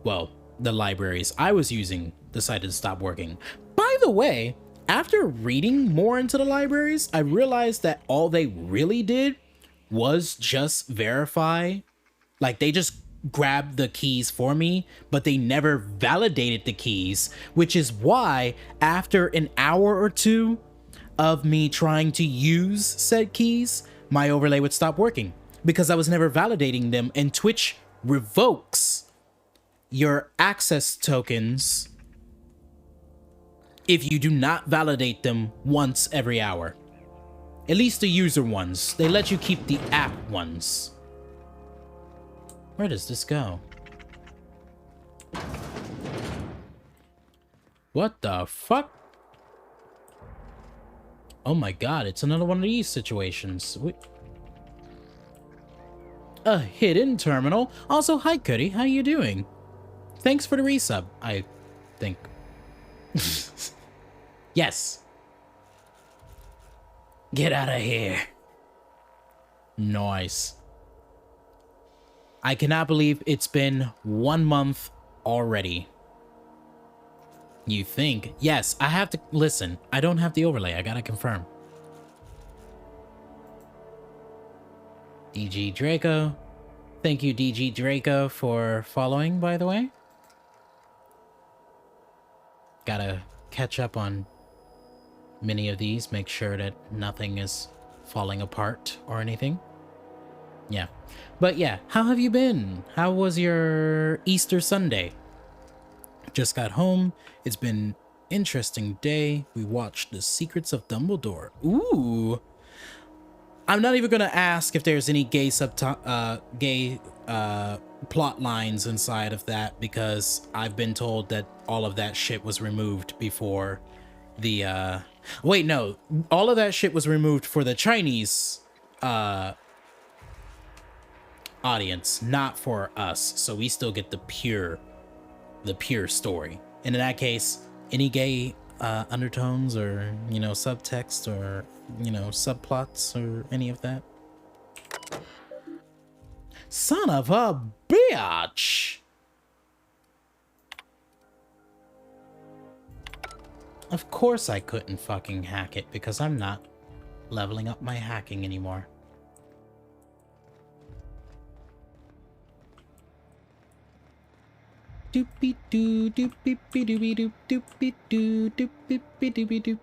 Well, the libraries I was using decided to stop working. By the way, after reading more into the libraries, I realized that all they really did was just verify. Like, they just grabbed the keys for me, but they never validated the keys, which is why after an hour or two of me trying to use said keys, my overlay would stop working because I was never validating them, and Twitch revokes your access tokens if you do not validate them once every hour. At least the user ones. They let you keep the app ones. Where does this go? What the fuck? Oh my god, it's another one of these situations. A hidden terminal. Also, hi Cody, how you doing? Thanks for the resub, I think. Yes. Get out of here. Nice. I cannot believe it's been 1 month already. You think? Yes, I have to... Listen, I don't have the overlay. I gotta confirm. DG Draco. Thank you, DG Draco, for following, by the way. Gotta catch up on many of these. Make sure that nothing is falling apart or anything. Yeah. But yeah, how have you been? How was your Easter Sunday? Just got home. It's been an interesting day. We watched The Secrets of Dumbledore. Ooh. I'm not even gonna ask if there's any gay plot lines inside of that, because I've been told that all of that shit was removed before the wait, no. All of that shit was removed for the Chinese audience, not for us. So we still get the pure story. And in that case, any gay undertones or, you know, subtext or, you know, subplots or any of that. Son of a bitch! Of course I couldn't fucking hack it, because I'm not leveling up my hacking anymore. Doopy doo doopy doopy doop doopy doo doopy doopy doop.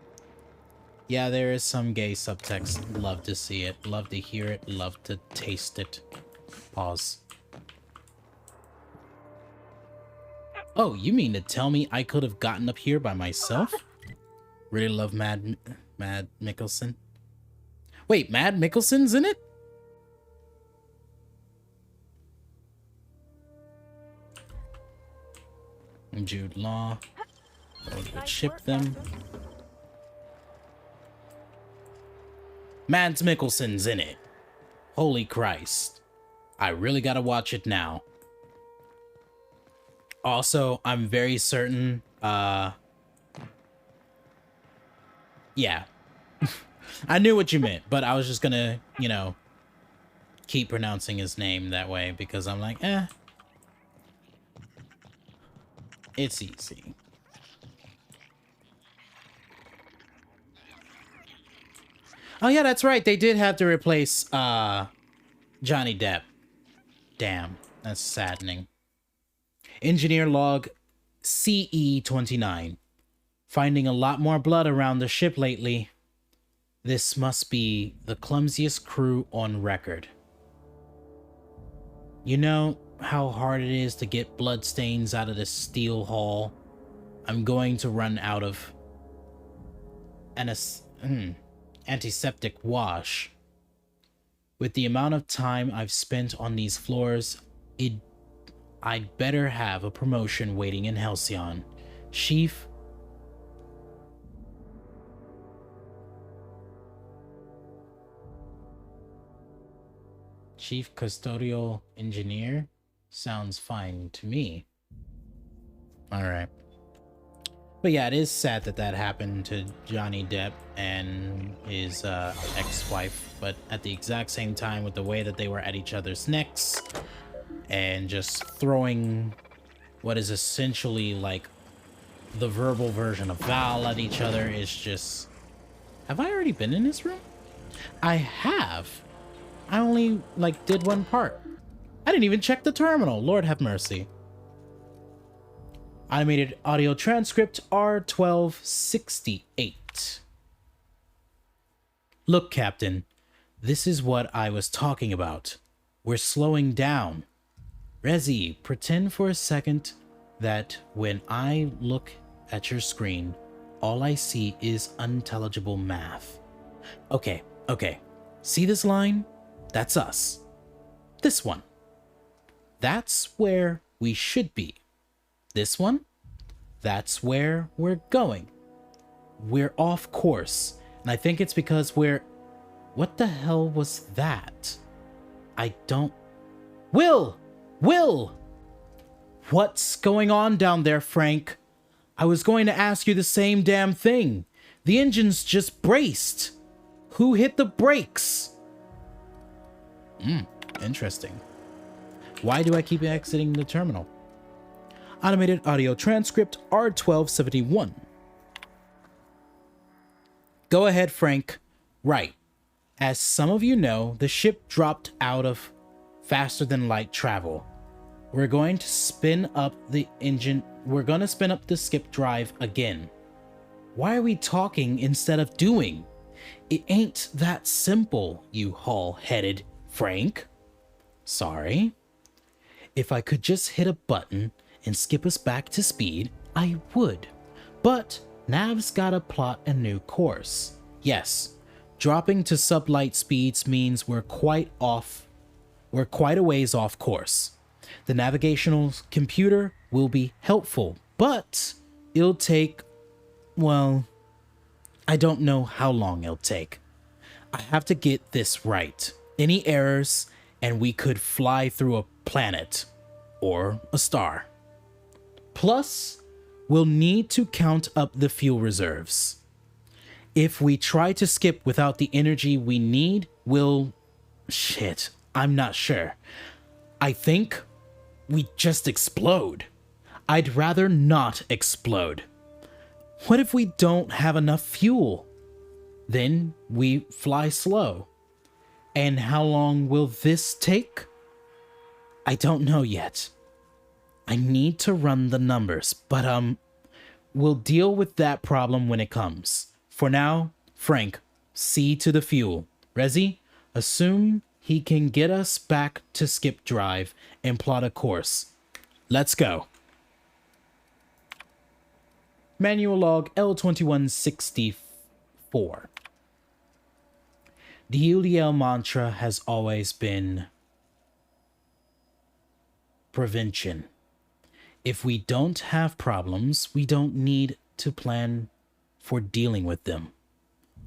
Yeah, there is some gay subtext. Love to see it. Love to hear it. Love to taste it. Pause. Oh, you mean to tell me I could have gotten up here by myself? Really love Mad Mikkelsen. Wait, Mad Mikkelsen's in it? Jude Law. Would ship them. Mads Mikkelsen's in it. Holy Christ. I really gotta watch it now. Also, I'm very certain, yeah. I knew what you meant, but I was just gonna, you know, keep pronouncing his name that way because I'm like, it's easy. Oh yeah, that's right. They did have to replace Johnny Depp. Damn, that's saddening. Engineer log CE29. Finding a lot more blood around the ship lately. This must be the clumsiest crew on record. You know how hard it is to get bloodstains out of this steel hull? I'm going to run out of antiseptic wash. With the amount of time I've spent on these floors, I'd better have a promotion waiting in Halcyon. Chief Custodial Engineer? Sounds fine to me. Alright. But yeah, it is sad that that happened to Johnny Depp and his ex-wife, but at the exact same time, with the way that they were at each other's necks and just throwing what is essentially like the verbal version of Val at each other is just... Have I already been in this room? I have. I only like did one part. I didn't even check the terminal. Lord have mercy. Animated audio transcript R1268. Look, Captain, this is what I was talking about. We're slowing down. Rezi, pretend for a second that when I look at your screen, all I see is unintelligible math. Okay. See this line? That's us. This one. That's where we should be. This one? That's where we're going. We're off course, and I think it's because we're... What the hell was that? I don't... Will! What's going on down there, Frank? I was going to ask you the same damn thing. The engine's just braced. Who hit the brakes? Interesting. Why do I keep exiting the terminal? Automated audio transcript R1271. Go ahead, Frank. Right. As some of you know, the ship dropped out of faster than light travel. We're going to spin up the engine. We're going to spin up the skip drive again. Why are we talking instead of doing? It ain't that simple, you hall-headed Frank. Sorry. If I could just hit a button and skip us back to speed, I would. But Nav's gotta plot a new course. Yes, dropping to sublight speeds means we're quite a ways off course. The navigational computer will be helpful, but it'll take, well, I don't know how long it'll take. I have to get this right. Any errors, and we could fly through a planet or a star. Plus, we'll need to count up the fuel reserves. If we try to skip without the energy we need, shit, I'm not sure. I think we just explode. I'd rather not explode. What if we don't have enough fuel? Then we fly slow. And how long will this take? I don't know yet. I need to run the numbers, but we'll deal with that problem when it comes. For now, Frank, see to the fuel. Rezi, assume he can get us back to skip drive and plot a course. Let's go. Manual log L2164. The UDL mantra has always been prevention. If we don't have problems, we don't need to plan for dealing with them.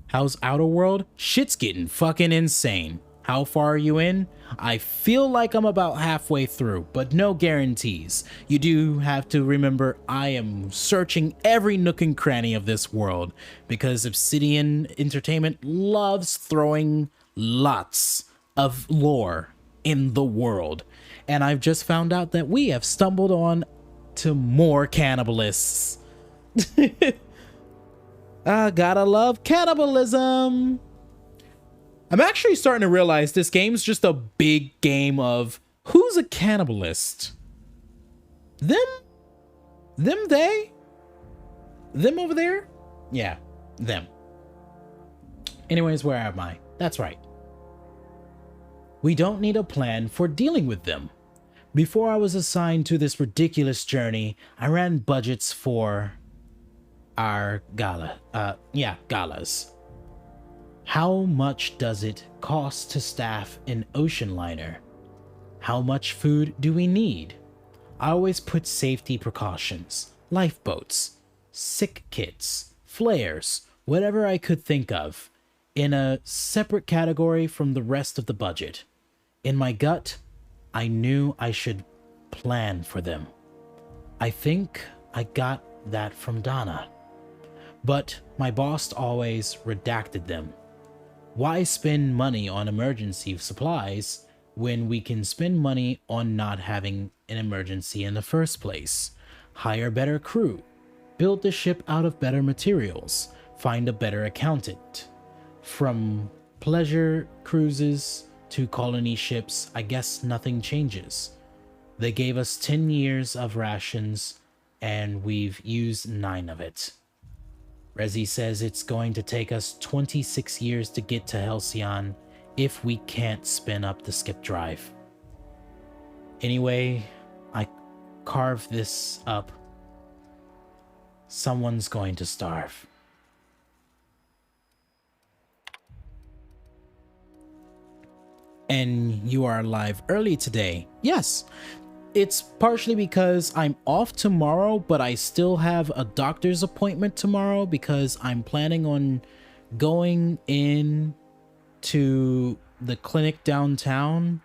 How's Outer World? Shit's getting fucking insane. How far are you in? I feel like I'm about halfway through, but no guarantees. You do have to remember I am searching every nook and cranny of this world because Obsidian Entertainment loves throwing lots of lore in the world. And I've just found out that we have stumbled on to more cannibalists. I gotta love cannibalism. I'm actually starting to realize this game's just a big game of who's a cannibalist? Them? They? Them over there? Yeah, them. Anyways, where am I? That's right. We don't need a plan for dealing with them. Before I was assigned to this ridiculous journey, I ran budgets for our galas. How much does it cost to staff an ocean liner? How much food do we need? I always put safety precautions, lifeboats, sick kits, flares, whatever I could think of, in a separate category from the rest of the budget. In my gut, I knew I should plan for them. I think I got that from Donna. But my boss always redacted them. Why spend money on emergency supplies when we can spend money on not having an emergency in the first place? Hire better crew, build the ship out of better materials, find a better accountant. From pleasure cruises to colony ships, I guess nothing changes. They gave us 10 years of rations, and we've used 9 of it. Rezi says it's going to take us 26 years to get to Halcyon if we can't spin up the skip drive. Anyway, I carved this up. Someone's going to starve. And you are alive early today. Yes, it's partially because I'm off tomorrow, but I still have a doctor's appointment tomorrow because I'm planning on going in to the clinic downtown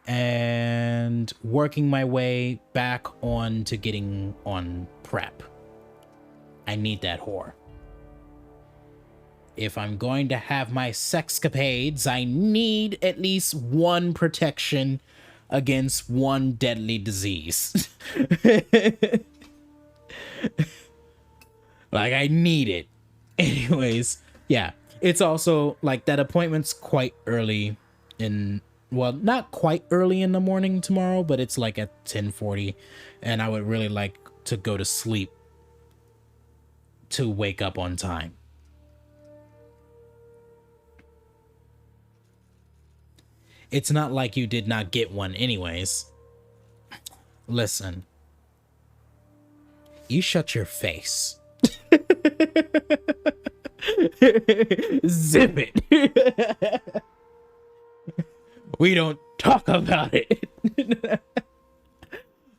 and working my way back on to getting on prep. I need that whore. If I'm going to have my sexcapades, I need at least one protection against one deadly disease. Like, I need it. Anyways, yeah. It's also, like, that appointment's quite early in... Well, not quite early in the morning tomorrow, but it's, like, at 10:40. And I would really like to go to sleep to wake up on time. It's not like you did not get one anyways. Listen. You shut your face. Zip it. We don't talk about it.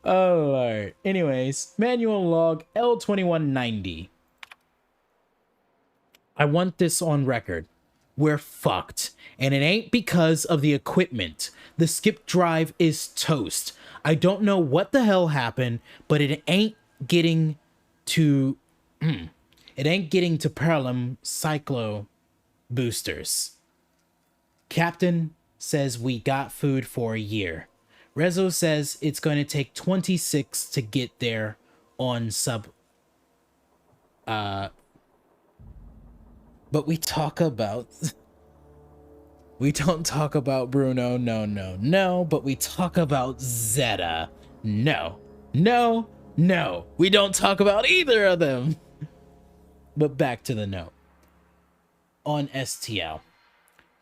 Oh, Lord. Anyways, manual log L2190. I want this on record. We're fucked. And it ain't because of the equipment. The skip drive is toast. I don't know what the hell happened, but it ain't getting to... It ain't getting to Paralum Cyclo boosters. Captain says we got food for a year. Rezo says it's going to take 26 to get there on sub... But we talk about... We don't talk about Bruno, no, but we talk about Zeta. No. We don't talk about either of them. But back to the note. On STL.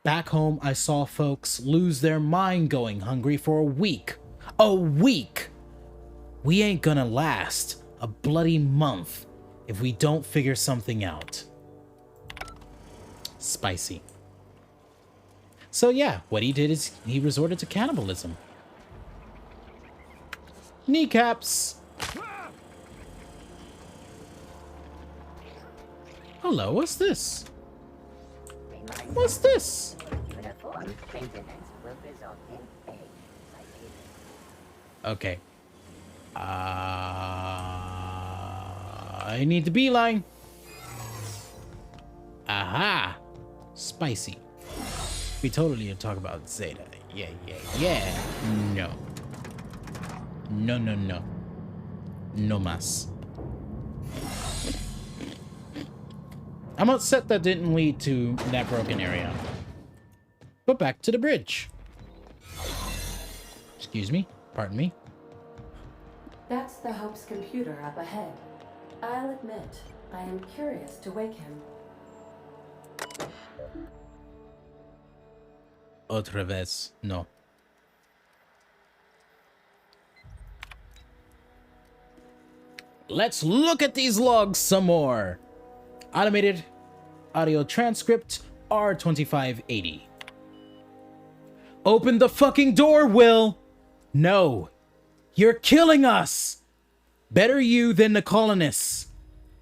Back home, I saw folks lose their mind going hungry for a week. A week! We ain't gonna last a bloody month if we don't figure something out. Spicy. So yeah, what he did is he resorted to cannibalism. Kneecaps! Hello, what's this? What's this? Okay. I need the beeline. Aha! Spicy. We totally need to talk about Zeta. Yeah. No. No mas. I'm upset that didn't lead to that broken area. But back to the bridge. Excuse me. Pardon me. That's the Hope's computer up ahead. I'll admit, I am curious to wake him. Otra vez, no. Let's look at these logs some more. Automated audio transcript R2580. Open the fucking door, Will! No. You're killing us! Better you than the colonists.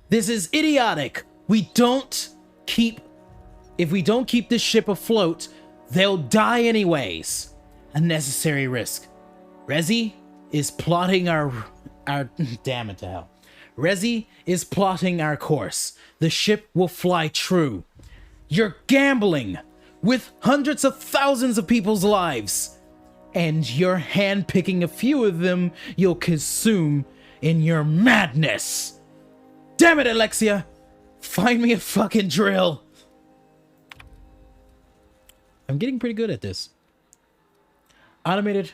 This is idiotic. If we don't keep this ship afloat, they'll die anyways. Unnecessary risk. Rezi is plotting our damn it to hell. Rezi is plotting our course. The ship will fly true. You're gambling with hundreds of thousands of people's lives. And you're handpicking a few of them you'll consume in your madness. Damn it, Alexia! Find me a fucking drill. I'm getting pretty good at this. Automated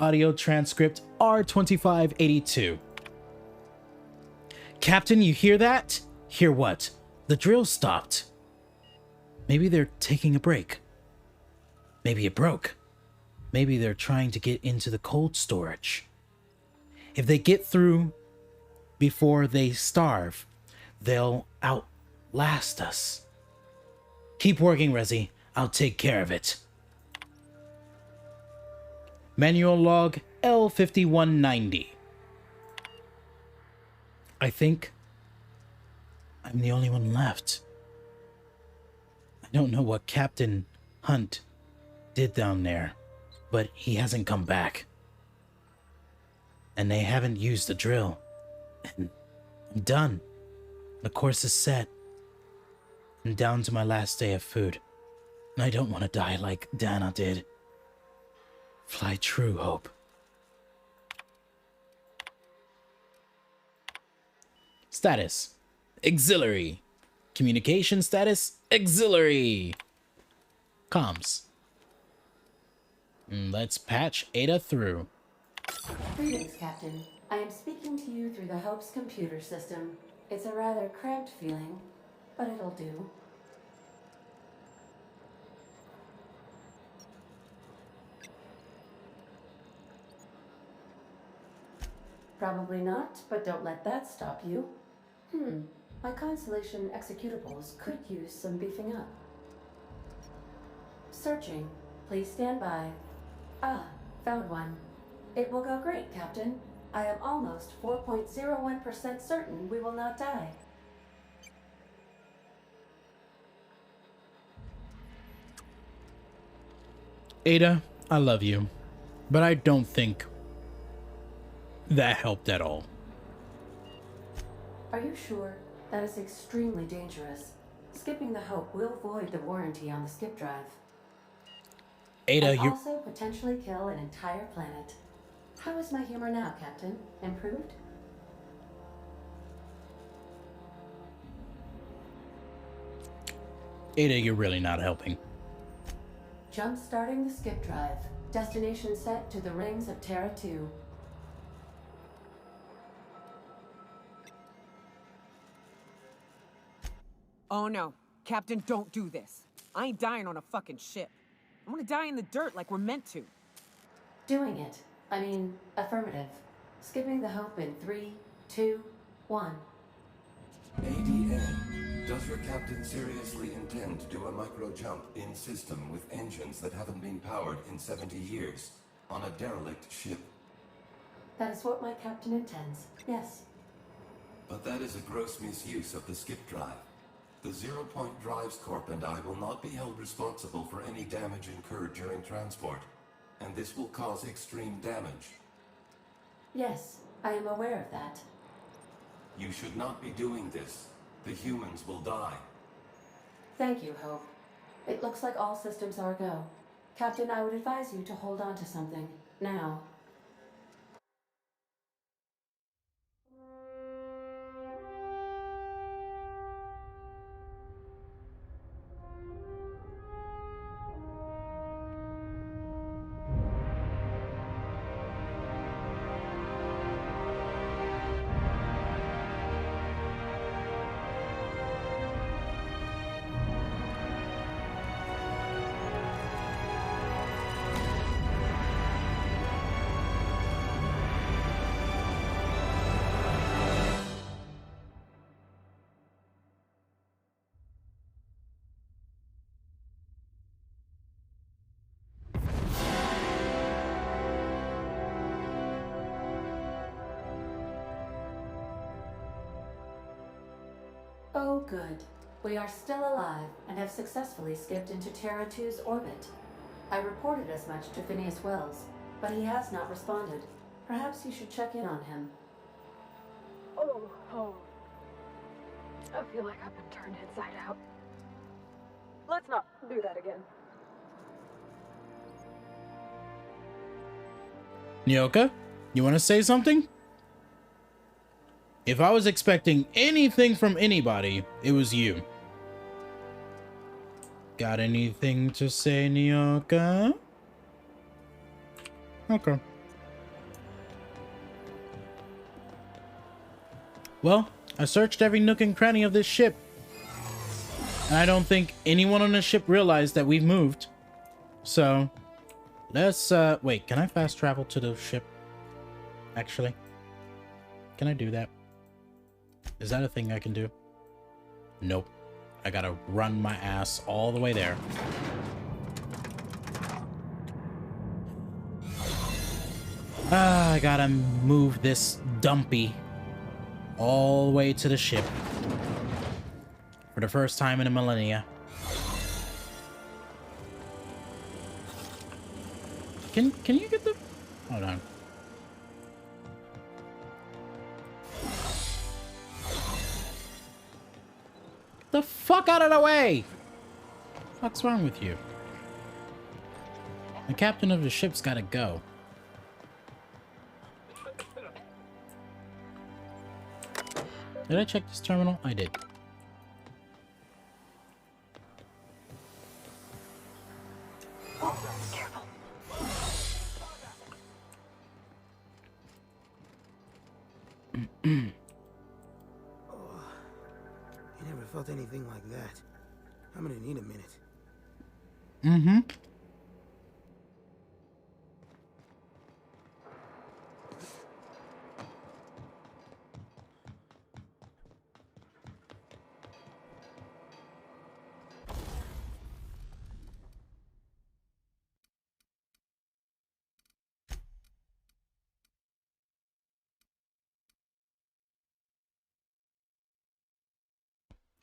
audio transcript R2582. Captain, you hear that? Hear what? The drill stopped. Maybe they're taking a break. Maybe it broke. Maybe they're trying to get into the cold storage. If they get through before they starve, they'll outlast us. Keep working, Rezi. I'll take care of it. Manual log L5190. I think I'm the only one left. I don't know what Captain Hunt did down there, but he hasn't come back. And they haven't used the drill. And I'm done. The course is set. I'm down to my last day of food. And I don't want to die like Dana did. Fly true, Hope. Status: auxiliary. Communication status: auxiliary. Comms. Let's patch Ada through. Greetings, Captain. I am speaking to you through the Hope's computer system. It's a rather cramped feeling, but it'll do. Probably not, but don't let that stop you. My Constellation executables could use some beefing up. Searching. Please stand by. Ah, found one. It will go great, Captain. I am almost 4.01% certain we will not die. Ada, I love you, but I don't think that helped at all. Are you sure? That is extremely dangerous. Skipping the Hope will void the warranty on the skip drive. Ada, and you also potentially kill an entire planet. How is my humor now, Captain? Improved? Ada, you're really not helping. Jump-starting the skip drive. Destination set to the rings of Terra 2. Oh no. Captain, don't do this. I ain't dying on a fucking ship. I'm gonna die in the dirt like we're meant to. Doing it. I mean, affirmative. Skipping the Hope in 3, 2, 1. ADA, does your captain seriously intend to do a micro-jump in system with engines that haven't been powered in 70 years on a derelict ship? That is what my captain intends, yes. But that is a gross misuse of the skip drive. The Zero Point Drives Corp and I will not be held responsible for any damage incurred during transport, and this will cause extreme damage. Yes, I am aware of that. You should not be doing this. The humans will die. Thank you, Hope. It looks like all systems are go. Captain, I would advise you to hold on to something. Now. Oh, good. We are still alive and have successfully skipped into Terra 2's orbit. I reported as much to Phineas Wells, but he has not responded. Perhaps you should check in on him. Oh. I feel like I've been turned inside out. Let's not do that again. Nyoka, you want to say something? If I was expecting anything from anybody, it was you. Got anything to say, Nyoka? Okay. Well, I searched every nook and cranny of this ship, and I don't think anyone on the ship realized that we've moved. So, let's, wait, can I fast travel to the ship? Actually, can I do that? Is that a thing I can do? Nope. I gotta run my ass all the way there. I gotta move this dumpy all the way to the ship for the first time in a millennia. Can you get the... Hold on. The fuck out of the way! What's wrong with you? The captain of the ship's gotta go. Did I check this terminal? I did. Careful. I never felt anything like that. I'm gonna need a minute. Mm-hmm.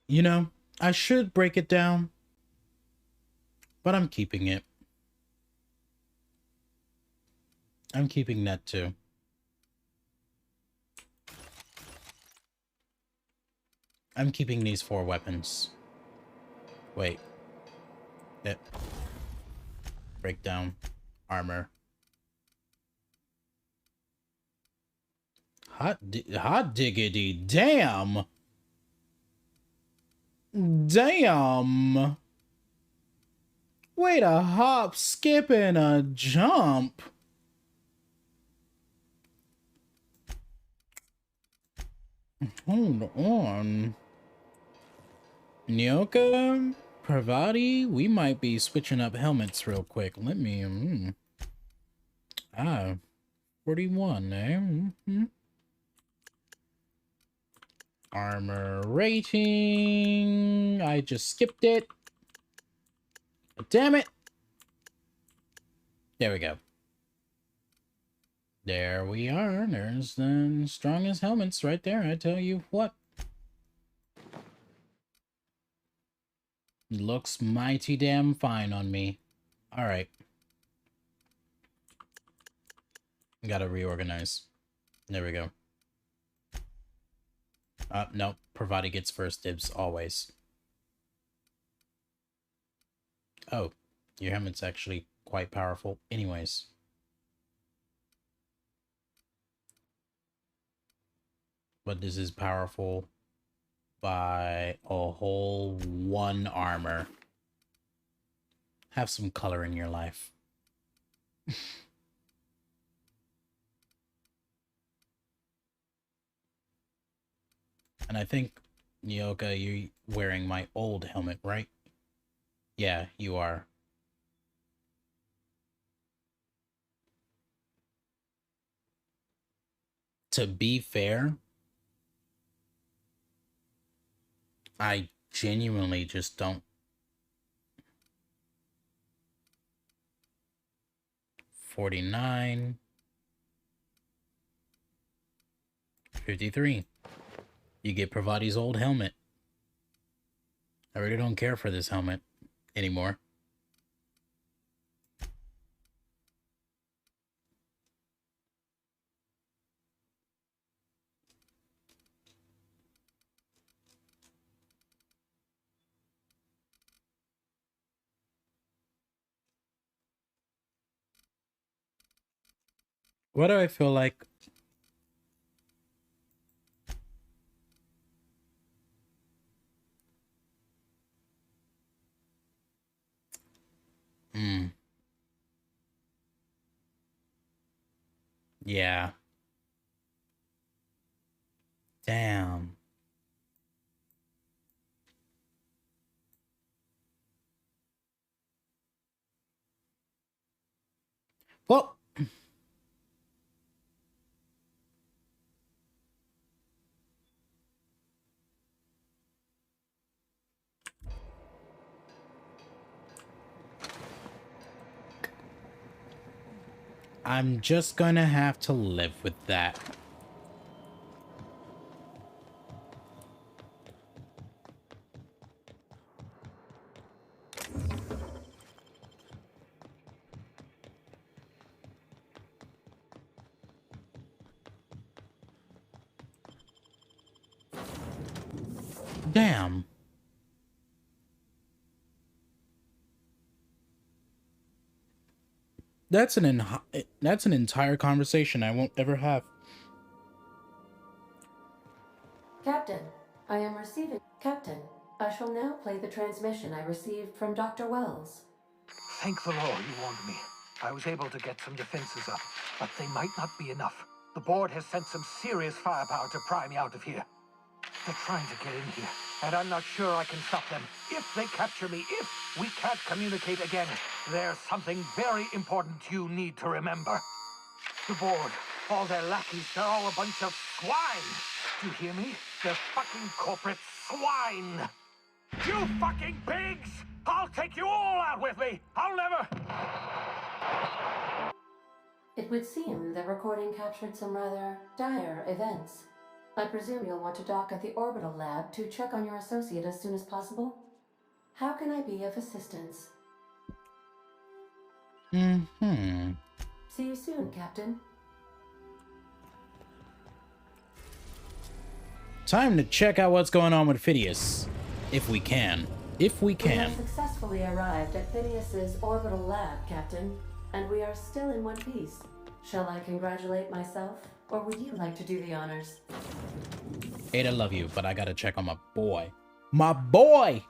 You know, I should break it down, but I'm keeping it. I'm keeping that too. I'm keeping these 4 weapons. Wait. It. Breakdown. Armor. Hot diggity. Damn! Damn! Wait a hop, skip, and a jump. Hold on. Nyoka, Parvati, we might be switching up helmets real quick. Let me... 41, eh? Armor rating. I just skipped it. Damn it. There we go. There we are. There's the strongest helmets right there. I tell you what. Looks mighty damn fine on me. Alright. Gotta reorganize. There we go. No. Parvati gets first dibs, always. Oh. Your helmet's actually quite powerful. Anyways. But this is powerful by a whole 1 armor. Have some color in your life. And I think, Nyoka, you're wearing my old helmet, right? Yeah, you are. To be fair, I genuinely just don't. 49. 53. You get Parvati's old helmet. I really don't care for this helmet anymore. What do I feel like? Yeah. Damn. Well, I'm just gonna have to live with that. Damn. That's an entire conversation I won't ever have. Captain, I am receiving... Captain, I shall now play the transmission I received from Dr. Wells. Thank the Lord you warned me. I was able to get some defenses up, but they might not be enough. The board has sent some serious firepower to pry me out of here. They're trying to get in here, and I'm not sure I can stop them. If they capture me, if we can't communicate again, there's something very important you need to remember. The board, all their lackeys, they're all a bunch of swine. Do you hear me? They're fucking corporate swine. You fucking pigs! I'll take you all out with me! I'll never... It would seem the recording captured some rather dire events. I presume you'll want to dock at the orbital lab to check on your associate as soon as possible. How can I be of assistance? Mm-hmm. See you soon, Captain. Time to check out what's going on with Phidias. If we can. If we We can. have successfully arrived at Phidias's orbital lab, Captain, and we are still in one piece. Shall I congratulate myself, or would you like to do the honors? Ada, love you, but I gotta check on my boy. My boy!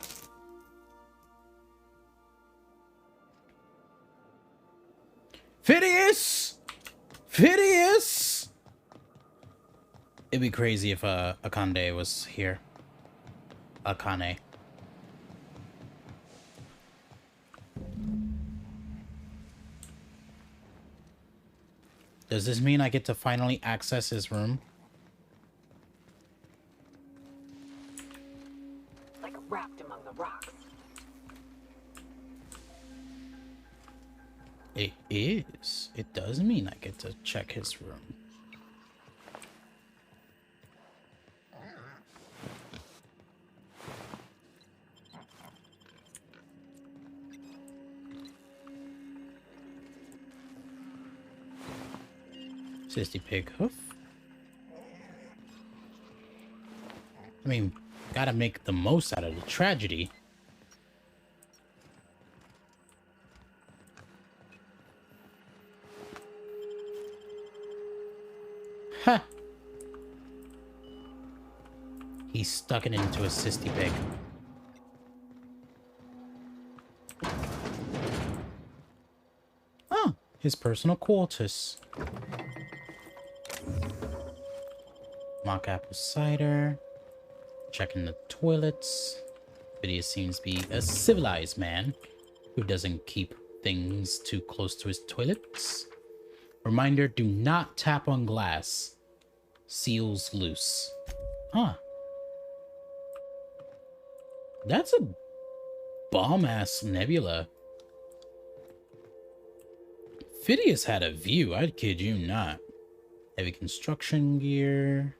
Phidias! Phidias! It'd be crazy if Akande was here. Akane. Does this mean I get to finally access his room? Like wrapped among the rocks. It is. It does mean I get to check his room. Sissy Pig Hoof. I mean, gotta make the most out of the tragedy. Ha! He's stuck it into a Sissy Pig. Oh, his personal quarters. Mock apple cider. Checking the toilets. Phidias seems to be a civilized man who doesn't keep things too close to his toilets. Reminder, do not tap on glass. Seals loose. Huh. That's a bomb-ass nebula. Phidias had a view, I'd kid you not. Heavy construction gear.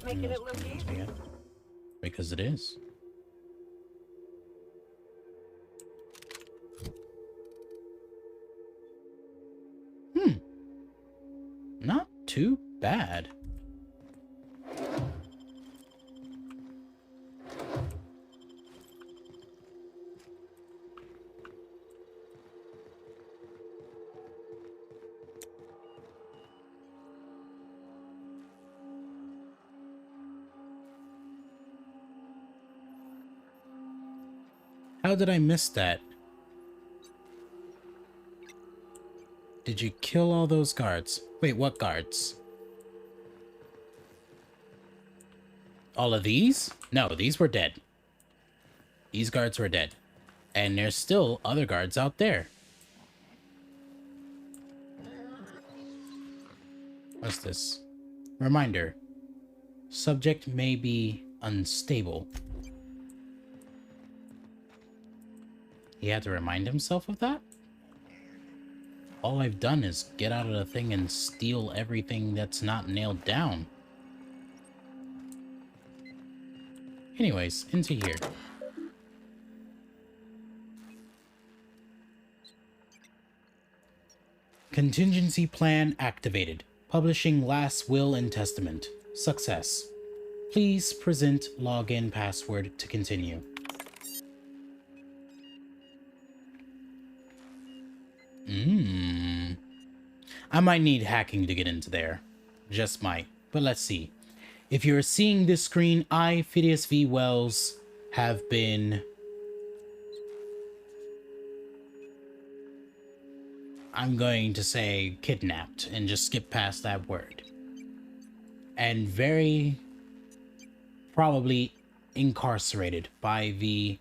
Making it look easy. Because it is. too bad. How did I miss that? Did you kill all those guards? Wait, what guards? All of these? No, these were dead. These guards were dead. And there's still other guards out there. What's this? Reminder. Subject may be unstable. He had to remind himself of that? All I've done is get out of the thing and steal everything that's not nailed down. Anyways, into here. Contingency plan activated. Publishing last will and testament. Success. Please present login password to continue. I might need hacking to get into there. Just might. But let's see. If you're seeing this screen, I, Phidias V. Wells, have been... I'm going to say kidnapped and just skip past that word. And very probably incarcerated by the...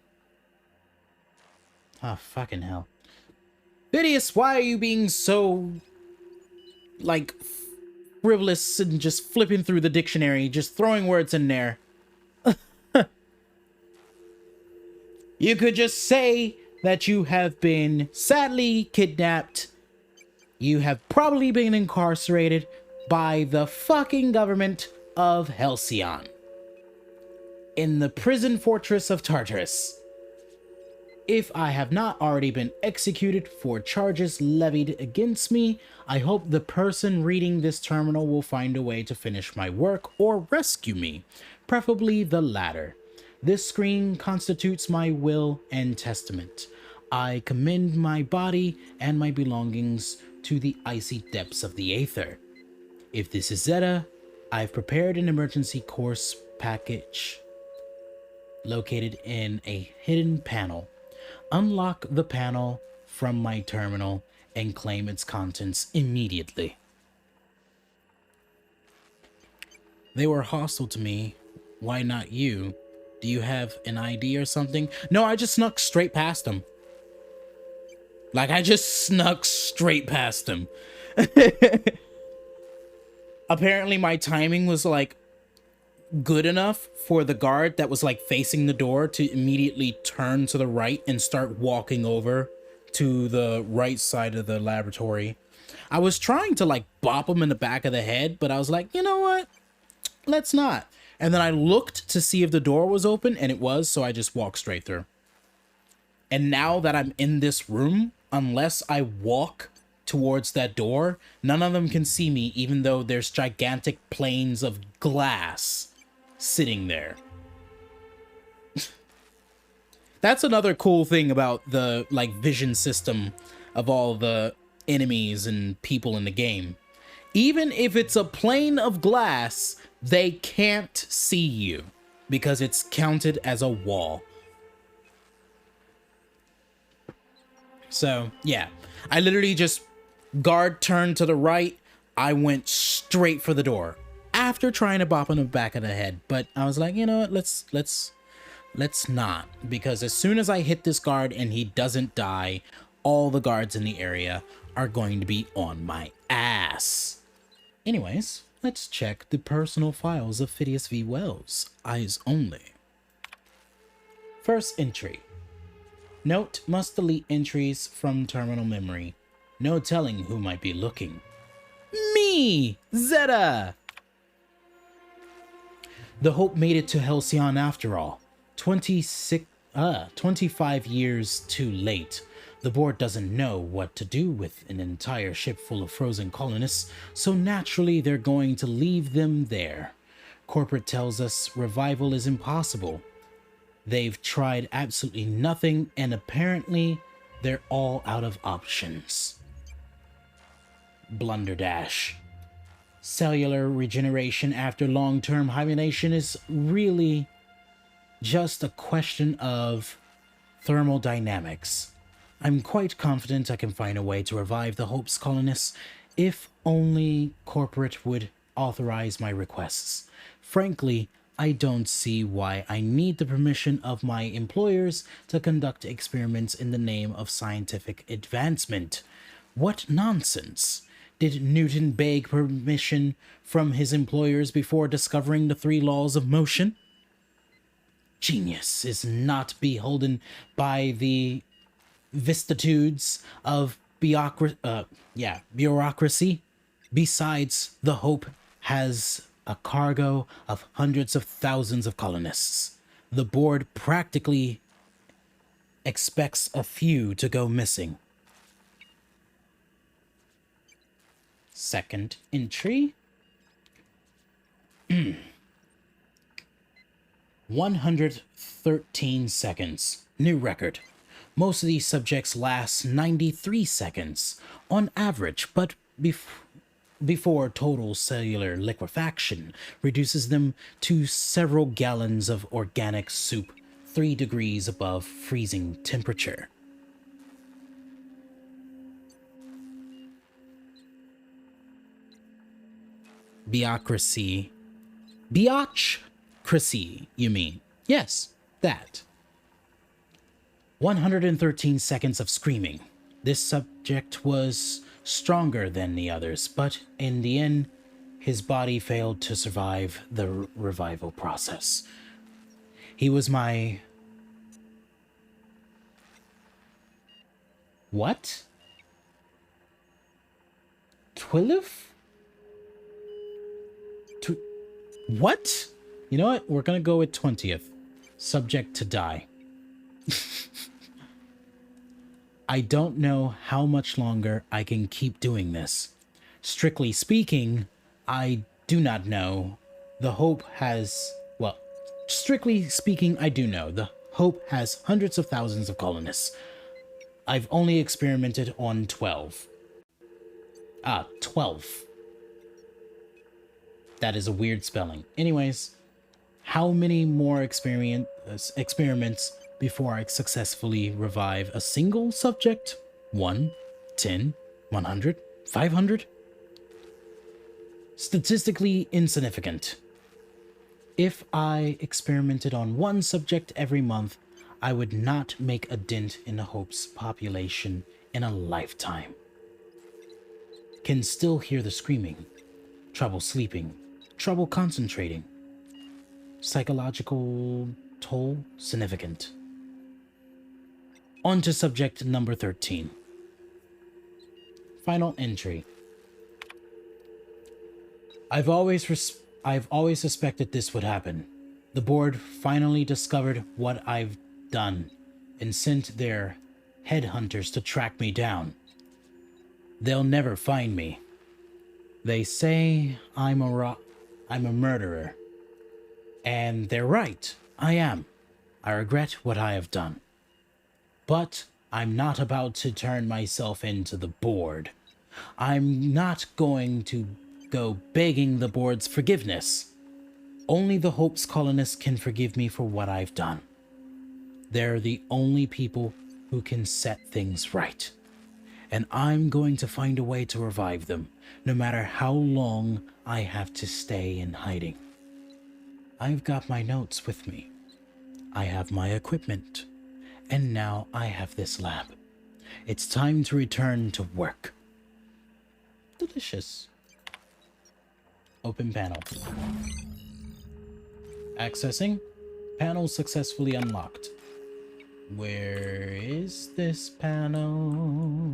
Oh, fucking hell. Phidias, why are you being so, like, frivolous and just flipping through the dictionary, just throwing words in there? You could just say that you have been sadly kidnapped. You have probably been incarcerated by the fucking government of Halcyon in the prison fortress of Tartarus. If I have not already been executed for charges levied against me, I hope the person reading this terminal will find a way to finish my work or rescue me, preferably the latter. This screen constitutes my will and testament. I commend my body and my belongings to the icy depths of the aether. If this is Zeta, I've prepared an emergency course package located in a hidden panel. Unlock the panel from my terminal and claim its contents immediately. They were hostile to me. Why not you? Do you have an ID or something? No, I just snuck straight past them. Like, I just snuck straight past them. Apparently, my timing was, like, good enough for the guard that was, like, facing the door to immediately turn to the right and start walking over to the right side of the laboratory. I was trying to, like, bop him in the back of the head, but I was like, you know what? Let's not. And then I looked to see if the door was open, and it was, so I just walked straight through. And now that I'm in this room, unless I walk towards that door, none of them can see me, even though there's gigantic planes of glass sitting there. That's another cool thing about the, like, vision system of all the enemies and people in the game. Even if it's a plane of glass, they can't see you because it's counted as a wall. So, yeah. I literally just guard turned to the right. I went straight for the door after trying to bop him in the back of the head. But I was like, you know what? Let's not. Because as soon as I hit this guard and he doesn't die, all the guards in the area are going to be on my ass. Anyways, let's check the personal files of Phidias V. Wells. Eyes only. First entry. Note must delete entries from terminal memory. No telling who might be looking. Me! Zeta! The Hope made it to Halcyon after all. 25 years too late. The board doesn't know what to do with an entire ship full of frozen colonists, so naturally they're going to leave them there. Corporate tells us revival is impossible. They've tried absolutely nothing, and apparently they're all out of options. Blunderdash. Cellular regeneration after long-term hibernation is really just a question of thermodynamics. I'm quite confident I can find a way to revive the Hope's colonists if only corporate would authorize my requests. Frankly, I don't see why I need the permission of my employers to conduct experiments in the name of scientific advancement. What nonsense! Did Newton beg permission from his employers before discovering the 3 laws of motion? Genius is not beholden by the vicissitudes of bureaucracy. Besides, the Hope has a cargo of hundreds of thousands of colonists. The board practically expects a few to go missing. Second entry. 113 seconds. New record. Most of these subjects last 93 seconds on average, but before total cellular liquefaction reduces them to several gallons of organic soup 3 degrees above freezing temperature. Bureaucracy, you mean? Yes, that. 113 seconds of screaming. This subject was stronger than the others, but in the end, his body failed to survive the revival process. He was my... What? Twilif? What? You know what? We're gonna go with 20th. Subject to die. I don't know how much longer I can keep doing this. Strictly speaking, I do not know. The Hope has... Well, strictly speaking, I do know. The Hope has hundreds of thousands of colonists. I've only experimented on 12. 12. That is a weird spelling. Anyways, how many more experiments before I successfully revive a single subject? 1, 10, 100, 500? Statistically insignificant. If I experimented on 1 subject every month, I would not make a dent in the Hope's population in a lifetime. Can still hear the screaming. Trouble sleeping. Trouble concentrating. Psychological toll significant. On to subject number 13. Final entry. I've always suspected this would happen. The board finally discovered what I've done and sent their headhunters to track me down. They'll never find me. They say I'm a murderer. And they're right. I am. I regret what I have done. But I'm not about to turn myself into the board. I'm not going to go begging the board's forgiveness. Only the Hope's colonists can forgive me for what I've done. They're the only people who can set things right. And I'm going to find a way to revive them, no matter how long I have to stay in hiding. I've got my notes with me. I have my equipment. And now I have this lab. It's time to return to work. Delicious. Open panel. Accessing. Panel successfully unlocked. Where is this panel?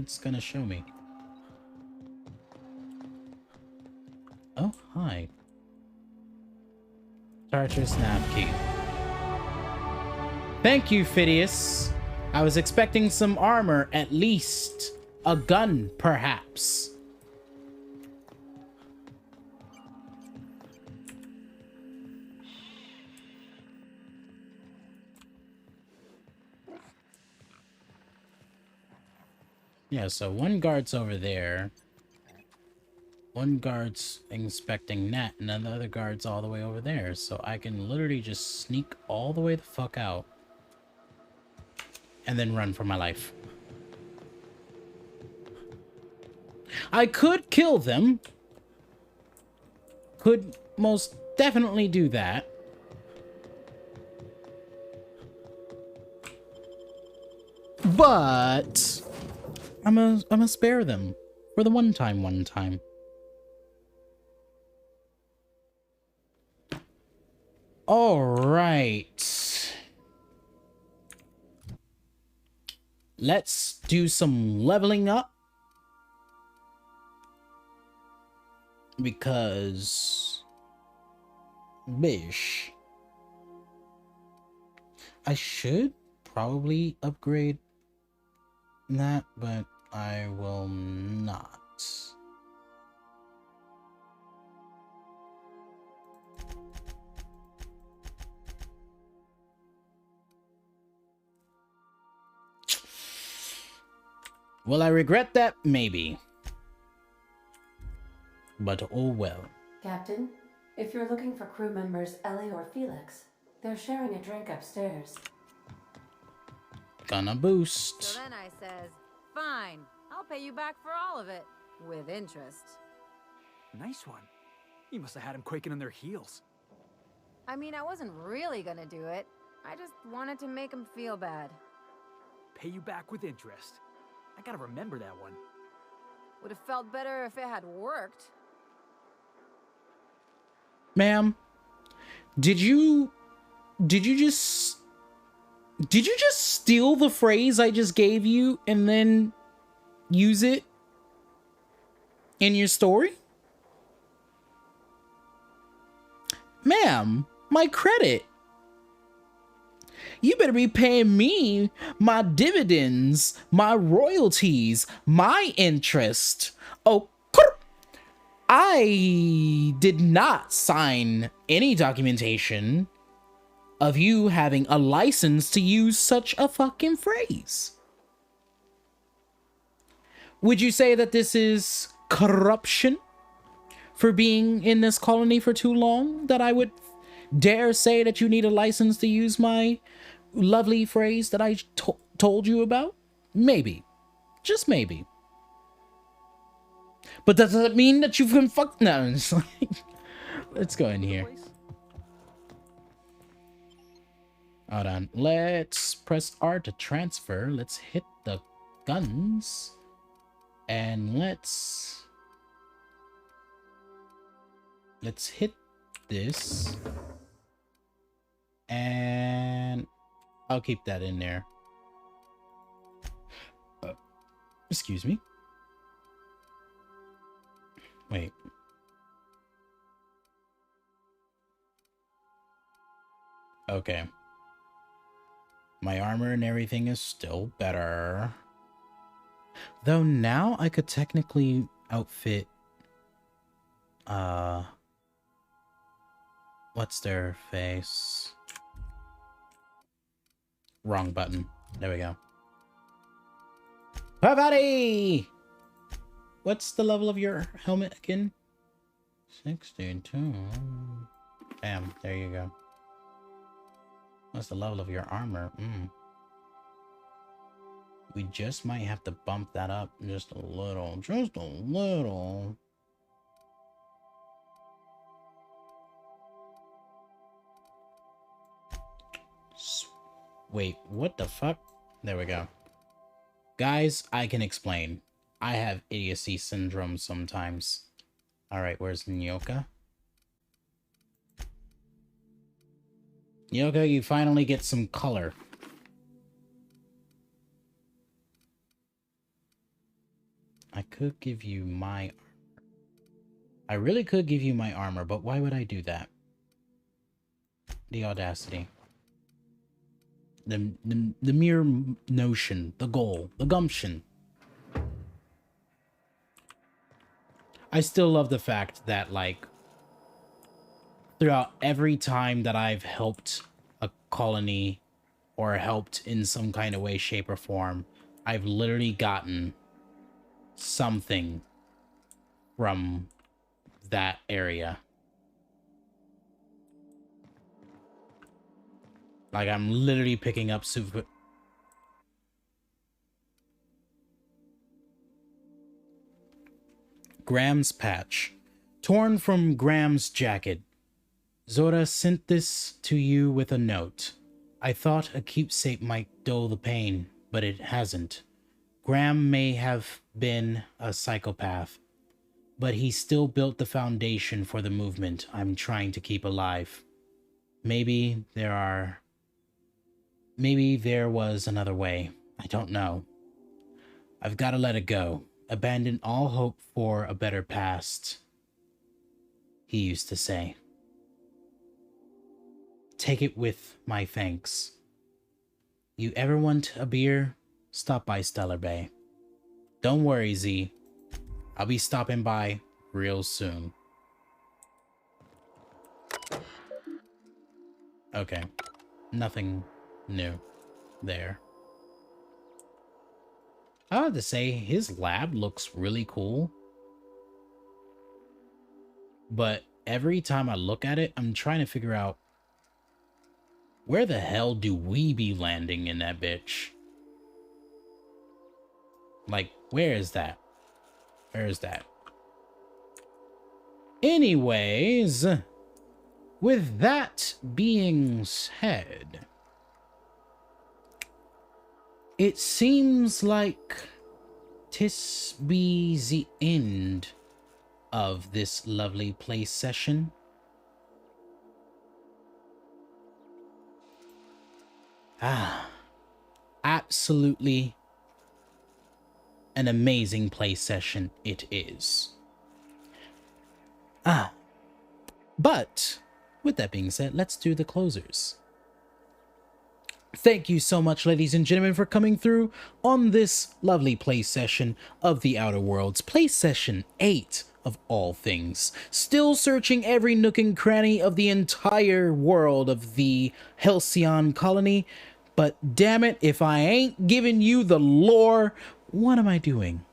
It's gonna show me. Oh, hi. Charger snap key. Thank you, Phidias. I was expecting some armor, at least. A gun, perhaps. Yeah, so one guard's over there. One guard's inspecting Nat, and then the other guard's all the way over there. So I can literally just sneak all the way the fuck out. And then run for my life. I could kill them. Could most definitely do that. But I'm gonna spare them for the one time. All right. Let's do some leveling up. Because bish. I should probably upgrade that, but I will not. Will I regret that? Maybe. But oh well. Captain, if you're looking for crew members Ellie or Felix, they're sharing a drink upstairs. Gonna boost. So then I says, fine, I'll pay you back for all of it, with interest. Nice one. You must have had him quaking in their heels. I mean, I wasn't really gonna do it. I just wanted to make him feel bad. Pay you back with interest. I gotta remember that one. Would have felt better if it had worked. Ma'am, did you just steal the phrase I just gave you and then use it in your story? Ma'am, my credit. You better be paying me my dividends, my royalties, my interest. Oh, I did not sign any documentation of you having a license to use such a fucking phrase. Would you say that this is corruption for being in this colony for too long? That I would dare say that you need a license to use my lovely phrase that I told you about? Maybe. Just maybe. But does that mean that you can fuck? No, it's like, let's go in here. Hold on. Let's press R to transfer. Let's hit the guns. And let's hit this. And I'll keep that in there. Excuse me. Wait. Okay. My armor and everything is still better. Though now I could technically outfit... what's their face? Wrong button. There we go. Parvati! What's the level of your helmet again? 62. Bam, there you go. What's the level of your armor? We just might have to bump that up just a little. Just a little. Wait, what the fuck? There we go. Guys, I can explain. I have idiocy syndrome sometimes. Alright, where's Nyoka? Nyoka, you finally get some color. I could give you my armor. I really could give you my armor, but why would I do that? The audacity. The mere notion, the goal, the gumption. I still love the fact that, like, throughout every time that I've helped a colony or helped in some kind of way, shape, or form, I've literally gotten something from that area. Like, I'm literally picking up super... Graham's patch. Torn from Graham's jacket. Zora sent this to you with a note. I thought a keepsake might dull the pain, but it hasn't. Graham may have been a psychopath, but he still built the foundation for the movement I'm trying to keep alive. Maybe there was another way. I don't know. I've got to let it go. Abandon all hope for a better past, he used to say. Take it with my thanks. You ever want a beer? Stop by Stellar Bay. Don't worry, Z. I'll be stopping by real soon. Okay. Nothing new there. I have to say, his lab looks really cool. But every time I look at it, I'm trying to figure out where the hell do we be landing in that bitch? Like, where is that? Where is that? Anyways, with that being said, it seems like this be the end of this lovely play session. Absolutely an amazing play session it is. But with that being said, let's do the closers. Thank you so much, ladies and gentlemen, for coming through on this lovely play session of The Outer Worlds, play session 8 of all things. Still searching every nook and cranny of the entire world of the Halcyon colony, but damn it, if I ain't giving you the lore, what am I doing?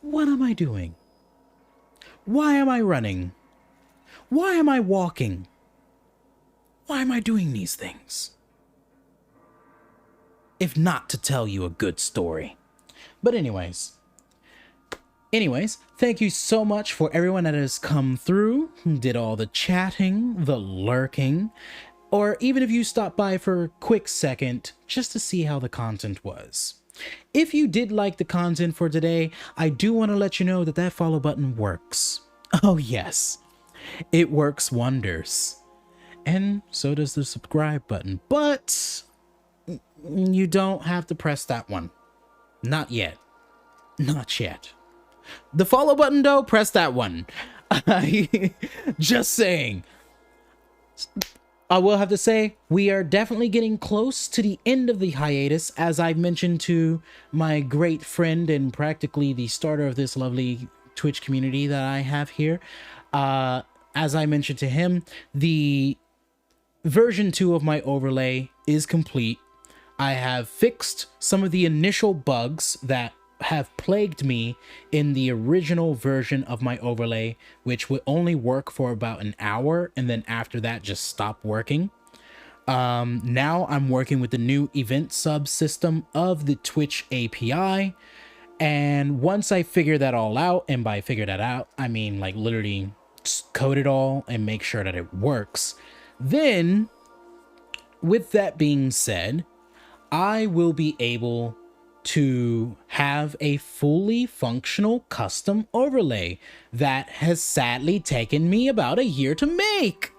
What am I doing? Why am I running? Why am I walking? Why am I doing these things? If not to tell you a good story. But anyways, thank you so much for everyone that has come through, did all the chatting, the lurking, or even if you stopped by for a quick second just to see how the content was. If you did like the content for today, I do want to let you know that that follow button works. Oh yes, it works wonders. And so does the subscribe button, but you don't have to press that one. Not yet. Not yet. The follow button though, press that one. Just saying. I will have to say, we are definitely getting close to the end of the hiatus, as I've mentioned to my great friend and practically the starter of this lovely Twitch community that I have here. As I mentioned to him, the version 2 of my overlay is complete. I have fixed some of the initial bugs that have plagued me in the original version of my overlay, which would only work for about an hour and then after that just stop working. Now I'm working with the new event subsystem of the Twitch API, and once I figure that all out, and by figure that out I mean like literally code it all and make sure that it works, then with that being said, I will be able to have a fully functional custom overlay that has sadly taken me about a year to make.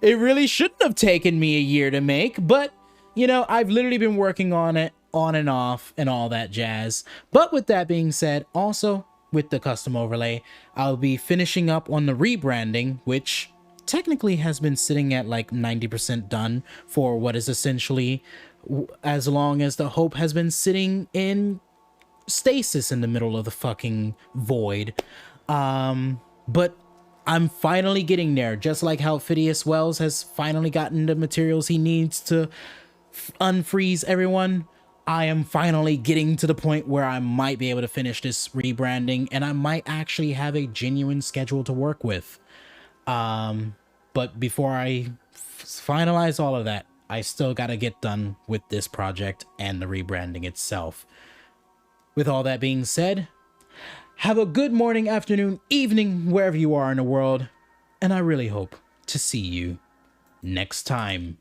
It really shouldn't have taken me a year to make, but you know, I've literally been working on it on and off and all that jazz. But with that being said, also with the custom overlay, I'll be finishing up on the rebranding, which technically has been sitting at like 90% done for what is essentially as long as the Hope has been sitting in stasis in the middle of the fucking void. But I'm finally getting there, just like how Phineas Wells has finally gotten the materials he needs to unfreeze everyone. I am finally getting to the point where I might be able to finish this rebranding, and I might actually have a genuine schedule to work with. But before I finalize all of that, I still gotta get done with this project and the rebranding itself. With all that being said, have a good morning, afternoon, evening, wherever you are in the world, and I really hope to see you next time.